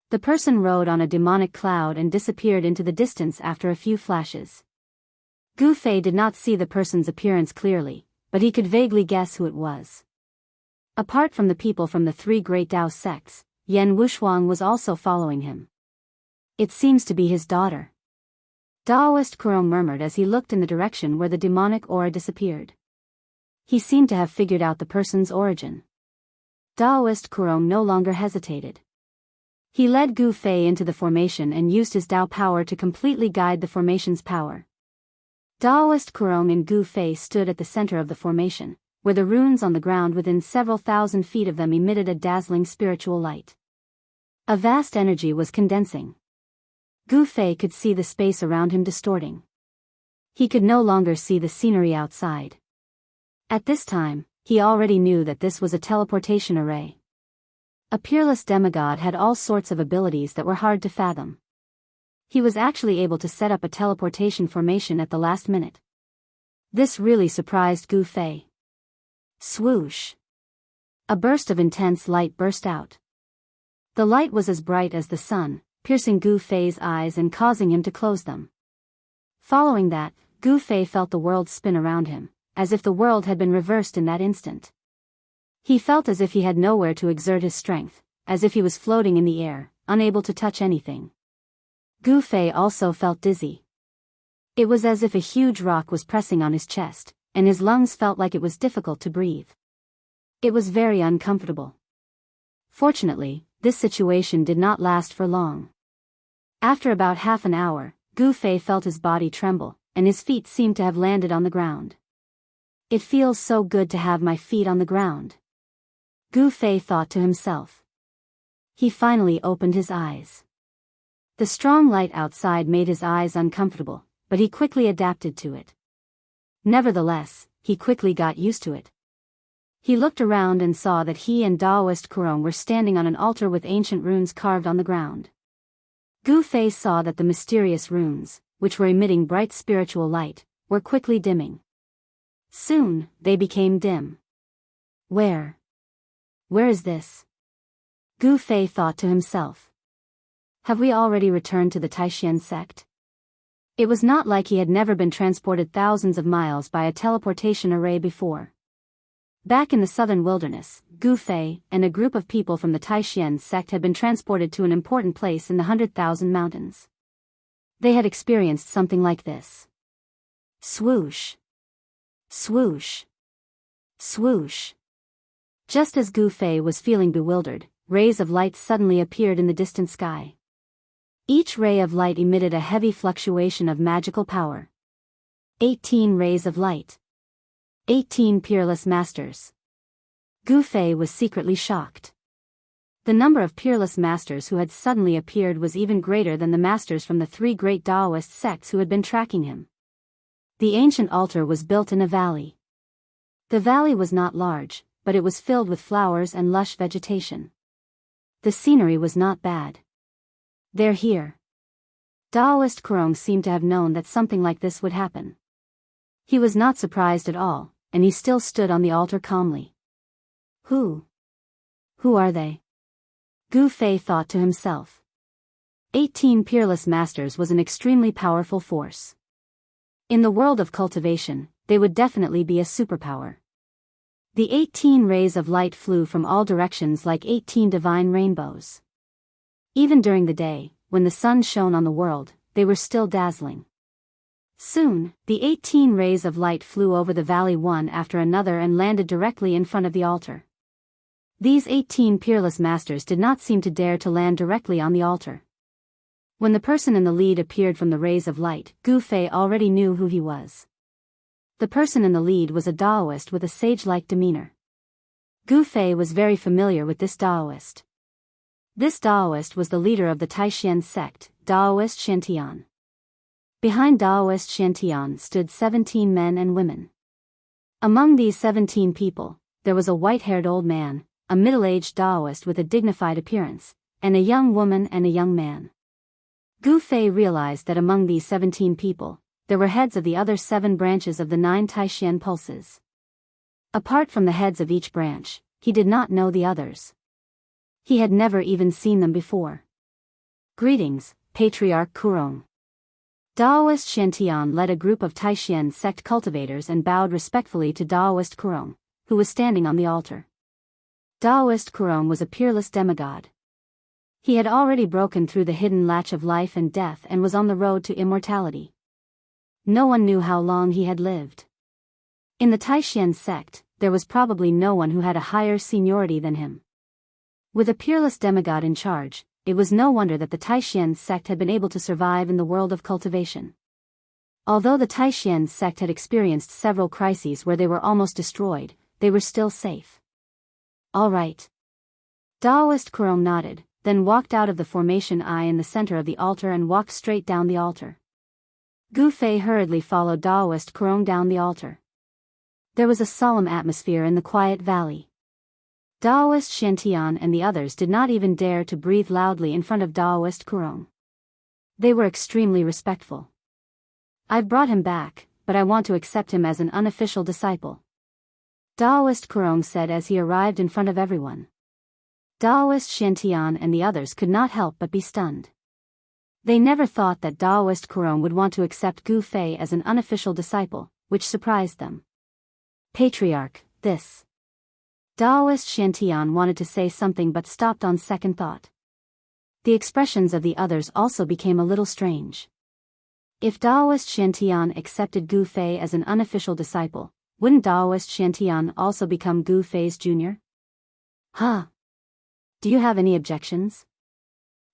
The person rode on a demonic cloud and disappeared into the distance after a few flashes. Gu Fei did not see the person's appearance clearly, but he could vaguely guess who it was. Apart from the people from the three great Tao sects, Yan Wushuang was also following him. It seems to be his daughter. Taoist Kurong murmured as he looked in the direction where the demonic aura disappeared. He seemed to have figured out the person's origin. Taoist Kurong no longer hesitated. He led Gu Fei into the formation and used his Dao power to completely guide the formation's power. Daoist Kurong and Gu Fei stood at the center of the formation, where the runes on the ground within several thousand feet of them emitted a dazzling spiritual light. A vast energy was condensing. Gu Fei could see the space around him distorting. He could no longer see the scenery outside. At this time, he already knew that this was a teleportation array. A peerless demigod had all sorts of abilities that were hard to fathom. He was actually able to set up a teleportation formation at the last minute. This really surprised Gu Fei. Swoosh! A burst of intense light burst out. The light was as bright as the sun, piercing Gu Fei's eyes and causing him to close them. Following that, Gu Fei felt the world spin around him, as if the world had been reversed in that instant. He felt as if he had nowhere to exert his strength, as if he was floating in the air, unable to touch anything. Gu Fei also felt dizzy. It was as if a huge rock was pressing on his chest, and his lungs felt like it was difficult to breathe. It was very uncomfortable. Fortunately, this situation did not last for long. After about half an hour, Gu Fei felt his body tremble, and his feet seemed to have landed on the ground. It feels so good to have my feet on the ground. Gu Fei thought to himself. He finally opened his eyes. The strong light outside made his eyes uncomfortable, but he quickly adapted to it. Nevertheless, he quickly got used to it. He looked around and saw that he and Daoist Kurong were standing on an altar with ancient runes carved on the ground. Gu Fei saw that the mysterious runes, which were emitting bright spiritual light, were quickly dimming. Soon, they became dim. Where is this? Gu Fei thought to himself. Have we already returned to the Taishan sect? It was not like he had never been transported thousands of miles by a teleportation array before. Back in the southern wilderness, Gu Fei and a group of people from the Taishan sect had been transported to an important place in the 100,000 mountains. They had experienced something like this. Swoosh! Swoosh! Swoosh! Just as Gu Fei was feeling bewildered, rays of light suddenly appeared in the distant sky. Each ray of light emitted a heavy fluctuation of magical power. 18 rays of light. 18 peerless masters. Gu Fei was secretly shocked. The number of peerless masters who had suddenly appeared was even greater than the masters from the 3 great Daoist sects who had been tracking him. The ancient altar was built in a valley. The valley was not large, but it was filled with flowers and lush vegetation. The scenery was not bad. They're here. Daoist Kurong seemed to have known that something like this would happen. He was not surprised at all, and he still stood on the altar calmly. Who are they? Gu Fei thought to himself. 18 peerless masters was an extremely powerful force. In the world of cultivation, they would definitely be a superpower. The 18 rays of light flew from all directions like 18 divine rainbows. Even during the day, when the sun shone on the world, they were still dazzling. Soon, the 18 rays of light flew over the valley one after another and landed directly in front of the altar. These 18 peerless masters did not seem to dare to land directly on the altar. When the person in the lead appeared from the rays of light, Gu Fei already knew who he was. The person in the lead was a Daoist with a sage-like demeanor. Gu Fei was very familiar with this Daoist. This Daoist was the leader of the Taishan sect, Daoist Shantian. Behind Daoist Shantian stood 17 men and women. Among these 17 people, there was a white-haired old man, a middle-aged Daoist with a dignified appearance, and a young woman and a young man. Gu Fei realized that among these 17 people, there were heads of the other 7 branches of the 9 Taishan pulses. Apart from the heads of each branch, he did not know the others. He had never even seen them before. Greetings, Patriarch Kurong. Daoist Shantian led a group of Taishan sect cultivators and bowed respectfully to Daoist Kurong, who was standing on the altar. Daoist Kurong was a peerless demigod. He had already broken through the hidden latch of life and death and was on the road to immortality. No one knew how long he had lived. In the Taishan sect, there was probably no one who had a higher seniority than him. With a peerless demigod in charge, it was no wonder that the Taishan sect had been able to survive in the world of cultivation. Although the Taishan sect had experienced several crises where they were almost destroyed, they were still safe. All right. Daoist Kurong nodded, then walked out of the formation eye in the center of the altar and walked straight down the altar. Gu Fei hurriedly followed Daoist Kurong down the altar. There was a solemn atmosphere in the quiet valley. Daoist Shantian and the others did not even dare to breathe loudly in front of Daoist Kurong. They were extremely respectful. "I've brought him back, but I want to accept him as an unofficial disciple," Daoist Kurong said as he arrived in front of everyone. Daoist Shantian and the others could not help but be stunned. They never thought that Daoist Kurong would want to accept Gu Fei as an unofficial disciple, which surprised them. "Patriarch, this..." Daoist Shantian wanted to say something but stopped on second thought. The expressions of the others also became a little strange. If Daoist Shantian accepted Gu Fei as an unofficial disciple, wouldn't Daoist Shantian also become Gu Fei's junior? "Huh? Do you have any objections?"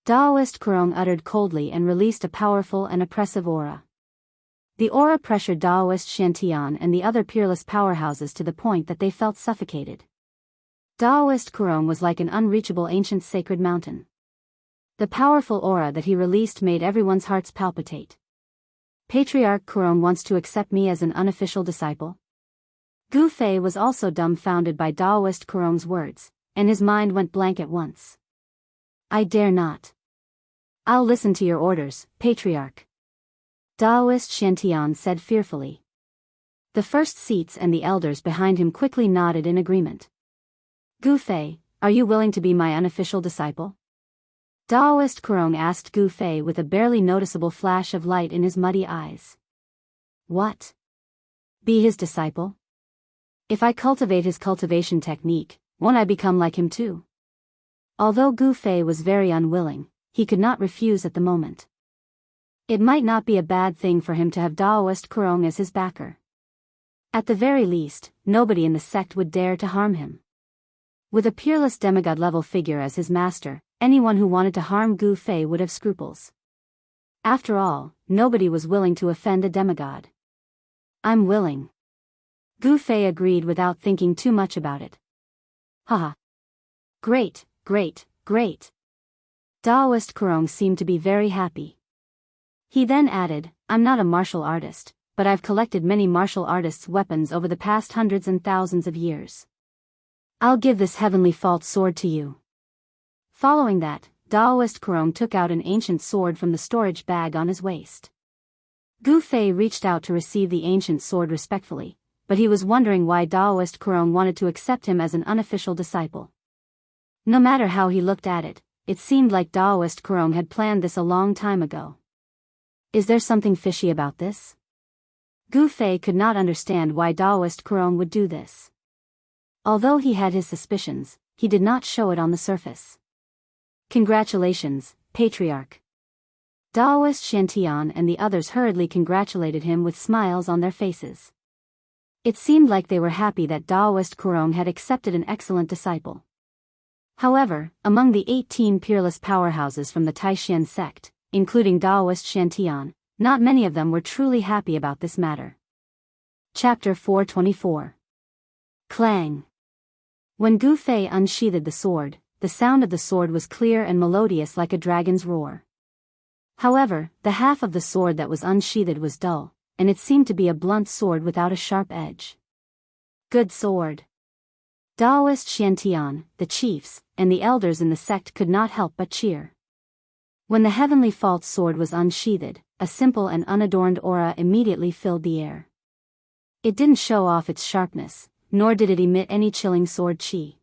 Daoist Kurong uttered coldly and released a powerful and oppressive aura. The aura pressured Daoist Shantian and the other peerless powerhouses to the point that they felt suffocated. Daoist Kurong was like an unreachable ancient sacred mountain. The powerful aura that he released made everyone's hearts palpitate. "Patriarch Kurong wants to accept me as an unofficial disciple?" Gu Fei was also dumbfounded by Daoist Kurong's words, and his mind went blank at once. "I dare not. I'll listen to your orders, Patriarch," Daoist Shantian said fearfully. The first seats and the elders behind him quickly nodded in agreement. "Gu Fei, are you willing to be my unofficial disciple?" Daoist Kurong asked Gu Fei with a barely noticeable flash of light in his muddy eyes. "What? Be his disciple? If I cultivate his cultivation technique, won't I become like him too?" Although Gu Fei was very unwilling, he could not refuse at the moment. It might not be a bad thing for him to have Daoist Kurong as his backer. At the very least, nobody in the sect would dare to harm him. With a peerless demigod-level figure as his master, anyone who wanted to harm Gu Fei would have scruples. After all, nobody was willing to offend a demigod. "I'm willing." Gu Fei agreed without thinking too much about it. "Haha. Great, great, great." Daoist Kurong seemed to be very happy. He then added, "I'm not a martial artist, but I've collected many martial artists' weapons over the past hundreds and thousands of years. I'll give this heavenly fault sword to you." Following that, Daoist Kurong took out an ancient sword from the storage bag on his waist. Gu Fei reached out to receive the ancient sword respectfully, but he was wondering why Daoist Kurong wanted to accept him as an unofficial disciple. No matter how he looked at it, it seemed like Daoist Kurong had planned this a long time ago. Is there something fishy about this? Gu Fei could not understand why Daoist Kurong would do this. Although he had his suspicions, he did not show it on the surface. "Congratulations, Patriarch." Daoist Shantian and the others hurriedly congratulated him with smiles on their faces. It seemed like they were happy that Daoist Kurong had accepted an excellent disciple. However, among the 18 peerless powerhouses from the Taishan sect, including Daoist Shantian, not many of them were truly happy about this matter. Chapter 424. Clang. When Gu Fei unsheathed the sword, the sound of the sword was clear and melodious like a dragon's roar. However, the half of the sword that was unsheathed was dull, and it seemed to be a blunt sword without a sharp edge. "Good sword." Daoist Shantian, the chiefs, and the elders in the sect could not help but cheer. When the heavenly false sword was unsheathed, a simple and unadorned aura immediately filled the air. It didn't show off its sharpness, nor did it emit any chilling sword chi.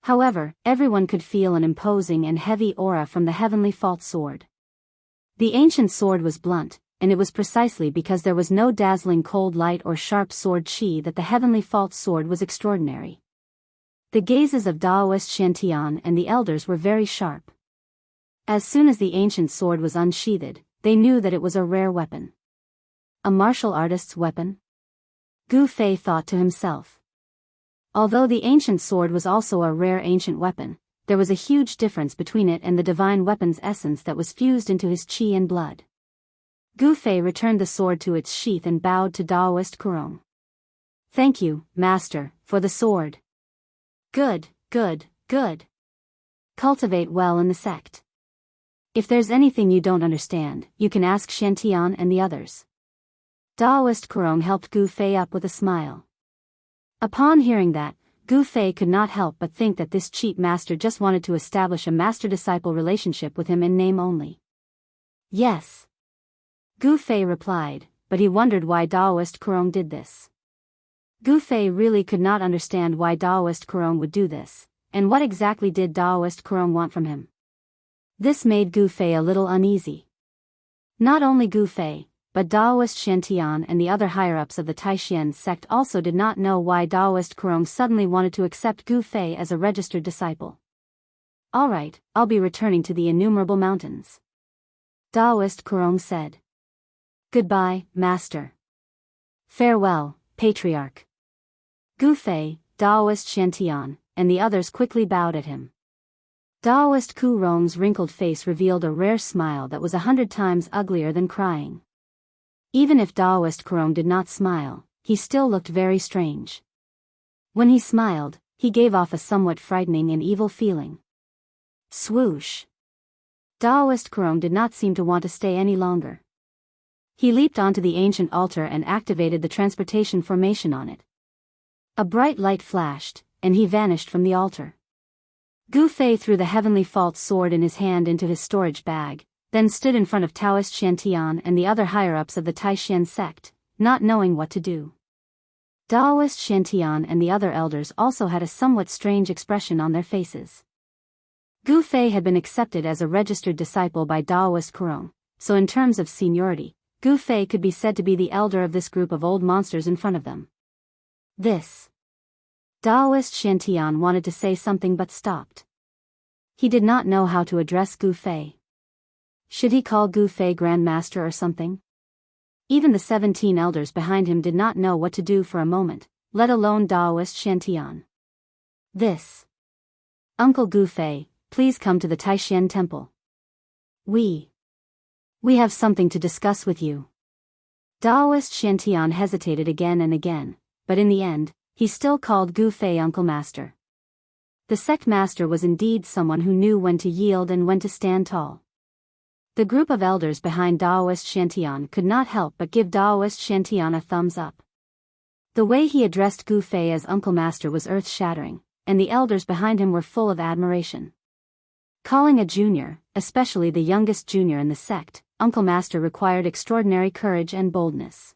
However, everyone could feel an imposing and heavy aura from the heavenly false sword. The ancient sword was blunt, and it was precisely because there was no dazzling cold light or sharp sword chi that the heavenly false sword was extraordinary. The gazes of Daoist Shantian and the elders were very sharp. As soon as the ancient sword was unsheathed, they knew that it was a rare weapon. A martial artist's weapon? Gu Fei thought to himself. Although the ancient sword was also a rare ancient weapon, there was a huge difference between it and the divine weapon's essence that was fused into his qi and blood. Gu Fei returned the sword to its sheath and bowed to Daoist Kurong. "Thank you, Master, for the sword. Good, good, good. Cultivate well in the sect. If there's anything you don't understand, you can ask Shantian and the others." Daoist Kurong helped Gu Fei up with a smile. Upon hearing that, Gu Fei could not help but think that this cheap master just wanted to establish a master-disciple relationship with him in name only. "Yes," Gu Fei replied, but he wondered why Daoist Kurong did this. Gu Fei really could not understand why Daoist Kurong would do this, and what exactly did Daoist Kurong want from him. This made Gu Fei a little uneasy. Not only Gu Fei, but Daoist Shantian and the other higher-ups of the Taishan sect also did not know why Daoist Kurong suddenly wanted to accept Gu Fei as a registered disciple. "Alright, I'll be returning to the innumerable mountains," Daoist Kurong said. "Goodbye, Master. Farewell, Patriarch." Gu Fei, Daoist Shantian, and the others quickly bowed at him. Daoist Kurong's wrinkled face revealed a rare smile that was 100 times uglier than crying. Even if Daoist Kurong did not smile, he still looked very strange. When he smiled, he gave off a somewhat frightening and evil feeling. Swoosh! Daoist Kurong did not seem to want to stay any longer. He leaped onto the ancient altar and activated the transportation formation on it. A bright light flashed, and he vanished from the altar. Gu Fei threw the heavenly fault sword in his hand into his storage bag, then stood in front of Taoist Shantian and the other higher-ups of the Taishan sect, not knowing what to do. Daoist Shantian and the other elders also had a somewhat strange expression on their faces. Gu Fei had been accepted as a registered disciple by Daoist Kurong, so in terms of seniority, Gu Fei could be said to be the elder of this group of old monsters in front of them. Daoist Shantian wanted to say something but stopped. He did not know how to address Gu Fei. Should he call Gu Fei Grand Master or something? Even the 17 elders behind him did not know what to do for a moment, let alone Daoist Shantian. "Uncle Gu Fei, please come to the Taishan temple. We have something to discuss with you." Daoist Shantian hesitated again and again, but in the end, he still called Gu Fei Uncle Master. The sect master was indeed someone who knew when to yield and when to stand tall. The group of elders behind Daoist Shantian could not help but give Daoist Shantian a thumbs up. The way he addressed Gu Fei as Uncle Master was earth-shattering, and the elders behind him were full of admiration. Calling a junior, especially the youngest junior in the sect, Uncle Master required extraordinary courage and boldness.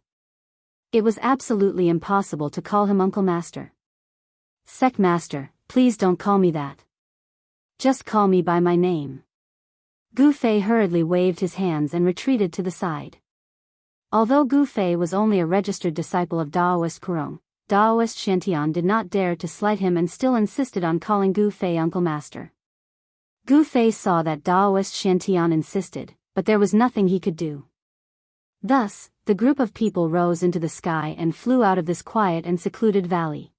It was absolutely impossible to call him Uncle Master. "Sect Master, please don't call me that. Just call me by my name." Gu Fei hurriedly waved his hands and retreated to the side. Although Gu Fei was only a registered disciple of Daoist Kurong, Daoist Shantian did not dare to slight him and still insisted on calling Gu Fei Uncle Master. Gu Fei saw that Daoist Shantian insisted, but there was nothing he could do. Thus, the group of people rose into the sky and flew out of this quiet and secluded valley.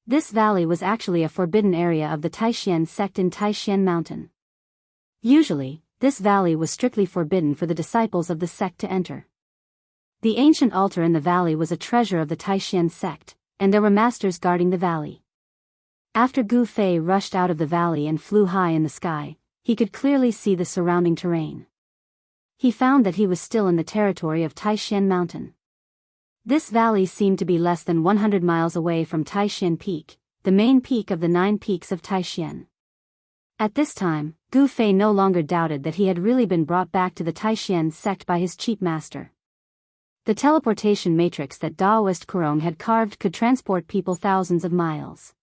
This valley was actually a forbidden area of the Taishan sect in Taishan Mountain. Usually, this valley was strictly forbidden for the disciples of the sect to enter. The ancient altar in the valley was a treasure of the Taishan sect, and there were masters guarding the valley. After Gu Fei rushed out of the valley and flew high in the sky, he could clearly see the surrounding terrain. He found that he was still in the territory of Taishan Mountain. This valley seemed to be less than 100 miles away from Taishan Peak, the main peak of the 9 peaks of Taishan. At this time, Gu Fei no longer doubted that he had really been brought back to the Taishan sect by his chief master. The teleportation matrix that Daoist Kurong had carved could transport people thousands of miles.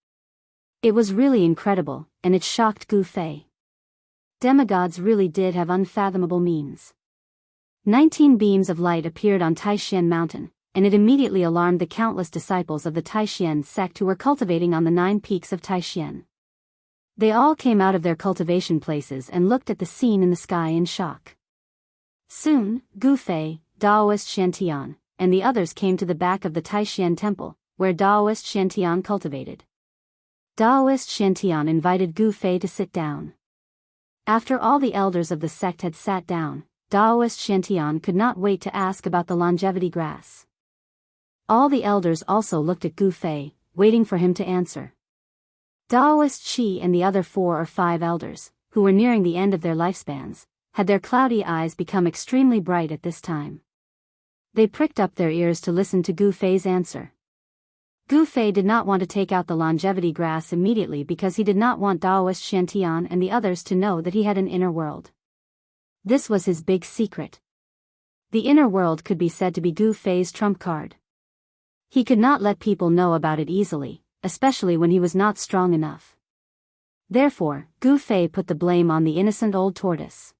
It was really incredible, and it shocked Gu Fei. Demigods really did have unfathomable means. 19 beams of light appeared on Taishan Mountain, and it immediately alarmed the countless disciples of the Taishan sect who were cultivating on the 9 peaks of Taishan. They all came out of their cultivation places and looked at the scene in the sky in shock. Soon, Gu Fei, Daoist Shantian, and the others came to the back of the Taishan temple, where Daoist Shantian cultivated. Daoist Shantian invited Gu Fei to sit down. After all the elders of the sect had sat down, Daoist Shantian could not wait to ask about the longevity grass. All the elders also looked at Gu Fei, waiting for him to answer. Daoist Qi and the other 4 or 5 elders, who were nearing the end of their lifespans, had their cloudy eyes become extremely bright at this time. They pricked up their ears to listen to Gu Fei's answer. Gu Fei did not want to take out the longevity grass immediately because he did not want Daoist Shantian and the others to know that he had an inner world. This was his big secret. The inner world could be said to be Gu Fei's trump card. He could not let people know about it easily, especially when he was not strong enough. Therefore, Gu Fei put the blame on the innocent old tortoise.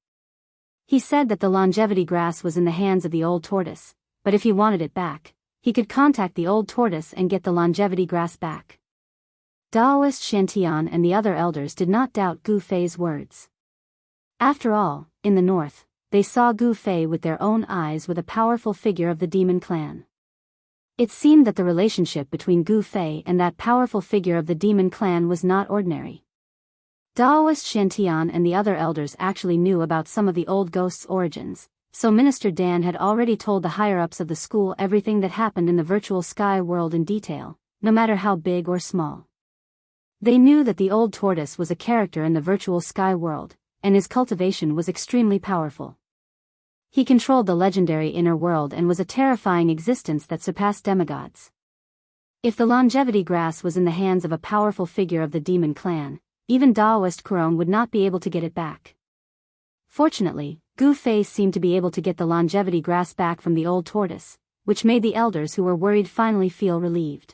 He said that the longevity grass was in the hands of the old tortoise, but if he wanted it back, he could contact the old tortoise and get the longevity grass back. Daoist Shantian and the other elders did not doubt Gu Fei's words. After all, in the north, they saw Gu Fei with their own eyes with a powerful figure of the demon clan. It seemed that the relationship between Gu Fei and that powerful figure of the demon clan was not ordinary. Daoist Shantian and the other elders actually knew about some of the old ghosts' origins, so Minister Dan had already told the higher-ups of the school everything that happened in the virtual sky world in detail, no matter how big or small. They knew that the old tortoise was a character in the virtual sky world, and his cultivation was extremely powerful. He controlled the legendary inner world and was a terrifying existence that surpassed demigods. If the longevity grass was in the hands of a powerful figure of the demon clan, even Daoist Couronne would not be able to get it back. Fortunately, Gu Fei seemed to be able to get the longevity grass back from the old tortoise, which made the elders who were worried finally feel relieved.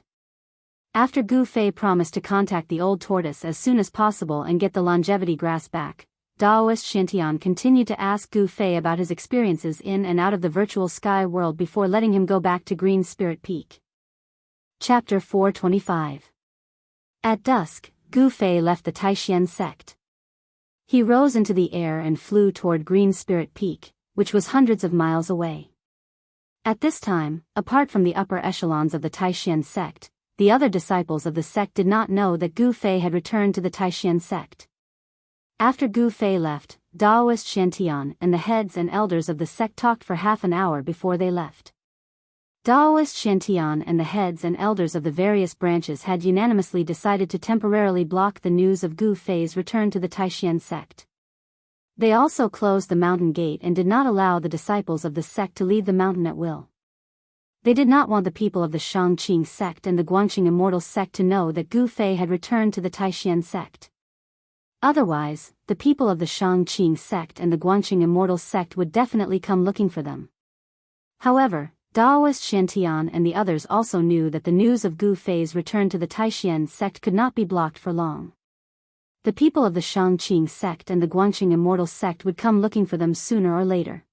After Gu Fei promised to contact the old tortoise as soon as possible and get the longevity grass back, Daoist Shantian continued to ask Gu Fei about his experiences in and out of the virtual sky world before letting him go back to Green Spirit Peak. Chapter 425. At dusk, Gu Fei left the Taishan sect. He rose into the air and flew toward Green Spirit Peak, which was hundreds of miles away. At this time, apart from the upper echelons of the Taishan sect, the other disciples of the sect did not know that Gu Fei had returned to the Taishan sect. After Gu Fei left, Daoist Shantian and the heads and elders of the sect talked for half an hour before they left. Daoist Shantian and the heads and elders of the various branches had unanimously decided to temporarily block the news of Gu Fei's return to the Taishan sect. They also closed the mountain gate and did not allow the disciples of the sect to leave the mountain at will. They did not want the people of the Shangqing sect and the Guangqing Immortal sect to know that Gu Fei had returned to the Taishan sect. Otherwise, the people of the Shangqing sect and the Guangqing Immortal sect would definitely come looking for them. However, Daoist Shantian and the others also knew that the news of Gu Fei's return to the Taishan sect could not be blocked for long. The people of the Shangqing sect and the Guangqing Immortal sect would come looking for them sooner or later.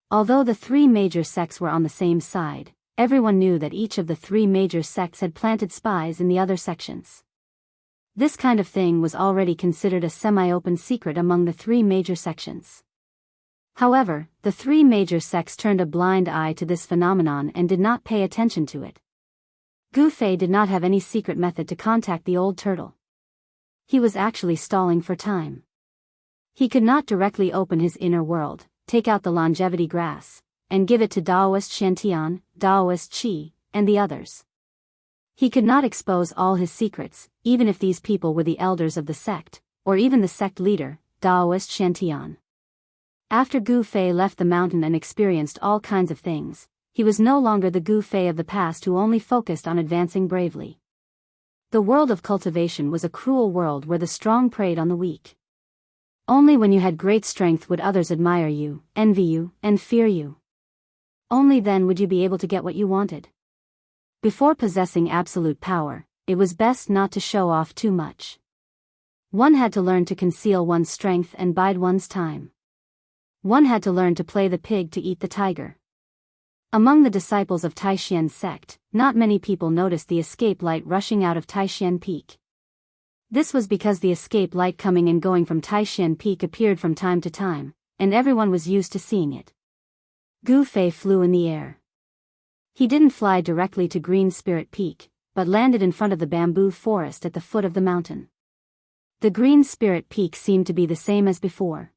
Although the 3 major sects were on the same side, everyone knew that each of the 3 major sects had planted spies in the other sections. This kind of thing was already considered a semi-open secret among the 3 major sections. However, the 3 major sects turned a blind eye to this phenomenon and did not pay attention to it. Gu Fei did not have any secret method to contact the old turtle. He was actually stalling for time. He could not directly open his inner world, take out the longevity grass, and give it to Daoist Shantian, Daoist Qi, and the others. He could not expose all his secrets, even if these people were the elders of the sect, or even the sect leader, Daoist Shantian. After Gu Fei left the mountain and experienced all kinds of things, he was no longer the Gu Fei of the past who only focused on advancing bravely. The world of cultivation was a cruel world where the strong preyed on the weak. Only when you had great strength would others admire you, envy you, and fear you. Only then would you be able to get what you wanted. Before possessing absolute power, it was best not to show off too much. One had to learn to conceal one's strength and bide one's time. One had to learn to play the pig to eat the tiger. Among the disciples of Taishan sect, not many people noticed the escape light rushing out of Taishan Peak. This was because the escape light coming and going from Taishan Peak appeared from time to time, and everyone was used to seeing it. Gu Fei flew in the air. He didn't fly directly to Green Spirit Peak, but landed in front of the bamboo forest at the foot of the mountain. The green spirit peak seemed to be the same as before.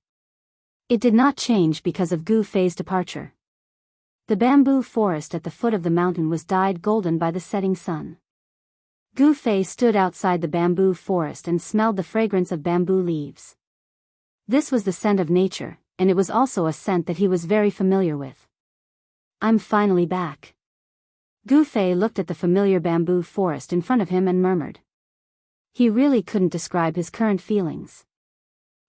It did not change because of Gu Fei's departure. The bamboo forest at the foot of the mountain was dyed golden by the setting sun. Gu Fei stood outside the bamboo forest and smelled the fragrance of bamboo leaves. This was the scent of nature, and it was also a scent that he was very familiar with. I'm finally back. Gu Fei looked at the familiar bamboo forest in front of him and murmured. He really couldn't describe his current feelings.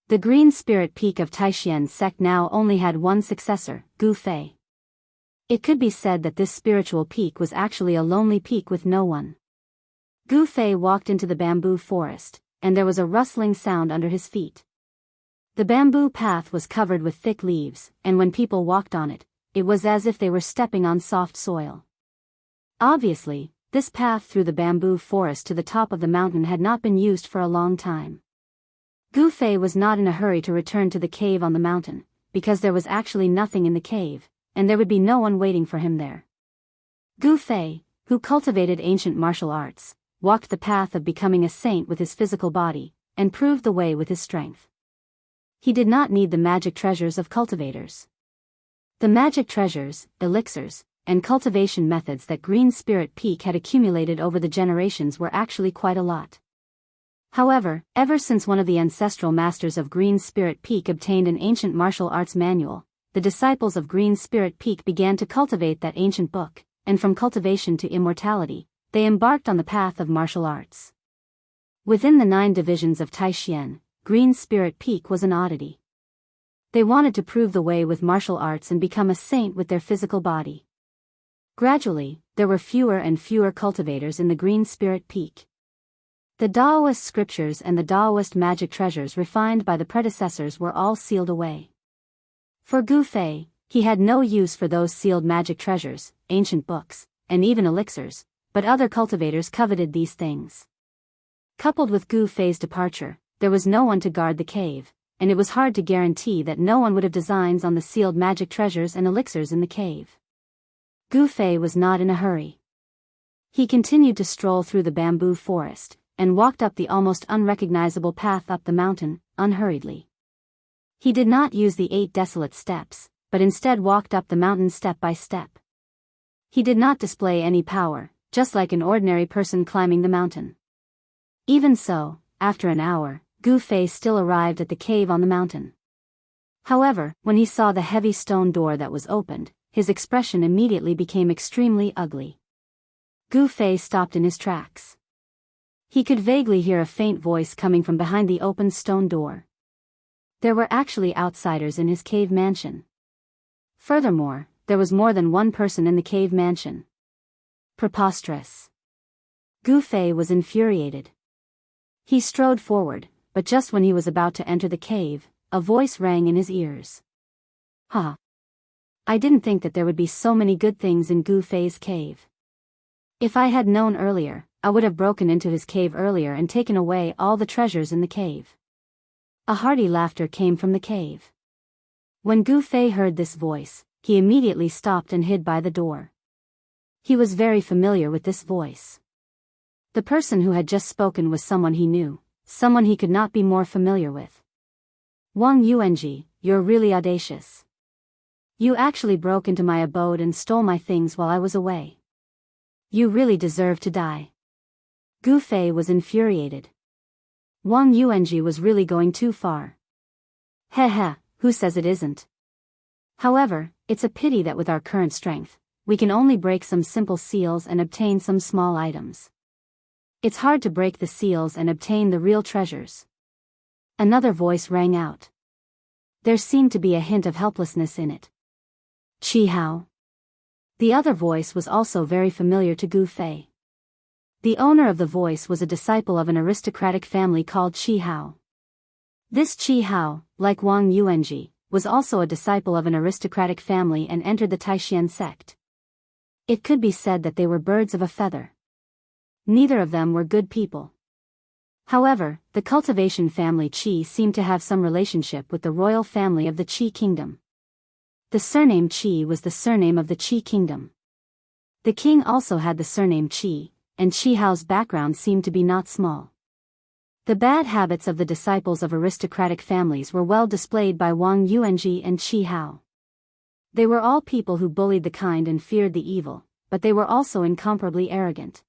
The green spirit peak of Taishien's sect now only had one successor, Gu Fei. It could be said that this spiritual peak was actually a lonely peak with no one. Gu Fei walked into the bamboo forest, and there was a rustling sound under his feet. The bamboo path was covered with thick leaves, and when people walked on it, it was as if they were stepping on soft soil. Obviously, this path through the bamboo forest to the top of the mountain had not been used for a long time. Gu Fei was not in a hurry to return to the cave on the mountain, because there was actually nothing in the cave, and there would be no one waiting for him there. Gu Fei, who cultivated ancient martial arts, walked the path of becoming a saint with his physical body, and proved the way with his strength. He did not need the magic treasures of cultivators. The magic treasures, elixirs, and cultivation methods that Green Spirit Peak had accumulated over the generations were actually quite a lot. However, ever since one of the ancestral masters of Green Spirit Peak obtained an ancient martial arts manual, the disciples of Green Spirit Peak began to cultivate that ancient book, and from cultivation to immortality, they embarked on the path of martial arts. Within the 9 divisions of Taishian, Green Spirit Peak was an oddity. They wanted to prove the way with martial arts and become a saint with their physical body. Gradually, there were fewer and fewer cultivators in the Green Spirit Peak. The Daoist scriptures and the Daoist magic treasures refined by the predecessors were all sealed away. For Gu Fei, he had no use for those sealed magic treasures, ancient books, and even elixirs, but other cultivators coveted these things. Coupled with Gu Fei's departure, there was no one to guard the cave, and it was hard to guarantee that no one would have designs on the sealed magic treasures and elixirs in the cave. Gu Fei was not in a hurry. He continued to stroll through the bamboo forest, and walked up the almost unrecognizable path up the mountain, unhurriedly. He did not use the 8 desolate steps, but instead walked up the mountain step by step. He did not display any power, just like an ordinary person climbing the mountain. Even so, after an hour, Gu Fei still arrived at the cave on the mountain. However, when he saw the heavy stone door that was opened, his expression immediately became extremely ugly. Gu Fei stopped in his tracks. He could vaguely hear a faint voice coming from behind the open stone door. There were actually outsiders in his cave mansion. Furthermore, there was more than one person in the cave mansion. Preposterous. Gu Fei was infuriated. He strode forward, but just when he was about to enter the cave, a voice rang in his ears. "Ha! I didn't think that there would be so many good things in Gu Fei's cave. If I had known earlier, I would have broken into his cave earlier and taken away all the treasures in the cave." A hearty laughter came from the cave. When Gu Fei heard this voice, he immediately stopped and hid by the door. He was very familiar with this voice. The person who had just spoken was someone he knew, someone he could not be more familiar with. "Wang Yuanji, you're really audacious. You actually broke into my abode and stole my things while I was away. You really deserve to die." Gu Fei was infuriated. Wang Yuanji was really going too far. Heh, who says it isn't? However, it's a pity that with our current strength, we can only break some simple seals and obtain some small items. It's hard to break the seals and obtain the real treasures. Another voice rang out. There seemed to be a hint of helplessness in it. "Qi Hao." The other voice was also very familiar to Gu Fei. The owner of the voice was a disciple of an aristocratic family called Qi Hao. This Qi Hao, like Wang Yuanji, was also a disciple of an aristocratic family and entered the Taishian sect. It could be said that they were birds of a feather. Neither of them were good people. However, the cultivation family Qi seemed to have some relationship with the royal family of the Qi kingdom. The surname Qi was the surname of the Qi kingdom. The king also had the surname Qi, and Qi Hao's background seemed to be not small. The bad habits of the disciples of aristocratic families were well displayed by Wang Yuanji and Qi Hao. They were all people who bullied the kind and feared the evil, but they were also incomparably arrogant.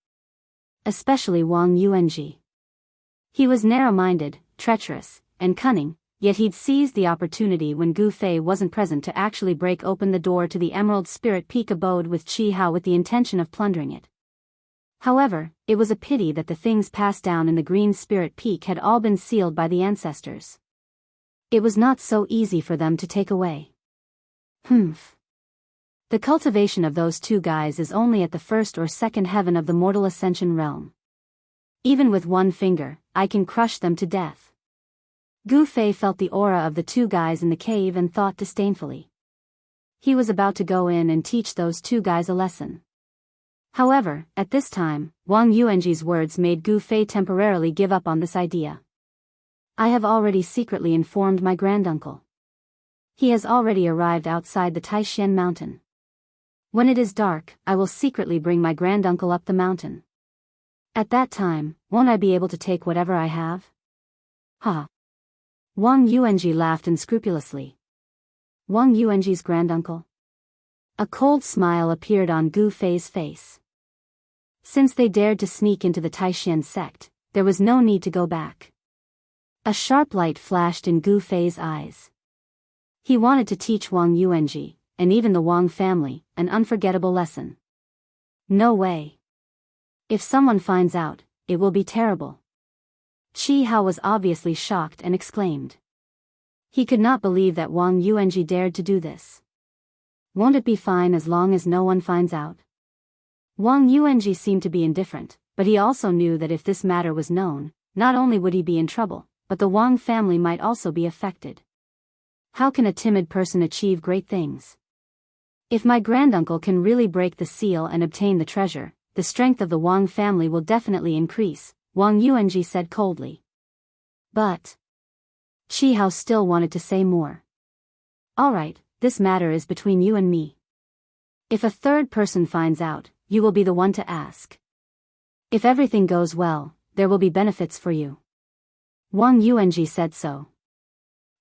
Especially Wang Yuanji. He was narrow-minded, treacherous, and cunning, yet he'd seized the opportunity when Gu Fei wasn't present to actually break open the door to the Emerald Spirit Peak abode with Qi Hao with the intention of plundering it. However, it was a pity that the things passed down in the Green Spirit Peak had all been sealed by the ancestors. It was not so easy for them to take away. The cultivation of those two guys is only at the first or second heaven of the mortal ascension realm. Even with one finger, I can crush them to death. Gu Fei felt the aura of the two guys in the cave and thought disdainfully. He was about to go in and teach those two guys a lesson. However, at this time, Wang Yuanji's words made Gu Fei temporarily give up on this idea. I have already secretly informed my granduncle. He has already arrived outside the Taishan mountain. When it is dark, I will secretly bring my granduncle up the mountain. At that time, won't I be able to take whatever I have? Ha! Wang Yuanji laughed unscrupulously. Wang Yuanji's granduncle? A cold smile appeared on Gu Fei's face. Since they dared to sneak into the Taishan sect, there was no need to go back. A sharp light flashed in Gu Fei's eyes. He wanted to teach Wang Yuanji, and even the Wang family, an unforgettable lesson. No way. If someone finds out, it will be terrible. Qi Hao was obviously shocked and exclaimed. He could not believe that Wang Yuanji dared to do this. Won't it be fine as long as no one finds out? Wang Yuanji seemed to be indifferent, but he also knew that if this matter was known, not only would he be in trouble, but the Wang family might also be affected. How can a timid person achieve great things? If my granduncle can really break the seal and obtain the treasure, the strength of the Wang family will definitely increase, Wang Yuanji said coldly. But Qi Hao still wanted to say more. All right, this matter is between you and me. If a third person finds out, you will be the one to ask. If everything goes well, there will be benefits for you. Wang Yuanji said so.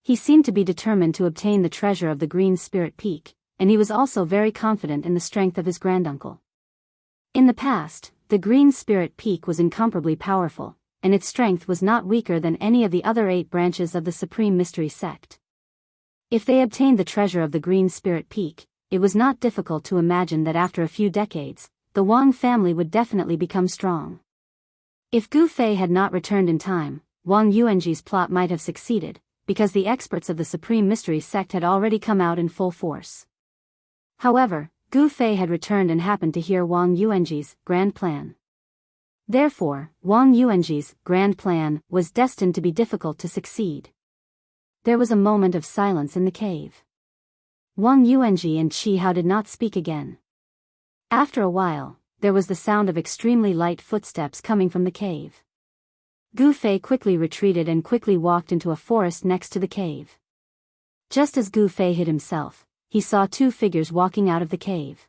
He seemed to be determined to obtain the treasure of the Green Spirit Peak, and he was also very confident in the strength of his granduncle. In the past, the Green Spirit Peak was incomparably powerful, and its strength was not weaker than any of the other 8 branches of the Supreme Mystery Sect. If they obtained the treasure of the Green Spirit Peak, it was not difficult to imagine that after a few decades, the Wang family would definitely become strong. If Gu Fei had not returned in time, Wang Yuanji's plot might have succeeded, because the experts of the Supreme Mystery Sect had already come out in full force. However, Gu Fei had returned and happened to hear Wang Yuanji's grand plan. Therefore, Wang Yuanji's grand plan was destined to be difficult to succeed. There was a moment of silence in the cave. Wang Yuanji and Qi Hao did not speak again. After a while, there was the sound of extremely light footsteps coming from the cave. Gu Fei quickly retreated and quickly walked into a forest next to the cave. Just as Gu Fei hid himself, he saw 2 figures walking out of the cave.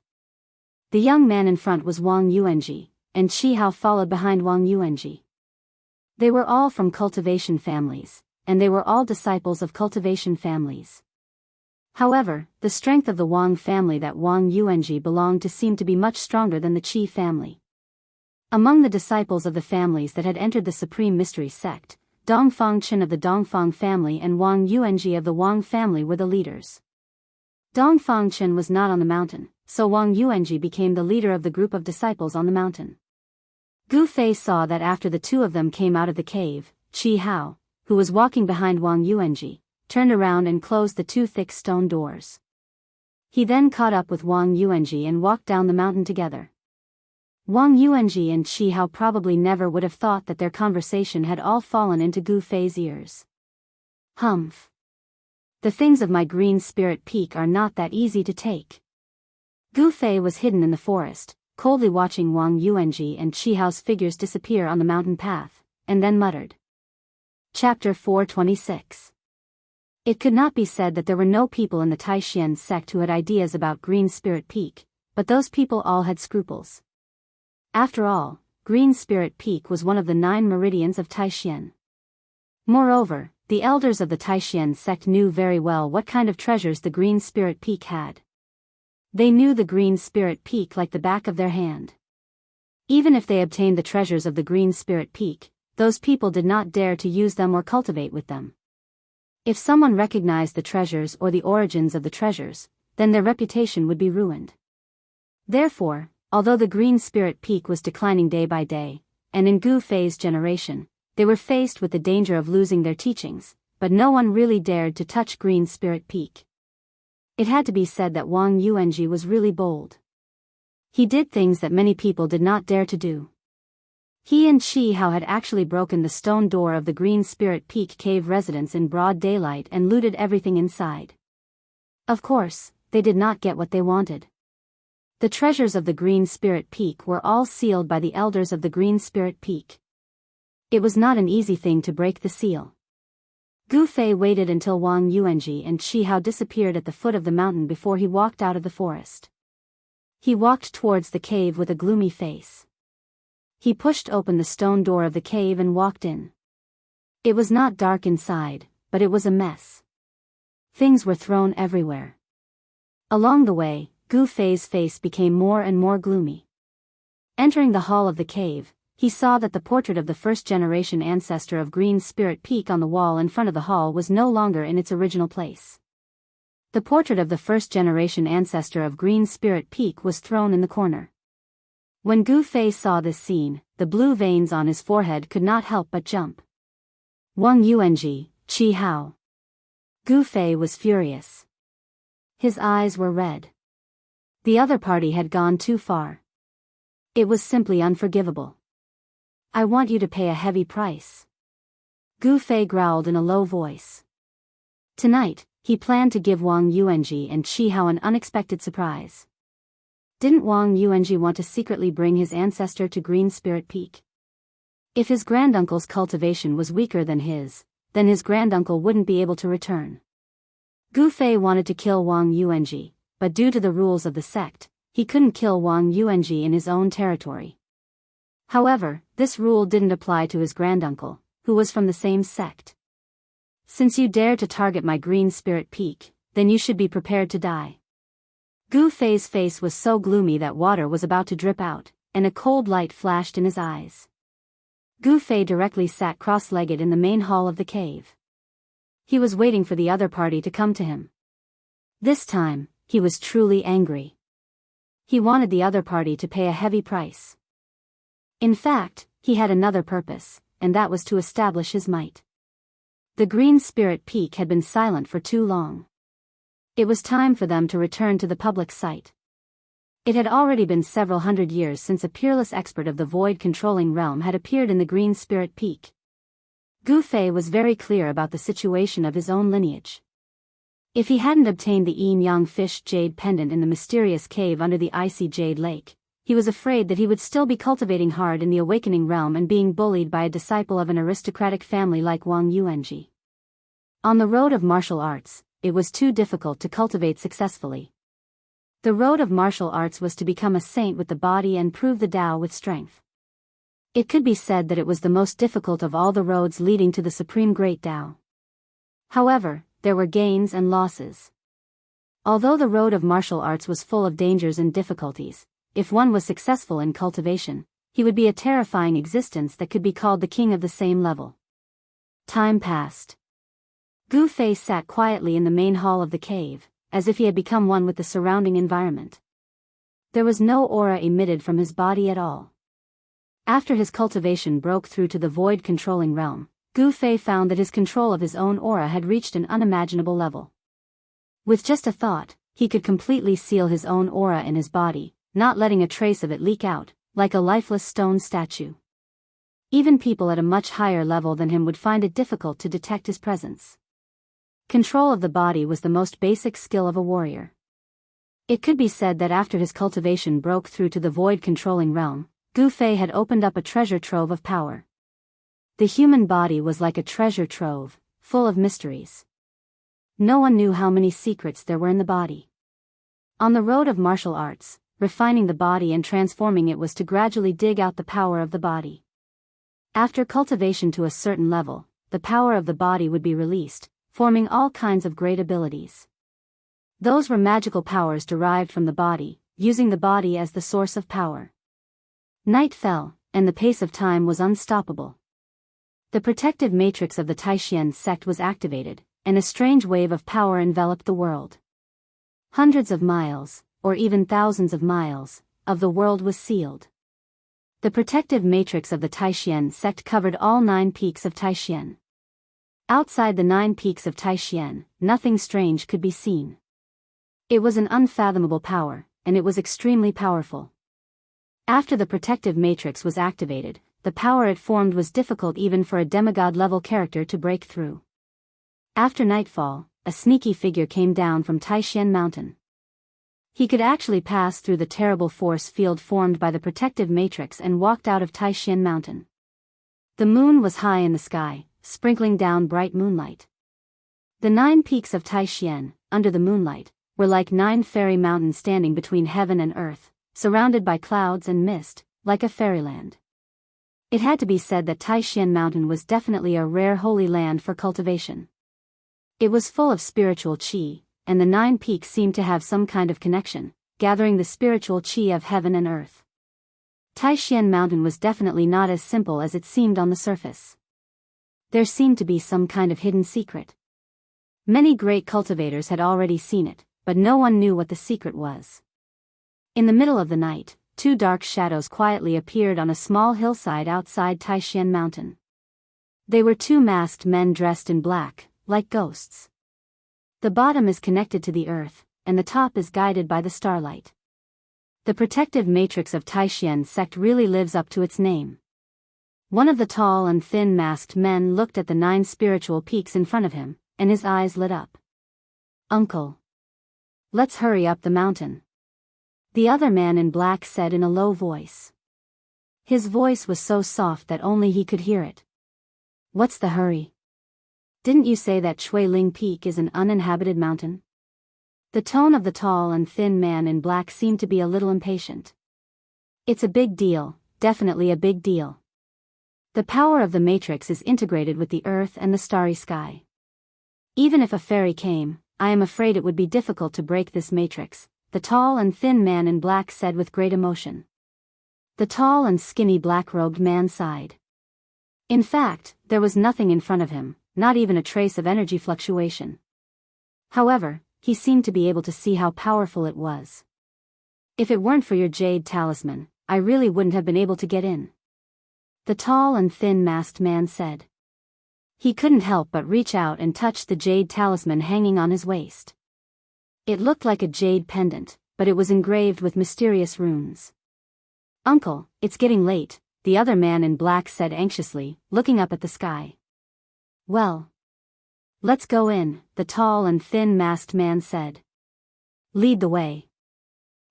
The young man in front was Wang Yuanji, and Qi Hao followed behind Wang Yuanji. They were all from cultivation families, and they were all disciples of cultivation families. However, the strength of the Wang family that Wang Yuanji belonged to seemed to be much stronger than the Qi family. Among the disciples of the families that had entered the Supreme Mystery Sect, Dongfang Chen of the Dongfang family and Wang Yuanji of the Wang family were the leaders. Dongfang Chen was not on the mountain, so Wang Yuanji became the leader of the group of disciples on the mountain. Gu Fei saw that after the 2 of them came out of the cave, Qi Hao, who was walking behind Wang Yuanji, turned around and closed the 2 thick stone doors. He then caught up with Wang Yuanji and walked down the mountain together. Wang Yuanji and Qi Hao probably never would have thought that their conversation had all fallen into Gu Fei's ears. Humph. The things of my Green Spirit Peak are not that easy to take. Gu Fei was hidden in the forest, coldly watching Wang Yuanji and Qi Hao's figures disappear on the mountain path, and then muttered. Chapter 426. It could not be said that there were no people in the Taishan sect who had ideas about Green Spirit Peak, but those people all had scruples. After all, Green Spirit Peak was one of the 9 meridians of Taishan. Moreover, the elders of the Taishan sect knew very well what kind of treasures the Green Spirit Peak had. They knew the Green Spirit Peak like the back of their hand. Even if they obtained the treasures of the Green Spirit Peak, those people did not dare to use them or cultivate with them. If someone recognized the treasures or the origins of the treasures, then their reputation would be ruined. Therefore, although the Green Spirit Peak was declining day by day, and in Gu Fei's generation, they were faced with the danger of losing their teachings, but no one really dared to touch Green Spirit Peak. It had to be said that Wang Yuanji was really bold. He did things that many people did not dare to do. He and Qi Hao had actually broken the stone door of the Green Spirit Peak cave residence in broad daylight and looted everything inside. Of course, they did not get what they wanted. The treasures of the Green Spirit Peak were all sealed by the elders of the Green Spirit Peak. It was not an easy thing to break the seal. Gu Fei waited until Wang Yuanji and Qi Hao disappeared at the foot of the mountain before he walked out of the forest. He walked towards the cave with a gloomy face. He pushed open the stone door of the cave and walked in. It was not dark inside, but it was a mess. Things were thrown everywhere. Along the way, Gu Fei's face became more and more gloomy. Entering the hall of the cave, he saw that the portrait of the first-generation ancestor of Green Spirit Peak on the wall in front of the hall was no longer in its original place. The portrait of the first-generation ancestor of Green Spirit Peak was thrown in the corner. When Gu Fei saw this scene, the blue veins on his forehead could not help but jump. Wang Yuanji, Qi Hao. Gu Fei was furious. His eyes were red. The other party had gone too far. It was simply unforgivable. I want you to pay a heavy price. Gu Fei growled in a low voice. Tonight, he planned to give Wang Yuanji and Qi Hao an unexpected surprise. Didn't Wang Yuanji want to secretly bring his ancestor to Green Spirit Peak? If his granduncle's cultivation was weaker than his, then his granduncle wouldn't be able to return. Gu Fei wanted to kill Wang Yuanji, but due to the rules of the sect, he couldn't kill Wang Yuanji in his own territory. However, this rule didn't apply to his granduncle, who was from the same sect. Since you dare to target my Green Spirit Peak, then you should be prepared to die. Gu Fei's face was so gloomy that water was about to drip out, and a cold light flashed in his eyes. Gu Fei directly sat cross-legged in the main hall of the cave. He was waiting for the other party to come to him. This time, he was truly angry. He wanted the other party to pay a heavy price. In fact, he had another purpose, and that was to establish his might. The Green Spirit Peak had been silent for too long. It was time for them to return to the public sight. It had already been several hundred years since a peerless expert of the void-controlling realm had appeared in the Green Spirit Peak. Gu Fei was very clear about the situation of his own lineage. If he hadn't obtained the yin-yang fish jade pendant in the mysterious cave under the icy jade lake, he was afraid that he would still be cultivating hard in the awakening realm and being bullied by a disciple of an aristocratic family like Wang Yuanji. On the road of martial arts, it was too difficult to cultivate successfully. The road of martial arts was to become a saint with the body and prove the Tao with strength. It could be said that it was the most difficult of all the roads leading to the supreme great Tao. However, there were gains and losses. Although the road of martial arts was full of dangers and difficulties, if one was successful in cultivation, he would be a terrifying existence that could be called the king of the same level. Time passed. Gu Fei sat quietly in the main hall of the cave, as if he had become one with the surrounding environment. There was no aura emitted from his body at all. After his cultivation broke through to the void-controlling realm, Gu Fei found that his control of his own aura had reached an unimaginable level. With just a thought, he could completely seal his own aura in his body, not letting a trace of it leak out, like a lifeless stone statue. Even people at a much higher level than him would find it difficult to detect his presence. Control of the body was the most basic skill of a warrior. It could be said that after his cultivation broke through to the void-controlling realm, Gu Fei had opened up a treasure trove of power. The human body was like a treasure trove, full of mysteries. No one knew how many secrets there were in the body. On the road of martial arts, refining the body and transforming it was to gradually dig out the power of the body. After cultivation to a certain level, the power of the body would be released, forming all kinds of great abilities. Those were magical powers derived from the body, using the body as the source of power. Night fell, and the pace of time was unstoppable. The protective matrix of the Taishan sect was activated, and a strange wave of power enveloped the world. Hundreds of miles, or even thousands of miles, of the world was sealed. The protective matrix of the Taishan sect covered all 9 peaks of Taishan. Outside the 9 peaks of Taishan, nothing strange could be seen. It was an unfathomable power, and it was extremely powerful. After the protective matrix was activated, the power it formed was difficult even for a demigod-level character to break through. After nightfall, a sneaky figure came down from Taishan Mountain. He could actually pass through the terrible force field formed by the protective matrix and walked out of Taishan Mountain. The moon was high in the sky, sprinkling down bright moonlight. The 9 peaks of Taishan, under the moonlight, were like 9 fairy mountains standing between heaven and earth, surrounded by clouds and mist, like a fairyland. It had to be said that Taishan Mountain was definitely a rare holy land for cultivation. It was full of spiritual qi, and the 9 peaks seemed to have some kind of connection, gathering the spiritual qi of heaven and earth. Taishan Mountain was definitely not as simple as it seemed on the surface. There seemed to be some kind of hidden secret. Many great cultivators had already seen it, but no one knew what the secret was. In the middle of the night, 2 dark shadows quietly appeared on a small hillside outside Taishan Mountain. They were 2 masked men dressed in black, like ghosts. The bottom is connected to the earth, and the top is guided by the starlight. The protective matrix of Taishan sect really lives up to its name. One of the tall and thin masked men looked at the 9 spiritual peaks in front of him, and his eyes lit up. "Uncle. Let's hurry up the mountain," the other man in black said in a low voice. His voice was so soft that only he could hear it. "What's the hurry? Didn't you say that Ling Peak is an uninhabited mountain?" The tone of the tall and thin man in black seemed to be a little impatient. "It's a big deal, definitely a big deal. The power of the matrix is integrated with the earth and the starry sky. Even if a fairy came, I am afraid it would be difficult to break this matrix," the tall and thin man in black said with great emotion. The tall and skinny black-robed man sighed. In fact, there was nothing in front of him, not even a trace of energy fluctuation. However, he seemed to be able to see how powerful it was. "If it weren't for your jade talisman, I really wouldn't have been able to get in," the tall and thin masked man said. He couldn't help but reach out and touch the jade talisman hanging on his waist. It looked like a jade pendant, but it was engraved with mysterious runes. "Uncle, it's getting late," the other man in black said anxiously, looking up at the sky. "Well, let's go in," the tall and thin masked man said. "Lead the way."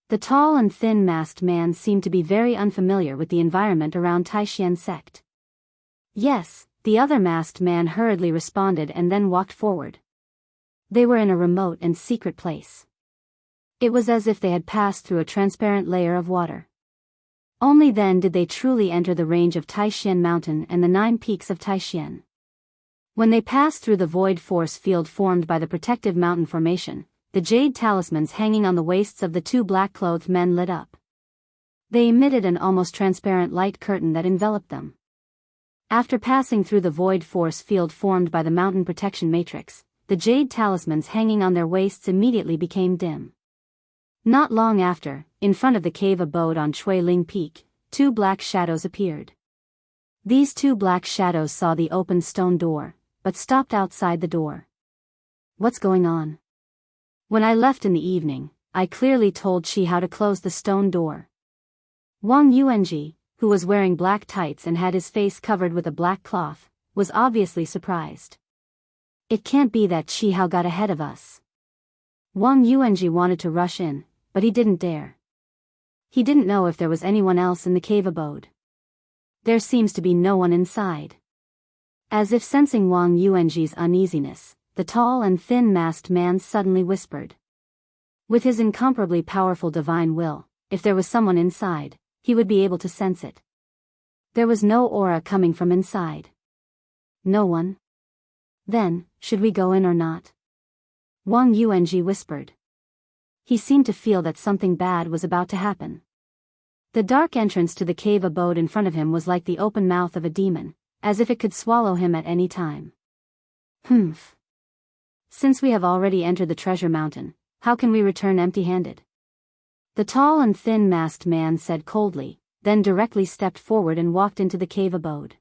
The tall and thin masked man seemed to be very unfamiliar with the environment around Taishan sect. "Yes," the other masked man hurriedly responded and then walked forward. They were in a remote and secret place. It was as if they had passed through a transparent layer of water. Only then did they truly enter the range of Taishan Mountain and the 9 peaks of Taishan. When they passed through the void force field formed by the protective mountain formation, the jade talismans hanging on the waists of the 2 black-clothed men lit up. They emitted an almost transparent light curtain that enveloped them. After passing through the void force field formed by the mountain protection matrix, the jade talismans hanging on their waists immediately became dim. Not long after, in front of the cave abode on Ling Peak, 2 black shadows appeared. These 2 black shadows saw the open stone door, but stopped outside the door. "What's going on?" "When I left in the evening, I clearly told Qi how to close the stone door." Wang Yuanji, who was wearing black tights and had his face covered with a black cloth, was obviously surprised. "It can't be that Qi Hao got ahead of us." Wang Yuanji wanted to rush in, but he didn't dare. He didn't know if there was anyone else in the cave abode. "There seems to be no one inside." As if sensing Wang Yuanji's uneasiness, the tall and thin masked man suddenly whispered. With his incomparably powerful divine will, if there was someone inside, he would be able to sense it. There was no aura coming from inside. No one? Then, should we go in or not? Wang Yuanji whispered. He seemed to feel that something bad was about to happen. The dark entrance to the cave abode in front of him was like the open mouth of a demon, as if it could swallow him at any time. Humph. Since we have already entered the treasure mountain, how can we return empty-handed? The tall and thin-masked man said coldly, then directly stepped forward and walked into the cave abode.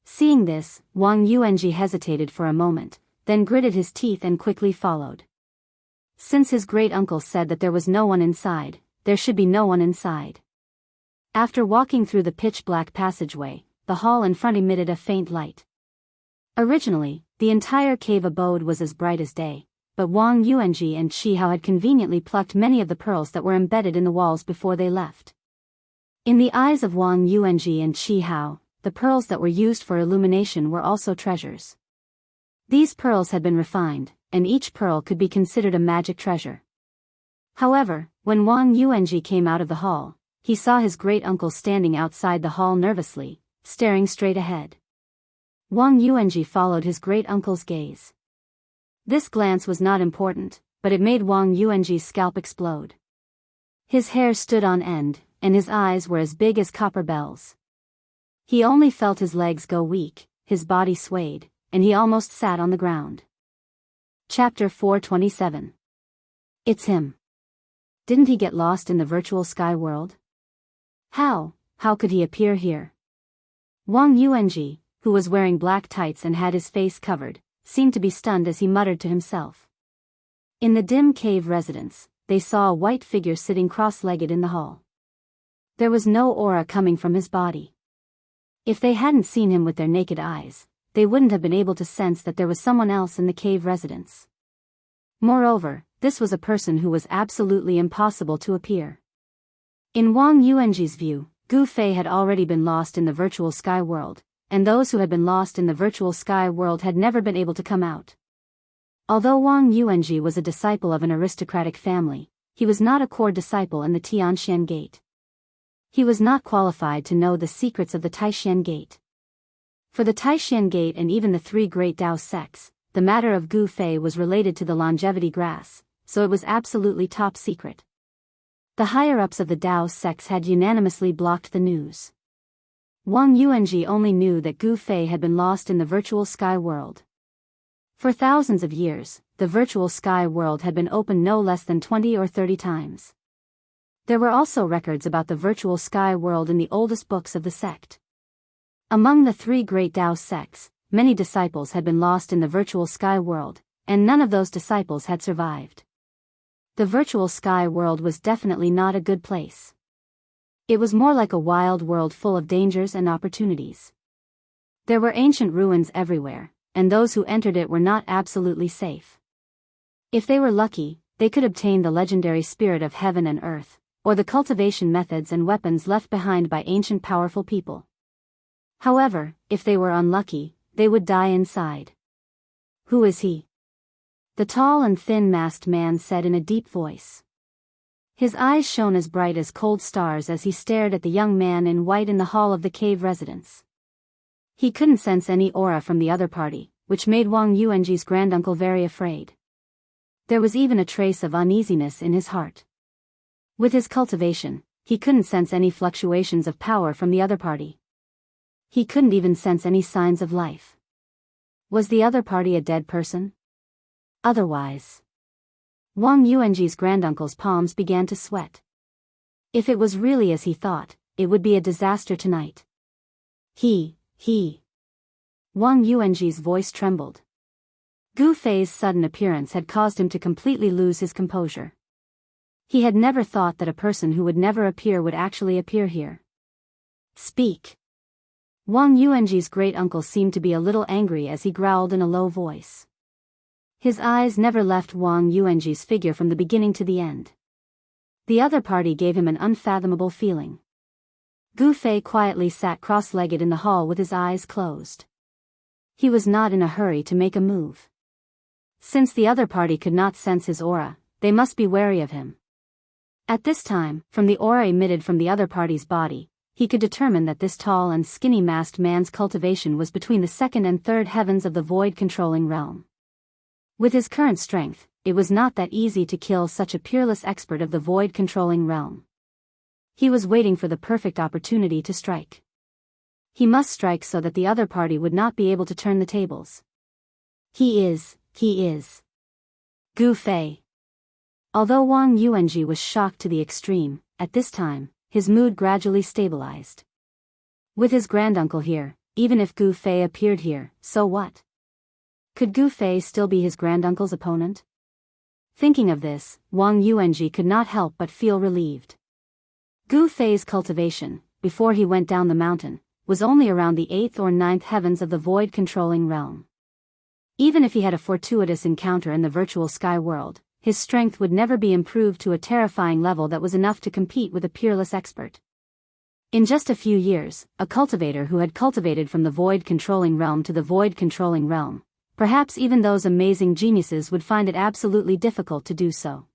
Seeing this, Wang Yuanji hesitated for a moment, then gritted his teeth and quickly followed. Since his great-uncle said that there was no one inside, there should be no one inside. After walking through the pitch-black passageway, the hall in front emitted a faint light. Originally, the entire cave abode was as bright as day, but Wang Yuanji and Qihao had conveniently plucked many of the pearls that were embedded in the walls before they left. In the eyes of Wang Yuanji and Qihao, the pearls that were used for illumination were also treasures. These pearls had been refined, and each pearl could be considered a magic treasure. However, when Wang Yuanji came out of the hall, he saw his great-uncle standing outside the hall nervously, staring straight ahead. Wang Yuanji followed his great-uncle's gaze. This glance was not important, but it made Wang Yuanji's scalp explode. His hair stood on end, and his eyes were as big as copper bells. He only felt his legs go weak, his body swayed, and he almost sat on the ground. Chapter 427. It's him. Didn't he get lost in the virtual sky world? How could he appear here? Wang Yuanji, who was wearing black tights and had his face covered, seemed to be stunned as he muttered to himself. In the dim cave residence, they saw a white figure sitting cross-legged in the hall. There was no aura coming from his body. If they hadn't seen him with their naked eyes, they wouldn't have been able to sense that there was someone else in the cave residence. Moreover, this was a person who was absolutely impossible to appear. In Wang Yuanji's view, Gu Fei had already been lost in the virtual sky world, and those who had been lost in the virtual sky world had never been able to come out. Although Wang Yuanji was a disciple of an aristocratic family, he was not a core disciple in the Tianxian Gate. He was not qualified to know the secrets of the Taishan Gate. For the Taishan Gate and even the three great Dao sects, the matter of Gu Fei was related to the longevity grass, so it was absolutely top secret. The higher-ups of the Dao sects had unanimously blocked the news. Wang Yuanji only knew that Gu Fei had been lost in the virtual sky world. For thousands of years, the virtual sky world had been opened no less than 20 or 30 times. There were also records about the virtual sky world in the oldest books of the sect. Among the three great Dao sects, many disciples had been lost in the virtual sky world, and none of those disciples had survived. The virtual sky world was definitely not a good place. It was more like a wild world full of dangers and opportunities. There were ancient ruins everywhere, and those who entered it were not absolutely safe. If they were lucky, they could obtain the legendary spirit of heaven and earth, or the cultivation methods and weapons left behind by ancient powerful people. However, if they were unlucky, they would die inside. Who is he? The tall and thin-masked man said in a deep voice. His eyes shone as bright as cold stars as he stared at the young man in white in the hall of the cave residence. He couldn't sense any aura from the other party, which made Wang Yuanji's granduncle very afraid. There was even a trace of uneasiness in his heart. With his cultivation, he couldn't sense any fluctuations of power from the other party. He couldn't even sense any signs of life. Was the other party a dead person? Otherwise. Wang Yuanji's granduncle's palms began to sweat. If it was really as he thought, it would be a disaster tonight. He. Wang Yuanji's voice trembled. Gu Fei's sudden appearance had caused him to completely lose his composure. He had never thought that a person who would never appear would actually appear here. Speak. Wang Yuanji's great-uncle seemed to be a little angry as he growled in a low voice. His eyes never left Wang Yuanji's figure from the beginning to the end. The other party gave him an unfathomable feeling. Gu Fei quietly sat cross-legged in the hall with his eyes closed. He was not in a hurry to make a move. Since the other party could not sense his aura, they must be wary of him. At this time, from the aura emitted from the other party's body, he could determine that this tall and skinny-masked man's cultivation was between the second and third heavens of the void-controlling realm. With his current strength, it was not that easy to kill such a peerless expert of the void-controlling realm. He was waiting for the perfect opportunity to strike. He must strike so that the other party would not be able to turn the tables. He is. Gu Fei. Although Wang Yuanji was shocked to the extreme, at this time, his mood gradually stabilized. With his granduncle here, even if Gu Fei appeared here, so what? Could Gu Fei still be his granduncle's opponent? Thinking of this, Wang Yuanji could not help but feel relieved. Gu Fei's cultivation, before he went down the mountain, was only around the 8th or 9th heavens of the void-controlling realm. Even if he had a fortuitous encounter in the virtual sky world, his strength would never be improved to a terrifying level that was enough to compete with a peerless expert. In just a few years, a cultivator who had cultivated from the void-controlling realm to the void-controlling realm, perhaps even those amazing geniuses would find it absolutely difficult to do so.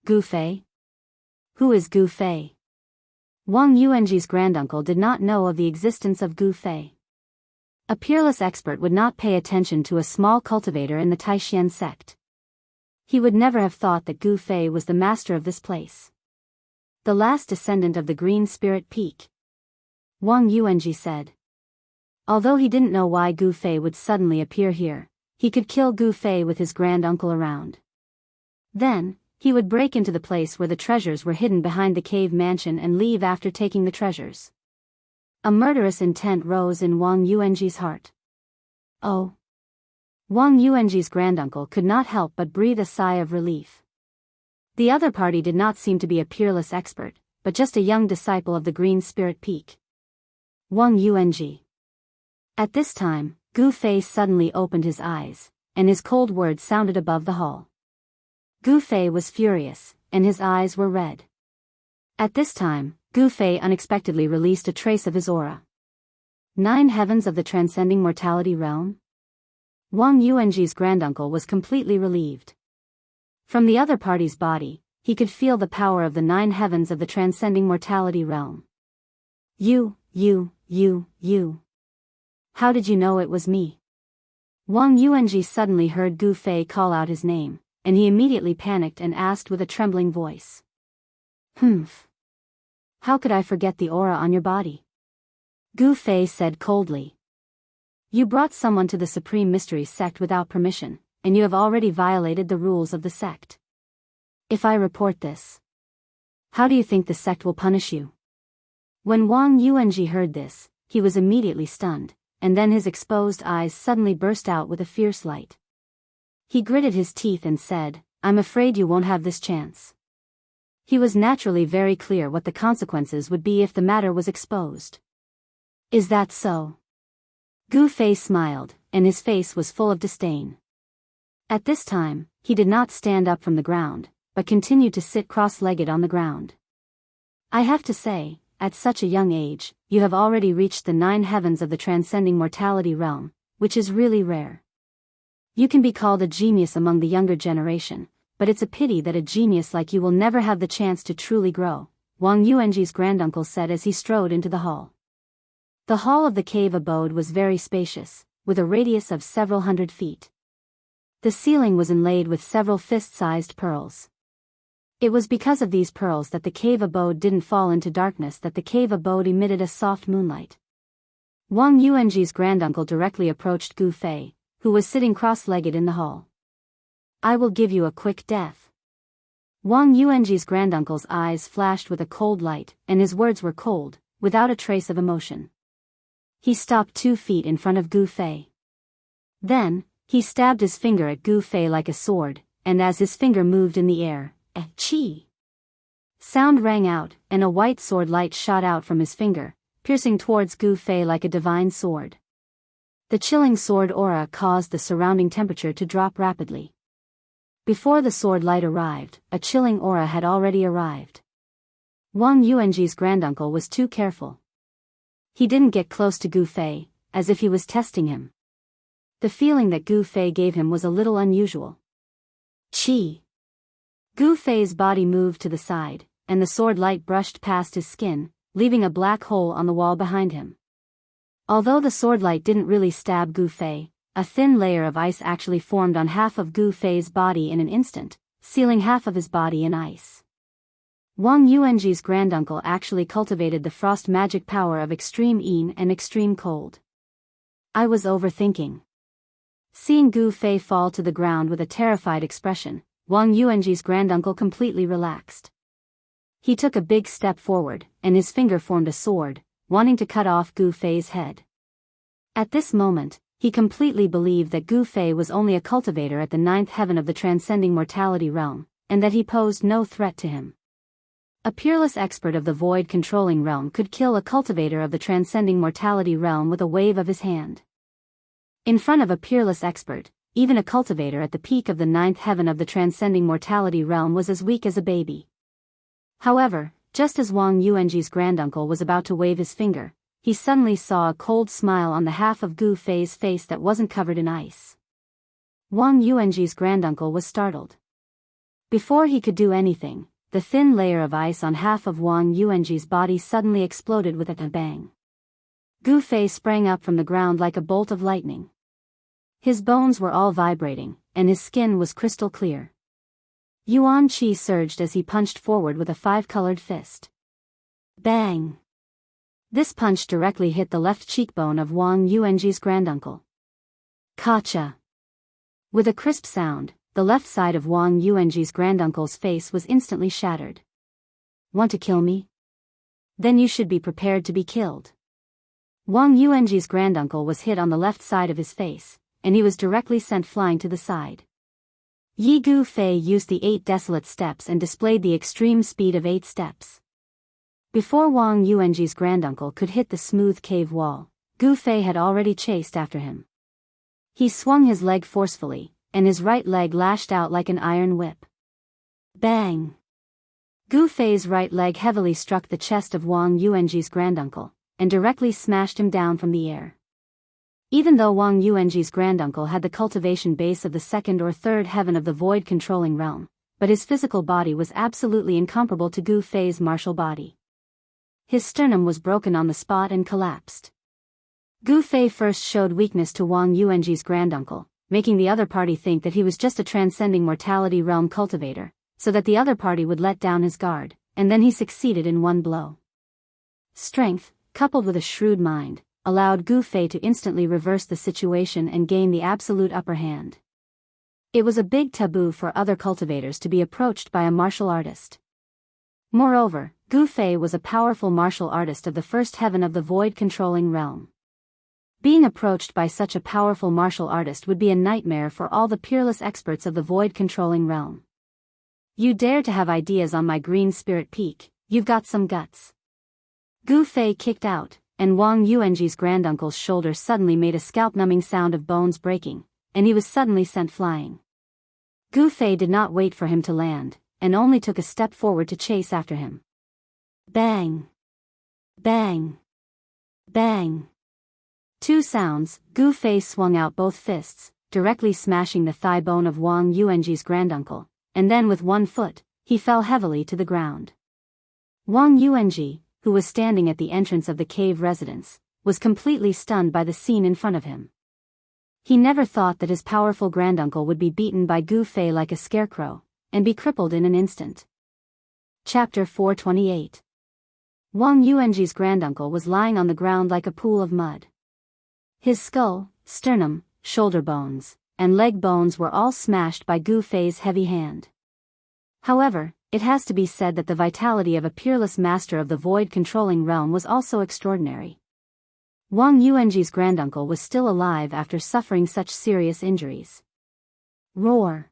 Gu Fei? Who is Gu Fei? Wang Yuanji's granduncle did not know of the existence of Gu Fei. A peerless expert would not pay attention to a small cultivator in the Taishan sect. He would never have thought that Gu Fei was the master of this place. The last descendant of the Green Spirit Peak. Wang Yuanji said. Although he didn't know why Gu Fei would suddenly appear here, he could kill Gu Fei with his granduncle around. Then, he would break into the place where the treasures were hidden behind the cave mansion and leave after taking the treasures. A murderous intent rose in Wang Yuanji's heart. Oh. Wang Yuanji's granduncle could not help but breathe a sigh of relief. The other party did not seem to be a peerless expert, but just a young disciple of the Green Spirit Peak. Wang Yuanji. At this time, Gu Fei suddenly opened his eyes, and his cold words sounded above the hall. Gu Fei was furious, and his eyes were red. At this time, Gu Fei unexpectedly released a trace of his aura. 9 heavens of the transcending mortality realm? Wang Yuanji's granduncle was completely relieved. From the other party's body, he could feel the power of the 9 heavens of the transcending mortality realm. You. How did you know it was me? Wang Yuanji suddenly heard Gu Fei call out his name, and he immediately panicked and asked with a trembling voice. Humph. How could I forget the aura on your body? Gu Fei said coldly. You brought someone to the Supreme Mystery Sect without permission, and you have already violated the rules of the sect. If I report this, how do you think the sect will punish you? When Wang Yuanji heard this, he was immediately stunned, and then his exposed eyes suddenly burst out with a fierce light. He gritted his teeth and said, I'm afraid you won't have this chance. He was naturally very clear what the consequences would be if the matter was exposed. Is that so? Gu Fei smiled, and his face was full of disdain. At this time, he did not stand up from the ground, but continued to sit cross-legged on the ground. I have to say, at such a young age, you have already reached the 9 heavens of the transcending mortality realm, which is really rare. You can be called a genius among the younger generation, but it's a pity that a genius like you will never have the chance to truly grow, Wang Yuanji's granduncle said as he strode into the hall. The hall of the cave abode was very spacious, with a radius of several hundred feet. The ceiling was inlaid with several fist-sized pearls. It was because of these pearls that the cave abode didn't fall into darkness, that the cave abode emitted a soft moonlight. Wang Yuanji's granduncle directly approached Gu Fei, who was sitting cross-legged in the hall. I will give you a quick death. Wang Yuanji's granduncle's eyes flashed with a cold light, and his words were cold, without a trace of emotion. He stopped 2 feet in front of Gu Fei. Then, he stabbed his finger at Gu Fei like a sword, and as his finger moved in the air, chi! Sound rang out, and a white sword light shot out from his finger, piercing towards Gu Fei like a divine sword. The chilling sword aura caused the surrounding temperature to drop rapidly. Before the sword light arrived, a chilling aura had already arrived. Wang Yuanji's granduncle was too careful. He didn't get close to Gu Fei, as if he was testing him. The feeling that Gu Fei gave him was a little unusual. Chi! Gu Fei's body moved to the side, and the sword light brushed past his skin, leaving a black hole on the wall behind him. Although the sword light didn't really stab Gu Fei, a thin layer of ice actually formed on half of Gu Fei's body in an instant, sealing half of his body in ice. Wang Yuanji's granduncle actually cultivated the frost magic power of extreme yin and extreme cold. I was overthinking. Seeing Gu Fei fall to the ground with a terrified expression, Wang Yuanji's granduncle completely relaxed. He took a big step forward, and his finger formed a sword, wanting to cut off Gu Fei's head. At this moment, he completely believed that Gu Fei was only a cultivator at the ninth heaven of the transcending mortality realm, and that he posed no threat to him. A peerless expert of the void-controlling realm could kill a cultivator of the transcending mortality realm with a wave of his hand. In front of a peerless expert, even a cultivator at the peak of the ninth heaven of the transcending mortality realm was as weak as a baby. However, just as Wang Yuanji's granduncle was about to wave his finger, he suddenly saw a cold smile on the half of Gu Fei's face that wasn't covered in ice. Wang Yuanji's granduncle was startled. Before he could do anything, the thin layer of ice on half of Wang Yuanji's body suddenly exploded with a bang. Gu Fei sprang up from the ground like a bolt of lightning. His bones were all vibrating, and his skin was crystal clear. Yuan Qi surged as he punched forward with a five-colored fist. Bang! This punch directly hit the left cheekbone of Wang Yuanji's granduncle. Kacha! With a crisp sound, the left side of Wang Yuanji's granduncle's face was instantly shattered. Want to kill me? Then you should be prepared to be killed. Wang Yuanji's granduncle was hit on the left side of his face, and he was directly sent flying to the side. Yi Gu Fei used the 8 desolate steps and displayed the extreme speed of 8 steps. Before Wang Yuanji's granduncle could hit the smooth cave wall, Gu Fei had already chased after him. He swung his leg forcefully, and his right leg lashed out like an iron whip. Bang! Gu Fei's right leg heavily struck the chest of Wang Yuanji's granduncle, and directly smashed him down from the air. Even though Wang Yuanji's granduncle had the cultivation base of the second or third heaven of the void-controlling realm, but his physical body was absolutely incomparable to Gu Fei's martial body. His sternum was broken on the spot and collapsed. Gu Fei first showed weakness to Wang Yuanji's granduncle, making the other party think that he was just a transcending mortality realm cultivator, so that the other party would let down his guard, and then he succeeded in one blow. Strength, coupled with a shrewd mind, allowed Gu Fei to instantly reverse the situation and gain the absolute upper hand. It was a big taboo for other cultivators to be approached by a martial artist. Moreover, Gu Fei was a powerful martial artist of the first heaven of the void-controlling realm. Being approached by such a powerful martial artist would be a nightmare for all the peerless experts of the void-controlling realm. You dare to have ideas on my green spirit peak, you've got some guts. Gu Fei kicked out, and Wang Yuanji's granduncle's shoulder suddenly made a scalp-numbing sound of bones breaking, and he was suddenly sent flying. Gu Fei did not wait for him to land, and only took a step forward to chase after him. Bang! Bang! Bang! 2 sounds, Gu Fei swung out both fists, directly smashing the thigh bone of Wang Yuanji's granduncle, and then with one foot, he fell heavily to the ground. Wang Yuanji, who was standing at the entrance of the cave residence, was completely stunned by the scene in front of him. He never thought that his powerful granduncle would be beaten by Gu Fei like a scarecrow, and be crippled in an instant. Chapter 428. Wang Yuanji's granduncle was lying on the ground like a pool of mud. His skull, sternum, shoulder bones, and leg bones were all smashed by Gu Fei's heavy hand. However, it has to be said that the vitality of a peerless master of the void-controlling realm was also extraordinary. Wang Yuanji's granduncle was still alive after suffering such serious injuries. Roar!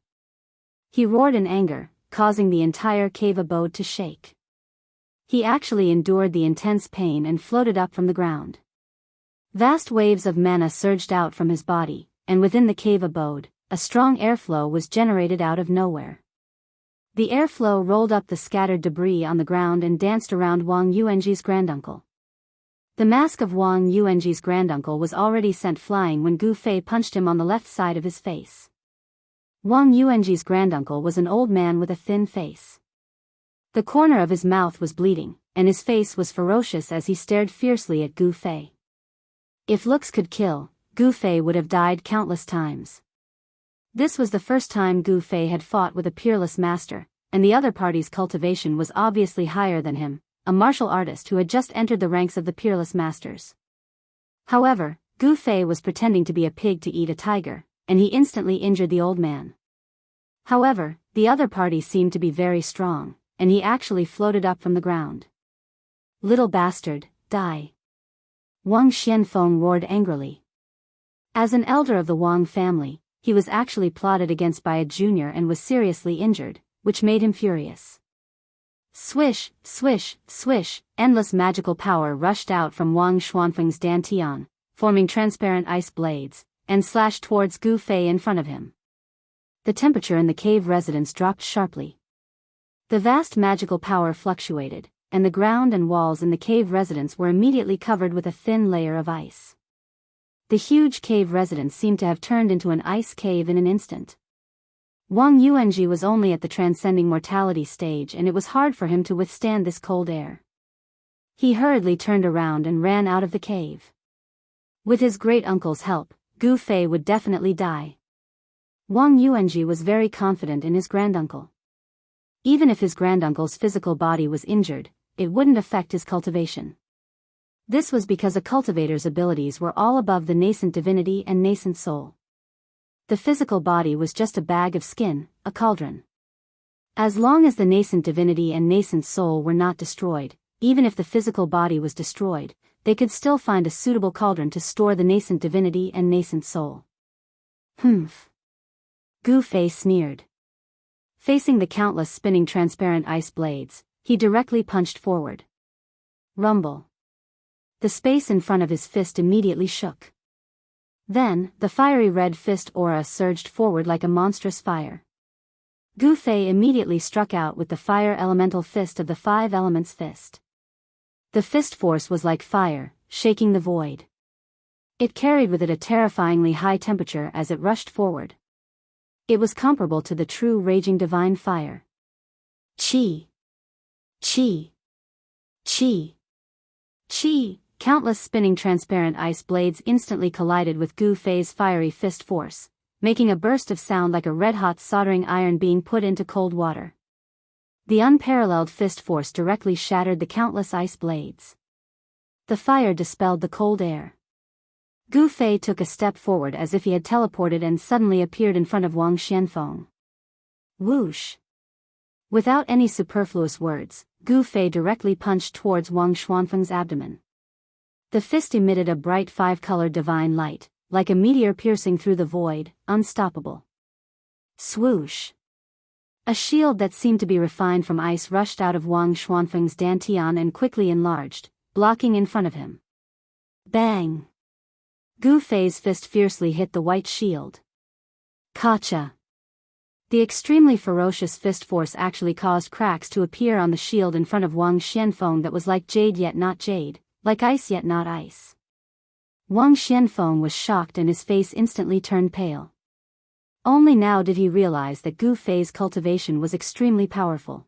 He roared in anger, causing the entire cave abode to shake. He actually endured the intense pain and floated up from the ground. Vast waves of mana surged out from his body, and within the cave abode, a strong airflow was generated out of nowhere. The airflow rolled up the scattered debris on the ground and danced around Wang Yuanji's granduncle. The mask of Wang Yuanji's granduncle was already sent flying when Gu Fei punched him on the left side of his face. Wang Yuanji's granduncle was an old man with a thin face. The corner of his mouth was bleeding, and his face was ferocious as he stared fiercely at Gu Fei. If looks could kill, Gu Fei would have died countless times. This was the first time Gu Fei had fought with a peerless master, and the other party's cultivation was obviously higher than him, a martial artist who had just entered the ranks of the peerless masters. However, Gu Fei was pretending to be a pig to eat a tiger, and he instantly injured the old man. However, the other party seemed to be very strong, and he actually floated up from the ground. "Little bastard, die!" Wang Xianfeng roared angrily. As an elder of the Wang family, he was actually plotted against by a junior and was seriously injured, which made him furious. Swish, swish, swish, endless magical power rushed out from Wang Xuanfeng's dantian, forming transparent ice blades, and slashed towards Gu Fei in front of him. The temperature in the cave residence dropped sharply. The vast magical power fluctuated, and the ground and walls in the cave residence were immediately covered with a thin layer of ice. The huge cave residence seemed to have turned into an ice cave in an instant. Wang Yuanji was only at the transcending mortality stage, and it was hard for him to withstand this cold air. He hurriedly turned around and ran out of the cave. With his great-uncle's help, Gu Fei would definitely die. Wang Yuanji was very confident in his granduncle. Even if his granduncle's physical body was injured, it wouldn't affect his cultivation. This was because a cultivator's abilities were all above the nascent divinity and nascent soul. The physical body was just a bag of skin, a cauldron. As long as the nascent divinity and nascent soul were not destroyed, even if the physical body was destroyed, they could still find a suitable cauldron to store the nascent divinity and nascent soul. Humph. Gu Fei sneered. Facing the countless spinning transparent ice blades, he directly punched forward. Rumble. The space in front of his fist immediately shook. Then, the fiery red fist aura surged forward like a monstrous fire. Gu Fei immediately struck out with the fire elemental fist of the five elements fist. The fist force was like fire, shaking the void. It carried with it a terrifyingly high temperature as it rushed forward. It was comparable to the true raging divine fire. Chi! Chi! Chi! Chi! Countless spinning transparent ice blades instantly collided with Gu Fei's fiery fist force, making a burst of sound like a red-hot soldering iron being put into cold water. The unparalleled fist force directly shattered the countless ice blades. The fire dispelled the cold air. Gu Fei took a step forward as if he had teleported and suddenly appeared in front of Wang Xianfeng. Whoosh! Without any superfluous words, Gu Fei directly punched towards Wang Xuanfeng's abdomen. The fist emitted a bright five-colored divine light, like a meteor piercing through the void, unstoppable. Swoosh! A shield that seemed to be refined from ice rushed out of Wang Xuanfeng's dantian and quickly enlarged, blocking in front of him. Bang! Gu Fei's fist fiercely hit the white shield. Kacha! The extremely ferocious fist force actually caused cracks to appear on the shield in front of Wang Xianfeng that was like jade yet not jade, like ice yet not ice. Wang Xianfeng was shocked and his face instantly turned pale. Only now did he realize that Gu Fei's cultivation was extremely powerful.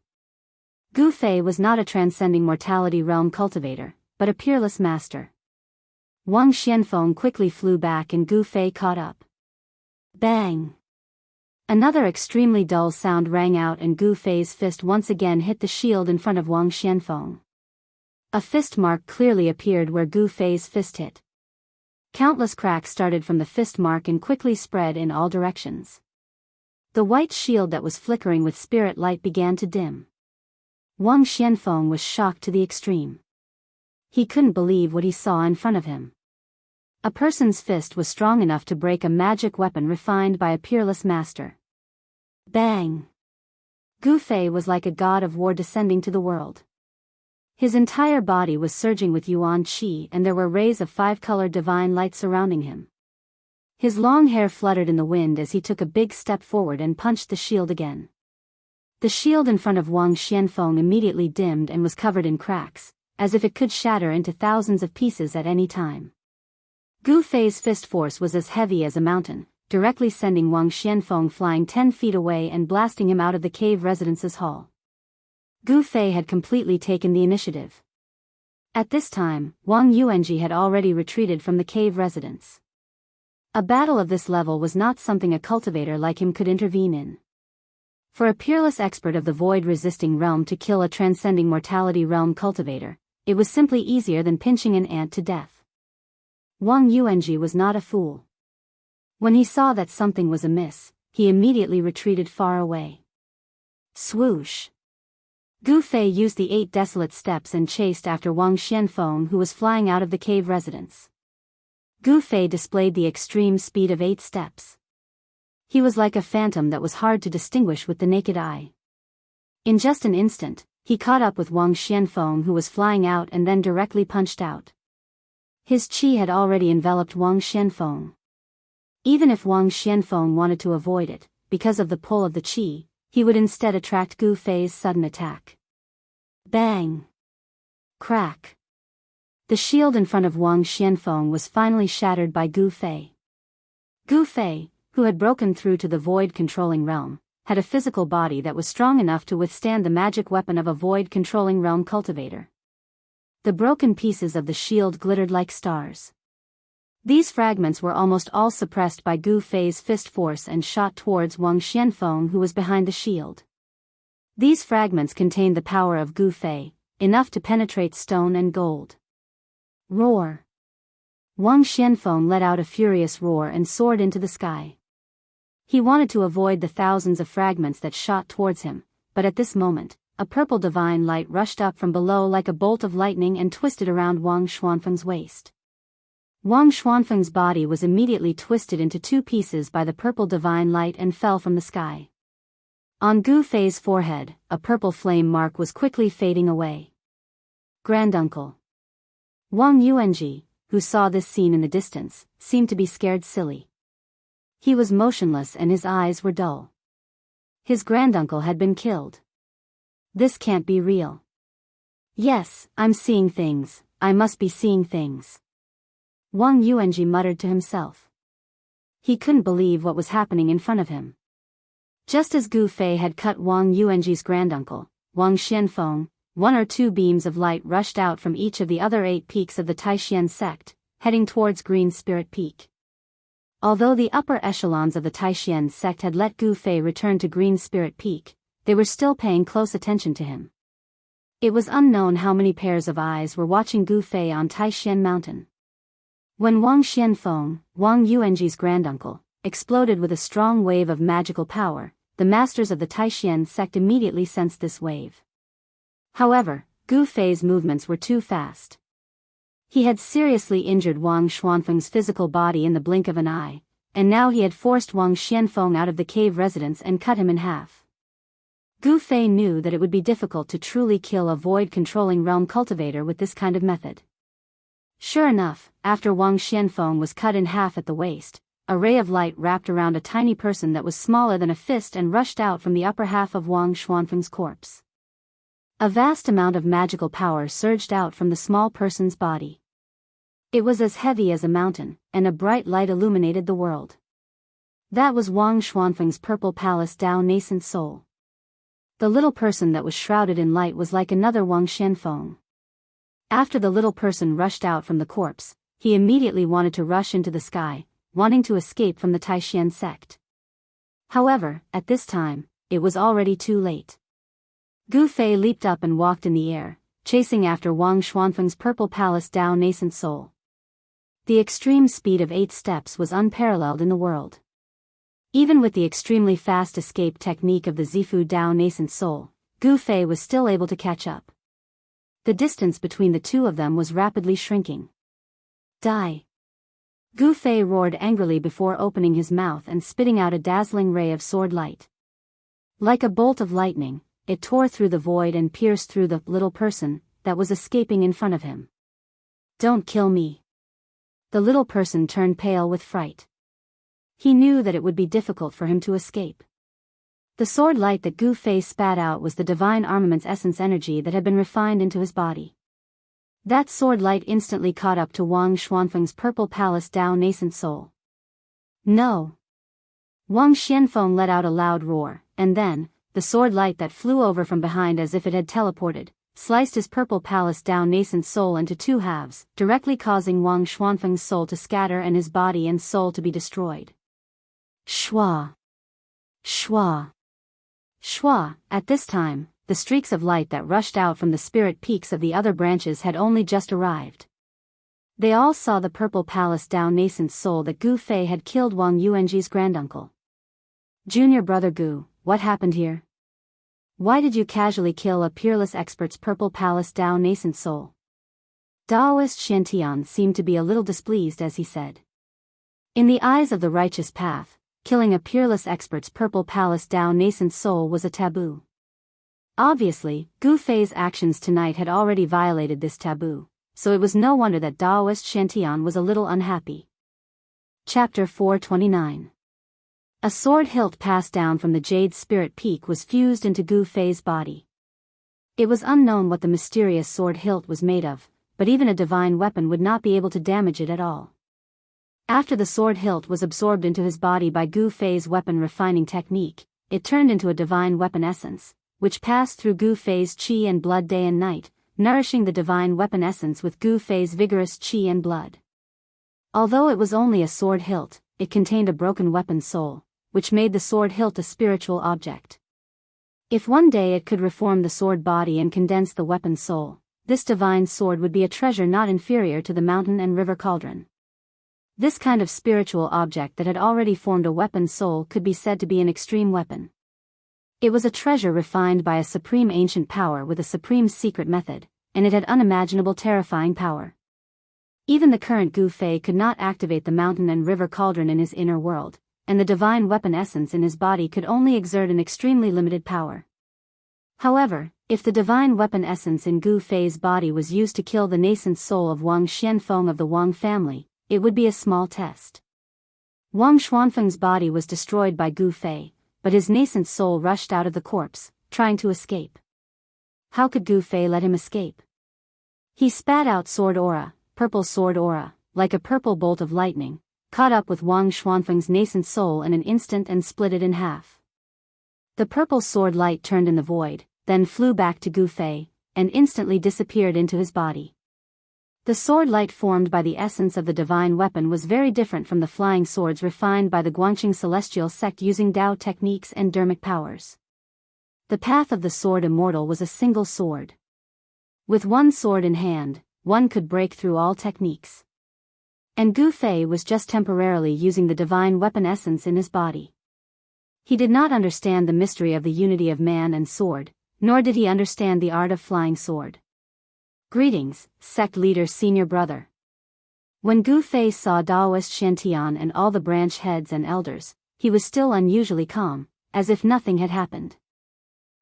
Gu Fei was not a transcending mortality realm cultivator, but a peerless master. Wang Xianfeng quickly flew back and Gu Fei caught up. Bang! Another extremely dull sound rang out and Gu Fei's fist once again hit the shield in front of Wang Xianfeng. A fist mark clearly appeared where Gu Fei's fist hit. Countless cracks started from the fist mark and quickly spread in all directions. The white shield that was flickering with spirit light began to dim. Wang Xianfeng was shocked to the extreme. He couldn't believe what he saw in front of him. A person's fist was strong enough to break a magic weapon refined by a peerless master. Bang! Gu Fei was like a god of war descending to the world. His entire body was surging with yuan qi and there were rays of five-colored divine light surrounding him. His long hair fluttered in the wind as he took a big step forward and punched the shield again. The shield in front of Wang Xianfeng immediately dimmed and was covered in cracks, as if it could shatter into thousands of pieces at any time. Gu Fei's fist force was as heavy as a mountain, directly sending Wang Xianfeng flying 10 feet away and blasting him out of the cave residence's hall. Gu Fei had completely taken the initiative. At this time, Wang Yuanji had already retreated from the cave residence. A battle of this level was not something a cultivator like him could intervene in. For a peerless expert of the void-resisting realm to kill a transcending mortality realm cultivator, it was simply easier than pinching an ant to death. Wang Yuanji was not a fool. When he saw that something was amiss, he immediately retreated far away. Swoosh! Gu Fei used the 8 desolate steps and chased after Wang Xianfeng, who was flying out of the cave residence. Gu Fei displayed the extreme speed of 8 steps. He was like a phantom that was hard to distinguish with the naked eye. In just an instant, he caught up with Wang Xianfeng, who was flying out, and then directly punched out. His qi had already enveloped Wang Xianfeng. Even if Wang Xianfeng wanted to avoid it, because of the pull of the qi, he would instead attract Gu Fei's sudden attack. Bang! Crack! The shield in front of Wang Xianfeng was finally shattered by Gu Fei. Gu Fei, who had broken through to the void-controlling realm, had a physical body that was strong enough to withstand the magic weapon of a void-controlling realm cultivator. The broken pieces of the shield glittered like stars. These fragments were almost all suppressed by Gu Fei's fist force and shot towards Wang Xianfeng, who was behind the shield. These fragments contained the power of Gu Fei, enough to penetrate stone and gold. Roar! Wang Xianfeng let out a furious roar and soared into the sky. He wanted to avoid the thousands of fragments that shot towards him, but at this moment, a purple divine light rushed up from below like a bolt of lightning and twisted around Wang Xuanfeng's waist. Wang Xuanfeng's body was immediately twisted into 2 pieces by the purple divine light and fell from the sky. On Gu Fei's forehead, a purple flame mark was quickly fading away. Granduncle. Wang Yuanji, who saw this scene in the distance, seemed to be scared silly. He was motionless and his eyes were dull. His granduncle had been killed. This can't be real. Yes, I'm seeing things, I must be seeing things. Wang Yuanji muttered to himself. He couldn't believe what was happening in front of him. Just as Gu Fei had cut Wang Yuanji's granduncle, Wang Xianfeng, 1 or 2 beams of light rushed out from each of the other 8 peaks of the Taishan sect, heading towards Green Spirit Peak. Although the upper echelons of the Taishan sect had let Gu Fei return to Green Spirit Peak, they were still paying close attention to him. It was unknown how many pairs of eyes were watching Gu Fei on Taishan Mountain. When Wang Xianfeng, Wang Yuanji's granduncle, exploded with a strong wave of magical power, the masters of the Taishan sect immediately sensed this wave. However, Gu Fei's movements were too fast. He had seriously injured Wang Xuanfeng's physical body in the blink of an eye, and now he had forced Wang Xianfeng out of the cave residence and cut him in half. Gu Fei knew that it would be difficult to truly kill a void-controlling realm cultivator with this kind of method. Sure enough, after Wang Xianfeng was cut in half at the waist, a ray of light wrapped around a tiny person that was smaller than a fist and rushed out from the upper half of Wang Xuanfeng's corpse. A vast amount of magical power surged out from the small person's body. It was as heavy as a mountain, and a bright light illuminated the world. That was Wang Xuanfeng's purple palace Dao nascent soul. The little person that was shrouded in light was like another Wang Xianfeng. After the little person rushed out from the corpse, he immediately wanted to rush into the sky, wanting to escape from the Taishan sect. However, at this time, it was already too late. Gu Fei leaped up and walked in the air, chasing after Wang Xuanfeng's purple palace Dao nascent soul. The extreme speed of 8 steps was unparalleled in the world. Even with the extremely fast escape technique of the Zifu Dao nascent soul, Gu Fei was still able to catch up. The distance between the two of them was rapidly shrinking. Die! Gu Fei roared angrily before opening his mouth and spitting out a dazzling ray of sword light. Like a bolt of lightning, it tore through the void and pierced through the little person that was escaping in front of him. Don't kill me! The little person turned pale with fright. He knew that it would be difficult for him to escape. The sword light that Gu Fei spat out was the divine armament's essence energy that had been refined into his body. That sword light instantly caught up to Wang Xuanfeng's purple palace Dao nascent soul. No! Wang Xianfeng let out a loud roar, and then, the sword light that flew over from behind as if it had teleported, sliced his purple palace down nascent soul into two halves, directly causing Wang Xuanfeng's soul to scatter and his body and soul to be destroyed. Shwa! Shwa! Shwa! At this time, the streaks of light that rushed out from the spirit peaks of the other branches had only just arrived. They all saw the purple palace down nascent soul that Gu Fei had killed Wang Yuanji's granduncle. Junior brother Gu, what happened here? Why did you casually kill a peerless expert's purple palace down nascent soul? Daoist Shantian seemed to be a little displeased as he said. In the eyes of the righteous path, killing a peerless expert's purple palace down nascent soul was a taboo. Obviously, Gu Fei's actions tonight had already violated this taboo, so it was no wonder that Daoist Shantian was a little unhappy. Chapter 429. A sword hilt passed down from the Jade Spirit Peak was fused into Gu Fei's body. It was unknown what the mysterious sword hilt was made of, but even a divine weapon would not be able to damage it at all. After the sword hilt was absorbed into his body by Gu Fei's weapon refining technique, it turned into a divine weapon essence, which passed through Gu Fei's qi and blood day and night, nourishing the divine weapon essence with Gu Fei's vigorous qi and blood. Although it was only a sword hilt, it contained a broken weapon soul, which made the sword hilt a spiritual object. If one day it could reform the sword body and condense the weapon soul, this divine sword would be a treasure not inferior to the mountain and river cauldron. This kind of spiritual object that had already formed a weapon soul could be said to be an extreme weapon. It was a treasure refined by a supreme ancient power with a supreme secret method, and it had unimaginable terrifying power. Even the current Gu Fei could not activate the mountain and river cauldron in his inner world, and the divine weapon essence in his body could only exert an extremely limited power. However, if the divine weapon essence in Gu Fei's body was used to kill the nascent soul of Wang Xianfeng of the Wang family, it would be a small test. Wang Xuanfeng's body was destroyed by Gu Fei, but his nascent soul rushed out of the corpse, trying to escape. How could Gu Fei let him escape? He spat out sword aura, purple sword aura, like a purple bolt of lightning, caught up with Wang Xuanfeng's nascent soul in an instant and split it in half. The purple sword light turned in the void, then flew back to Gu Fei, and instantly disappeared into his body. The sword light formed by the essence of the divine weapon was very different from the flying swords refined by the Guanqing celestial sect using Dao techniques and dermic powers. The path of the sword Immortal was a single sword. With one sword in hand, one could break through all techniques. And Gu Fei was just temporarily using the divine weapon essence in his body. He did not understand the mystery of the unity of man and sword, nor did he understand the art of flying sword. Greetings, sect leader's senior brother. When Gu Fei saw Daoist Shantian and all the branch heads and elders, he was still unusually calm, as if nothing had happened.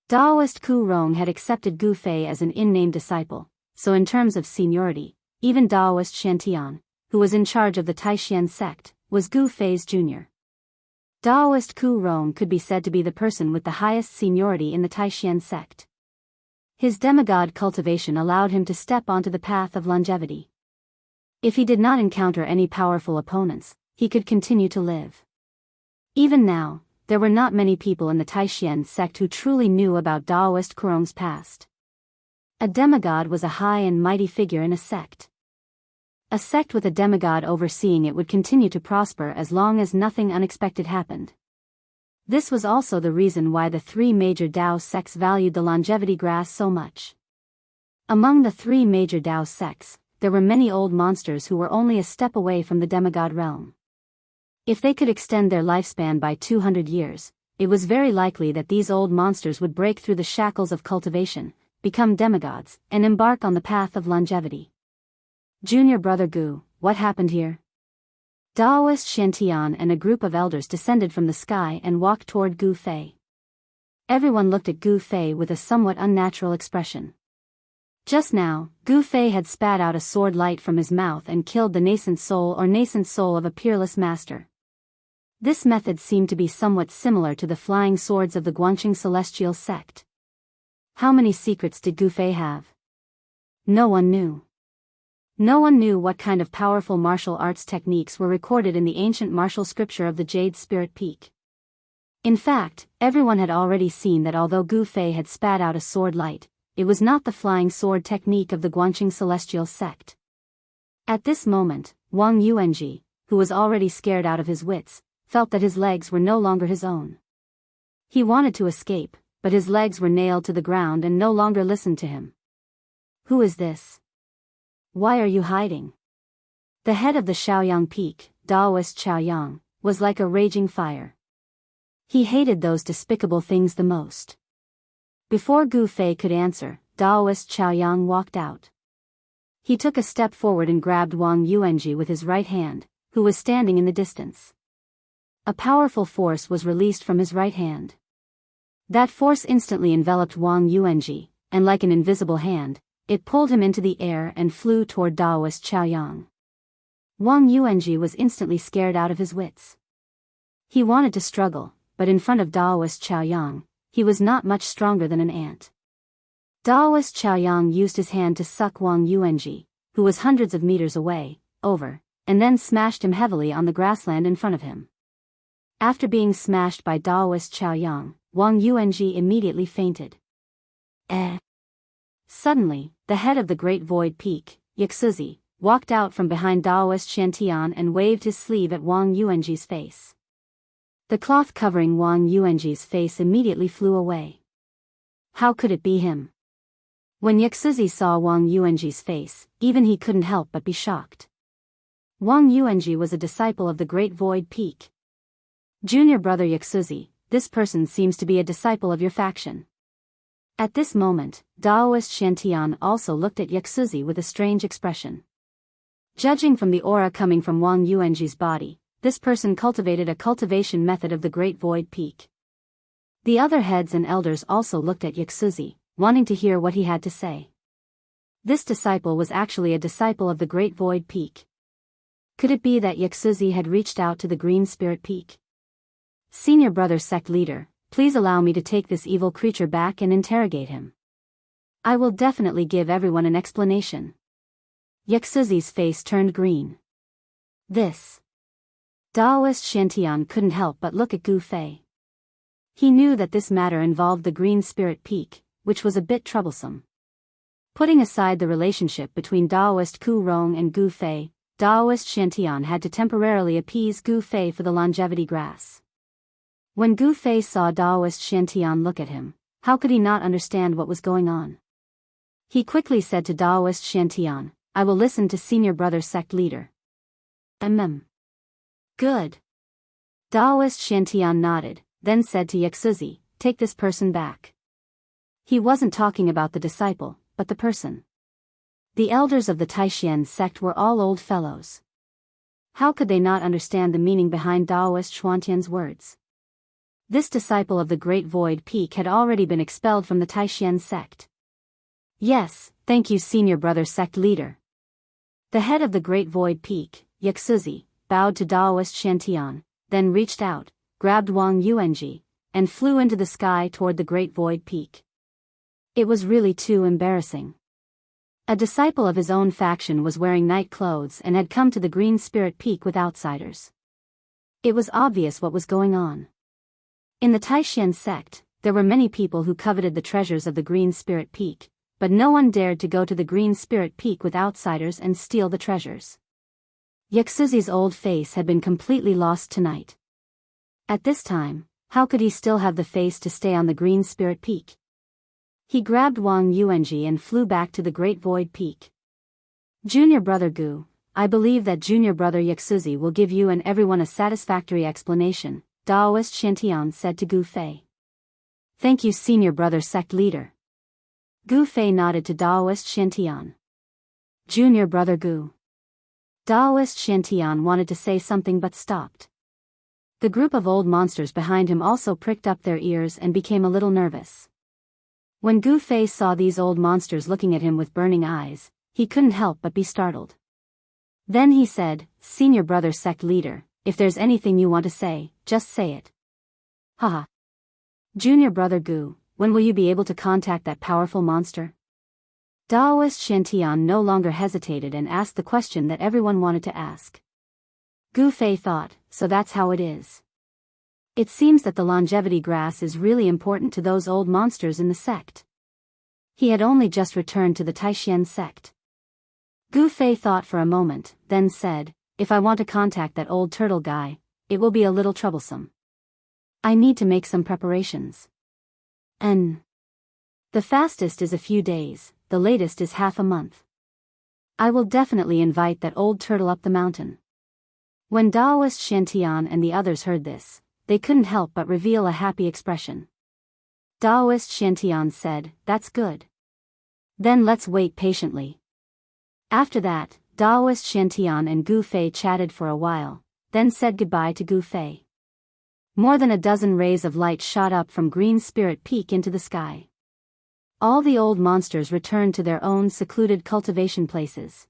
Daoist Ku Rong had accepted Gu Fei as an in-name disciple, so in terms of seniority, even Daoist Shantian, who was in charge of the Taishan sect, was Gu Fei's junior. Daoist Ku Rong could be said to be the person with the highest seniority in the Taishan sect. His demigod cultivation allowed him to step onto the path of longevity. If he did not encounter any powerful opponents, he could continue to live. Even now, there were not many people in the Taishan sect who truly knew about Daoist Kurong's past. A demigod was a high and mighty figure in a sect. A sect with a demigod overseeing it would continue to prosper as long as nothing unexpected happened. This was also the reason why the three major Dao sects valued the longevity grass so much. Among the three major Dao sects, there were many old monsters who were only a step away from the demigod realm. If they could extend their lifespan by 200 years, it was very likely that these old monsters would break through the shackles of cultivation, become demigods, and embark on the path of longevity. Junior brother Gu, what happened here? Daoist Shantian and a group of elders descended from the sky and walked toward Gu Fei. Everyone looked at Gu Fei with a somewhat unnatural expression. Just now, Gu Fei had spat out a sword light from his mouth and killed the nascent soul of a peerless master. This method seemed to be somewhat similar to the flying swords of the Guanqing celestial sect. How many secrets did Gu Fei have? No one knew. No one knew what kind of powerful martial arts techniques were recorded in the ancient martial scripture of the Jade Spirit Peak. In fact, everyone had already seen that although Gu Fei had spat out a sword light, it was not the flying sword technique of the Guanqing celestial sect. At this moment, Wang Yuanji, who was already scared out of his wits, felt that his legs were no longer his own. He wanted to escape, but his legs were nailed to the ground and no longer listened to him. Who is this? Why are you hiding? The head of the Shaoyang Peak, Daoist Chaoyang, was like a raging fire. He hated those despicable things the most. Before Gu Fei could answer, Daoist Chaoyang walked out. He took a step forward and grabbed Wang Yuanji with his right hand, who was standing in the distance. A powerful force was released from his right hand. That force instantly enveloped Wang Yuanji, and like an invisible hand, it pulled him into the air and flew toward Daoist Chaoyang. Wang Yuanji was instantly scared out of his wits. He wanted to struggle, but in front of Daoist Chaoyang, he was not much stronger than an ant. Daoist Chaoyang used his hand to suck Wang Yuanji, who was hundreds of meters away, over, and then smashed him heavily on the grassland in front of him. After being smashed by Daoist Chaoyang, Wang Yuanji immediately fainted. Suddenly, the head of the Great Void Peak, Yaxuzi, walked out from behind Daoist Shantian and waved his sleeve at Wang Yuanji's face. The cloth covering Wang Yuanji's face immediately flew away. How could it be him? When Yaxuzi saw Wang Yuanji's face, even he couldn't help but be shocked. Wang Yuanji was a disciple of the Great Void Peak. Junior brother Yaxuzi, this person seems to be a disciple of your faction. At this moment, Daoist Shantian also looked at Yaxuzi with a strange expression. Judging from the aura coming from Wang Yuanji's body, this person cultivated a cultivation method of the Great Void Peak. The other heads and elders also looked at Yaxuzi, wanting to hear what he had to say. This disciple was actually a disciple of the Great Void Peak. Could it be that Yaxuzi had reached out to the Green Spirit Peak? Senior brother sect leader, please allow me to take this evil creature back and interrogate him. I will definitely give everyone an explanation. Yaxuzi's face turned green. This. Daoist Shantian couldn't help but look at Gu Fei. He knew that this matter involved the Green Spirit Peak, which was a bit troublesome. Putting aside the relationship between Daoist Ku Rong and Gu Fei, Daoist Shantian had to temporarily appease Gu Fei for the longevity grass. When Gu Fei saw Daoist Shantian look at him, how could he not understand what was going on? He quickly said to Daoist Shantian, I will listen to senior brother sect leader. Good. Daoist Shantian nodded, then said to Yaxuzi, take this person back. He wasn't talking about the disciple, but the person. The elders of the Taishan sect were all old fellows. How could they not understand the meaning behind Daoist Shuantian's words? This disciple of the Great Void Peak had already been expelled from the Taishan sect. Yes, thank you senior brother sect leader. The head of the Great Void Peak, Yaxuzi, bowed to Daoist Shantian, then reached out, grabbed Wang Yuanji, and flew into the sky toward the Great Void Peak. It was really too embarrassing. A disciple of his own faction was wearing night clothes and had come to the Green Spirit Peak with outsiders. It was obvious what was going on. In the Taishan sect, there were many people who coveted the treasures of the Green Spirit Peak, but no one dared to go to the Green Spirit Peak with outsiders and steal the treasures. Yaxuzi's old face had been completely lost tonight. At this time, how could he still have the face to stay on the Green Spirit Peak? He grabbed Wang Yuanji and flew back to the Great Void Peak. Junior brother Gu, I believe that junior brother Yaxuzi will give you and everyone a satisfactory explanation, Daoist Shantian said to Gu Fei. Thank you senior brother sect leader. Gu Fei nodded to Daoist Shantian. Junior brother Gu. Daoist Shantian wanted to say something but stopped. The group of old monsters behind him also pricked up their ears and became a little nervous. When Gu Fei saw these old monsters looking at him with burning eyes, he couldn't help but be startled. Then he said, Senior brother sect leader, if there's anything you want to say, just say it. Haha. Junior brother Gu, when will you be able to contact that powerful monster? Daoist Shantian no longer hesitated and asked the question that everyone wanted to ask. Gu Fei thought, so that's how it is. It seems that the longevity grass is really important to those old monsters in the sect. He had only just returned to the Taishan sect. Gu Fei thought for a moment, then said, if I want to contact that old turtle guy, it will be a little troublesome. I need to make some preparations. The fastest is a few days, the latest is half a month. I will definitely invite that old turtle up the mountain. When Daoist Shantian and the others heard this, they couldn't help but reveal a happy expression. Daoist Shantian said, that's good. Then let's wait patiently. After that, Daoist Shantian and Gu Fei chatted for a while, then said goodbye to Gu Fei. More than a dozen rays of light shot up from Green Spirit Peak into the sky. All the old monsters returned to their own secluded cultivation places.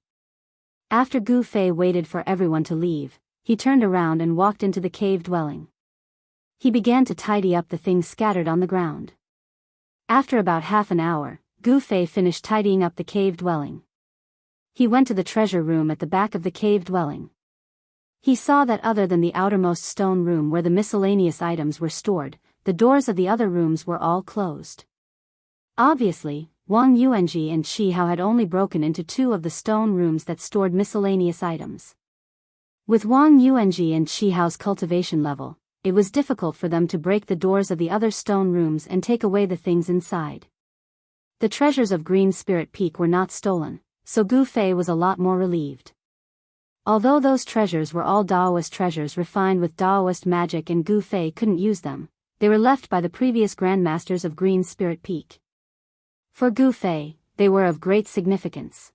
After Gu Fei waited for everyone to leave, he turned around and walked into the cave dwelling. He began to tidy up the things scattered on the ground. After about half an hour, Gu Fei finished tidying up the cave dwelling. He went to the treasure room at the back of the cave dwelling. He saw that other than the outermost stone room where the miscellaneous items were stored, the doors of the other rooms were all closed. Obviously, Wang Yuanji and Qi Hao had only broken into two of the stone rooms that stored miscellaneous items. With Wang Yuanji and Qi Hao's cultivation level, it was difficult for them to break the doors of the other stone rooms and take away the things inside. The treasures of Green Spirit Peak were not stolen, so Gu Fei was a lot more relieved. Although those treasures were all Daoist treasures refined with Daoist magic and Gu Fei couldn't use them, they were left by the previous grandmasters of Green Spirit Peak. For Gu Fei, they were of great significance.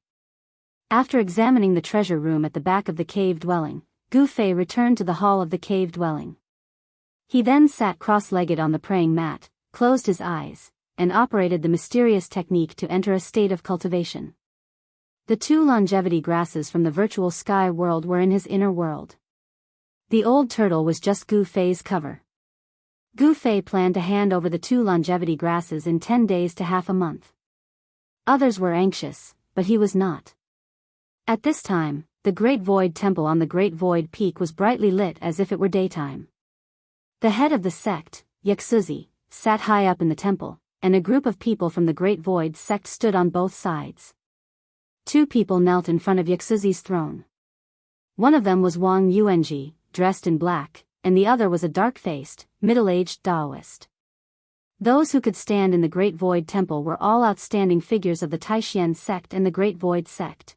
After examining the treasure room at the back of the cave dwelling, Gu Fei returned to the hall of the cave dwelling. He then sat cross-legged on the praying mat, closed his eyes, and operated the mysterious technique to enter a state of cultivation. The two longevity grasses from the virtual sky world were in his inner world. The old turtle was just Gu Fei's cover. Gu Fei planned to hand over the two longevity grasses in 10 days to half a month. Others were anxious, but he was not. At this time, the Great Void Temple on the Great Void Peak was brightly lit as if it were daytime. The head of the sect, Yuxuzi, sat high up in the temple, and a group of people from the Great Void sect stood on both sides. Two people knelt in front of Yuxuzi's throne. One of them was Wang Yuanji, dressed in black, and the other was a dark-faced, middle-aged Daoist. Those who could stand in the Great Void Temple were all outstanding figures of the Taishan sect and the Great Void sect.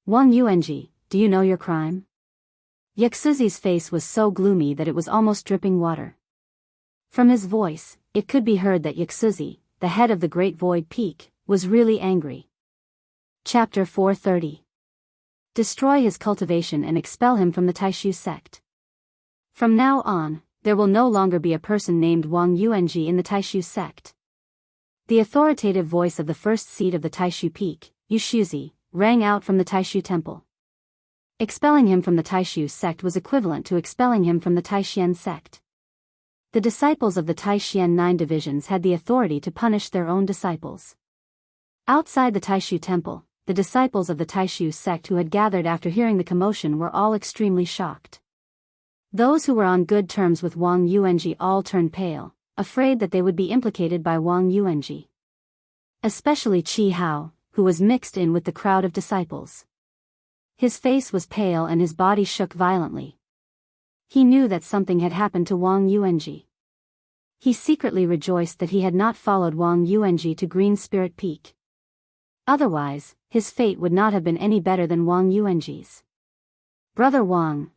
Wang Yuanji, do you know your crime? Yuxuzi's face was so gloomy that it was almost dripping water. From his voice, it could be heard that Yuxuzi, the head of the Great Void Peak, was really angry. Chapter 430. Destroy his cultivation and expel him from the Taishu sect. From now on, there will no longer be a person named Wang Yuanji in the Taishu sect. The authoritative voice of the first seat of the Taishu peak, Yushuzi, rang out from the Taishu temple. Expelling him from the Taishu sect was equivalent to expelling him from the Taishan sect. The disciples of the Taishan 9 divisions had the authority to punish their own disciples. Outside the Taishu temple, the disciples of the Taishu sect who had gathered after hearing the commotion were all extremely shocked. Those who were on good terms with Wang Yuanji all turned pale, afraid that they would be implicated by Wang Yuanji. Especially Qi Hao, who was mixed in with the crowd of disciples. His face was pale and his body shook violently. He knew that something had happened to Wang Yuanji. He secretly rejoiced that he had not followed Wang Yuanji to Green Spirit Peak. Otherwise, his fate would not have been any better than Wang Yuanji's. Brother Wang,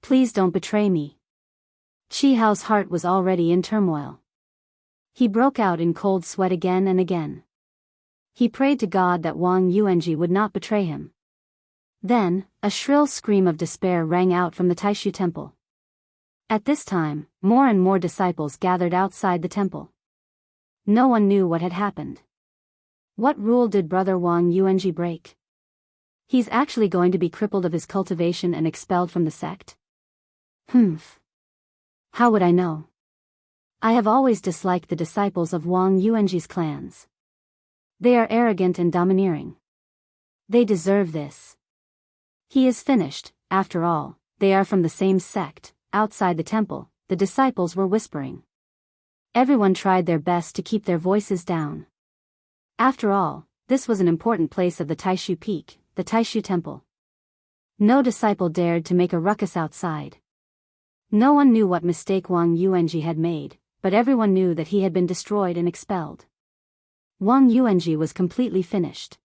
please don't betray me. Qi Hao's heart was already in turmoil. He broke out in cold sweat again and again. He prayed to God that Wang Yuanji would not betray him. Then, a shrill scream of despair rang out from the Taishu temple. At this time, more and more disciples gathered outside the temple. No one knew what had happened. What rule did Brother Wang Yuanji break? He's actually going to be crippled of his cultivation and expelled from the sect? How would I know? I have always disliked the disciples of Wang Yuanji's clans. They are arrogant and domineering. They deserve this. He is finished, after all, they are from the same sect, outside the temple, the disciples were whispering. Everyone tried their best to keep their voices down. After all, this was an important place of the Taishu Peak, the Taishu Temple. No disciple dared to make a ruckus outside. No one knew what mistake Wang Yuanji had made, but everyone knew that he had been destroyed and expelled. Wang Yuanji was completely finished.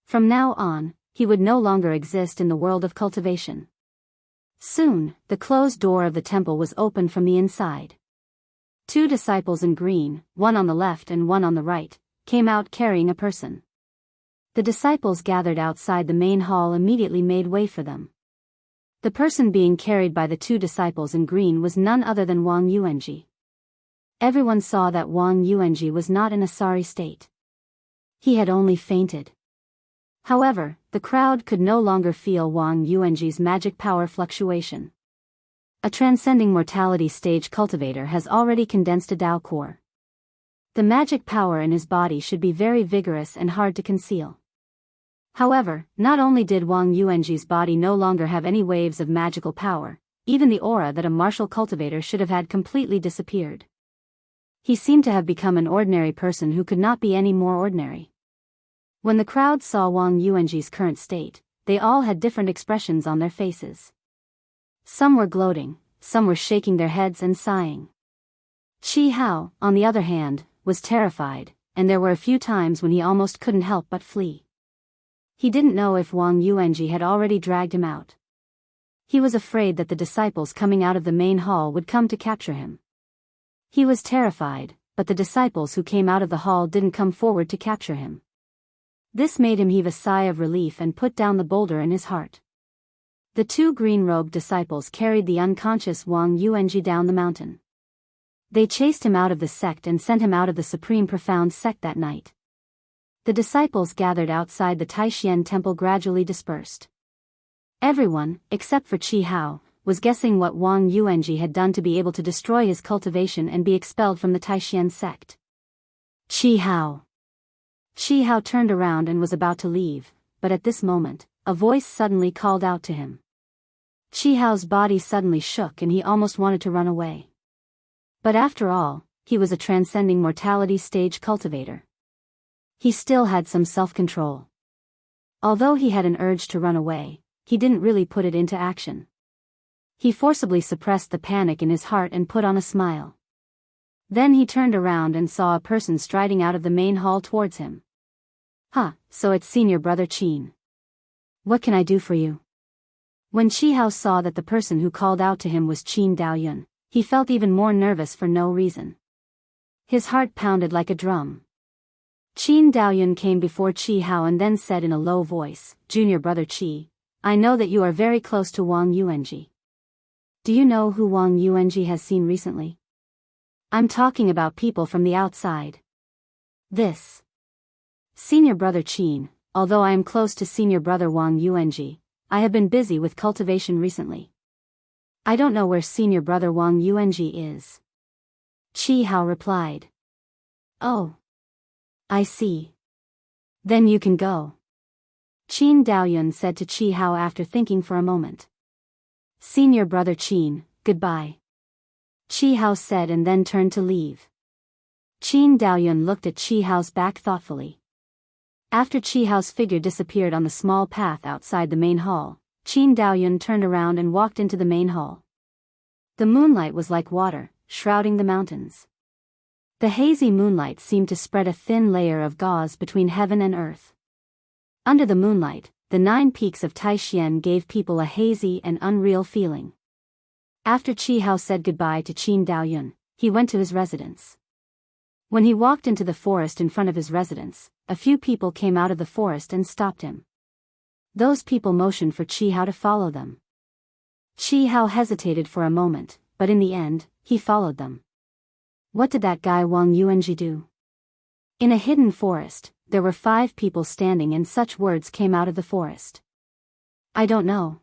From now on, he would no longer exist in the world of cultivation. Soon, the closed door of the temple was opened from the inside. 2 disciples in green, one on the left and one on the right, came out carrying a person. The disciples gathered outside the main hall immediately made way for them. The person being carried by the 2 disciples in green was none other than Wang Yuanji. Everyone saw that Wang Yuanji was not in a sorry state. He had only fainted. However, the crowd could no longer feel Wang Yuanji's magic power fluctuation. A transcending mortality stage cultivator has already condensed a Dao core. The magic power in his body should be very vigorous and hard to conceal. However, not only did Wang Yuanji's body no longer have any waves of magical power, even the aura that a martial cultivator should have had completely disappeared. He seemed to have become an ordinary person who could not be any more ordinary. When the crowd saw Wang Yuanji's current state, they all had different expressions on their faces. Some were gloating, some were shaking their heads and sighing. Qi Hao, on the other hand, was terrified, and there were a few times when he almost couldn't help but flee. He didn't know if Wang Yuanji had already dragged him out. He was afraid that the disciples coming out of the main hall would come to capture him. He was terrified, but the disciples who came out of the hall didn't come forward to capture him. This made him heave a sigh of relief and put down the boulder in his heart. The 2 green-robed disciples carried the unconscious Wang Yuanji down the mountain. They chased him out of the sect and sent him out of the Supreme Profound sect that night. The disciples gathered outside the Taishian temple gradually dispersed. Everyone, except for Qi Hao, was guessing what Wang Yuanji had done to be able to destroy his cultivation and be expelled from the Taishian sect. Qi Hao. Qi Hao turned around and was about to leave, but at this moment, a voice suddenly called out to him. Qi Hao's body suddenly shook and he almost wanted to run away. But after all, he was a transcending mortality stage cultivator. He still had some self-control. Although he had an urge to run away, he didn't really put it into action. He forcibly suppressed the panic in his heart and put on a smile. Then he turned around and saw a person striding out of the main hall towards him. So it's senior brother Qin. What can I do for you? When Qi Hao saw that the person who called out to him was Qin Daoyun, he felt even more nervous for no reason. His heart pounded like a drum. Qin Daoyun came before Qi Hao and then said in a low voice, "Junior brother Qi, I know that you are very close to Wang Yuanji. Do you know who Wang Yuanji has seen recently? I'm talking about people from the outside. This. Senior brother Qin, although I am close to senior brother Wang Yuanji, I have been busy with cultivation recently. I don't know where senior brother Wang Yuanji is." Qi Hao replied. "Oh. I see. Then you can go." Qin Daoyun said to Qi Hao after thinking for a moment. "Senior brother Qin, goodbye." Qi Hao said and then turned to leave. Qin Daoyun looked at Qi Hao's back thoughtfully. After Qi Hao's figure disappeared on the small path outside the main hall, Qin Daoyun turned around and walked into the main hall. The moonlight was like water, shrouding the mountains. The hazy moonlight seemed to spread a thin layer of gauze between heaven and earth. Under the moonlight, the 9 peaks of Taishian gave people a hazy and unreal feeling. After Qi Hao said goodbye to Qin Daoyun, he went to his residence. When he walked into the forest in front of his residence, a few people came out of the forest and stopped him. Those people motioned for Qi Hao to follow them. Qi Hao hesitated for a moment, but in the end, he followed them. What did that guy Wang Yuanji do? In a hidden forest, there were 5 people standing and such words came out of the forest. I don't know.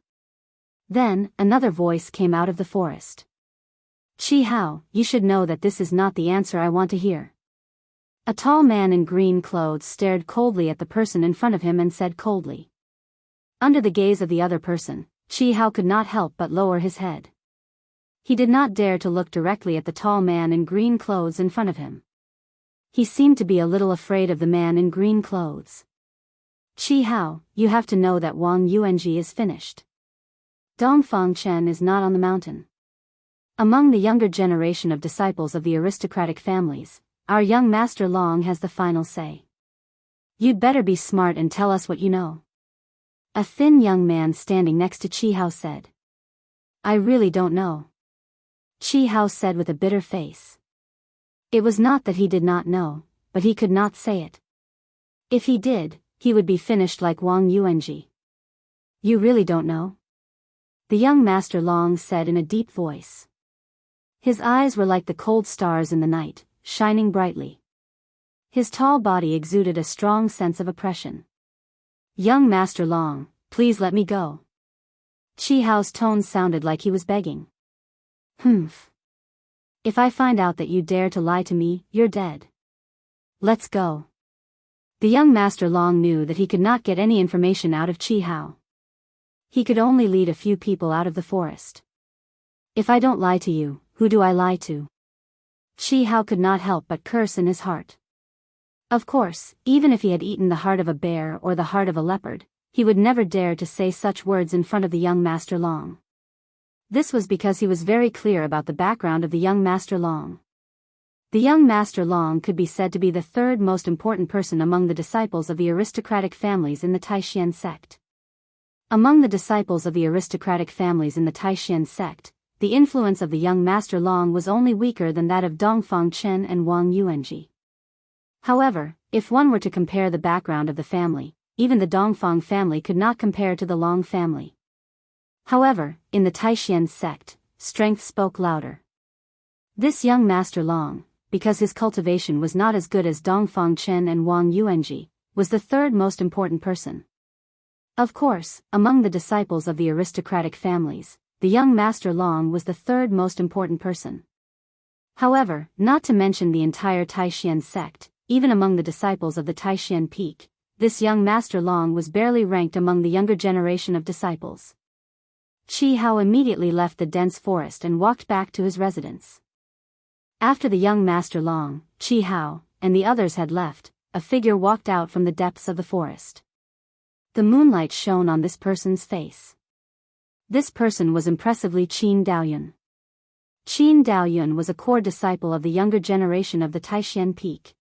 Then, another voice came out of the forest. Qi Hao, you should know that this is not the answer I want to hear. A tall man in green clothes stared coldly at the person in front of him and said coldly. Under the gaze of the other person, Qi Hao could not help but lower his head. He did not dare to look directly at the tall man in green clothes in front of him. He seemed to be a little afraid of the man in green clothes. "Qi Hao, you have to know that Wang Yuanji is finished. Dongfang Chen is not on the mountain." Among the younger generation of disciples of the aristocratic families, our young Master Long has the final say. "You'd better be smart and tell us what you know." A thin young man standing next to Qi Hao said. "I really don't know," Qi Hao said with a bitter face. It was not that he did not know, but he could not say it. If he did, he would be finished like Wang Yuanji. "You really don't know?" the young Master Long said in a deep voice. His eyes were like the cold stars in the night, shining brightly. His tall body exuded a strong sense of oppression. "Young Master Long, please let me go." Qi Hao's tone sounded like he was begging. "Humph. If I find out that you dare to lie to me, you're dead. Let's go." The young Master Long knew that he could not get any information out of Qi Hao. He could only lead a few people out of the forest. "If I don't lie to you, who do I lie to?" Qi Hao could not help but curse in his heart. Of course, even if he had eaten the heart of a bear or the heart of a leopard, he would never dare to say such words in front of the young Master Long. This was because he was very clear about the background of the young Master Long. The young Master Long could be said to be the third most important person among the disciples of the aristocratic families in the Taishan sect. Among the disciples of the aristocratic families in the Taishan sect, the influence of the young Master Long was only weaker than that of Dongfang Chen and Wang Yuanji. However, if one were to compare the background of the family, even the Dongfang family could not compare to the Long family. However, in the Taishan sect, strength spoke louder. This young Master Long, because his cultivation was not as good as Dongfang Chen and Wang Yuanji, was the third most important person. Of course, among the disciples of the aristocratic families, the young Master Long was the third most important person. However, not to mention the entire Taishan sect, even among the disciples of the Taishan peak, this young Master Long was barely ranked among the younger generation of disciples. Qi Hao immediately left the dense forest and walked back to his residence. After the young Master Long, Qi Hao, and the others had left, a figure walked out from the depths of the forest. The moonlight shone on this person's face. This person was impressively Qin Daoyun. Qin Daoyun was a core disciple of the younger generation of the Taishan peak.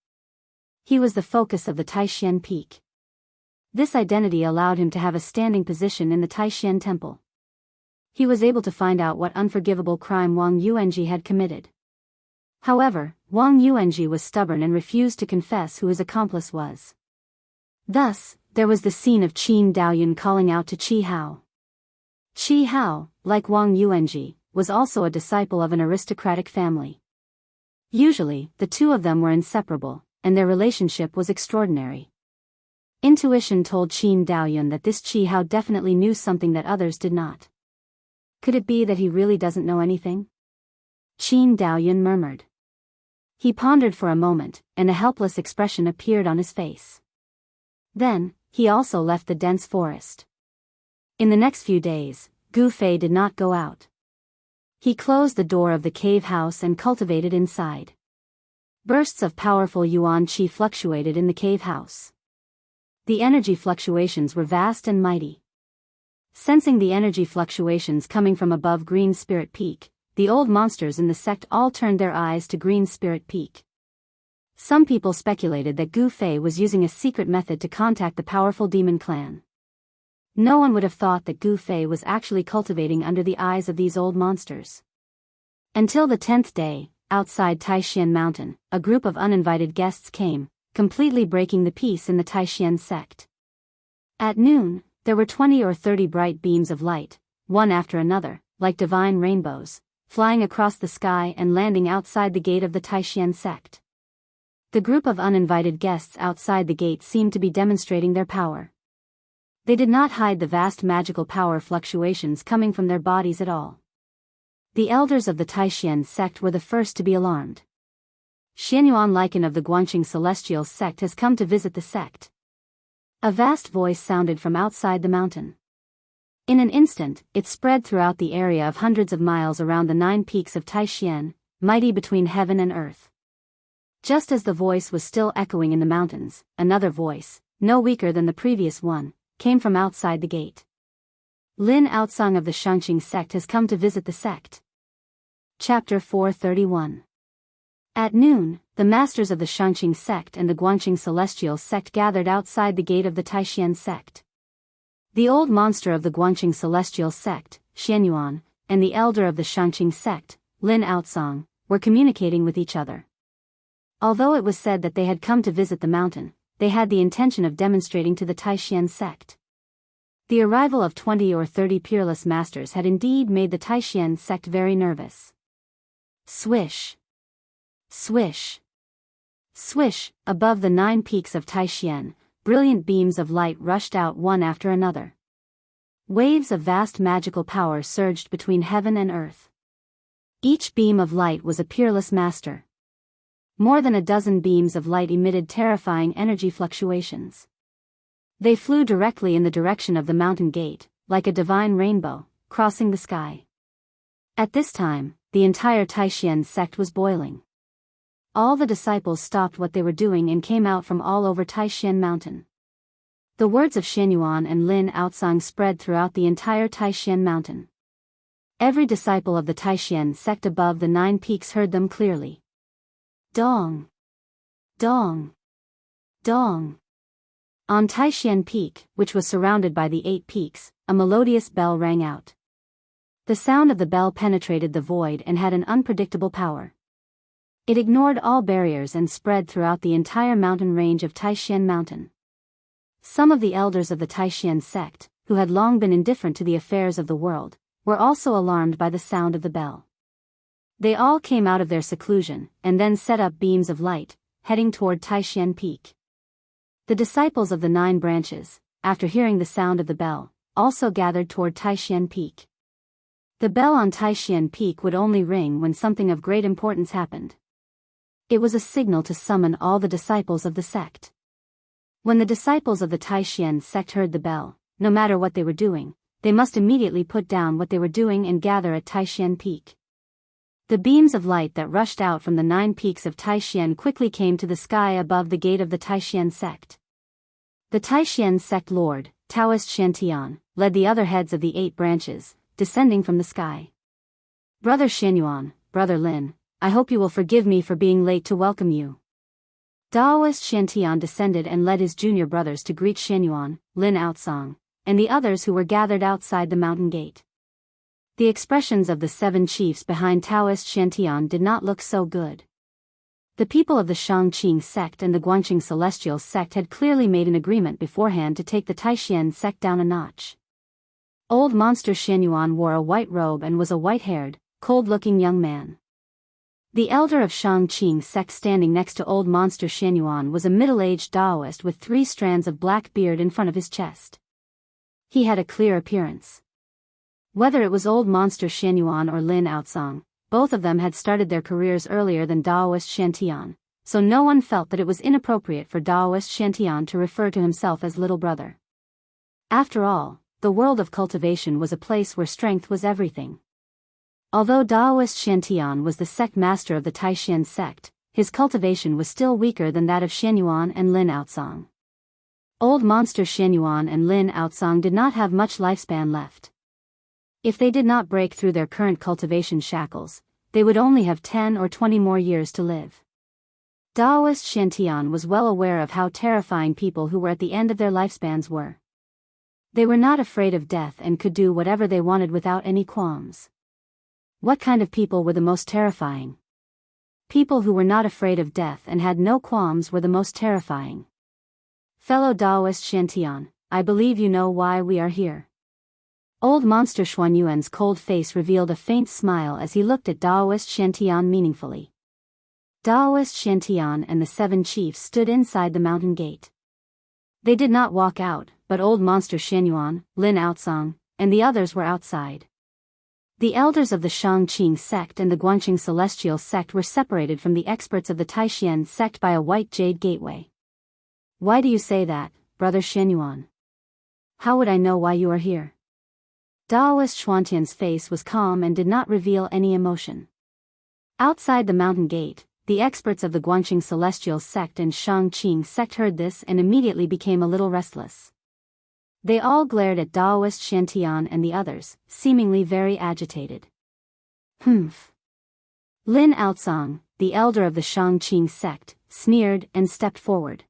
He was the focus of the Taishan peak. This identity allowed him to have a standing position in the Taishan temple. He was able to find out what unforgivable crime Wang Yuanji had committed. However, Wang Yuanji was stubborn and refused to confess who his accomplice was. Thus, there was the scene of Qin Daoyun calling out to Qi Hao. Qi Hao, like Wang Yuanji, was also a disciple of an aristocratic family. Usually, the two of them were inseparable, and their relationship was extraordinary. Intuition told Qin Daoyun that this Qi Hao definitely knew something that others did not. Could it be that he really doesn't know anything? Qin Daoyun murmured. He pondered for a moment, and a helpless expression appeared on his face. Then, he also left the dense forest. In the next few days, Gu Fei did not go out. He closed the door of the cave house and cultivated inside. Bursts of powerful yuan qi fluctuated in the cave house. The energy fluctuations were vast and mighty. Sensing the energy fluctuations coming from above Green Spirit Peak, the old monsters in the sect all turned their eyes to Green Spirit Peak. Some people speculated that Gu Fei was using a secret method to contact the powerful demon clan. No one would have thought that Gu Fei was actually cultivating under the eyes of these old monsters. Until the 10th day, outside Taishan Mountain, a group of uninvited guests came, completely breaking the peace in the Taishan sect. At noon, there were 20 or 30 bright beams of light, one after another, like divine rainbows, flying across the sky and landing outside the gate of the Taishan sect. The group of uninvited guests outside the gate seemed to be demonstrating their power. They did not hide the vast magical power fluctuations coming from their bodies at all. The elders of the Taishan sect were the first to be alarmed. Xianyuan Lycan of the Guanqing Celestial sect has come to visit the sect. A vast voice sounded from outside the mountain. In an instant, it spread throughout the area of hundreds of miles around the 9 peaks of Taishan, mighty between heaven and earth. Just as the voice was still echoing in the mountains, another voice, no weaker than the previous one, came from outside the gate. Lin Outsong of the Shangqing sect has come to visit the sect. Chapter 431. At noon, the masters of the Shangqing sect and the Guanqing celestial sect gathered outside the gate of the Taishan sect. The old monster of the Guanqing celestial sect, Xianyuan, and the elder of the Shangqing sect, Lin Outsong, were communicating with each other. Although it was said that they had come to visit the mountain, they had the intention of demonstrating to the Taishan sect. The arrival of 20 or 30 peerless masters had indeed made the Taishan sect very nervous. Swish. Swish. Swish, above the 9 peaks of Taishan, brilliant beams of light rushed out one after another. Waves of vast magical power surged between heaven and earth. Each beam of light was a peerless master. More than a dozen beams of light emitted terrifying energy fluctuations. They flew directly in the direction of the mountain gate, like a divine rainbow, crossing the sky. At this time, the entire Taishan sect was boiling. All the disciples stopped what they were doing and came out from all over Taishan mountain. The words of Xianyuan and Lin Outsong spread throughout the entire Taishan mountain. Every disciple of the Taishan sect above the 9 peaks heard them clearly. Dong! Dong! Dong! On Taishan Peak, which was surrounded by the 8 peaks, a melodious bell rang out. The sound of the bell penetrated the void and had an unpredictable power. It ignored all barriers and spread throughout the entire mountain range of Taishan Mountain. Some of the elders of the Taishan sect, who had long been indifferent to the affairs of the world, were also alarmed by the sound of the bell. They all came out of their seclusion, and then set up beams of light, heading toward Taishan Peak. The disciples of the 9 branches, after hearing the sound of the bell, also gathered toward Taishan Peak. The bell on Taishan Peak would only ring when something of great importance happened. It was a signal to summon all the disciples of the sect. When the disciples of the Taishan sect heard the bell, no matter what they were doing, they must immediately put down what they were doing and gather at Taishan Peak. The beams of light that rushed out from the 9 peaks of Taishan quickly came to the sky above the gate of the Taishan sect. The Taishan sect lord, Taoist Shantian, led the other heads of the 8 branches, descending from the sky. Brother Xianyuan, Brother Lin, I hope you will forgive me for being late to welcome you. Taoist Shantian descended and led his junior brothers to greet Xianyuan, Lin Outsong, and the others who were gathered outside the mountain gate. The expressions of the 7 chiefs behind Taoist Shantian did not look so good. The people of the Shangqing sect and the Guanqing celestial sect had clearly made an agreement beforehand to take the Taishan sect down a notch. Old monster Xianyuan wore a white robe and was a white-haired, cold-looking young man. The elder of Shangqing sect standing next to old monster Xianyuan was a middle-aged Taoist with 3 strands of black beard in front of his chest. He had a clear appearance. Whether it was old monster Xianyuan or Lin Outsong, both of them had started their careers earlier than Taoist Shantian, so no one felt that it was inappropriate for Taoist Shantian to refer to himself as little brother. After all, the world of cultivation was a place where strength was everything. Although Taoist Shantian was the sect master of the Taishan sect, his cultivation was still weaker than that of Xianyuan and Lin Outsong. Old monster Xianyuan and Lin Outsong did not have much lifespan left. If they did not break through their current cultivation shackles, they would only have 10 or 20 more years to live. Taoist Shantian was well aware of how terrifying people who were at the end of their lifespans were. They were not afraid of death and could do whatever they wanted without any qualms. What kind of people were the most terrifying? People who were not afraid of death and had no qualms were the most terrifying. Fellow Taoist Shantian, I believe you know why we are here. Old monster Xuanyuan's cold face revealed a faint smile as he looked at Taoist Shantian meaningfully. Taoist Shantian and the 7 chiefs stood inside the mountain gate. They did not walk out, but old monster Xianyuan, Lin Outsong, and the others were outside. The elders of the Shangqing sect and the Guanqing celestial sect were separated from the experts of the Taishan sect by a white jade gateway. Why do you say that, Brother Xianyuan? How would I know why you are here? Daoist Xuantian's face was calm and did not reveal any emotion. Outside the mountain gate, the experts of the Guanxing Celestial Sect and Shangqing Sect heard this and immediately became a little restless. They all glared at Daoist Xiantian and the others, seemingly very agitated. Humph. Lin Outsong, the elder of the Shangqing Sect, sneered and stepped forward.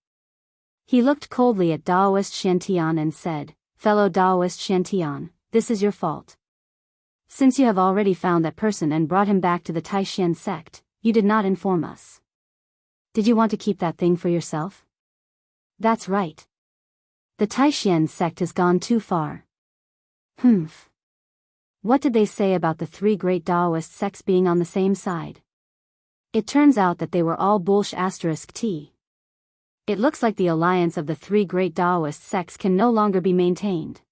He looked coldly at Daoist Xiantian and said, "Fellow Daoist Xiantian, this is your fault. Since you have already found that person and brought him back to the Taishan sect, you did not inform us. Did you want to keep that thing for yourself?" "That's right. The Taishan sect has gone too far." "Humph. What did they say about the three great Daoist sects being on the same side?" "It turns out that they were all *T. It looks like the alliance of the three great Daoist sects can no longer be maintained.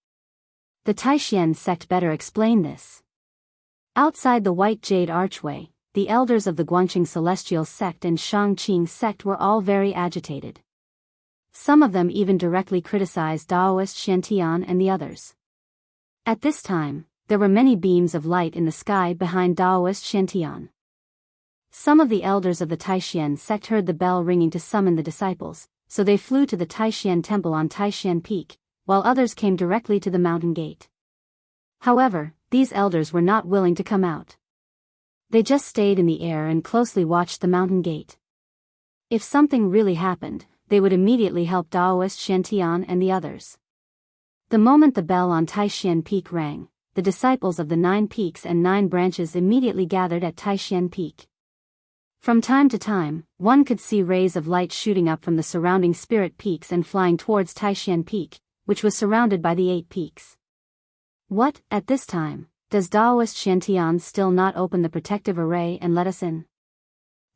The Taishan sect better explain this." Outside the White Jade Archway, the elders of the Guanxing Celestial Sect and Shangqing Sect were all very agitated. Some of them even directly criticized Daoist Xiantian and the others. At this time, there were many beams of light in the sky behind Daoist Xiantian. Some of the elders of the Taishan sect heard the bell ringing to summon the disciples, so they flew to the Taishan temple on Taishan Peak, while others came directly to the mountain gate. However, these elders were not willing to come out. They just stayed in the air and closely watched the mountain gate. If something really happened, they would immediately help Daoist Xiantian and the others. The moment the bell on Taishan Peak rang, the disciples of the 9 peaks and 9 branches immediately gathered at Taishan Peak. From time to time, one could see rays of light shooting up from the surrounding spirit peaks and flying towards Taishan Peak, which was surrounded by the 8 peaks. What, at this time, does Daoist Xiantian still not open the protective array and let us in?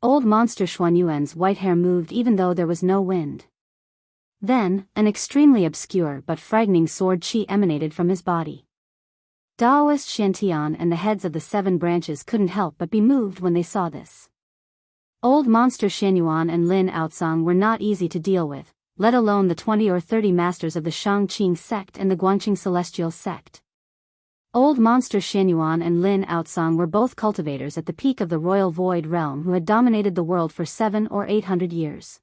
Old monster Xuanyuan's white hair moved even though there was no wind. Then, an extremely obscure but frightening sword chi emanated from his body. Daoist Xiantian and the heads of the 7 branches couldn't help but be moved when they saw this. Old monster Xianyuan and Lin Outsong were not easy to deal with, let alone the 20 or 30 masters of the Shangqing sect and the Guanxing Celestial sect. Old monster Xianyuan and Lin Outsong were both cultivators at the peak of the Royal Void Realm who had dominated the world for 700 or 800 years.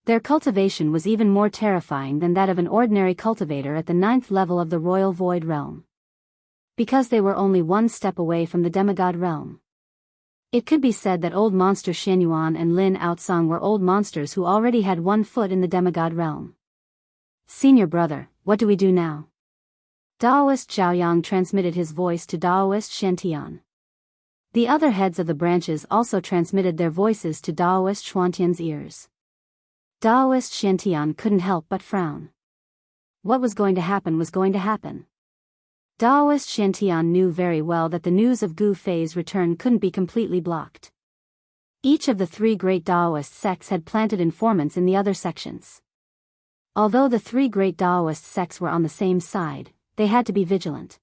Their cultivation was even more terrifying than that of an ordinary cultivator at the 9th level of the Royal Void Realm. Because they were only one step away from the demigod realm. It could be said that old monster Xianyuan and Lin Outsong were old monsters who already had one foot in the demigod realm. "Senior brother, what do we do now?" Daoist Zhaoyang transmitted his voice to Daoist Xiantian. The other heads of the branches also transmitted their voices to Daoist Xuantian's ears. Daoist Xiantian couldn't help but frown. What was going to happen was going to happen. Daoist Xiantian knew very well that the news of Gu Fei's return couldn't be completely blocked. Each of the 3 great Daoist sects had planted informants in the other sections. Although the 3 great Daoist sects were on the same side, they had to be vigilant.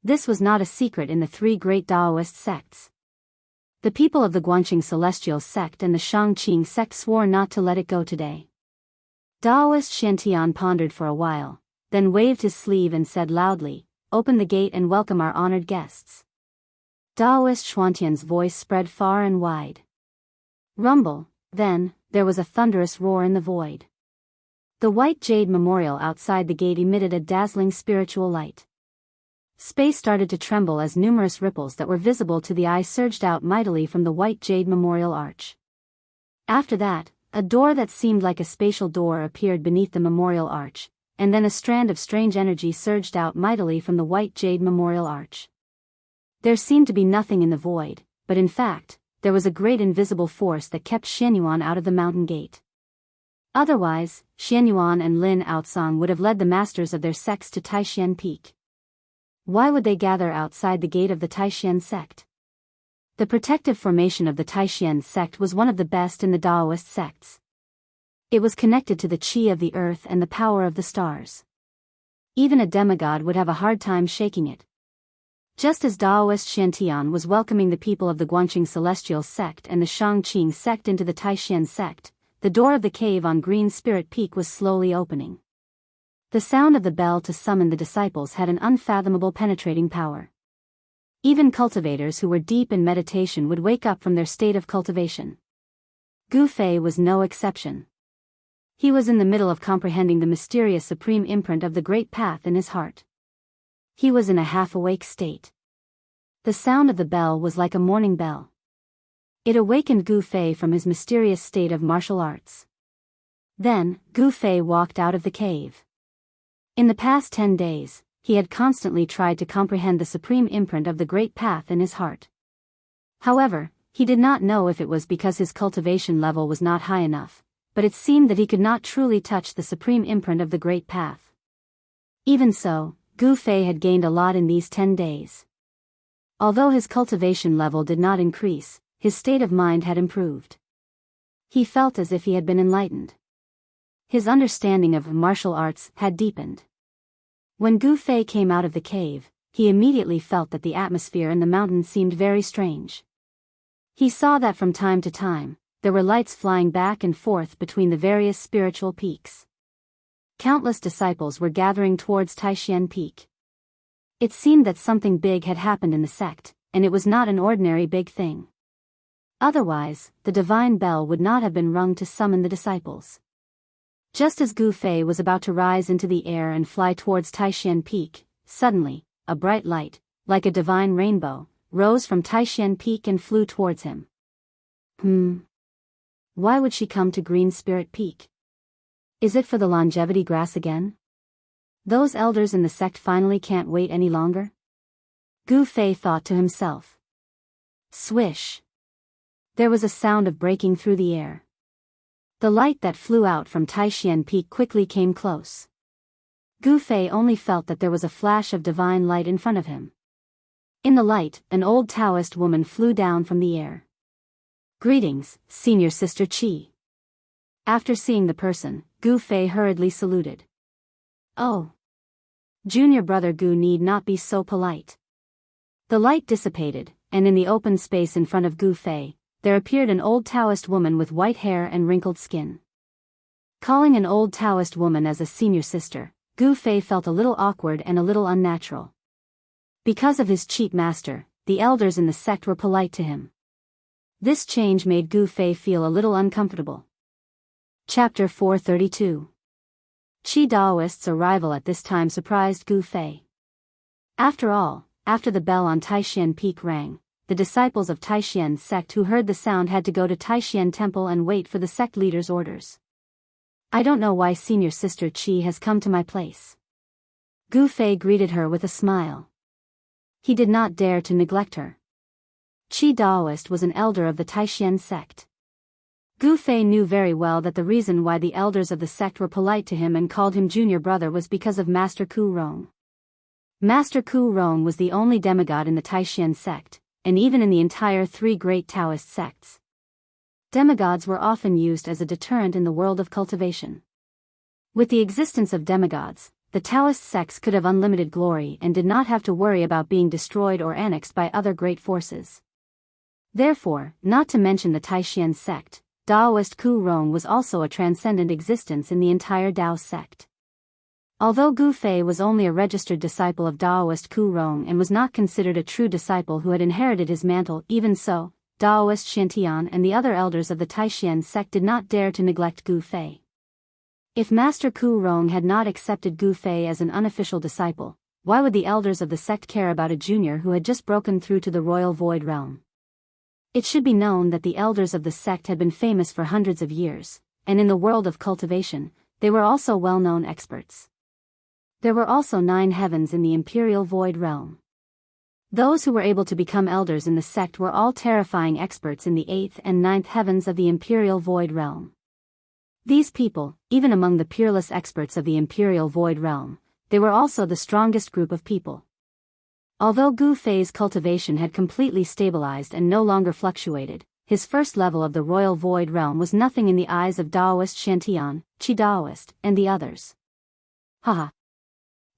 This was not a secret in the 3 great Daoist sects. The people of the Guanxing Celestial Sect and the Shangqing Sect swore not to let it go today. Daoist Xiantian pondered for a while, then waved his sleeve and said loudly, "Open the gate and welcome our honored guests." Daoist Xuantian's voice spread far and wide. Rumble, then, there was a thunderous roar in the void. The white jade memorial outside the gate emitted a dazzling spiritual light. Space started to tremble as numerous ripples that were visible to the eye surged out mightily from the white jade memorial arch. After that, a door that seemed like a spatial door appeared beneath the memorial arch, and then a strand of strange energy surged out mightily from the white jade memorial arch. There seemed to be nothing in the void, but in fact, there was a great invisible force that kept Xianyuan out of the mountain gate. Otherwise, Xianyuan and Lin Outsong would have led the masters of their sects to Taishan Peak. Why would they gather outside the gate of the Taishan sect? The protective formation of the Taishan sect was one of the best in the Daoist sects. It was connected to the qi of the earth and the power of the stars. Even a demigod would have a hard time shaking it. Just as Daoist Xiantian was welcoming the people of the Guanxing Celestial Sect and the Shangqing Sect into the Taishan sect, the door of the cave on Green Spirit Peak was slowly opening. The sound of the bell to summon the disciples had an unfathomable penetrating power. Even cultivators who were deep in meditation would wake up from their state of cultivation. Gu Fei was no exception. He was in the middle of comprehending the mysterious supreme imprint of the great path in his heart. He was in a half-awake state. The sound of the bell was like a morning bell. It awakened Gu Fei from his mysterious state of martial arts. Then, Gu Fei walked out of the cave. In the past 10 days, he had constantly tried to comprehend the supreme imprint of the great path in his heart. However, he did not know if it was because his cultivation level was not high enough, but it seemed that he could not truly touch the supreme imprint of the great path. Even so, Gu Fei had gained a lot in these 10 days. Although his cultivation level did not increase, his state of mind had improved. He felt as if he had been enlightened. His understanding of martial arts had deepened. When Gu Fei came out of the cave, he immediately felt that the atmosphere in the mountain seemed very strange. He saw that from time to time, there were lights flying back and forth between the various spiritual peaks. Countless disciples were gathering towards Taishan Peak. It seemed that something big had happened in the sect, and it was not an ordinary big thing. Otherwise, the divine bell would not have been rung to summon the disciples. Just as Gu Fei was about to rise into the air and fly towards Taishan Peak, suddenly, a bright light, like a divine rainbow, rose from Taishan Peak and flew towards him. Why would she come to Green Spirit Peak? Is it for the longevity grass again? Those elders in the sect finally can't wait any longer? Gu Fei thought to himself. Swish! There was a sound of breaking through the air. The light that flew out from Taishan Peak quickly came close. Gu Fei only felt that there was a flash of divine light in front of him. In the light, an old Taoist woman flew down from the air. Greetings, Senior Sister Qi. After seeing the person, Gu Fei hurriedly saluted. Oh. Junior brother Gu need not be so polite. The light dissipated, and in the open space in front of Gu Fei, there appeared an old Taoist woman with white hair and wrinkled skin. Calling an old Taoist woman as a senior sister, Gu Fei felt a little awkward and a little unnatural. Because of his cheat master, the elders in the sect were polite to him. This change made Gu Fei feel a little uncomfortable. Chapter 432. Qi Daoist's arrival at this time surprised Gu Fei. After all, after the bell on Taishan Peak rang, the disciples of Taishan sect who heard the sound had to go to Taishan Temple and wait for the sect leader's orders. I don't know why Senior Sister Qi has come to my place. Gu Fei greeted her with a smile. He did not dare to neglect her. Qi Daoist was an elder of the Taishan sect. Gu Fei knew very well that the reason why the elders of the sect were polite to him and called him junior brother was because of Master Ku Rong. Master Ku Rong was the only demigod in the Taishan sect, and even in the entire 3 great Taoist sects. Demigods were often used as a deterrent in the world of cultivation. With the existence of demigods, the Taoist sects could have unlimited glory and did not have to worry about being destroyed or annexed by other great forces. Therefore, not to mention the Taishan sect, Daoist Ku Rong was also a transcendent existence in the entire Dao sect. Although Gu Fei was only a registered disciple of Daoist Ku Rong and was not considered a true disciple who had inherited his mantle, even so, Daoist Shantian and the other elders of the Taishan sect did not dare to neglect Gu Fei. If Master Ku Rong had not accepted Gu Fei as an unofficial disciple, why would the elders of the sect care about a junior who had just broken through to the royal void realm? It should be known that the elders of the sect had been famous for hundreds of years, and in the world of cultivation, they were also well-known experts. There were also 9 heavens in the imperial void realm. Those who were able to become elders in the sect were all terrifying experts in the 8th and 9th heavens of the imperial void realm. These people, even among the peerless experts of the imperial void realm, they were also the strongest group of people. Although Gu Fei's cultivation had completely stabilized and no longer fluctuated, his first level of the royal void realm was nothing in the eyes of Daoist Shantian, Qi Daoist, and the others. Haha.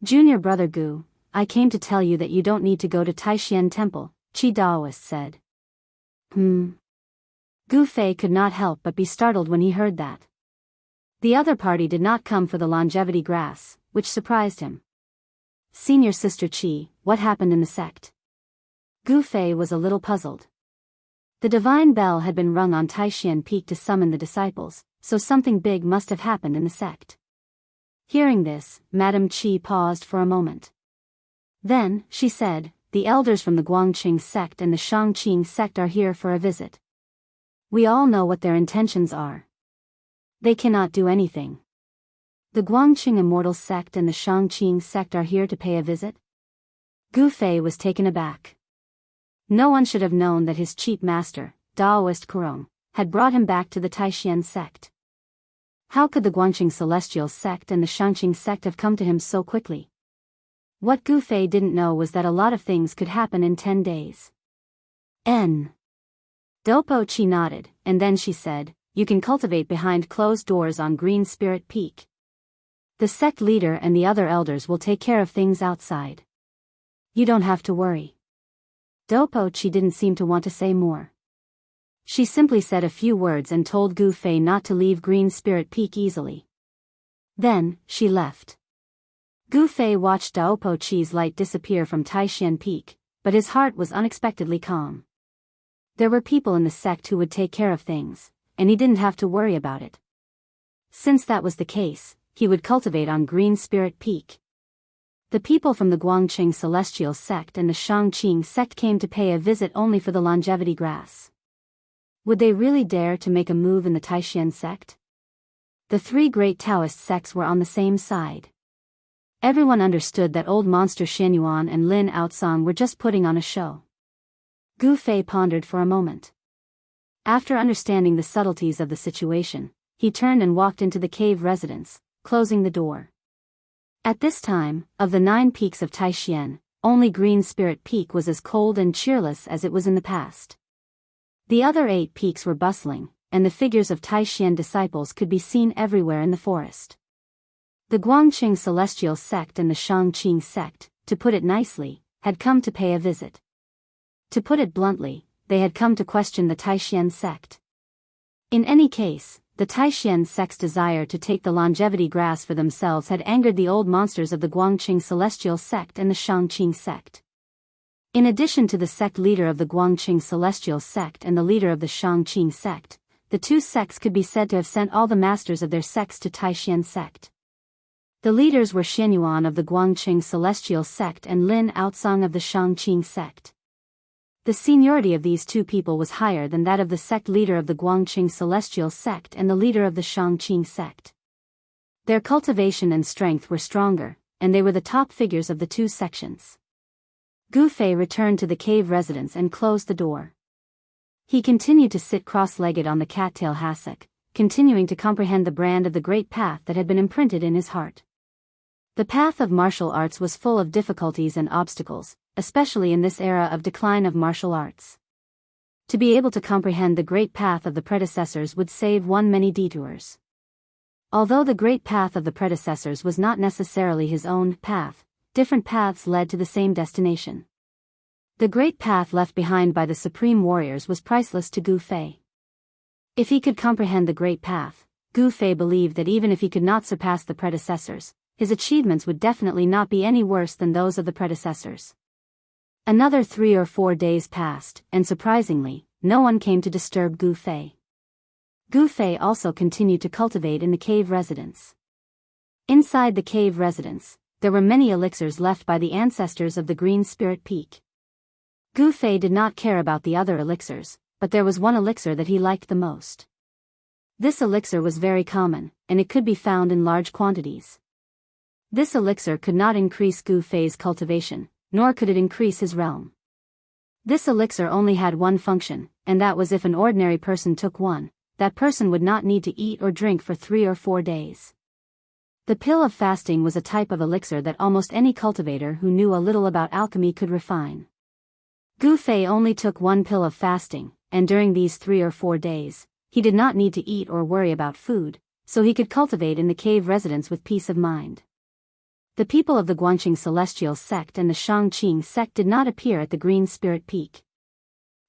Junior brother Gu, I came to tell you that you don't need to go to Taishan Temple, Qi Daoist said. Gu Fei could not help but be startled when he heard that. The other party did not come for the longevity grass, which surprised him. Senior Sister Qi, what happened in the sect? Gu Fei was a little puzzled. The divine bell had been rung on Taishan Peak to summon the disciples, so something big must have happened in the sect. Hearing this, Madame Qi paused for a moment. Then, she said, the elders from the Guangqing sect and the Shangqing sect are here for a visit. We all know what their intentions are. They cannot do anything. The Guangqing Immortal sect and the Shangqing sect are here to pay a visit? Gu Fei was taken aback. No one should have known that his cheap master, Daoist Kurong, had brought him back to the Taishan sect. How could the Guangqing Celestial sect and the Shangqing sect have come to him so quickly? What Gu Fei didn't know was that a lot of things could happen in 10 days. Dopo Qi nodded, and then she said, you can cultivate behind closed doors on Green Spirit Peak. The sect leader and the other elders will take care of things outside. You don't have to worry. Dopo Qi didn't seem to want to say more. She simply said a few words and told Gu Fei not to leave Green Spirit Peak easily. Then, she left. Gu Fei watched Dopo Qi's light disappear from Taishan Peak, but his heart was unexpectedly calm. There were people in the sect who would take care of things, and he didn't have to worry about it. Since that was the case, he would cultivate on Green Spirit Peak. The people from the Guangqing Celestial sect and the Shangqing sect came to pay a visit only for the longevity grass. Would they really dare to make a move in the Taishan sect? The three great Taoist sects were on the same side. Everyone understood that old monster Xianyuan and Lin Outsong were just putting on a show. Gu Fei pondered for a moment. After understanding the subtleties of the situation, he turned and walked into the cave residence, closing the door. At this time, of the 9 peaks of Taishan, only Green Spirit Peak was as cold and cheerless as it was in the past. The other 8 peaks were bustling, and the figures of Taishan disciples could be seen everywhere in the forest. The Guangqing Celestial sect and the Shangqing sect, to put it nicely, had come to pay a visit. To put it bluntly, they had come to question the Taishan sect. In any case, the Taishan sect's desire to take the longevity grass for themselves had angered the old monsters of the Guangqing Celestial sect and the Shangqing sect. In addition to the sect leader of the Guangqing Celestial sect and the leader of the Shangqing sect, the two sects could be said to have sent all the masters of their sects to Taishan sect. The leaders were Xianyuan of the Guangqing Celestial sect and Lin Outsong of the Shangqing sect. The seniority of these two people was higher than that of the sect leader of the Guangqing Celestial sect and the leader of the Shangqing sect. Their cultivation and strength were stronger, and they were the top figures of the two sections. Gu Fei returned to the cave residence and closed the door. He continued to sit cross-legged on the cattail hassock, continuing to comprehend the brand of the great path that had been imprinted in his heart. The path of martial arts was full of difficulties and obstacles, especially in this era of decline of martial arts. To be able to comprehend the great path of the predecessors would save one many detours. Although the great path of the predecessors was not necessarily his own path, different paths led to the same destination. The great path left behind by the supreme warriors was priceless to Gu Fei. If he could comprehend the great path, Gu Fei believed that even if he could not surpass the predecessors, his achievements would definitely not be any worse than those of the predecessors. Another 3 or 4 days passed, and surprisingly, no one came to disturb Gu Fei. Gu Fei also continued to cultivate in the cave residence. Inside the cave residence, there were many elixirs left by the ancestors of the Green Spirit Peak. Gu Fei did not care about the other elixirs, but there was one elixir that he liked the most. This elixir was very common, and it could be found in large quantities. This elixir could not increase Gu Fei's cultivation, nor could it increase his realm. This elixir only had one function, and that was if an ordinary person took one, that person would not need to eat or drink for 3 or 4 days. The pill of fasting was a type of elixir that almost any cultivator who knew a little about alchemy could refine. Gu Fei only took one pill of fasting, and during these 3 or 4 days, he did not need to eat or worry about food, so he could cultivate in the cave residence with peace of mind. The people of the Guangqing Celestial sect and the Shangqing sect did not appear at the Green Spirit Peak.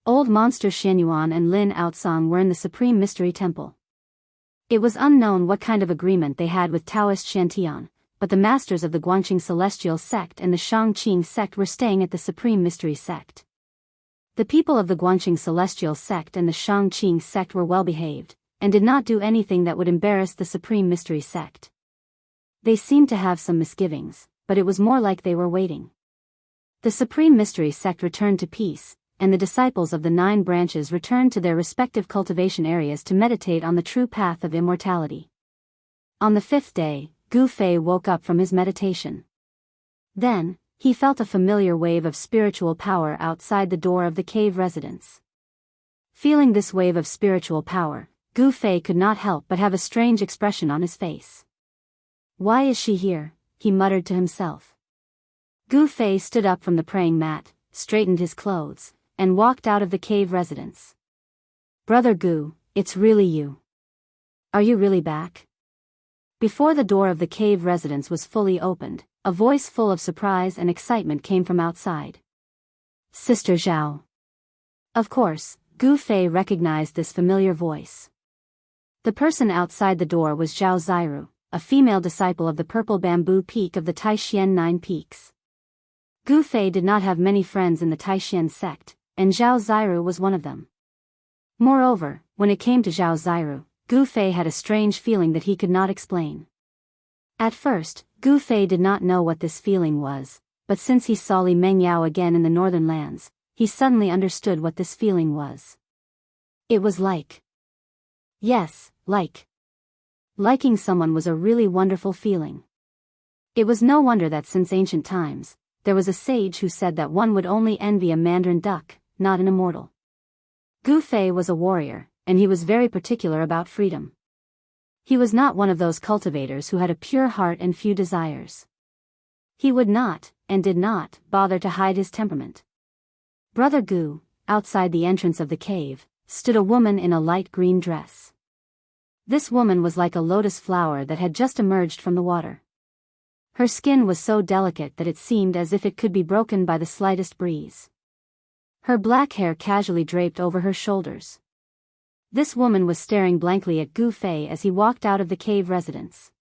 Old monster Xianyuan and Lin Outsong were in the Supreme Mystery Temple. It was unknown what kind of agreement they had with Taoist Shantian, but the masters of the Guanxing Celestial Sect and the Shangqing Sect were staying at the Supreme Mystery Sect. The people of the Guanxing Celestial Sect and the Shangqing Sect were well behaved, and did not do anything that would embarrass the Supreme Mystery Sect. They seemed to have some misgivings, but it was more like they were waiting. The Supreme Mystery Sect returned to peace, and the disciples of the 9 branches returned to their respective cultivation areas to meditate on the true path of immortality. On the 5th day, Gu Fei woke up from his meditation. Then, he felt a familiar wave of spiritual power outside the door of the cave residence. Feeling this wave of spiritual power, Gu Fei could not help but have a strange expression on his face. "Why is she here?" he muttered to himself. Gu Fei stood up from the praying mat, straightened his clothes, and walked out of the cave residence. "Brother Gu, it's really you. Are you really back?" Before the door of the cave residence was fully opened, a voice full of surprise and excitement came from outside. "Sister Zhao." Of course, Gu Fei recognized this familiar voice. The person outside the door was Zhao Ziru, a female disciple of the Purple Bamboo Peak of the Taishan 9 Peaks. Gu Fei did not have many friends in the Taishan sect, and Zhao Ziru was one of them. Moreover, when it came to Zhao Ziru, Gu Fei had a strange feeling that he could not explain. At first, Gu Fei did not know what this feeling was, but since he saw Li Mengyao again in the northern lands, he suddenly understood what this feeling was. It was like... Yes, like. Liking someone was a really wonderful feeling. It was no wonder that since ancient times, there was a sage who said that one would only envy a mandarin duck, not an immortal. Gu Fei was a warrior, and he was very particular about freedom. He was not one of those cultivators who had a pure heart and few desires. He would not, and did not, bother to hide his temperament. Brother Gu, outside the entrance of the cave, stood a woman in a light green dress. This woman was like a lotus flower that had just emerged from the water. Her skin was so delicate that it seemed as if it could be broken by the slightest breeze. Her black hair casually draped over her shoulders. This woman was staring blankly at Gu Fei as he walked out of the cave residence.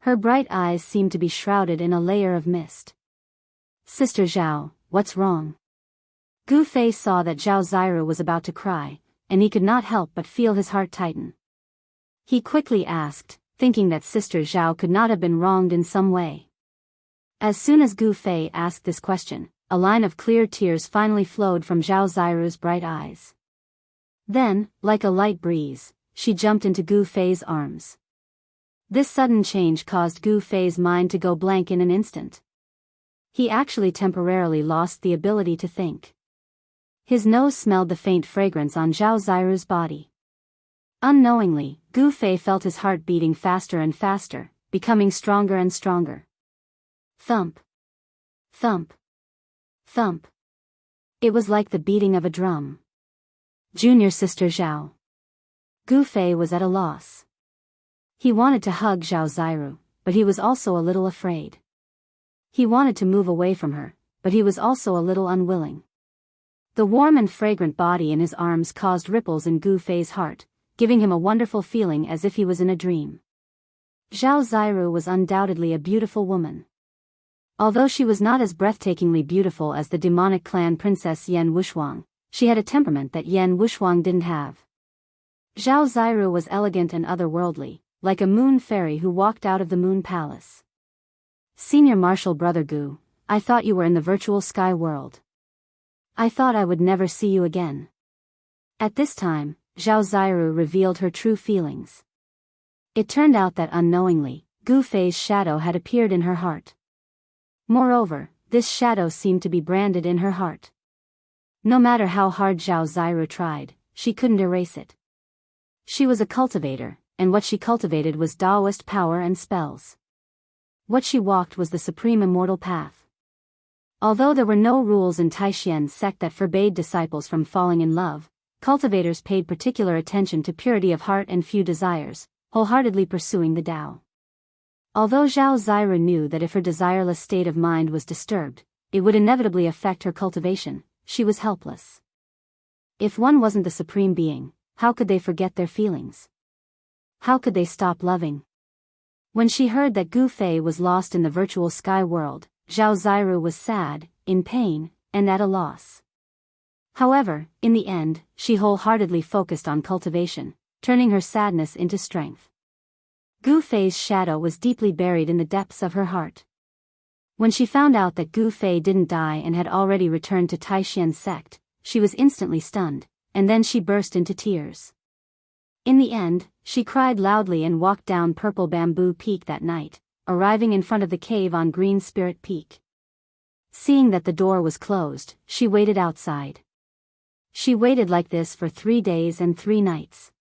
Her bright eyes seemed to be shrouded in a layer of mist. "Sister Zhao, what's wrong?" Gu Fei saw that Zhao Ziru was about to cry, and he could not help but feel his heart tighten. He quickly asked, thinking that Sister Zhao could not have been wronged in some way. As soon as Gu Fei asked this question, a line of clear tears finally flowed from Zhao Ziru's bright eyes. Then, like a light breeze, she jumped into Gu Fei's arms. This sudden change caused Gu Fei's mind to go blank in an instant. He actually temporarily lost the ability to think. His nose smelled the faint fragrance on Zhao Ziru's body. Unknowingly, Gu Fei felt his heart beating faster and faster, becoming stronger and stronger. Thump. Thump. Thump. It was like the beating of a drum. Junior Sister Zhao. Gu Fei was at a loss. He wanted to hug Zhao Ziru, but he was also a little afraid. He wanted to move away from her, but he was also a little unwilling. The warm and fragrant body in his arms caused ripples in Gu Fei's heart, giving him a wonderful feeling as if he was in a dream. Zhao Ziru was undoubtedly a beautiful woman. Although she was not as breathtakingly beautiful as the demonic clan princess Yan Wushuang, she had a temperament that Yan Wushuang didn't have. Zhao Ziru was elegant and otherworldly, like a moon fairy who walked out of the moon palace. Senior Marshal Brother Gu, I thought you were in the virtual sky world. I thought I would never see you again. At this time, Zhao Ziru revealed her true feelings. It turned out that unknowingly, Gu Fei's shadow had appeared in her heart. Moreover, this shadow seemed to be branded in her heart. No matter how hard Zhao Ziru tried, she couldn't erase it. She was a cultivator, and what she cultivated was Taoist power and spells. What she walked was the supreme immortal path. Although there were no rules in Taishan sect that forbade disciples from falling in love, cultivators paid particular attention to purity of heart and few desires, wholeheartedly pursuing the Tao. Although Zhao Ziru knew that if her desireless state of mind was disturbed, it would inevitably affect her cultivation, she was helpless. If one wasn't the supreme being, how could they forget their feelings? How could they stop loving? When she heard that Gu Fei was lost in the virtual sky world, Zhao Ziru was sad, in pain, and at a loss. However, in the end, she wholeheartedly focused on cultivation, turning her sadness into strength. Gu Fei's shadow was deeply buried in the depths of her heart. When she found out that Gu Fei didn't die and had already returned to Taishian's sect, she was instantly stunned, and then she burst into tears. In the end, she cried loudly and walked down Purple Bamboo Peak that night, arriving in front of the cave on Green Spirit Peak. Seeing that the door was closed, she waited outside. She waited like this for 3 days and 3 nights.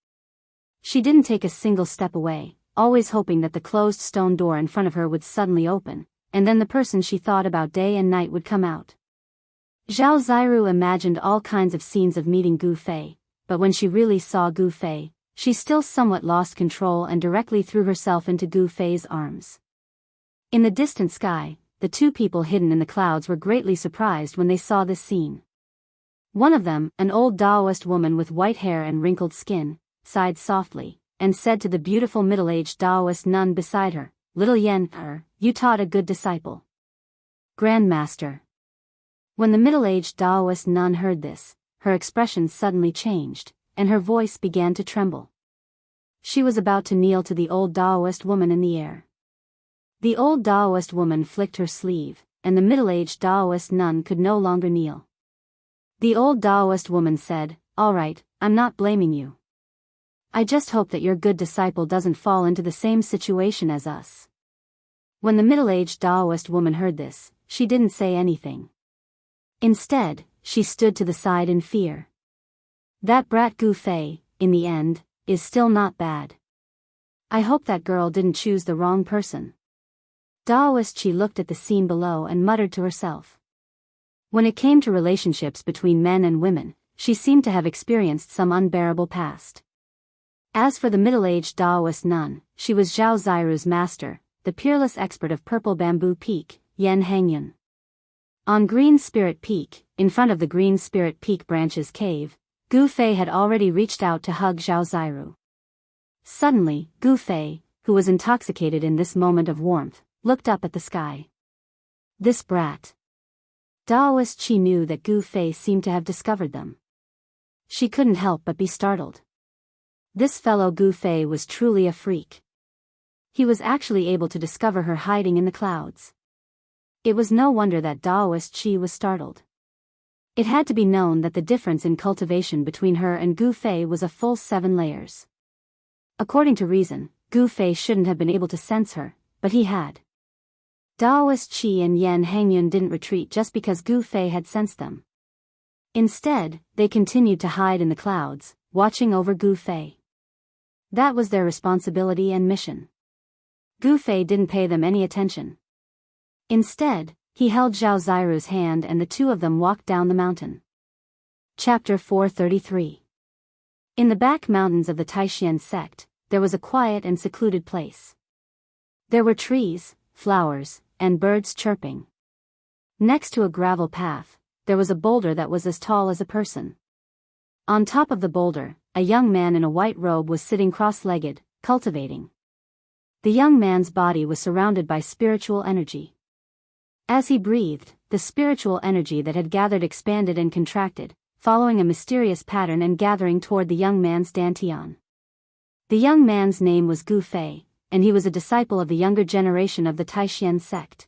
She didn't take a single step away, always hoping that the closed stone door in front of her would suddenly open, and then the person she thought about day and night would come out. Zhao Ziru imagined all kinds of scenes of meeting Gu Fei, but when she really saw Gu Fei, she still somewhat lost control and directly threw herself into Gu Fei's arms. In the distant sky, the 2 people hidden in the clouds were greatly surprised when they saw this scene. One of them, an old Taoist woman with white hair and wrinkled skin, sighed softly, and said to the beautiful middle-aged Taoist nun beside her, "Little Yen, you taught a good disciple." Grandmaster. When the middle-aged Taoist nun heard this, her expression suddenly changed, and her voice began to tremble. She was about to kneel to the old Taoist woman in the air. The old Taoist woman flicked her sleeve, and the middle-aged Taoist nun could no longer kneel. The old Taoist woman said, "All right, I'm not blaming you. I just hope that your good disciple doesn't fall into the same situation as us." When the middle-aged Taoist woman heard this, she didn't say anything. Instead, she stood to the side in fear. That brat Gu Fei, in the end, is still not bad. I hope that girl didn't choose the wrong person. Taoist Chi looked at the scene below and muttered to herself. When it came to relationships between men and women, she seemed to have experienced some unbearable past. As for the middle-aged Taoist nun, she was Zhao Ziru's master, the peerless expert of Purple Bamboo Peak, Yan Hangyun. On Green Spirit Peak, in front of the Green Spirit Peak branch's cave, Gu Fei had already reached out to hug Zhao Ziru. Suddenly, Gu Fei, who was intoxicated in this moment of warmth, looked up at the sky. This brat. Taoist Chi knew that Gu Fei seemed to have discovered them. She couldn't help but be startled. This fellow Gu Fei was truly a freak. He was actually able to discover her hiding in the clouds. It was no wonder that Taoist Chi was startled. It had to be known that the difference in cultivation between her and Gu Fei was a full 7 layers. According to reason, Gu Fei shouldn't have been able to sense her, but he had. Taoist Chi and Yan Hangyun didn't retreat just because Gu Fei had sensed them. Instead, they continued to hide in the clouds, watching over Gu Fei. That was their responsibility and mission. Gu Fei didn't pay them any attention. Instead, he held Zhao Ziru's hand and the 2 of them walked down the mountain. Chapter 433. In the back mountains of the Taishian sect, there was a quiet and secluded place. There were trees, flowers, and birds chirping. Next to a gravel path, there was a boulder that was as tall as a person. On top of the boulder, a young man in a white robe was sitting cross-legged, cultivating. The young man's body was surrounded by spiritual energy. As he breathed, the spiritual energy that had gathered expanded and contracted, following a mysterious pattern and gathering toward the young man's dantian. The young man's name was Gu Fei, and he was a disciple of the younger generation of the Taishian sect.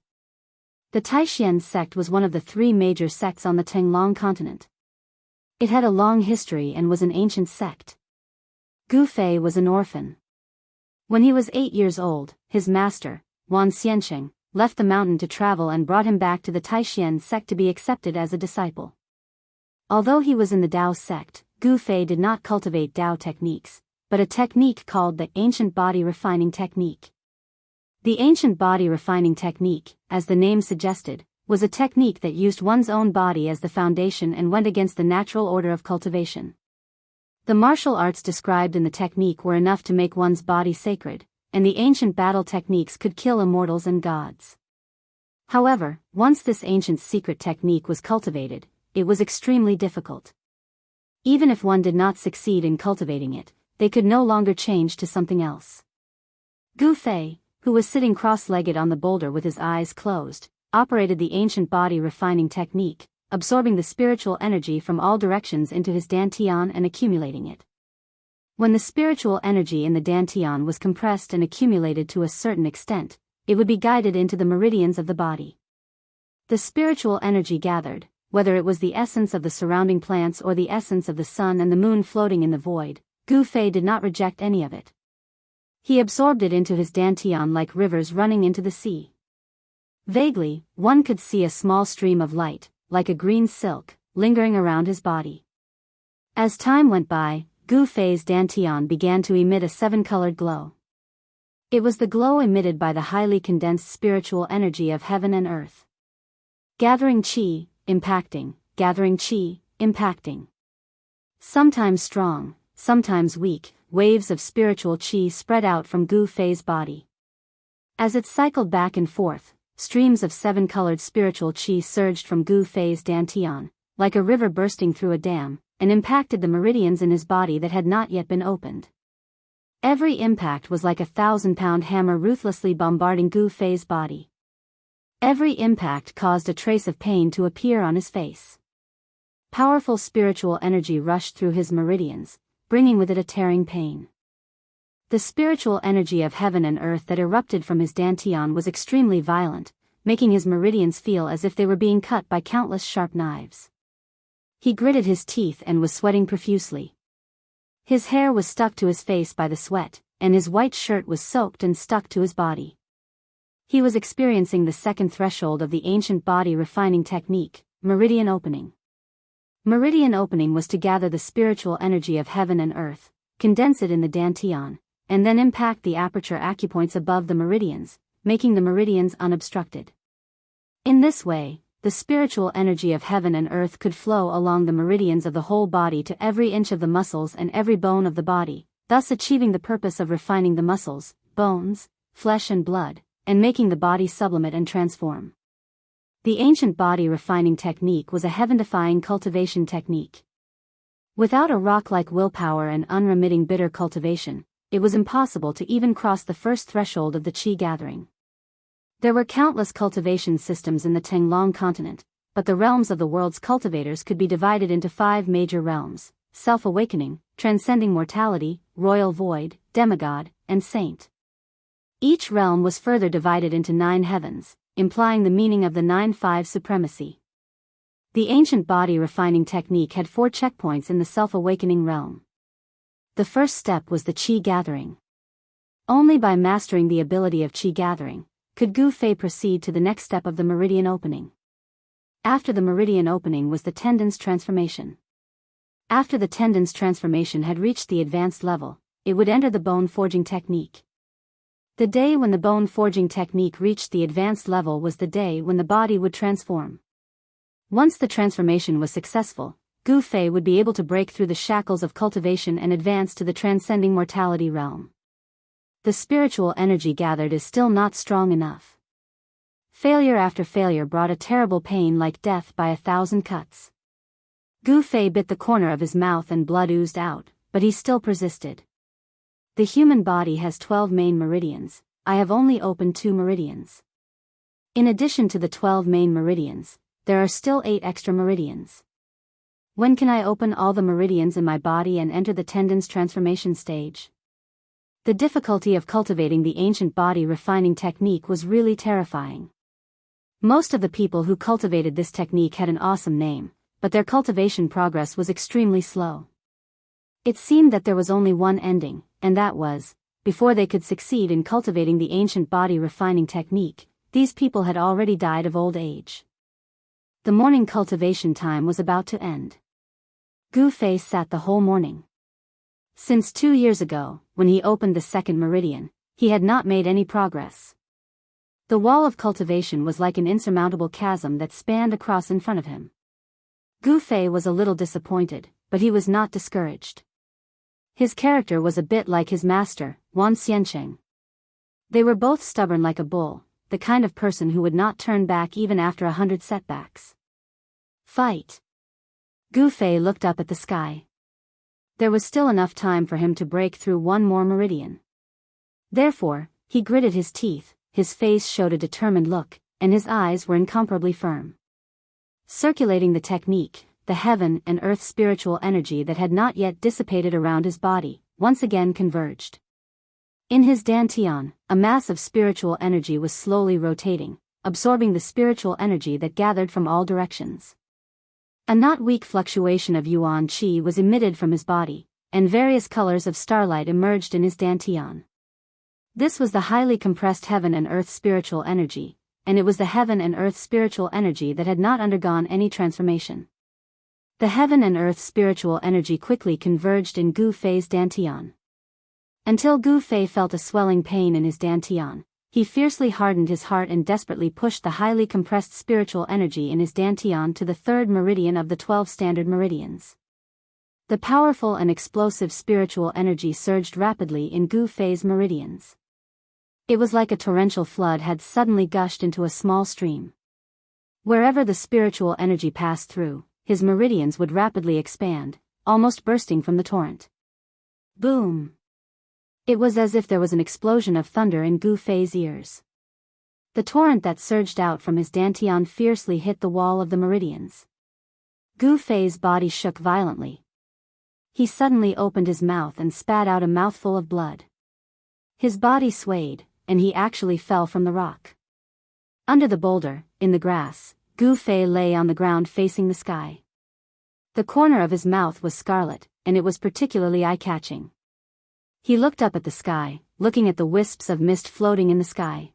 The Taishian sect was one of the 3 major sects on the Tenglong continent. It had a long history and was an ancient sect. Gu Fei was an orphan. When he was 8 years old, his master, Wan Xiansheng, left the mountain to travel and brought him back to the Taishian sect to be accepted as a disciple. Although he was in the Dao sect, Gu Fei did not cultivate Dao techniques, but a technique called the Ancient Body Refining Technique. The Ancient Body Refining Technique, as the name suggested, was a technique that used one's own body as the foundation and went against the natural order of cultivation. The martial arts described in the technique were enough to make one's body sacred, and the ancient battle techniques could kill immortals and gods. However, once this ancient secret technique was cultivated, it was extremely difficult. Even if one did not succeed in cultivating it, they could no longer change to something else. Gu Fei, who was sitting cross-legged on the boulder with his eyes closed, operated the ancient body refining technique, absorbing the spiritual energy from all directions into his dantian and accumulating it. When the spiritual energy in the dantian was compressed and accumulated to a certain extent, it would be guided into the meridians of the body. The spiritual energy gathered, whether it was the essence of the surrounding plants or the essence of the sun and the moon floating in the void, Gu Fei did not reject any of it. He absorbed it into his dantian like rivers running into the sea. Vaguely, one could see a small stream of light, like a green silk, lingering around his body. As time went by, Gu Fei's dantian began to emit a seven-colored glow. It was the glow emitted by the highly condensed spiritual energy of heaven and earth. Gathering qi, impacting, gathering qi, impacting. Sometimes strong, sometimes weak, waves of spiritual qi spread out from Gu Fei's body. As it cycled back and forth, streams of seven-colored spiritual qi surged from Gu Fei's dantian, like a river bursting through a dam, and impacted the meridians in his body that had not yet been opened. Every impact was like a 1,000-pound hammer ruthlessly bombarding Gu Fei's body. Every impact caused a trace of pain to appear on his face. Powerful spiritual energy rushed through his meridians, bringing with it a tearing pain. The spiritual energy of heaven and earth that erupted from his dantian was extremely violent, making his meridians feel as if they were being cut by countless sharp knives. He gritted his teeth and was sweating profusely. His hair was stuck to his face by the sweat, and his white shirt was soaked and stuck to his body. He was experiencing the second threshold of the ancient body refining technique, meridian opening. Meridian opening was to gather the spiritual energy of heaven and earth, condense it in the dantian, and then impact the aperture acupoints above the meridians, making the meridians unobstructed. In this way, the spiritual energy of heaven and earth could flow along the meridians of the whole body to every inch of the muscles and every bone of the body, thus achieving the purpose of refining the muscles, bones, flesh and blood, and making the body sublimate and transform. The ancient body refining technique was a heaven-defying cultivation technique. Without a rock-like willpower and unremitting bitter cultivation, it was impossible to even cross the first threshold of the qi gathering. There were countless cultivation systems in the Tenglong continent, but the realms of the world's cultivators could be divided into 5 major realms: self-awakening, transcending mortality, royal void, demigod, and saint. Each realm was further divided into 9 heavens, implying the meaning of the 9-5 supremacy. The ancient body refining technique had 4 checkpoints in the self-awakening realm. The first step was the qi gathering. Only by mastering the ability of qi gathering could Gu Fei proceed to the next step of the meridian opening. After the meridian opening was the tendon's transformation. After the tendon's transformation had reached the advanced level, it would enter the bone forging technique. The day when the bone forging technique reached the advanced level was the day when the body would transform. Once the transformation was successful, Gu Fei would be able to break through the shackles of cultivation and advance to the transcending mortality realm. The spiritual energy gathered is still not strong enough. Failure after failure brought a terrible pain like death by 1,000 cuts. Gu Fei bit the corner of his mouth and blood oozed out, but he still persisted. The human body has 12 main meridians. I have only opened 2 meridians. In addition to the 12 main meridians, there are still 8 extra meridians. When can I open all the meridians in my body and enter the tendon's transformation stage? The difficulty of cultivating the ancient body refining technique was really terrifying. Most of the people who cultivated this technique had an awesome name, but their cultivation progress was extremely slow. It seemed that there was only one ending, and that was, before they could succeed in cultivating the ancient body refining technique, these people had already died of old age. The morning cultivation time was about to end. Gu Fei sat the whole morning. Since 2 years ago, when he opened the second meridian, he had not made any progress. The wall of cultivation was like an insurmountable chasm that spanned across in front of him. Gu Fei was a little disappointed, but he was not discouraged. His character was a bit like his master, Wan Xiancheng. They were both stubborn like a bull, the kind of person who would not turn back even after 100 setbacks. Fight! Gu Fei looked up at the sky. There was still enough time for him to break through one more meridian. Therefore, he gritted his teeth, his face showed a determined look, and his eyes were incomparably firm. Circulating the technique, the heaven and earth spiritual energy that had not yet dissipated around his body, once again converged. In his dantian, a mass of spiritual energy was slowly rotating, absorbing the spiritual energy that gathered from all directions. A not weak fluctuation of yuan qi was emitted from his body, and various colors of starlight emerged in his dantian. This was the highly compressed heaven and earth spiritual energy, and it was the heaven and earth spiritual energy that had not undergone any transformation. The heaven and earth spiritual energy quickly converged in Gu Fei's dantian. Until Gu Fei felt a swelling pain in his dantian, he fiercely hardened his heart and desperately pushed the highly compressed spiritual energy in his dantian to the third meridian of the 12 standard meridians. The powerful and explosive spiritual energy surged rapidly in Gu Fei's meridians. It was like a torrential flood had suddenly gushed into a small stream. Wherever the spiritual energy passed through, his meridians would rapidly expand, almost bursting from the torrent. Boom! It was as if there was an explosion of thunder in Gu Fei's ears. The torrent that surged out from his dantian fiercely hit the wall of the meridians. Gu Fei's body shook violently. He suddenly opened his mouth and spat out a mouthful of blood. His body swayed, and he actually fell from the rock. Under the boulder, in the grass, Gu Fei lay on the ground facing the sky. The corner of his mouth was scarlet, and it was particularly eye-catching. He looked up at the sky, looking at the wisps of mist floating in the sky.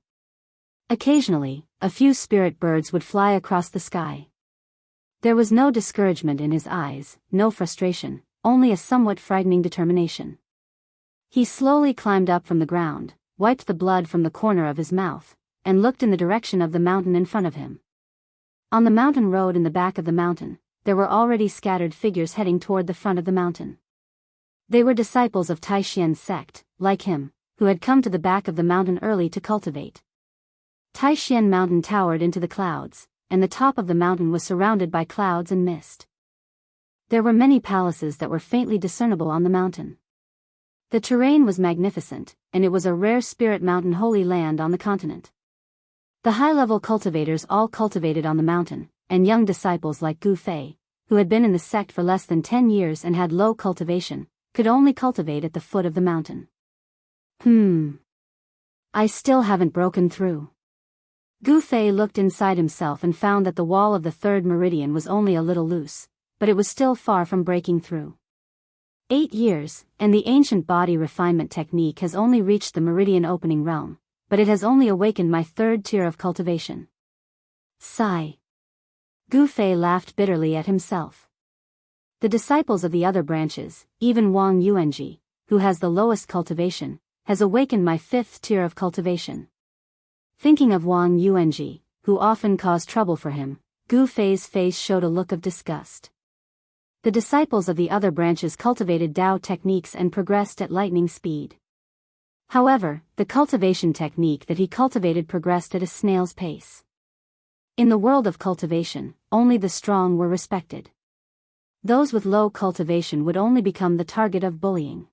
Occasionally, a few spirit birds would fly across the sky. There was no discouragement in his eyes, no frustration, only a somewhat frightening determination. He slowly climbed up from the ground, wiped the blood from the corner of his mouth, and looked in the direction of the mountain in front of him. On the mountain road in the back of the mountain, there were already scattered figures heading toward the front of the mountain. They were disciples of Taixian's sect, like him, who had come to the back of the mountain early to cultivate. Taixian Mountain towered into the clouds, and the top of the mountain was surrounded by clouds and mist. There were many palaces that were faintly discernible on the mountain. The terrain was magnificent, and it was a rare spirit mountain holy land on the continent. The high-level cultivators all cultivated on the mountain, and young disciples like Gu Fei, who had been in the sect for less than 10 years and had low cultivation, could only cultivate at the foot of the mountain. I still haven't broken through. Gu Fei looked inside himself and found that the wall of the third meridian was only a little loose, but it was still far from breaking through. 8 years, and the ancient body refinement technique has only reached the meridian opening realm, but it has only awakened my third tier of cultivation. Sigh. Gu Fei laughed bitterly at himself. The disciples of the other branches, even Wang Yuanji, who has the lowest cultivation, has awakened my 5th tier of cultivation. Thinking of Wang Yuanji, who often caused trouble for him, Gu Fei's face showed a look of disgust. The disciples of the other branches cultivated Dao techniques and progressed at lightning speed. However, the cultivation technique that he cultivated progressed at a snail's pace. In the world of cultivation, only the strong were respected. Those with low cultivation would only become the target of bullying.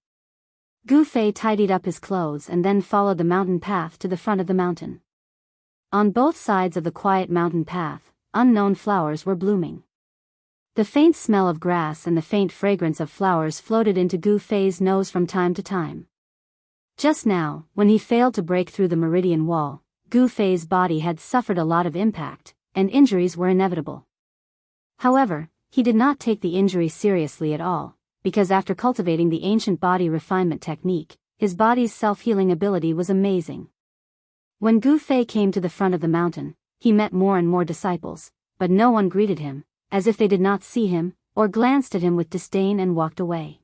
Gu Fei tidied up his clothes and then followed the mountain path to the front of the mountain. On both sides of the quiet mountain path, unknown flowers were blooming. The faint smell of grass and the faint fragrance of flowers floated into Gu Fei's nose from time to time. Just now, when he failed to break through the meridian wall, Gu Fei's body had suffered a lot of impact, and injuries were inevitable. However, he did not take the injury seriously at all, because after cultivating the ancient body refinement technique, his body's self-healing ability was amazing. When Gu Fei came to the front of the mountain, he met more and more disciples, but no one greeted him, as if they did not see him, or glanced at him with disdain and walked away.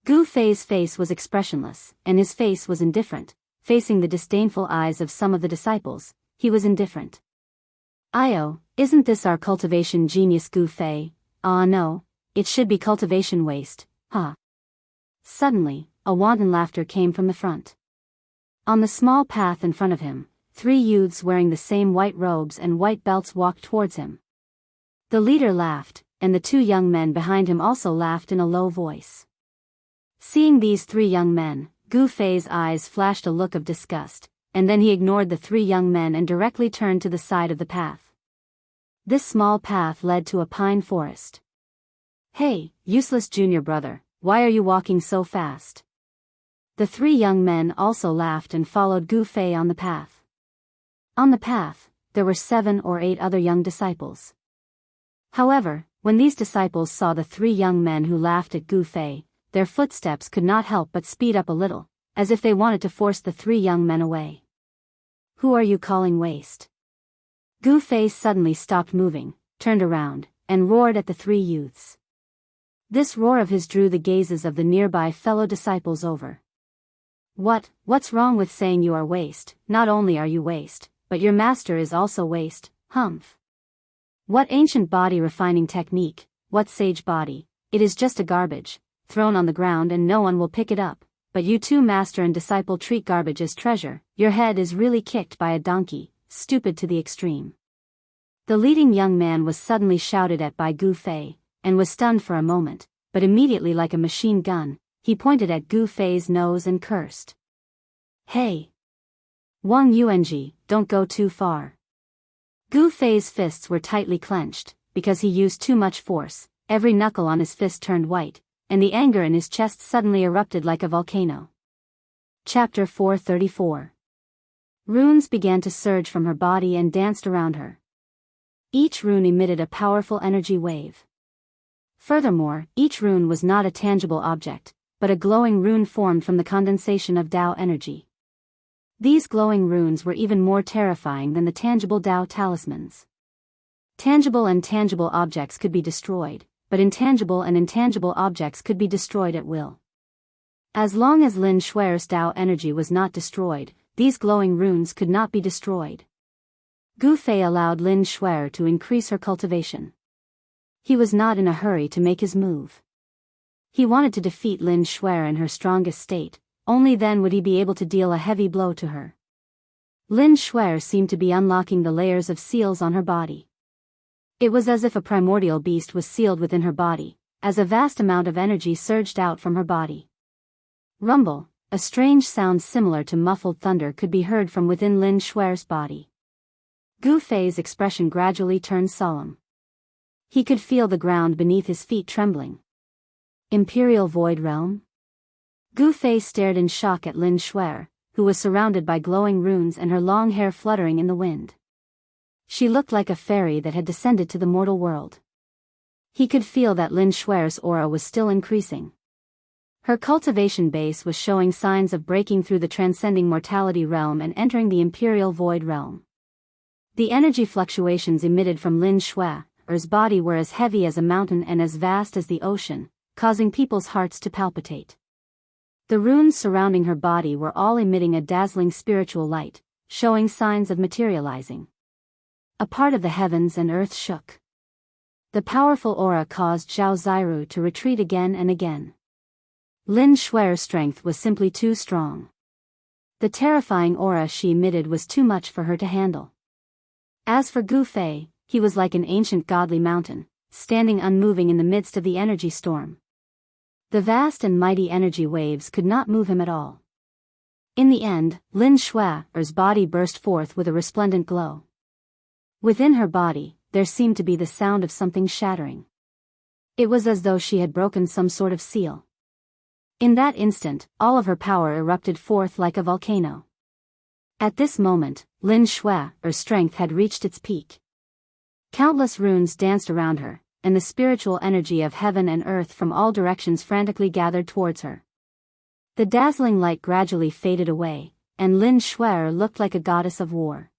Gu Fei's face was expressionless, and his face was indifferent. Facing the disdainful eyes of some of the disciples, he was indifferent. "Io, isn't this our cultivation genius Gu Fei? Ah no, it should be cultivation waste, huh?" Suddenly, a wanton laughter came from the front. On the small path in front of him, 3 youths wearing the same white robes and white belts walked towards him. The leader laughed, and the 2 young men behind him also laughed in a low voice. Seeing these three young men, Gu Fei's eyes flashed a look of disgust, and then he ignored the three young men and directly turned to the side of the path. This small path led to a pine forest. "Hey, useless junior brother, why are you walking so fast?" The three young men also laughed and followed Gu Fei on the path. On the path, there were 7 or 8 other young disciples. However, when these disciples saw the three young men who laughed at Gu Fei, their footsteps could not help but speed up a little, as if they wanted to force the three young men away. "Who are you calling waste?" Gu Fei suddenly stopped moving, turned around, and roared at the three youths. This roar of his drew the gazes of the nearby fellow disciples over. What's wrong with saying you are waste? Not only are you waste, but your master is also waste, humph. What ancient body refining technique, what sage body, it is just a garbage, thrown on the ground and no one will pick it up, but you two master and disciple treat garbage as treasure, your head is really kicked by a donkey, stupid to the extreme. The leading young man was suddenly shouted at by Gu Fei, and was stunned for a moment, but immediately like a machine gun, he pointed at Gu Fei's nose and cursed. "Hey! Wang Yuanji, don't go too far." Gu Fei's fists were tightly clenched, because he used too much force, every knuckle on his fist turned white, and the anger in his chest suddenly erupted like a volcano. Chapter 434. Runes began to surge from her body and danced around her. Each rune emitted a powerful energy wave. Furthermore, each rune was not a tangible object, but a glowing rune formed from the condensation of Tao energy. These glowing runes were even more terrifying than the tangible Tao talismans. Tangible and tangible objects could be destroyed, but intangible and intangible objects could be destroyed at will. As long as Lin Shuer's Tao energy was not destroyed, these glowing runes could not be destroyed. Gu Fei allowed Lin Shuer to increase her cultivation. He was not in a hurry to make his move. He wanted to defeat Lin Shuer in her strongest state, only then would he be able to deal a heavy blow to her. Lin Shuer seemed to be unlocking the layers of seals on her body. It was as if a primordial beast was sealed within her body, as a vast amount of energy surged out from her body. Rumble, a strange sound similar to muffled thunder could be heard from within Lin Shuer's body. Gu Fei's expression gradually turned solemn. He could feel the ground beneath his feet trembling. Imperial Void Realm? Gu Fei stared in shock at Lin Shuer, who was surrounded by glowing runes and her long hair fluttering in the wind. She looked like a fairy that had descended to the mortal world. He could feel that Lin Shuer's aura was still increasing. Her cultivation base was showing signs of breaking through the transcending mortality realm and entering the Imperial Void Realm. The energy fluctuations emitted from Lin Shuer's body were as heavy as a mountain and as vast as the ocean, causing people's hearts to palpitate. The runes surrounding her body were all emitting a dazzling spiritual light, showing signs of materializing. A part of the heavens and earth shook. The powerful aura caused Zhao Ziru to retreat again and again. Lin Shuer's strength was simply too strong. The terrifying aura she emitted was too much for her to handle. As for Gu Fei, he was like an ancient godly mountain, standing unmoving in the midst of the energy storm. The vast and mighty energy waves could not move him at all. In the end, Lin Shuer's body burst forth with a resplendent glow. Within her body, there seemed to be the sound of something shattering. It was as though she had broken some sort of seal. In that instant, all of her power erupted forth like a volcano. At this moment, Lin Shuer's strength had reached its peak. Countless runes danced around her, and the spiritual energy of heaven and earth from all directions frantically gathered towards her. The dazzling light gradually faded away, and Lin Shuer looked like a goddess of war.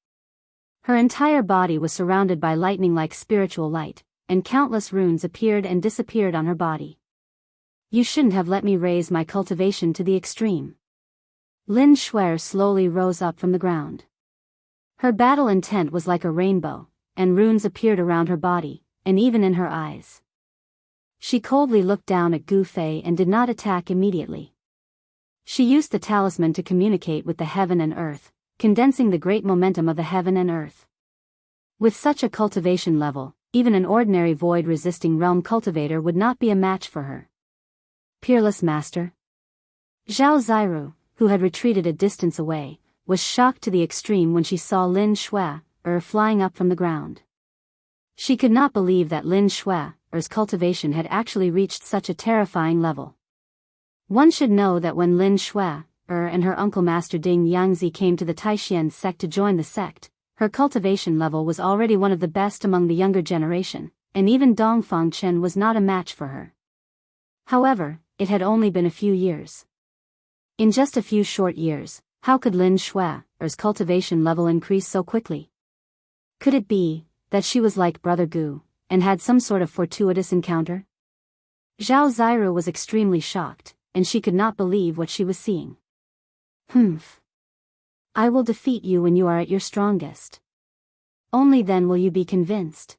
Her entire body was surrounded by lightning-like spiritual light, and countless runes appeared and disappeared on her body. You shouldn't have let me raise my cultivation to the extreme. Lin Shuer slowly rose up from the ground. Her battle intent was like a rainbow, and runes appeared around her body, and even in her eyes. She coldly looked down at Gu Fei and did not attack immediately. She used the talisman to communicate with the heaven and earth, condensing the great momentum of the heaven and earth. With such a cultivation level, even an ordinary void-resisting realm cultivator would not be a match for her. Peerless Master? Zhao Ziru, who had retreated a distance away, was shocked to the extreme when she saw Lin Shui's flying up from the ground. She could not believe that Lin Shui's cultivation had actually reached such a terrifying level. One should know that when Lin Shui and her uncle Master Ding Yangzi came to the Taishan sect to join the sect, her cultivation level was already one of the best among the younger generation, and even Dongfang Chen was not a match for her. However, it had only been a few years. In just a few short years, how could Lin Shui's cultivation level increase so quickly? Could it be that she was like Brother Gu, and had some sort of fortuitous encounter? Zhao Ziru was extremely shocked, and she could not believe what she was seeing. Humph. I will defeat you when you are at your strongest. Only then will you be convinced.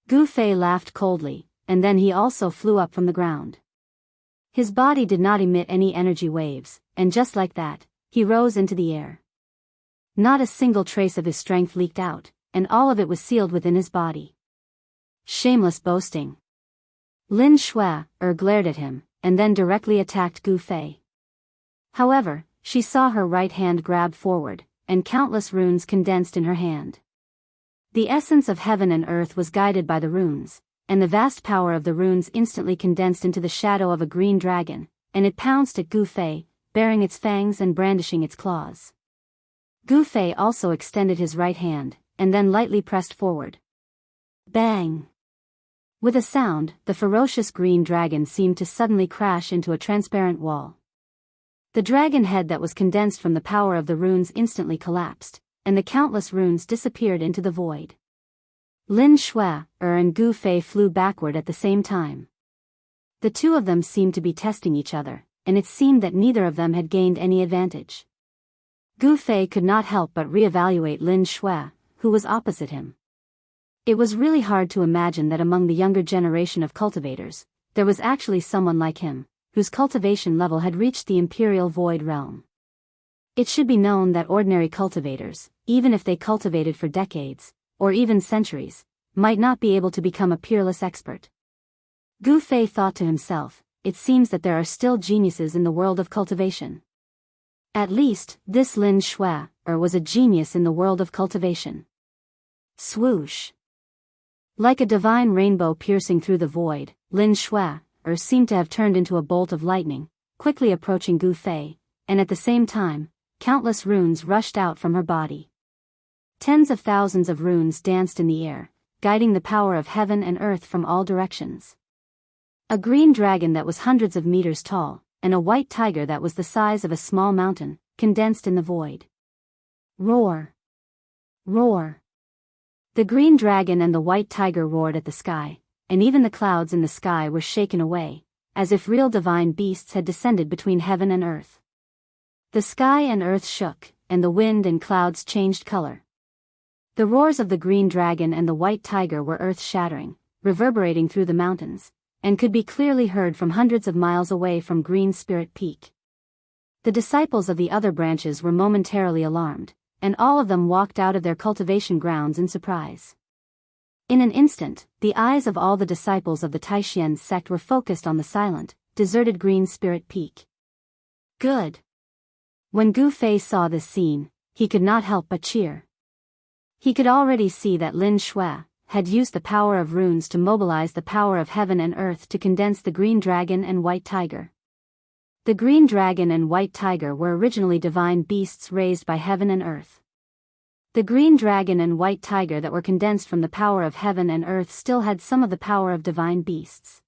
Gu Fei laughed coldly, and then he also flew up from the ground. His body did not emit any energy waves, and just like that, he rose into the air. Not a single trace of his strength leaked out, and all of it was sealed within his body. Shameless boasting. Lin Shui glared at him, and then directly attacked Gu Fei. However, she saw her right hand grab forward, and countless runes condensed in her hand. The essence of heaven and earth was guided by the runes, and the vast power of the runes instantly condensed into the shadow of a green dragon, and it pounced at Gu Fei, baring its fangs and brandishing its claws. Gu Fei also extended his right hand, and then lightly pressed forward. Bang! With a sound, the ferocious green dragon seemed to suddenly crash into a transparent wall. The dragon head that was condensed from the power of the runes instantly collapsed, and the countless runes disappeared into the void. Lin Shui and Gu Fei flew backward at the same time. The two of them seemed to be testing each other, and it seemed that neither of them had gained any advantage. Gu Fei could not help but reevaluate Lin Shui, who was opposite him. It was really hard to imagine that among the younger generation of cultivators, there was actually someone like him, whose cultivation level had reached the imperial void realm. It should be known that ordinary cultivators, even if they cultivated for decades, or even centuries, might not be able to become a peerless expert. Gu Fei thought to himself, it seems that there are still geniuses in the world of cultivation. At least, this Lin Shui was a genius in the world of cultivation. Swoosh! Like a divine rainbow piercing through the void, Lin Shui seemed to have turned into a bolt of lightning, quickly approaching Gu Fei, and at the same time, countless runes rushed out from her body. Tens of thousands of runes danced in the air, guiding the power of heaven and earth from all directions. A green dragon that was hundreds of meters tall, and a white tiger that was the size of a small mountain, condensed in the void. Roar! Roar! The green dragon and the white tiger roared at the sky, and even the clouds in the sky were shaken away, as if real divine beasts had descended between heaven and earth. The sky and earth shook, and the wind and clouds changed color. The roars of the green dragon and the white tiger were earth-shattering, reverberating through the mountains, and could be clearly heard from hundreds of miles away from Green Spirit Peak. The disciples of the other branches were momentarily alarmed, and all of them walked out of their cultivation grounds in surprise. In an instant, the eyes of all the disciples of the Taishan sect were focused on the silent, deserted Green Spirit Peak. Good! When Gu Fei saw this scene, he could not help but cheer. He could already see that Lin Shui had used the power of runes to mobilize the power of heaven and earth to condense the green dragon and white tiger. The green dragon and white tiger were originally divine beasts raised by heaven and earth. The green dragon and white tiger that were condensed from the power of heaven and earth still had some of the power of divine beasts.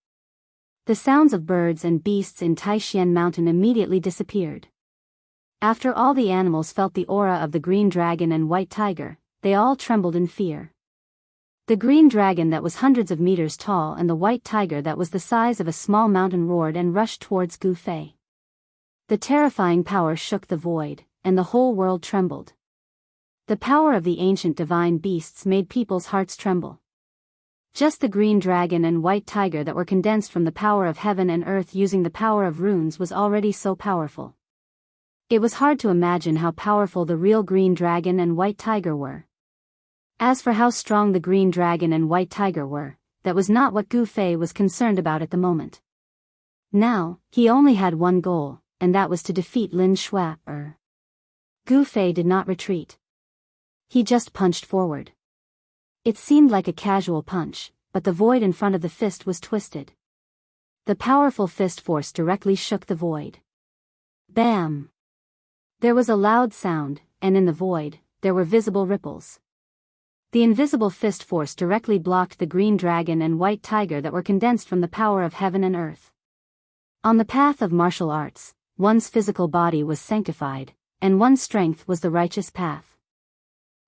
The sounds of birds and beasts in Taishan Mountain immediately disappeared. After all the animals felt the aura of the green dragon and white tiger, they all trembled in fear. The green dragon that was hundreds of meters tall and the white tiger that was the size of a small mountain roared and rushed towards Gu Fei. The terrifying power shook the void, and the whole world trembled. The power of the ancient divine beasts made people's hearts tremble. Just the green dragon and white tiger that were condensed from the power of heaven and earth using the power of runes was already so powerful. It was hard to imagine how powerful the real green dragon and white tiger were. As for how strong the green dragon and white tiger were, that was not what Gu Fei was concerned about at the moment. Now, he only had one goal, and that was to defeat Lin Shui. Gu Fei did not retreat. He just punched forward. It seemed like a casual punch, but the void in front of the fist was twisted. The powerful fist force directly shook the void. Bam! There was a loud sound, and in the void, there were visible ripples. The invisible fist force directly blocked the green dragon and white tiger that were condensed from the power of heaven and earth. On the path of martial arts, one's physical body was sanctified, and one's strength was the righteous path.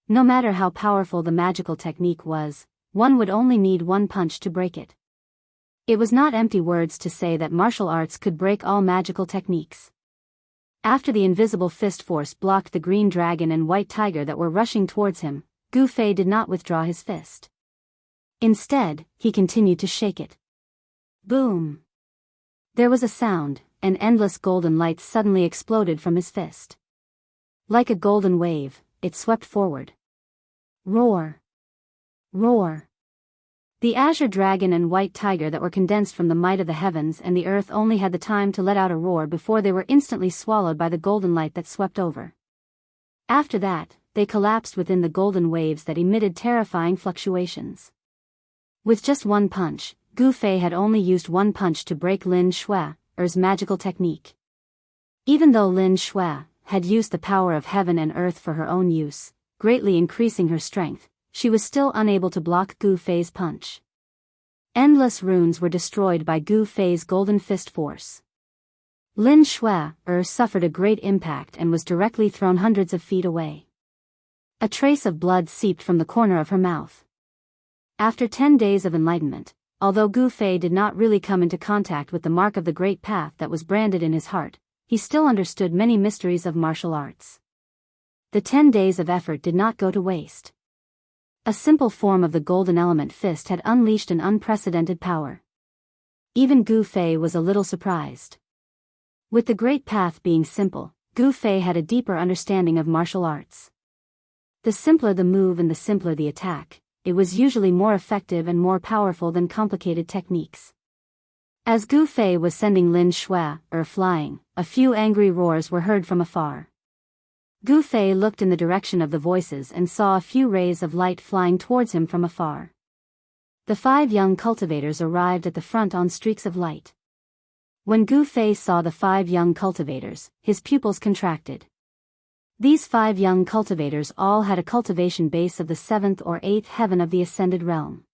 No matter how powerful the magical technique was, one would only need one punch to break it. It was not empty words to say that martial arts could break all magical techniques. After the invisible fist force blocked the green dragon and white tiger that were rushing towards him, Gu Fei did not withdraw his fist. Instead, he continued to shake it. Boom! There was a sound, and endless golden light suddenly exploded from his fist. Like a golden wave, it swept forward. Roar! Roar! The azure dragon and white tiger that were condensed from the might of the heavens and the earth only had the time to let out a roar before they were instantly swallowed by the golden light that swept over. After that, they collapsed within the golden waves that emitted terrifying fluctuations. With just one punch, Gu Fei had only used one punch to break Lin Shui's magical technique. Even though Lin Shui had used the power of heaven and earth for her own use, greatly increasing her strength, she was still unable to block Gu Fei's punch. Endless runes were destroyed by Gu Fei's golden fist force. Lin Shui suffered a great impact and was directly thrown hundreds of feet away. A trace of blood seeped from the corner of her mouth. After 10 days of enlightenment, although Gu Fei did not really come into contact with the mark of the great path that was branded in his heart, he still understood many mysteries of martial arts. The 10 days of effort did not go to waste. A simple form of the golden element fist had unleashed an unprecedented power. Even Gu Fei was a little surprised. With the great path being simple, Gu Fei had a deeper understanding of martial arts. The simpler the move and the simpler the attack, it was usually more effective and more powerful than complicated techniques. As Gu Fei was sending Lin Shui flying, a few angry roars were heard from afar. Gu Fei looked in the direction of the voices and saw a few rays of light flying towards him from afar. The 5 young cultivators arrived at the front on streaks of light. When Gu Fei saw the 5 young cultivators, his pupils contracted. These 5 young cultivators all had a cultivation base of the 7th or 8th heaven of the ascended realm.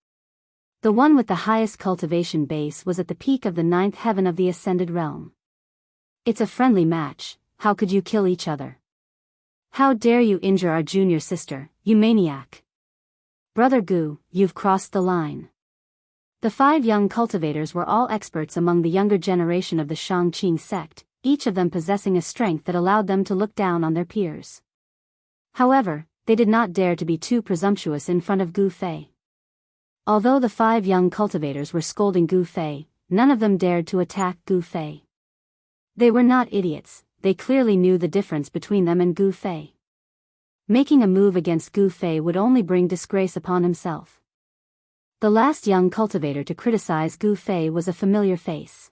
The one with the highest cultivation base was at the peak of the 9th heaven of the ascended realm. It's a friendly match, how could you kill each other? How dare you injure our junior sister, you maniac! Brother Gu, you've crossed the line. The 5 young cultivators were all experts among the younger generation of the Shangqing sect, each of them possessing a strength that allowed them to look down on their peers. However, they did not dare to be too presumptuous in front of Gu Fei. Although the 5 young cultivators were scolding Gu Fei, none of them dared to attack Gu Fei. They were not idiots, they clearly knew the difference between them and Gu Fei. Making a move against Gu Fei would only bring disgrace upon himself. The last young cultivator to criticize Gu Fei was a familiar face.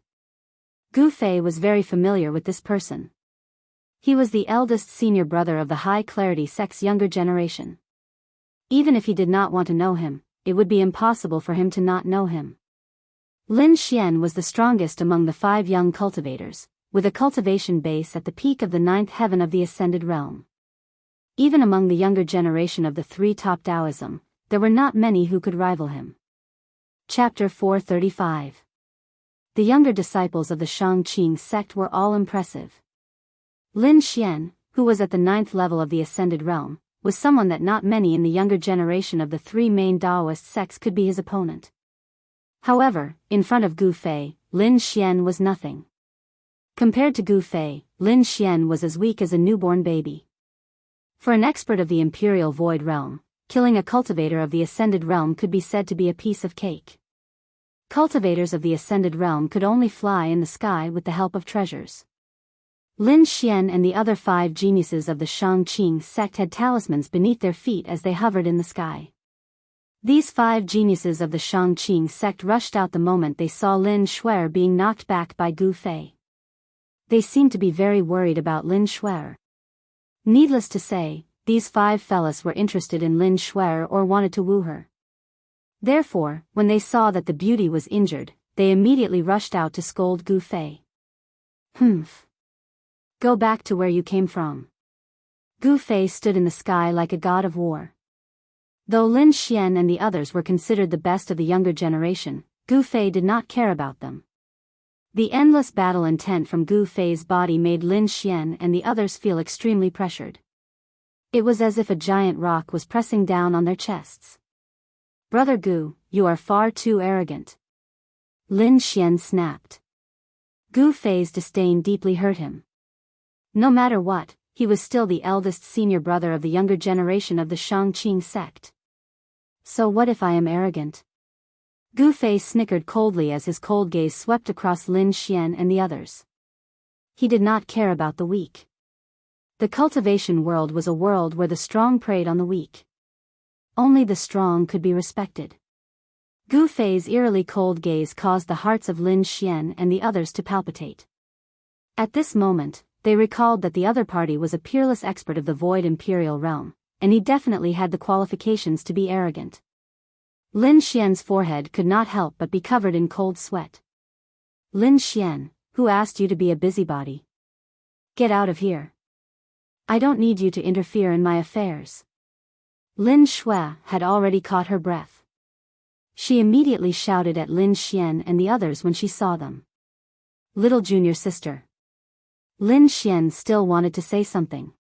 Gu Fei was very familiar with this person. He was the eldest senior brother of the High Clarity sect's younger generation. Even if he did not want to know him, it would be impossible for him to not know him. Lin Xian was the strongest among the 5 young cultivators, with a cultivation base at the peak of the 9th heaven of the ascended realm. Even among the younger generation of the 3 top Taoism, there were not many who could rival him. Chapter 435. The younger disciples of the Shangqing sect were all impressive. Lin Xian, who was at the 9th level of the ascended realm, was someone that not many in the younger generation of the 3 main Taoist sects could be his opponent. However, in front of Gu Fei, Lin Xian was nothing. Compared to Gu Fei, Lin Xian was as weak as a newborn baby. For an expert of the Imperial Void Realm, killing a cultivator of the Ascended Realm could be said to be a piece of cake. Cultivators of the Ascended Realm could only fly in the sky with the help of treasures. Lin Xian and the other 5 geniuses of the Shangqing sect had talismans beneath their feet as they hovered in the sky. These 5 geniuses of the Shangqing sect rushed out the moment they saw Lin Shui being knocked back by Gu Fei. They seemed to be very worried about Lin Shuer. Needless to say, these 5 fellas were interested in Lin Shuer or wanted to woo her. Therefore, when they saw that the beauty was injured, they immediately rushed out to scold Gu Fei. Humph. Go back to where you came from. Gu Fei stood in the sky like a god of war. Though Lin Xian and the others were considered the best of the younger generation, Gu Fei did not care about them. The endless battle intent from Gu Fei's body made Lin Xian and the others feel extremely pressured. It was as if a giant rock was pressing down on their chests. Brother Gu, you are far too arrogant. Lin Xian snapped. Gu Fei's disdain deeply hurt him. No matter what, he was still the eldest senior brother of the younger generation of the Shangqing sect. So what if I am arrogant? Gu Fei snickered coldly as his cold gaze swept across Lin Xian and the others. He did not care about the weak. The cultivation world was a world where the strong preyed on the weak. Only the strong could be respected. Gu Fei's eerily cold gaze caused the hearts of Lin Xian and the others to palpitate. At this moment, they recalled that the other party was a peerless expert of the Void Imperial Realm, and he definitely had the qualifications to be arrogant. Lin Xian's forehead could not help but be covered in cold sweat. Lin Xian, who asked you to be a busybody? Get out of here. I don't need you to interfere in my affairs. Lin Shuai had already caught her breath. She immediately shouted at Lin Xian and the others when she saw them. Little junior sister. Lin Xian still wanted to say something.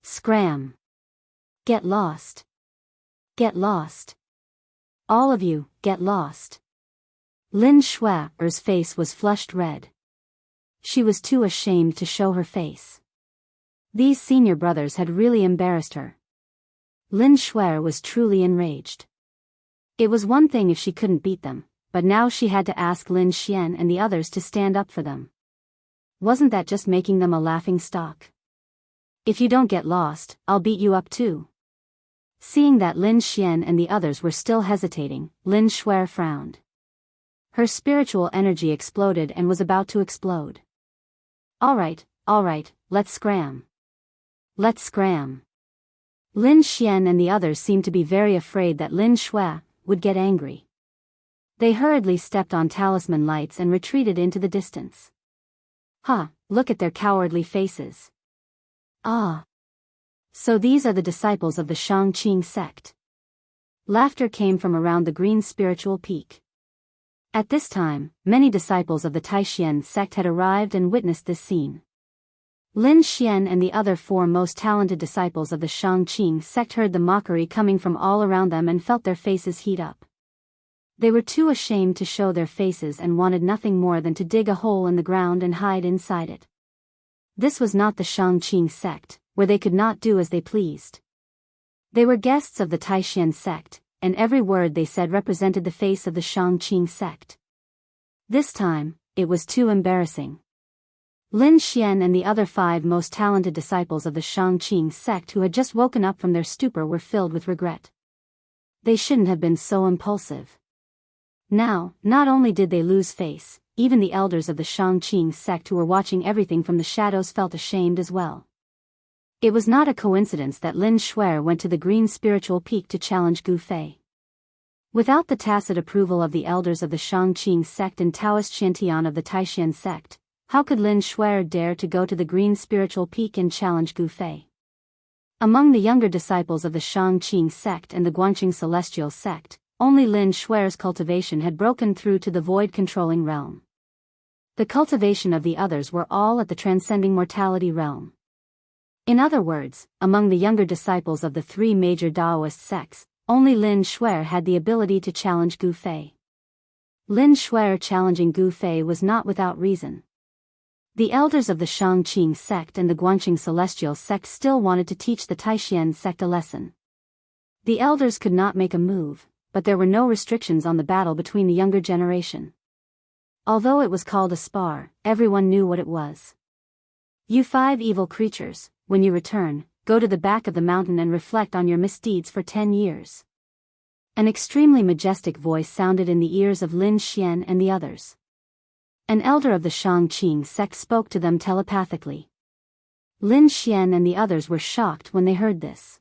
Scram. Get lost. Get lost. All of you, get lost. Lin Shuai's face was flushed red. She was too ashamed to show her face. These senior brothers had really embarrassed her. Lin Shuai was truly enraged. It was one thing if she couldn't beat them, but now she had to ask Lin Xian and the others to stand up for them. Wasn't that just making them a laughing stock? If you don't get lost, I'll beat you up too. Seeing that Lin Xian and the others were still hesitating, Lin Shuai frowned. Her spiritual energy exploded and was about to explode. All right, let's scram. Let's scram. Lin Xian and the others seemed to be very afraid that Lin Shuai would get angry. They hurriedly stepped on talisman lights and retreated into the distance. Look at their cowardly faces. Ah. So these are the disciples of the Shangqing sect. Laughter came from around the green spiritual peak. At this time, many disciples of the Taishan sect had arrived and witnessed this scene. Lin Xian and the other 4 most talented disciples of the Shangqing sect heard the mockery coming from all around them and felt their faces heat up. They were too ashamed to show their faces and wanted nothing more than to dig a hole in the ground and hide inside it. This was not the Shangqing sect, where they could not do as they pleased. They were guests of the Taishan sect, and every word they said represented the face of the Shangqing sect. This time, it was too embarrassing. Lin Xian and the other 5 most talented disciples of the Shangqing sect who had just woken up from their stupor were filled with regret. They shouldn't have been so impulsive. Now, not only did they lose face, even the elders of the Shangqing sect who were watching everything from the shadows felt ashamed as well. It was not a coincidence that Lin Shuai went to the green spiritual peak to challenge Gu Fei. Without the tacit approval of the elders of the Shangqing sect and Taoist Qiantian of the Taishan sect, how could Lin Shuai dare to go to the green spiritual peak and challenge Gu Fei? Among the younger disciples of the Shangqing sect and the Guanqing celestial sect, only Lin Shuai's cultivation had broken through to the void-controlling realm. The cultivation of the others were all at the transcending mortality realm. In other words, among the younger disciples of the 3 major Daoist sects, only Lin Shuai had the ability to challenge Gu Fei. Lin Shuai challenging Gu Fei was not without reason. The elders of the Shangqing sect and the Guanqing celestial sect still wanted to teach the Taishan sect a lesson. The elders could not make a move, but there were no restrictions on the battle between the younger generation. Although it was called a spar, everyone knew what it was. You 5 evil creatures, when you return, go to the back of the mountain and reflect on your misdeeds for 10 years. An extremely majestic voice sounded in the ears of Lin Xian and the others. An elder of the Shangqing sect spoke to them telepathically. Lin Xian and the others were shocked when they heard this.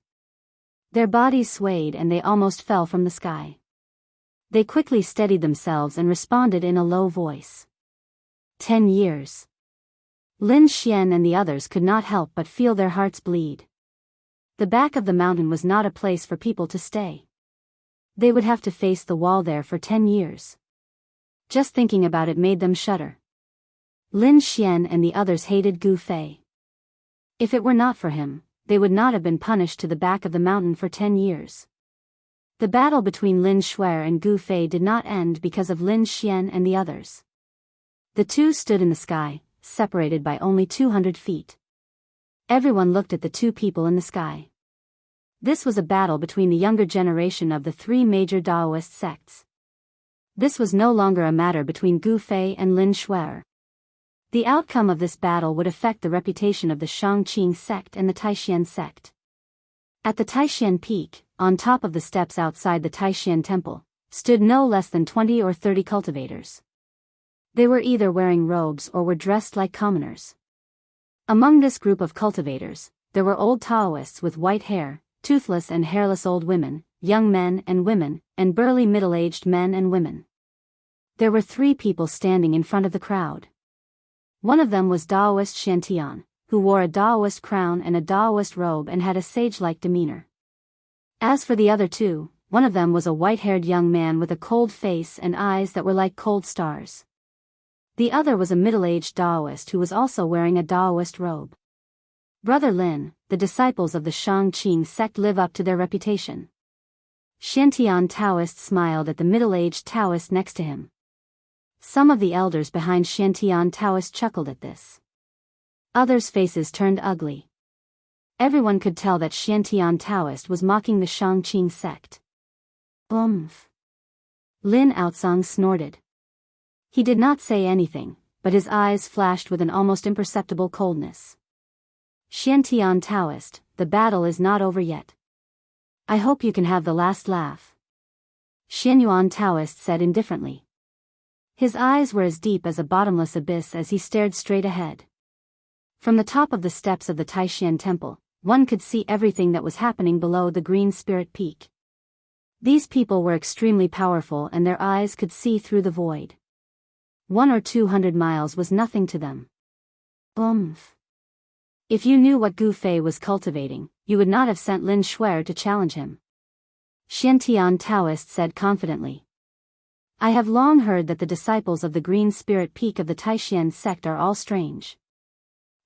Their bodies swayed and they almost fell from the sky. They quickly steadied themselves and responded in a low voice. 10 years. Lin Xian and the others could not help but feel their hearts bleed. The back of the mountain was not a place for people to stay. They would have to face the wall there for 10 years. Just thinking about it made them shudder. Lin Xian and the others hated Gu Fei. If it were not for him, they would not have been punished to the back of the mountain for 10 years. The battle between Lin Shuer and Gu Fei did not end because of Lin Xian and the others. The two stood in the sky, separated by only 200 feet. Everyone looked at the two people in the sky. This was a battle between the younger generation of the three major Daoist sects. This was no longer a matter between Gu Fei and Lin Shuer. The outcome of this battle would affect the reputation of the Shangqing sect and the Taishan sect. At the Taishan peak, on top of the steps outside the Taishan temple, stood no less than 20 or 30 cultivators. They were either wearing robes or were dressed like commoners. Among this group of cultivators, there were old Taoists with white hair, toothless and hairless old women, young men and women, and burly middle-aged men and women. There were 3 people standing in front of the crowd. One of them was Daoist Shantian, who wore a Daoist crown and a Daoist robe and had a sage-like demeanor. As for the other 2, one of them was a white-haired young man with a cold face and eyes that were like cold stars. The other was a middle-aged Daoist who was also wearing a Daoist robe. Brother Lin, the disciples of the Shangqing sect live up to their reputation. Shantian Taoist smiled at the middle-aged Taoist next to him. Some of the elders behind Shantian Taoist chuckled at this. Others' faces turned ugly. Everyone could tell that Shantian Taoist was mocking the Shangqing sect. Oomph! Lin Outsong snorted. He did not say anything, but his eyes flashed with an almost imperceptible coldness. Shantian Taoist, the battle is not over yet. I hope you can have the last laugh. Xianyuan Taoist said indifferently. His eyes were as deep as a bottomless abyss as he stared straight ahead. From the top of the steps of the Taishan temple, one could see everything that was happening below the Green Spirit Peak. These people were extremely powerful and their eyes could see through the void. 100 or 200 miles was nothing to them. Oomph! If you knew what Gu Fei was cultivating, you would not have sent Lin Shuer to challenge him. Shantian Taoist said confidently. I have long heard that the disciples of the Green Spirit Peak of the Taishan sect are all strange.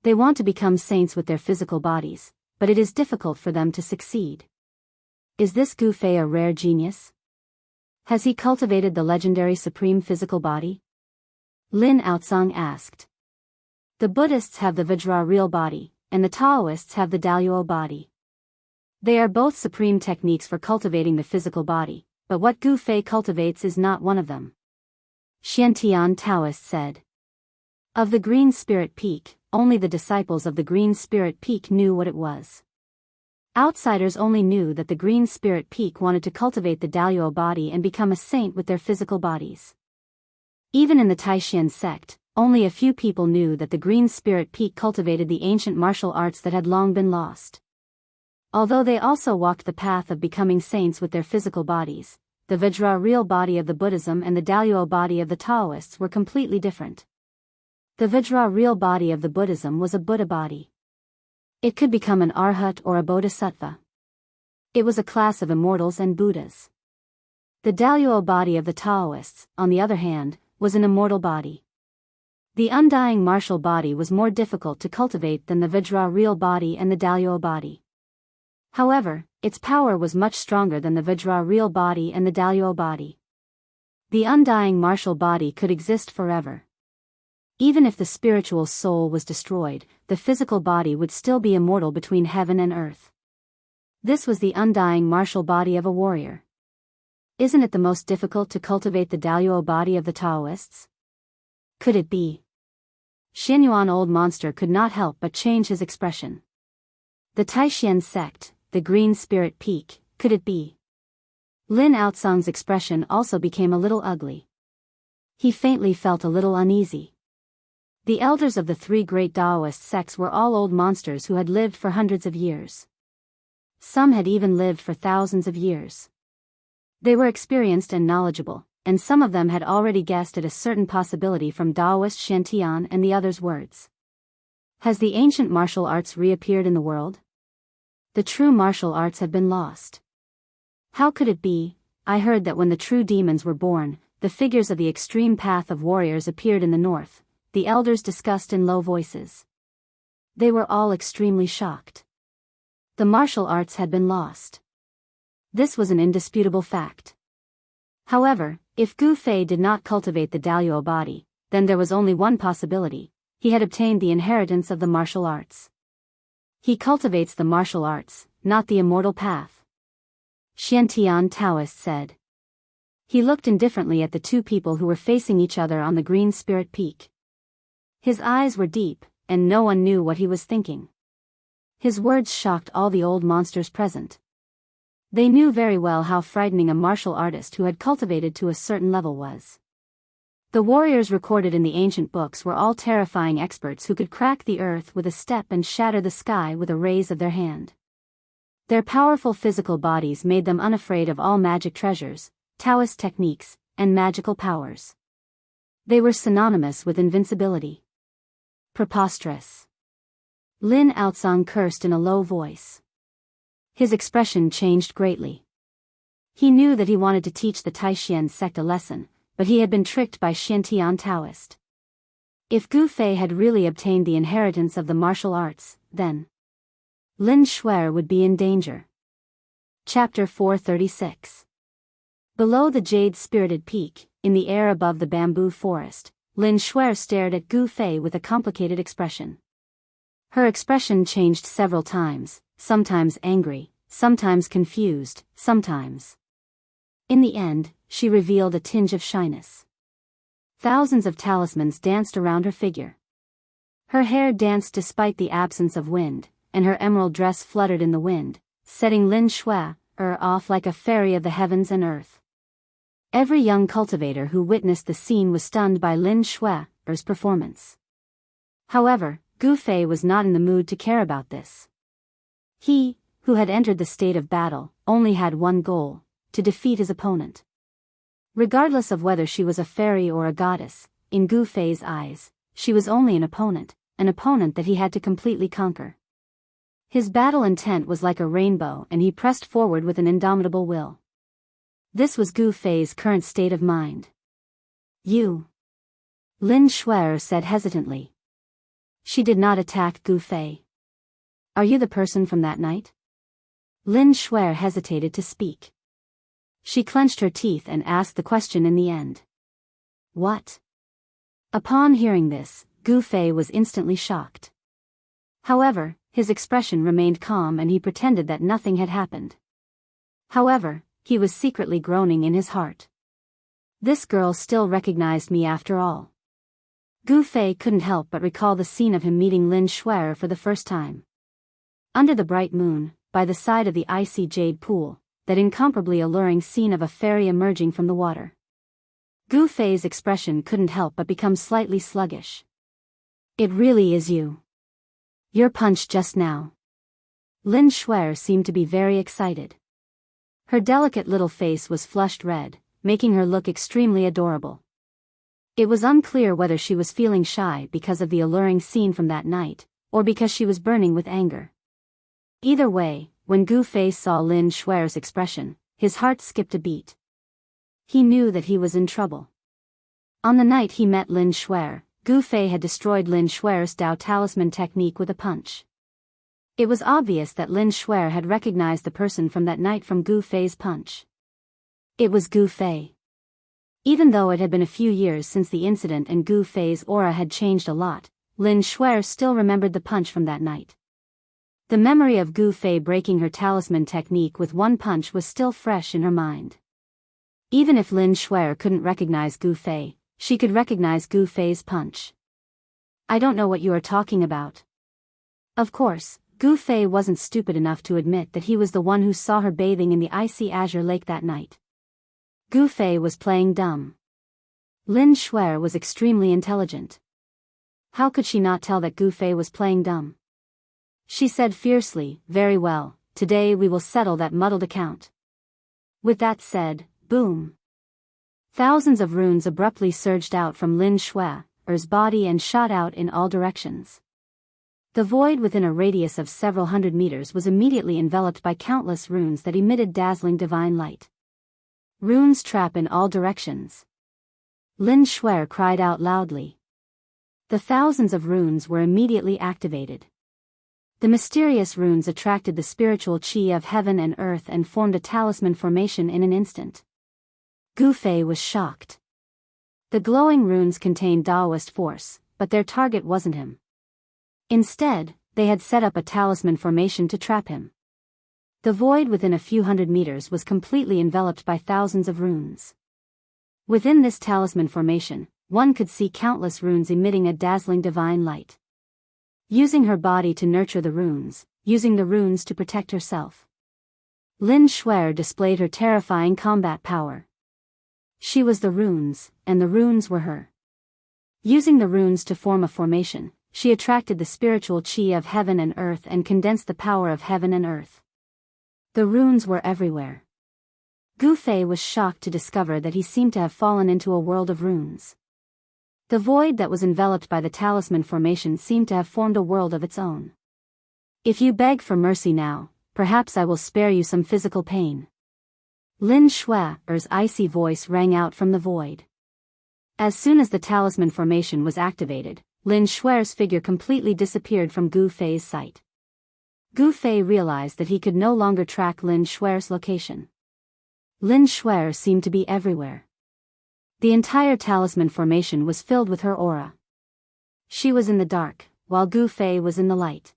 They want to become saints with their physical bodies, but it is difficult for them to succeed. Is this Gu Fei a rare genius? Has he cultivated the legendary supreme physical body? Lin Outsong asked. The Buddhists have the Vajra real body, and the Taoists have the Daluo body. They are both supreme techniques for cultivating the physical body, but what Gu Fei cultivates is not one of them. Shantian Taoist said. Of the Green Spirit Peak, only the disciples of the Green Spirit Peak knew what it was. Outsiders only knew that the Green Spirit Peak wanted to cultivate the Daluo body and become a saint with their physical bodies. Even in the Taishan sect, only a few people knew that the Green Spirit Peak cultivated the ancient martial arts that had long been lost. Although they also walked the path of becoming saints with their physical bodies, the Vajra real body of the Buddhism and the Daluo body of the Taoists were completely different. The Vajra real body of the Buddhism was a Buddha body. It could become an Arhat or a Bodhisattva. It was a class of immortals and Buddhas. The Daluo body of the Taoists, on the other hand, was an immortal body. The undying martial body was more difficult to cultivate than the Vajra real body and the Daluo body. However, its power was much stronger than the Vajra real body and the Daluo body. The undying martial body could exist forever. Even if the spiritual soul was destroyed, the physical body would still be immortal between heaven and earth. This was the undying martial body of a warrior. Isn't it the most difficult to cultivate the Daluo body of the Taoists? Could it be? Xianyuan Old Monster could not help but change his expression. The Taishan sect, the Green Spirit Peak, could it be? Lin Outsong's expression also became a little ugly. He faintly felt a little uneasy. The elders of the three great Taoist sects were all old monsters who had lived for hundreds of years. Some had even lived for thousands of years. They were experienced and knowledgeable, and some of them had already guessed at a certain possibility from Taoist Shantian and the others' words. Has the ancient martial arts reappeared in the world? The true martial arts have been lost. How could it be? I heard that when the true demons were born, the figures of the extreme path of warriors appeared in the north, the elders discussed in low voices. They were all extremely shocked. The martial arts had been lost. This was an indisputable fact. However, if Gu Fei did not cultivate the Daliao body, then there was only one possibility: he had obtained the inheritance of the martial arts. He cultivates the martial arts, not the immortal path. Xiantian Taoist said. He looked indifferently at the two people who were facing each other on the green spirit peak. His eyes were deep, and no one knew what he was thinking. His words shocked all the old monsters present. They knew very well how frightening a martial artist who had cultivated to a certain level was. The warriors recorded in the ancient books were all terrifying experts who could crack the earth with a step and shatter the sky with a raise of their hand. Their powerful physical bodies made them unafraid of all magic treasures, Taoist techniques, and magical powers. They were synonymous with invincibility. Preposterous. Lin Outsong cursed in a low voice. His expression changed greatly. He knew that he wanted to teach the Taishan sect a lesson, but he had been tricked by Xiantian Taoist. If Gu Fei had really obtained the inheritance of the martial arts, then Lin Shuer would be in danger. Chapter 436. Below the jade-spirited peak, in the air above the bamboo forest, Lin Shuer stared at Gu Fei with a complicated expression. Her expression changed several times, sometimes angry, sometimes confused, sometimes. In the end, she revealed a tinge of shyness. Thousands of talismans danced around her figure. Her hair danced despite the absence of wind, and her emerald dress fluttered in the wind, setting Lin Shuer off like a fairy of the heavens and earth. Every young cultivator who witnessed the scene was stunned by Lin Shuer's performance. However, Gu Fei was not in the mood to care about this. He, who had entered the state of battle, only had one goal: to defeat his opponent. Regardless of whether she was a fairy or a goddess, in Gu Fei's eyes, she was only an opponent that he had to completely conquer. His battle intent was like a rainbow, and he pressed forward with an indomitable will. This was Gu Fei's current state of mind. You. Lin Shuer said hesitantly. She did not attack Gu Fei. Are you the person from that night? Lin Shuer hesitated to speak. She clenched her teeth and asked the question in the end. What? Upon hearing this, Gu Fei was instantly shocked. However, his expression remained calm and he pretended that nothing had happened. However, he was secretly groaning in his heart. This girl still recognized me after all. Gu Fei couldn't help but recall the scene of him meeting Lin Shuer for the first time. Under the bright moon, by the side of the icy jade pool, that incomparably alluring scene of a fairy emerging from the water. Gu Fei's expression couldn't help but become slightly sluggish. It really is you. Your punch just now. Lin Shuer seemed to be very excited. Her delicate little face was flushed red, making her look extremely adorable. It was unclear whether she was feeling shy because of the alluring scene from that night, or because she was burning with anger. Either way, when Gu Fei saw Lin Shuer's expression, his heart skipped a beat. He knew that he was in trouble. On the night he met Lin Shuer, Gu Fei had destroyed Lin Shuer's Dao talisman technique with a punch. It was obvious that Lin Shuer had recognized the person from that night from Gu Fei's punch. It was Gu Fei. Even though it had been a few years since the incident and Gu Fei's aura had changed a lot, Lin Shuer still remembered the punch from that night. The memory of Gu Fei breaking her talisman technique with one punch was still fresh in her mind. Even if Lin Shuer couldn't recognize Gu Fei, she could recognize Gu Fei's punch. I don't know what you are talking about. Of course, Gu Fei wasn't stupid enough to admit that he was the one who saw her bathing in the icy azure lake that night. Gu Fei was playing dumb. Lin Shuer was extremely intelligent. How could she not tell that Gu Fei was playing dumb? She said fiercely, "Very well, today we will settle that muddled account." With that said, boom. Thousands of runes abruptly surged out from Lin Shuer's body and shot out in all directions. The void within a radius of several hundred meters was immediately enveloped by countless runes that emitted dazzling divine light. Runes trap in all directions. Lin Shuer cried out loudly. The thousands of runes were immediately activated. The mysterious runes attracted the spiritual chi of heaven and earth and formed a talisman formation in an instant. Gu Fei was shocked. The glowing runes contained Taoist force, but their target wasn't him. Instead, they had set up a talisman formation to trap him. The void within a few hundred meters was completely enveloped by thousands of runes. Within this talisman formation, one could see countless runes emitting a dazzling divine light. Using her body to nurture the runes, using the runes to protect herself. Lin Shuer displayed her terrifying combat power. She was the runes, and the runes were her. Using the runes to form a formation, she attracted the spiritual chi of heaven and earth and condensed the power of heaven and earth. The runes were everywhere. Gu Fei was shocked to discover that he seemed to have fallen into a world of runes. The void that was enveloped by the talisman formation seemed to have formed a world of its own. "If you beg for mercy now, perhaps I will spare you some physical pain." Lin Shuer's icy voice rang out from the void. As soon as the talisman formation was activated, Lin Shuer's figure completely disappeared from Gu Fei's sight. Gu Fei realized that he could no longer track Lin Shuer's location. Lin Shuer seemed to be everywhere. The entire talisman formation was filled with her aura. She was in the dark, while Gu Fei was in the light.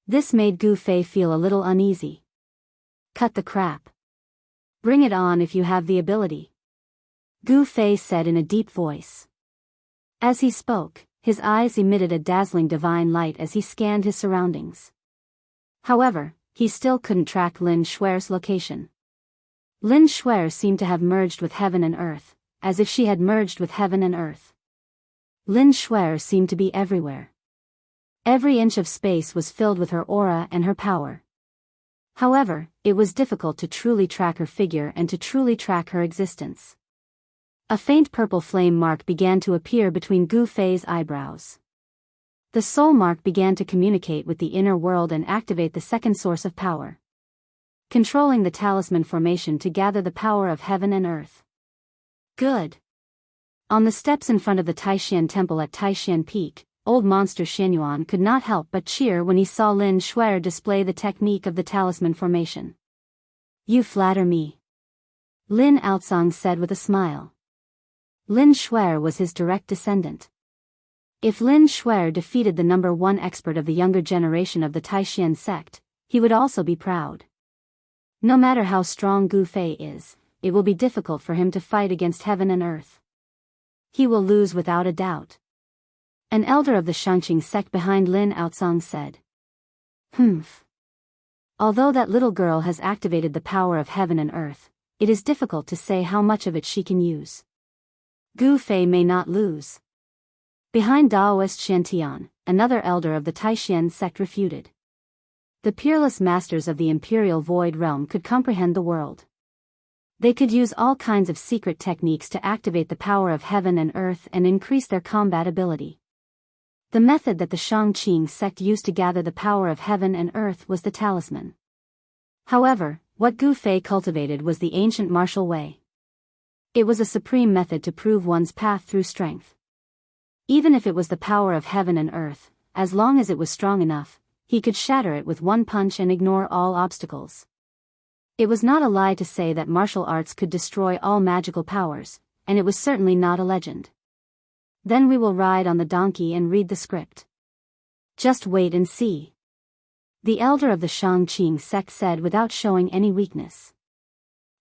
This made Gu Fei feel a little uneasy. "Cut the crap. Bring it on if you have the ability," Gu Fei said in a deep voice. As he spoke, his eyes emitted a dazzling divine light as he scanned his surroundings. However, he still couldn't track Lin Shuer's location. Lin Shuer seemed to have merged with heaven and earth, as if she had merged with heaven and earth. Lin Shuer seemed to be everywhere. Every inch of space was filled with her aura and her power. However, it was difficult to truly track her figure and to truly track her existence. A faint purple flame mark began to appear between Gu Fei's eyebrows. The soul mark began to communicate with the inner world and activate the second source of power, controlling the talisman formation to gather the power of heaven and earth. Good. On the steps in front of the Taishan Temple at Taishan Peak, old monster Xianyuan could not help but cheer when he saw Lin Shuer display the technique of the talisman formation. "You flatter me," Lin Outsong said with a smile. Lin Shuer was his direct descendant. If Lin Shuer defeated the number one expert of the younger generation of the Taishan sect, he would also be proud. No matter how strong Gu Fei is, it will be difficult for him to fight against heaven and earth. He will lose without a doubt. An elder of the Shangqing sect behind Lin Outsong said. Although that little girl has activated the power of heaven and earth, it is difficult to say how much of it she can use. Gu Fei may not lose. Behind Daoist Shantian, another elder of the Taishan sect refuted. The peerless masters of the Imperial Void Realm could comprehend the world. They could use all kinds of secret techniques to activate the power of heaven and earth and increase their combat ability. The method that the Shangqing sect used to gather the power of heaven and earth was the talisman. However, what Gu Fei cultivated was the ancient martial way. It was a supreme method to prove one's path through strength. Even if it was the power of heaven and earth, as long as it was strong enough, he could shatter it with one punch and ignore all obstacles. It was not a lie to say that martial arts could destroy all magical powers, and it was certainly not a legend. Then we will ride on the donkey and read the script. Just wait and see. The elder of the Shangqing sect said without showing any weakness.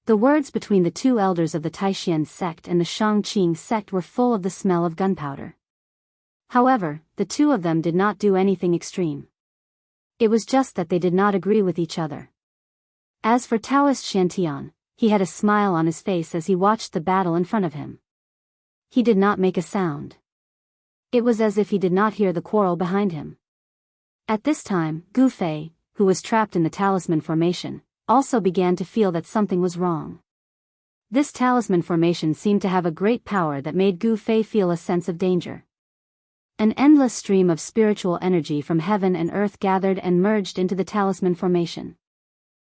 The words between the two elders of the Taishan sect and the Shangqing sect were full of the smell of gunpowder. However, the two of them did not do anything extreme. It was just that they did not agree with each other. As for Taoist Shantian, he had a smile on his face as he watched the battle in front of him. He did not make a sound. It was as if he did not hear the quarrel behind him. At this time, Gu Fei, who was trapped in the talisman formation, also began to feel that something was wrong. This talisman formation seemed to have a great power that made Gu Fei feel a sense of danger. An endless stream of spiritual energy from heaven and earth gathered and merged into the talisman formation.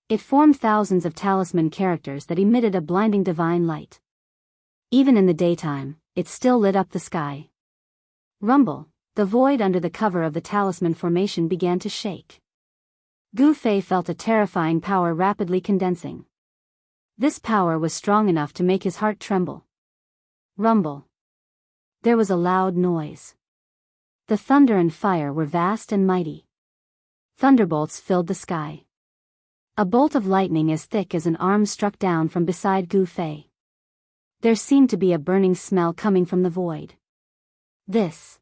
It formed thousands of talisman characters that emitted a blinding divine light. Even in the daytime, it still lit up the sky. Rumble, the void under the cover of the talisman formation began to shake. Gu Fei felt a terrifying power rapidly condensing. This power was strong enough to make his heart tremble. Rumble. There was a loud noise. The thunder and fire were vast and mighty. Thunderbolts filled the sky. A bolt of lightning as thick as an arm struck down from beside Gu Fei. There seemed to be a burning smell coming from the void. This.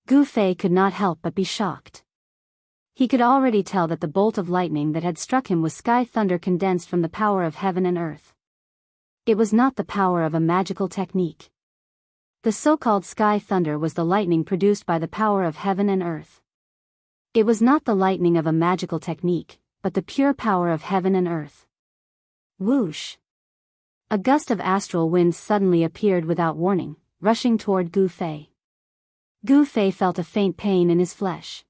Gu Fei could not help but be shocked. He could already tell that the bolt of lightning that had struck him was sky thunder condensed from the power of heaven and earth. It was not the power of a magical technique. The so-called sky thunder was the lightning produced by the power of heaven and earth. It was not the lightning of a magical technique, but the pure power of heaven and earth. Whoosh! A gust of astral wind suddenly appeared without warning, rushing toward Gu Fei. Gu Fei felt a faint pain in his flesh.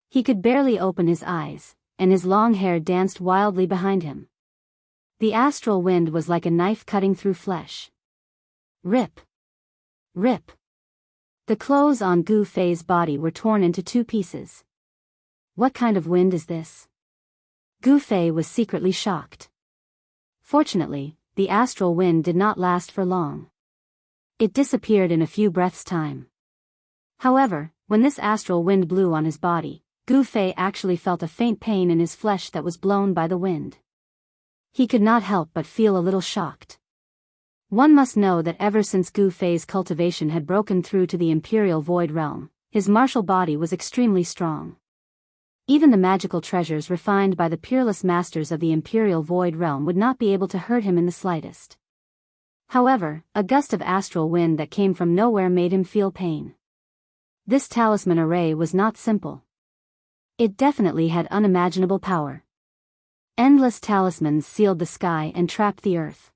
He could barely open his eyes, and his long hair danced wildly behind him. The astral wind was like a knife cutting through flesh. Rip! Rip! The clothes on Gu Fei's body were torn into two pieces. What kind of wind is this? Gu Fei was secretly shocked. Fortunately, the astral wind did not last for long. It disappeared in a few breaths' time. However, when this astral wind blew on his body, Gu Fei actually felt a faint pain in his flesh that was blown by the wind. He could not help but feel a little shocked. One must know that ever since Gu Fei's cultivation had broken through to the Imperial Void Realm, his martial body was extremely strong. Even the magical treasures refined by the peerless masters of the Imperial Void Realm would not be able to hurt him in the slightest. However, a gust of astral wind that came from nowhere made him feel pain. This talisman array was not simple. It definitely had unimaginable power. Endless talismans sealed the sky and trapped the earth.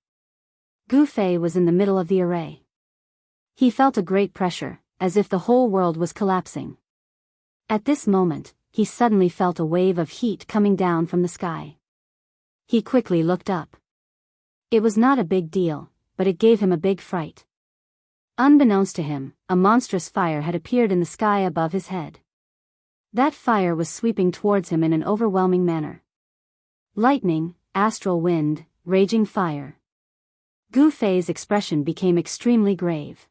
Gu Fei was in the middle of the array. He felt a great pressure, as if the whole world was collapsing. At this moment, he suddenly felt a wave of heat coming down from the sky. He quickly looked up. It was not a big deal, but it gave him a big fright. Unbeknownst to him, a monstrous fire had appeared in the sky above his head. That fire was sweeping towards him in an overwhelming manner. Lightning, astral wind, raging fire. Gu Fei's expression became extremely grave.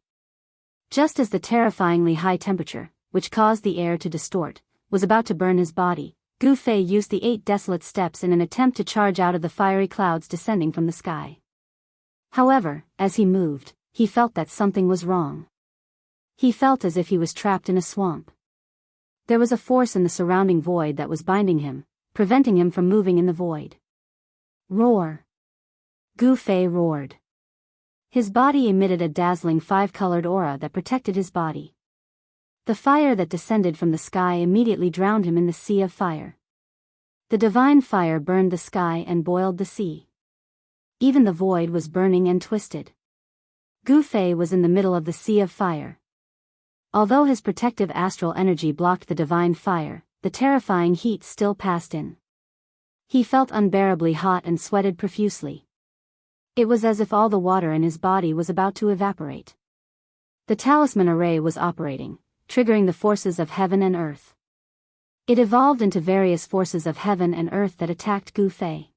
Just as the terrifyingly high temperature, which caused the air to distort, was about to burn his body, Gu Fei used the 8 desolate steps in an attempt to charge out of the fiery clouds descending from the sky. However, as he moved, he felt that something was wrong. He felt as if he was trapped in a swamp. There was a force in the surrounding void that was binding him, preventing him from moving in the void. Roar! Gu Fei roared. His body emitted a dazzling 5-colored aura that protected his body. The fire that descended from the sky immediately drowned him in the sea of fire. The divine fire burned the sky and boiled the sea. Even the void was burning and twisted. Gu Fei was in the middle of the sea of fire. Although his protective astral energy blocked the divine fire, the terrifying heat still passed in. He felt unbearably hot and sweated profusely. It was as if all the water in his body was about to evaporate. The talisman array was operating, triggering the forces of heaven and earth. It evolved into various forces of heaven and earth that attacked Gu Fei.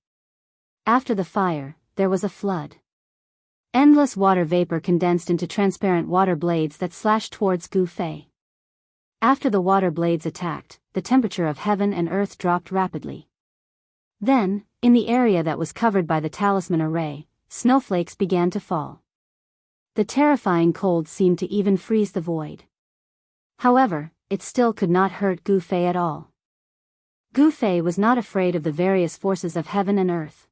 After the fire, there was a flood. Endless water vapor condensed into transparent water blades that slashed towards Gu Fei. After the water blades attacked, the temperature of heaven and earth dropped rapidly. Then, in the area that was covered by the talisman array, snowflakes began to fall. The terrifying cold seemed to even freeze the void. However, it still could not hurt Gu Fei at all. Gu Fei was not afraid of the various forces of heaven and earth.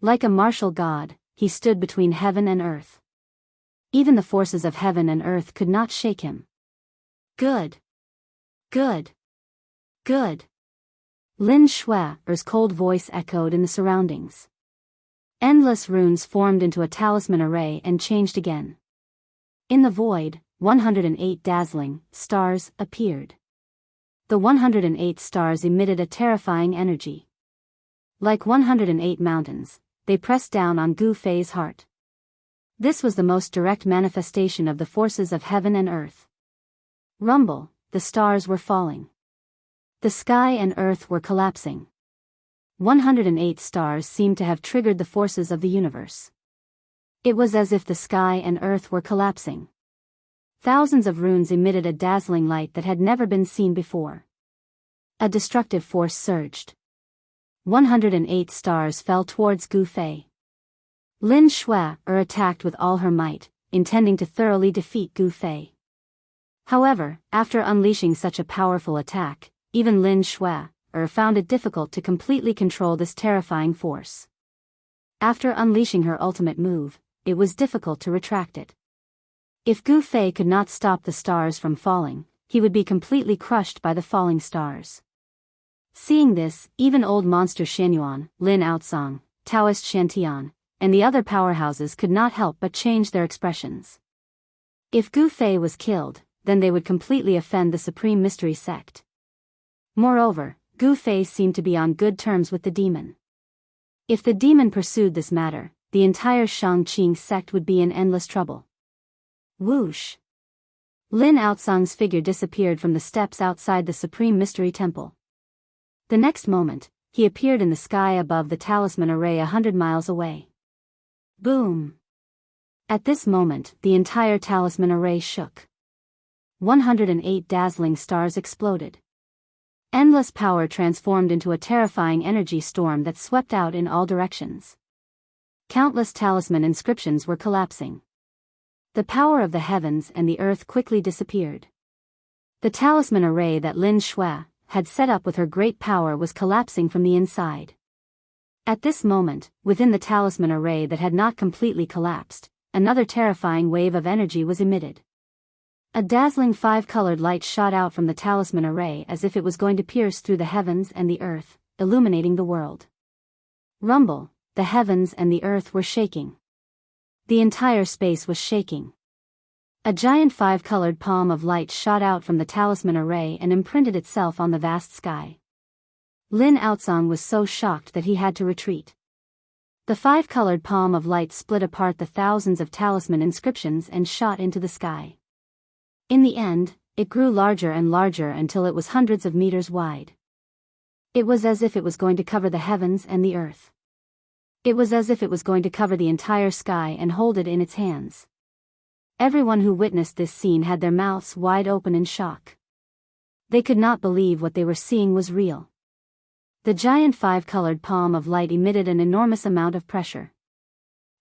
Like a martial god, he stood between heaven and earth. Even the forces of heaven and earth could not shake him. Good. Good. Good. Lin Shui's cold voice echoed in the surroundings. Endless runes formed into a talisman array and changed again. In the void, 108 dazzling stars appeared. The 108 stars emitted a terrifying energy. Like 108 mountains, they pressed down on Gu Fei's heart. This was the most direct manifestation of the forces of heaven and earth. Rumble, the stars were falling. The sky and earth were collapsing. 108 stars seemed to have triggered the forces of the universe. It was as if the sky and earth were collapsing. Thousands of runes emitted a dazzling light that had never been seen before. A destructive force surged. 108 stars fell towards Gu Fei. Lin Shui attacked with all her might, intending to thoroughly defeat Gu Fei. However, after unleashing such a powerful attack, even Lin Shui found it difficult to completely control this terrifying force. After unleashing her ultimate move, it was difficult to retract it. If Gu Fei could not stop the stars from falling, he would be completely crushed by the falling stars. Seeing this, even old monster Xianyuan, Lin Outsong, Taoist Shantian, and the other powerhouses could not help but change their expressions. If Gu Fei was killed, then they would completely offend the Supreme Mystery Sect. Moreover, Gu Fei seemed to be on good terms with the demon. If the demon pursued this matter, the entire Shangqing sect would be in endless trouble. Whoosh! Lin Outsong's figure disappeared from the steps outside the Supreme Mystery Temple. The next moment, he appeared in the sky above the talisman array 100 miles away. Boom! At this moment, the entire talisman array shook. 108 dazzling stars exploded. Endless power transformed into a terrifying energy storm that swept out in all directions. Countless talisman inscriptions were collapsing. The power of the heavens and the earth quickly disappeared. The talisman array that Lin Shui had set up with her great power was collapsing from the inside. At this moment, within the talisman array that had not completely collapsed, another terrifying wave of energy was emitted. A dazzling 5-colored light shot out from the talisman array as if it was going to pierce through the heavens and the earth, illuminating the world. Rumble, the heavens and the earth were shaking. The entire space was shaking. A giant 5-colored palm of light shot out from the talisman array and imprinted itself on the vast sky. Lin Outsong was so shocked that he had to retreat. The 5-colored palm of light split apart the thousands of talisman inscriptions and shot into the sky. In the end, it grew larger and larger until it was hundreds of meters wide. It was as if it was going to cover the heavens and the earth. It was as if it was going to cover the entire sky and hold it in its hands. Everyone who witnessed this scene had their mouths wide open in shock. They could not believe what they were seeing was real. The giant 5-colored palm of light emitted an enormous amount of pressure.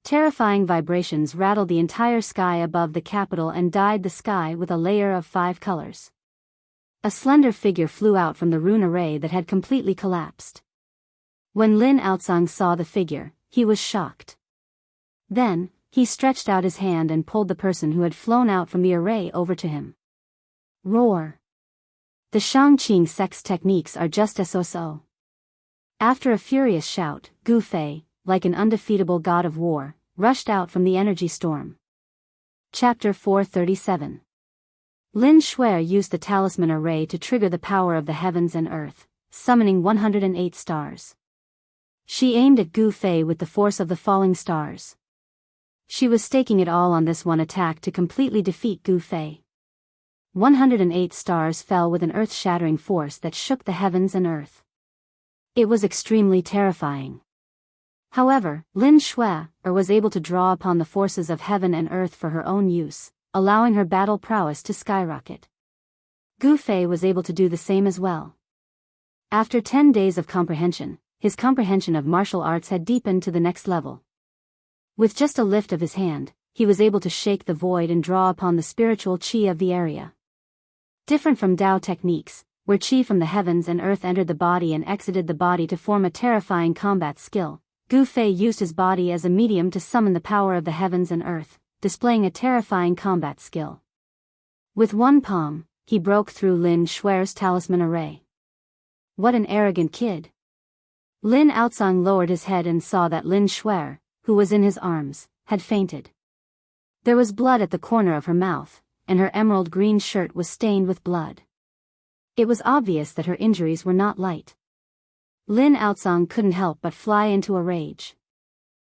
Terrifying vibrations rattled the entire sky above the capital and dyed the sky with a layer of 5 colors. A slender figure flew out from the rune array that had completely collapsed. When Lin Outsong saw the figure, he was shocked. Then, he stretched out his hand and pulled the person who had flown out from the array over to him. Roar! The Shangqing sect's techniques are just so. After a furious shout, Gu Fei, like an undefeatable god of war, rushed out from the energy storm. Chapter 437. Lin Shui used the talisman array to trigger the power of the heavens and earth, summoning 108 stars. She aimed at Gu Fei with the force of the falling stars. She was staking it all on this one attack to completely defeat Gu Fei. 108 stars fell with an earth-shattering force that shook the heavens and earth. It was extremely terrifying. However, Lin Shui was able to draw upon the forces of heaven and earth for her own use, allowing her battle prowess to skyrocket. Gu Fei was able to do the same as well. After 10 days of comprehension, his comprehension of martial arts had deepened to the next level. With just a lift of his hand, he was able to shake the void and draw upon the spiritual qi of the area. Different from Tao techniques, where qi from the heavens and earth entered the body and exited the body to form a terrifying combat skill, Gu Fei used his body as a medium to summon the power of the heavens and earth, displaying a terrifying combat skill. With one palm, he broke through Lin Shuer's talisman array. What an arrogant kid! Lin Outsang lowered his head and saw that Lin Shuer, who was in his arms, had fainted. There was blood at the corner of her mouth, and her emerald green shirt was stained with blood. It was obvious that her injuries were not light. Lin Outsang couldn't help but fly into a rage.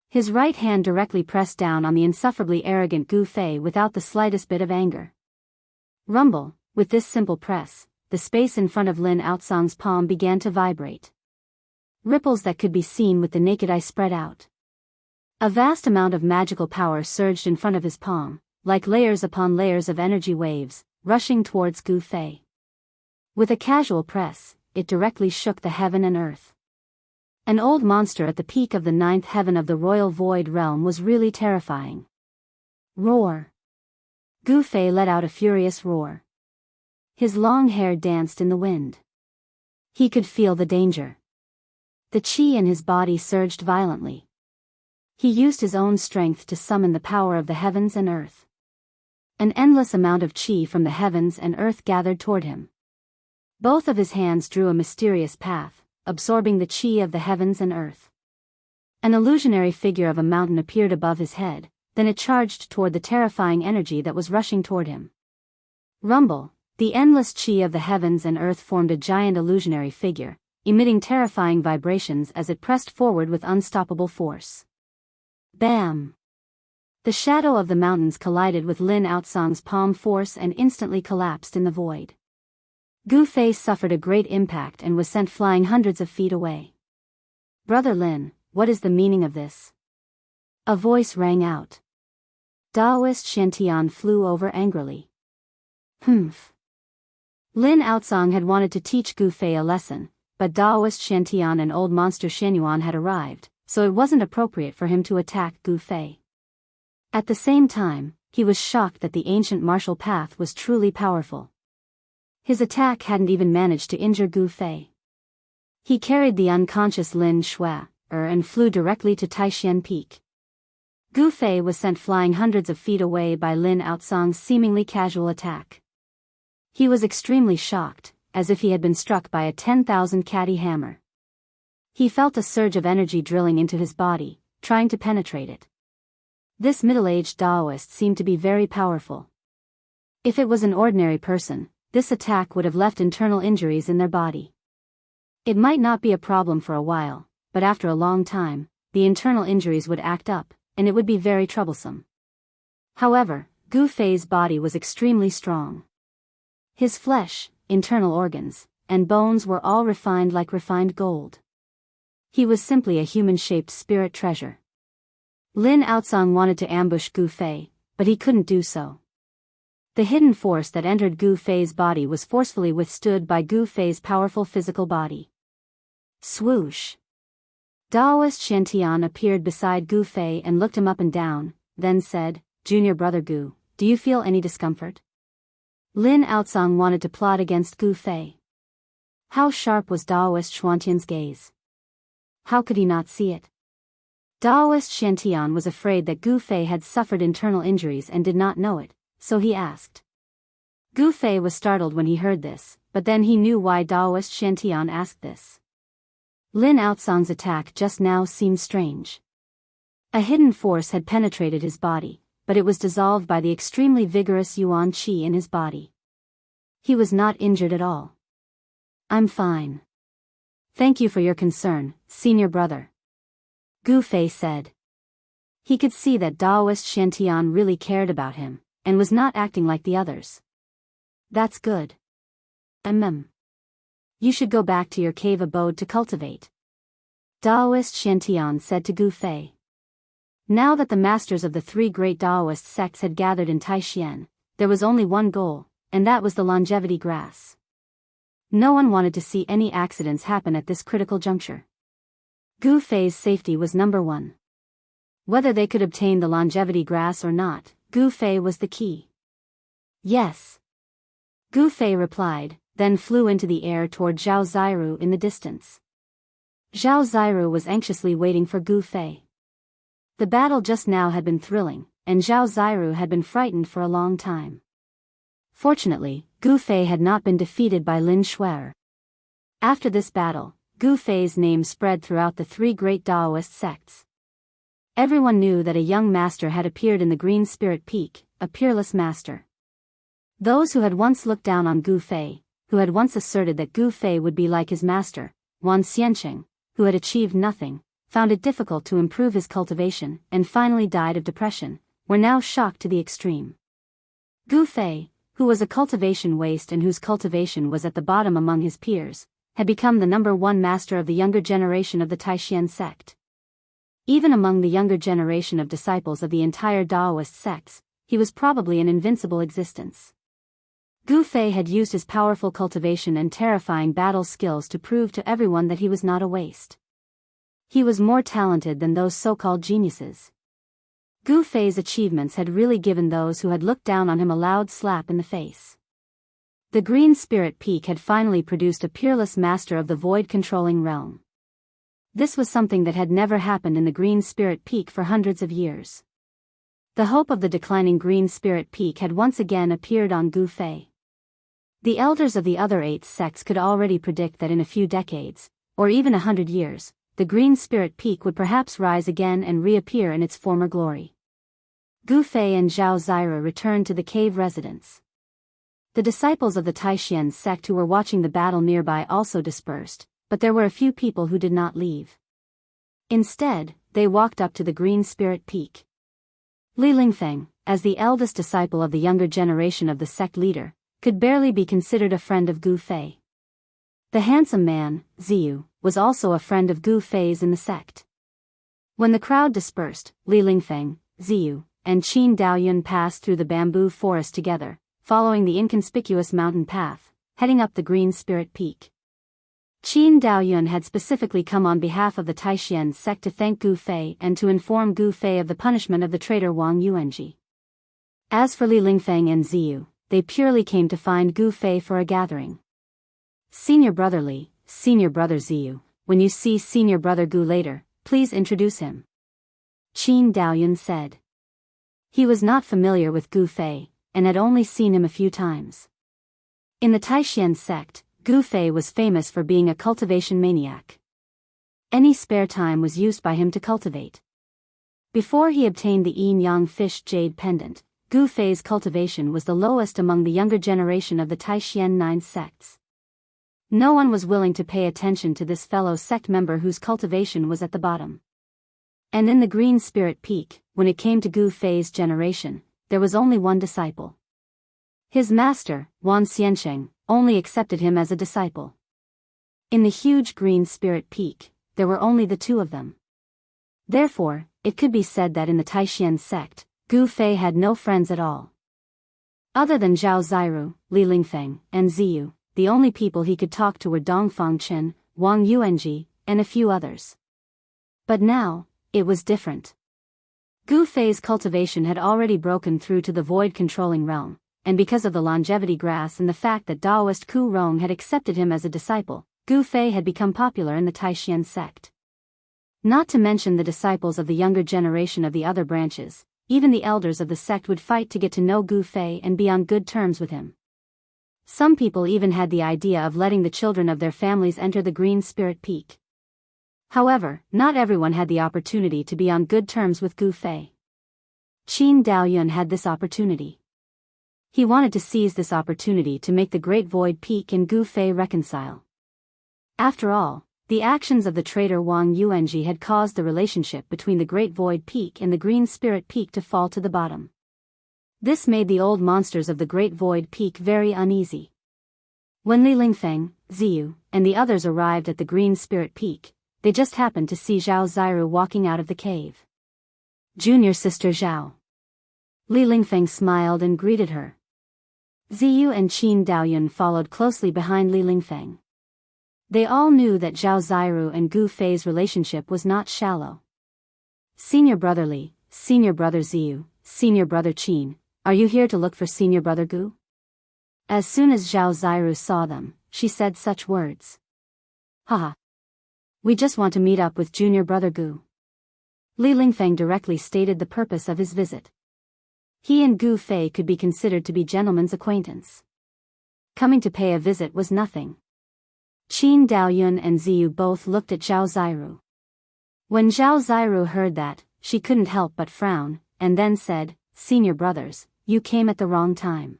His right hand directly pressed down on the insufferably arrogant Gu Fei without the slightest bit of anger. Rumble, with this simple press, the space in front of Lin Outsang's palm began to vibrate. Ripples that could be seen with the naked eye spread out. A vast amount of magical power surged in front of his palm, like layers upon layers of energy waves, rushing towards Gu Fei. With a casual press, it directly shook the heaven and earth. An old monster at the peak of the ninth heaven of the royal void realm was really terrifying. Roar! Gu Fei let out a furious roar. His long hair danced in the wind. He could feel the danger. The qi in his body surged violently. He used his own strength to summon the power of the heavens and earth. An endless amount of qi from the heavens and earth gathered toward him. Both of his hands drew a mysterious path, absorbing the qi of the heavens and earth. An illusionary figure of a mountain appeared above his head, then it charged toward the terrifying energy that was rushing toward him. Rumble, the endless qi of the heavens and earth formed a giant illusionary figure, emitting terrifying vibrations as it pressed forward with unstoppable force. Bam! The shadow of the mountains collided with Lin Outsang's palm force and instantly collapsed in the void. Gu Fei suffered a great impact and was sent flying hundreds of feet away. Brother Lin, what is the meaning of this? A voice rang out. Daoist Shantian flew over angrily. Humph. Lin Outsang had wanted to teach Gu Fei a lesson, but Daoist Shantian and old monster Shenyuan had arrived, so it wasn't appropriate for him to attack Gu Fei. At the same time, he was shocked that the ancient martial path was truly powerful. His attack hadn't even managed to injure Gu Fei. He carried the unconscious Lin Shuer and flew directly to Taishan Peak. Gu Fei was sent flying hundreds of feet away by Lin Outsang's seemingly casual attack. He was extremely shocked, as if he had been struck by a 10,000 catty hammer. He felt a surge of energy drilling into his body, trying to penetrate it. This middle-aged Daoist seemed to be very powerful. If it was an ordinary person, this attack would have left internal injuries in their body. It might not be a problem for a while, but after a long time, the internal injuries would act up, and it would be very troublesome. However, Gu Fei's body was extremely strong. His flesh, internal organs, and bones were all refined like refined gold. He was simply a human-shaped spirit treasure. Lin Outsang wanted to ambush Gu Fei, but he couldn't do so. The hidden force that entered Gu Fei's body was forcefully withstood by Gu Fei's powerful physical body. Swoosh! Daoist Shantian appeared beside Gu Fei and looked him up and down, then said, "Junior brother Gu, do you feel any discomfort?" Lin Outsang wanted to plot against Gu Fei. How sharp was Daoist Shantian's gaze? How could he not see it? Daoist Shantian was afraid that Gu Fei had suffered internal injuries and did not know it, so he asked. Gu Fei was startled when he heard this, but then he knew why Daoist Shantian asked this. Lin Outsang's attack just now seemed strange. A hidden force had penetrated his body, but it was dissolved by the extremely vigorous Yuan Qi in his body. He was not injured at all. "I'm fine. Thank you for your concern, senior brother," Gu Fei said. He could see that Daoist Shantian really cared about him, and was not acting like the others. "That's good. You should go back to your cave abode to cultivate," Daoist Shantian said to Gu Fei. Now that the masters of the three great Daoist sects had gathered in Taishan, there was only one goal, and that was the longevity grass. No one wanted to see any accidents happen at this critical juncture. Gu Fei's safety was number one. Whether they could obtain the longevity grass or not, Gu Fei was the key. "Yes," Gu Fei replied, then flew into the air toward Zhao Ziru in the distance. Zhao Ziru was anxiously waiting for Gu Fei. The battle just now had been thrilling, and Zhao Ziru had been frightened for a long time. Fortunately, Gu Fei had not been defeated by Lin Shuer. After this battle, Gu Fei's name spread throughout the three great Daoist sects. Everyone knew that a young master had appeared in the Green Spirit Peak, a peerless master. Those who had once looked down on Gu Fei, who had once asserted that Gu Fei would be like his master, Wan Xianqing, who had achieved nothing, found it difficult to improve his cultivation, and finally died of depression, were now shocked to the extreme. Gu Fei, who was a cultivation waste and whose cultivation was at the bottom among his peers, had become the #1 master of the younger generation of the Taishan sect. Even among the younger generation of disciples of the entire Daoist sects, he was probably an invincible existence. Gu Fei had used his powerful cultivation and terrifying battle skills to prove to everyone that he was not a waste. He was more talented than those so-called geniuses. Gu Fei's achievements had really given those who had looked down on him a loud slap in the face. The Green Spirit Peak had finally produced a peerless master of the void-controlling realm. This was something that had never happened in the Green Spirit Peak for hundreds of years. The hope of the declining Green Spirit Peak had once again appeared on Gu Fei. The elders of the other 8 sects could already predict that in a few decades, or even 100 years, the Green Spirit Peak would perhaps rise again and reappear in its former glory. Gu Fei and Zhao Ziru returned to the cave residence. The disciples of the Taishan sect who were watching the battle nearby also dispersed, but there were a few people who did not leave. Instead, they walked up to the Green Spirit Peak. Li Lingfeng, as the eldest disciple of the younger generation of the sect leader, could barely be considered a friend of Gu Fei. The handsome man, Ziyu, was also a friend of Gu Fei's in the sect. When the crowd dispersed, Li Lingfeng, Ziyu, and Qin Daoyun passed through the bamboo forest together, following the inconspicuous mountain path, heading up the Green Spirit Peak. Qin Daoyun had specifically come on behalf of the Taishan sect to thank Gu Fei and to inform Gu Fei of the punishment of the traitor Wang Yuanji. As for Li Lingfeng and Ziyu, they purely came to find Gu Fei for a gathering. Senior brother Li, senior brother Ziyu, when you see senior brother Gu later, please introduce him. Qin Daoyun said. He was not familiar with Gu Fei, and had only seen him a few times. In the Taishan sect, Gu Fei was famous for being a cultivation maniac. Any spare time was used by him to cultivate. Before he obtained the yin-yang fish jade pendant, Gu Fei's cultivation was the lowest among the younger generation of the Taishan 9 sects. No one was willing to pay attention to this fellow sect member whose cultivation was at the bottom. And in the Green Spirit Peak, when it came to Gu Fei's generation, there was only one disciple. His master, Wan Xianqing, only accepted him as a disciple. In the huge Green Spirit Peak, there were only the 2 of them. Therefore, it could be said that in the Taishan sect, Gu Fei had no friends at all. Other than Zhao Ziru, Li Lingfeng, and Ziyu, the only people he could talk to were Dongfang Chen, Wang Yuanji, and a few others. But now, it was different. Gu Fei's cultivation had already broken through to the void-controlling realm, and because of the longevity grass and the fact that Daoist Ku Rong had accepted him as a disciple, Gu Fei had become popular in the Taishan sect. Not to mention the disciples of the younger generation of the other branches, even the elders of the sect would fight to get to know Gu Fei and be on good terms with him. Some people even had the idea of letting the children of their families enter the Green Spirit Peak. However, not everyone had the opportunity to be on good terms with Gu Fei. Qin Daoyun had this opportunity. He wanted to seize this opportunity to make the Great Void Peak and Gu Fei reconcile. After all, the actions of the traitor Wang Yuanji had caused the relationship between the Great Void Peak and the Green Spirit Peak to fall to the bottom. This made the old monsters of the Great Void Peak very uneasy. When Li Lingfeng, Ziyu, and the others arrived at the Green Spirit Peak, they just happened to see Zhao Ziru walking out of the cave. Junior sister Zhao. Li Lingfeng smiled and greeted her. Ziyu and Qin Daoyun followed closely behind Li Lingfeng. They all knew that Zhao Ziru and Gu Fei's relationship was not shallow. Senior brother Li, senior brother Ziyu, senior brother Qin, are you here to look for senior brother Gu? As soon as Zhao Ziru saw them, she said such words. Haha. We just want to meet up with junior brother Gu. Li Lingfeng directly stated the purpose of his visit. He and Gu Fei could be considered to be gentlemen's acquaintance. Coming to pay a visit was nothing. Qin Daoyun and Ziyu both looked at Zhao Ziru. When Zhao Ziru heard that, she couldn't help but frown, and then said, "Senior brothers, you came at the wrong time."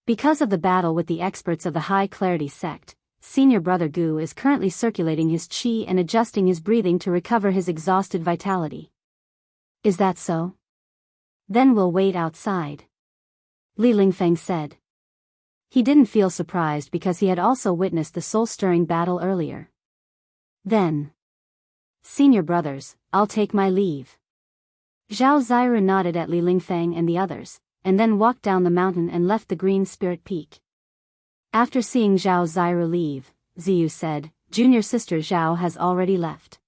Because of the battle with the experts of the High Clarity sect, Senior Brother Gu is currently circulating his qi and adjusting his breathing to recover his exhausted vitality. Is that so? Then we'll wait outside, Li Lingfeng said. He didn't feel surprised because he had also witnessed the soul-stirring battle earlier. Then, "Senior brothers, I'll take my leave." Zhao Ziru nodded at Li Lingfeng and the others, and then walked down the mountain and left the Green Spirit Peak. After seeing Zhao Ziru leave, Ziyu said, "Junior sister Zhao has already left.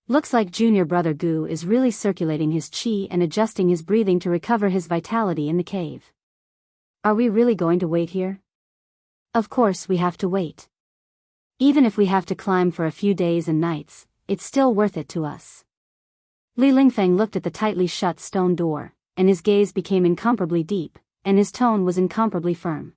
Looks like junior brother Gu is really circulating his qi and adjusting his breathing to recover his vitality in the cave. Are we really going to wait here?" "Of course we have to wait. Even if we have to climb for a few days and nights, it's still worth it to us." Li Lingfeng looked at the tightly shut stone door, and his gaze became incomparably deep, and his tone was incomparably firm.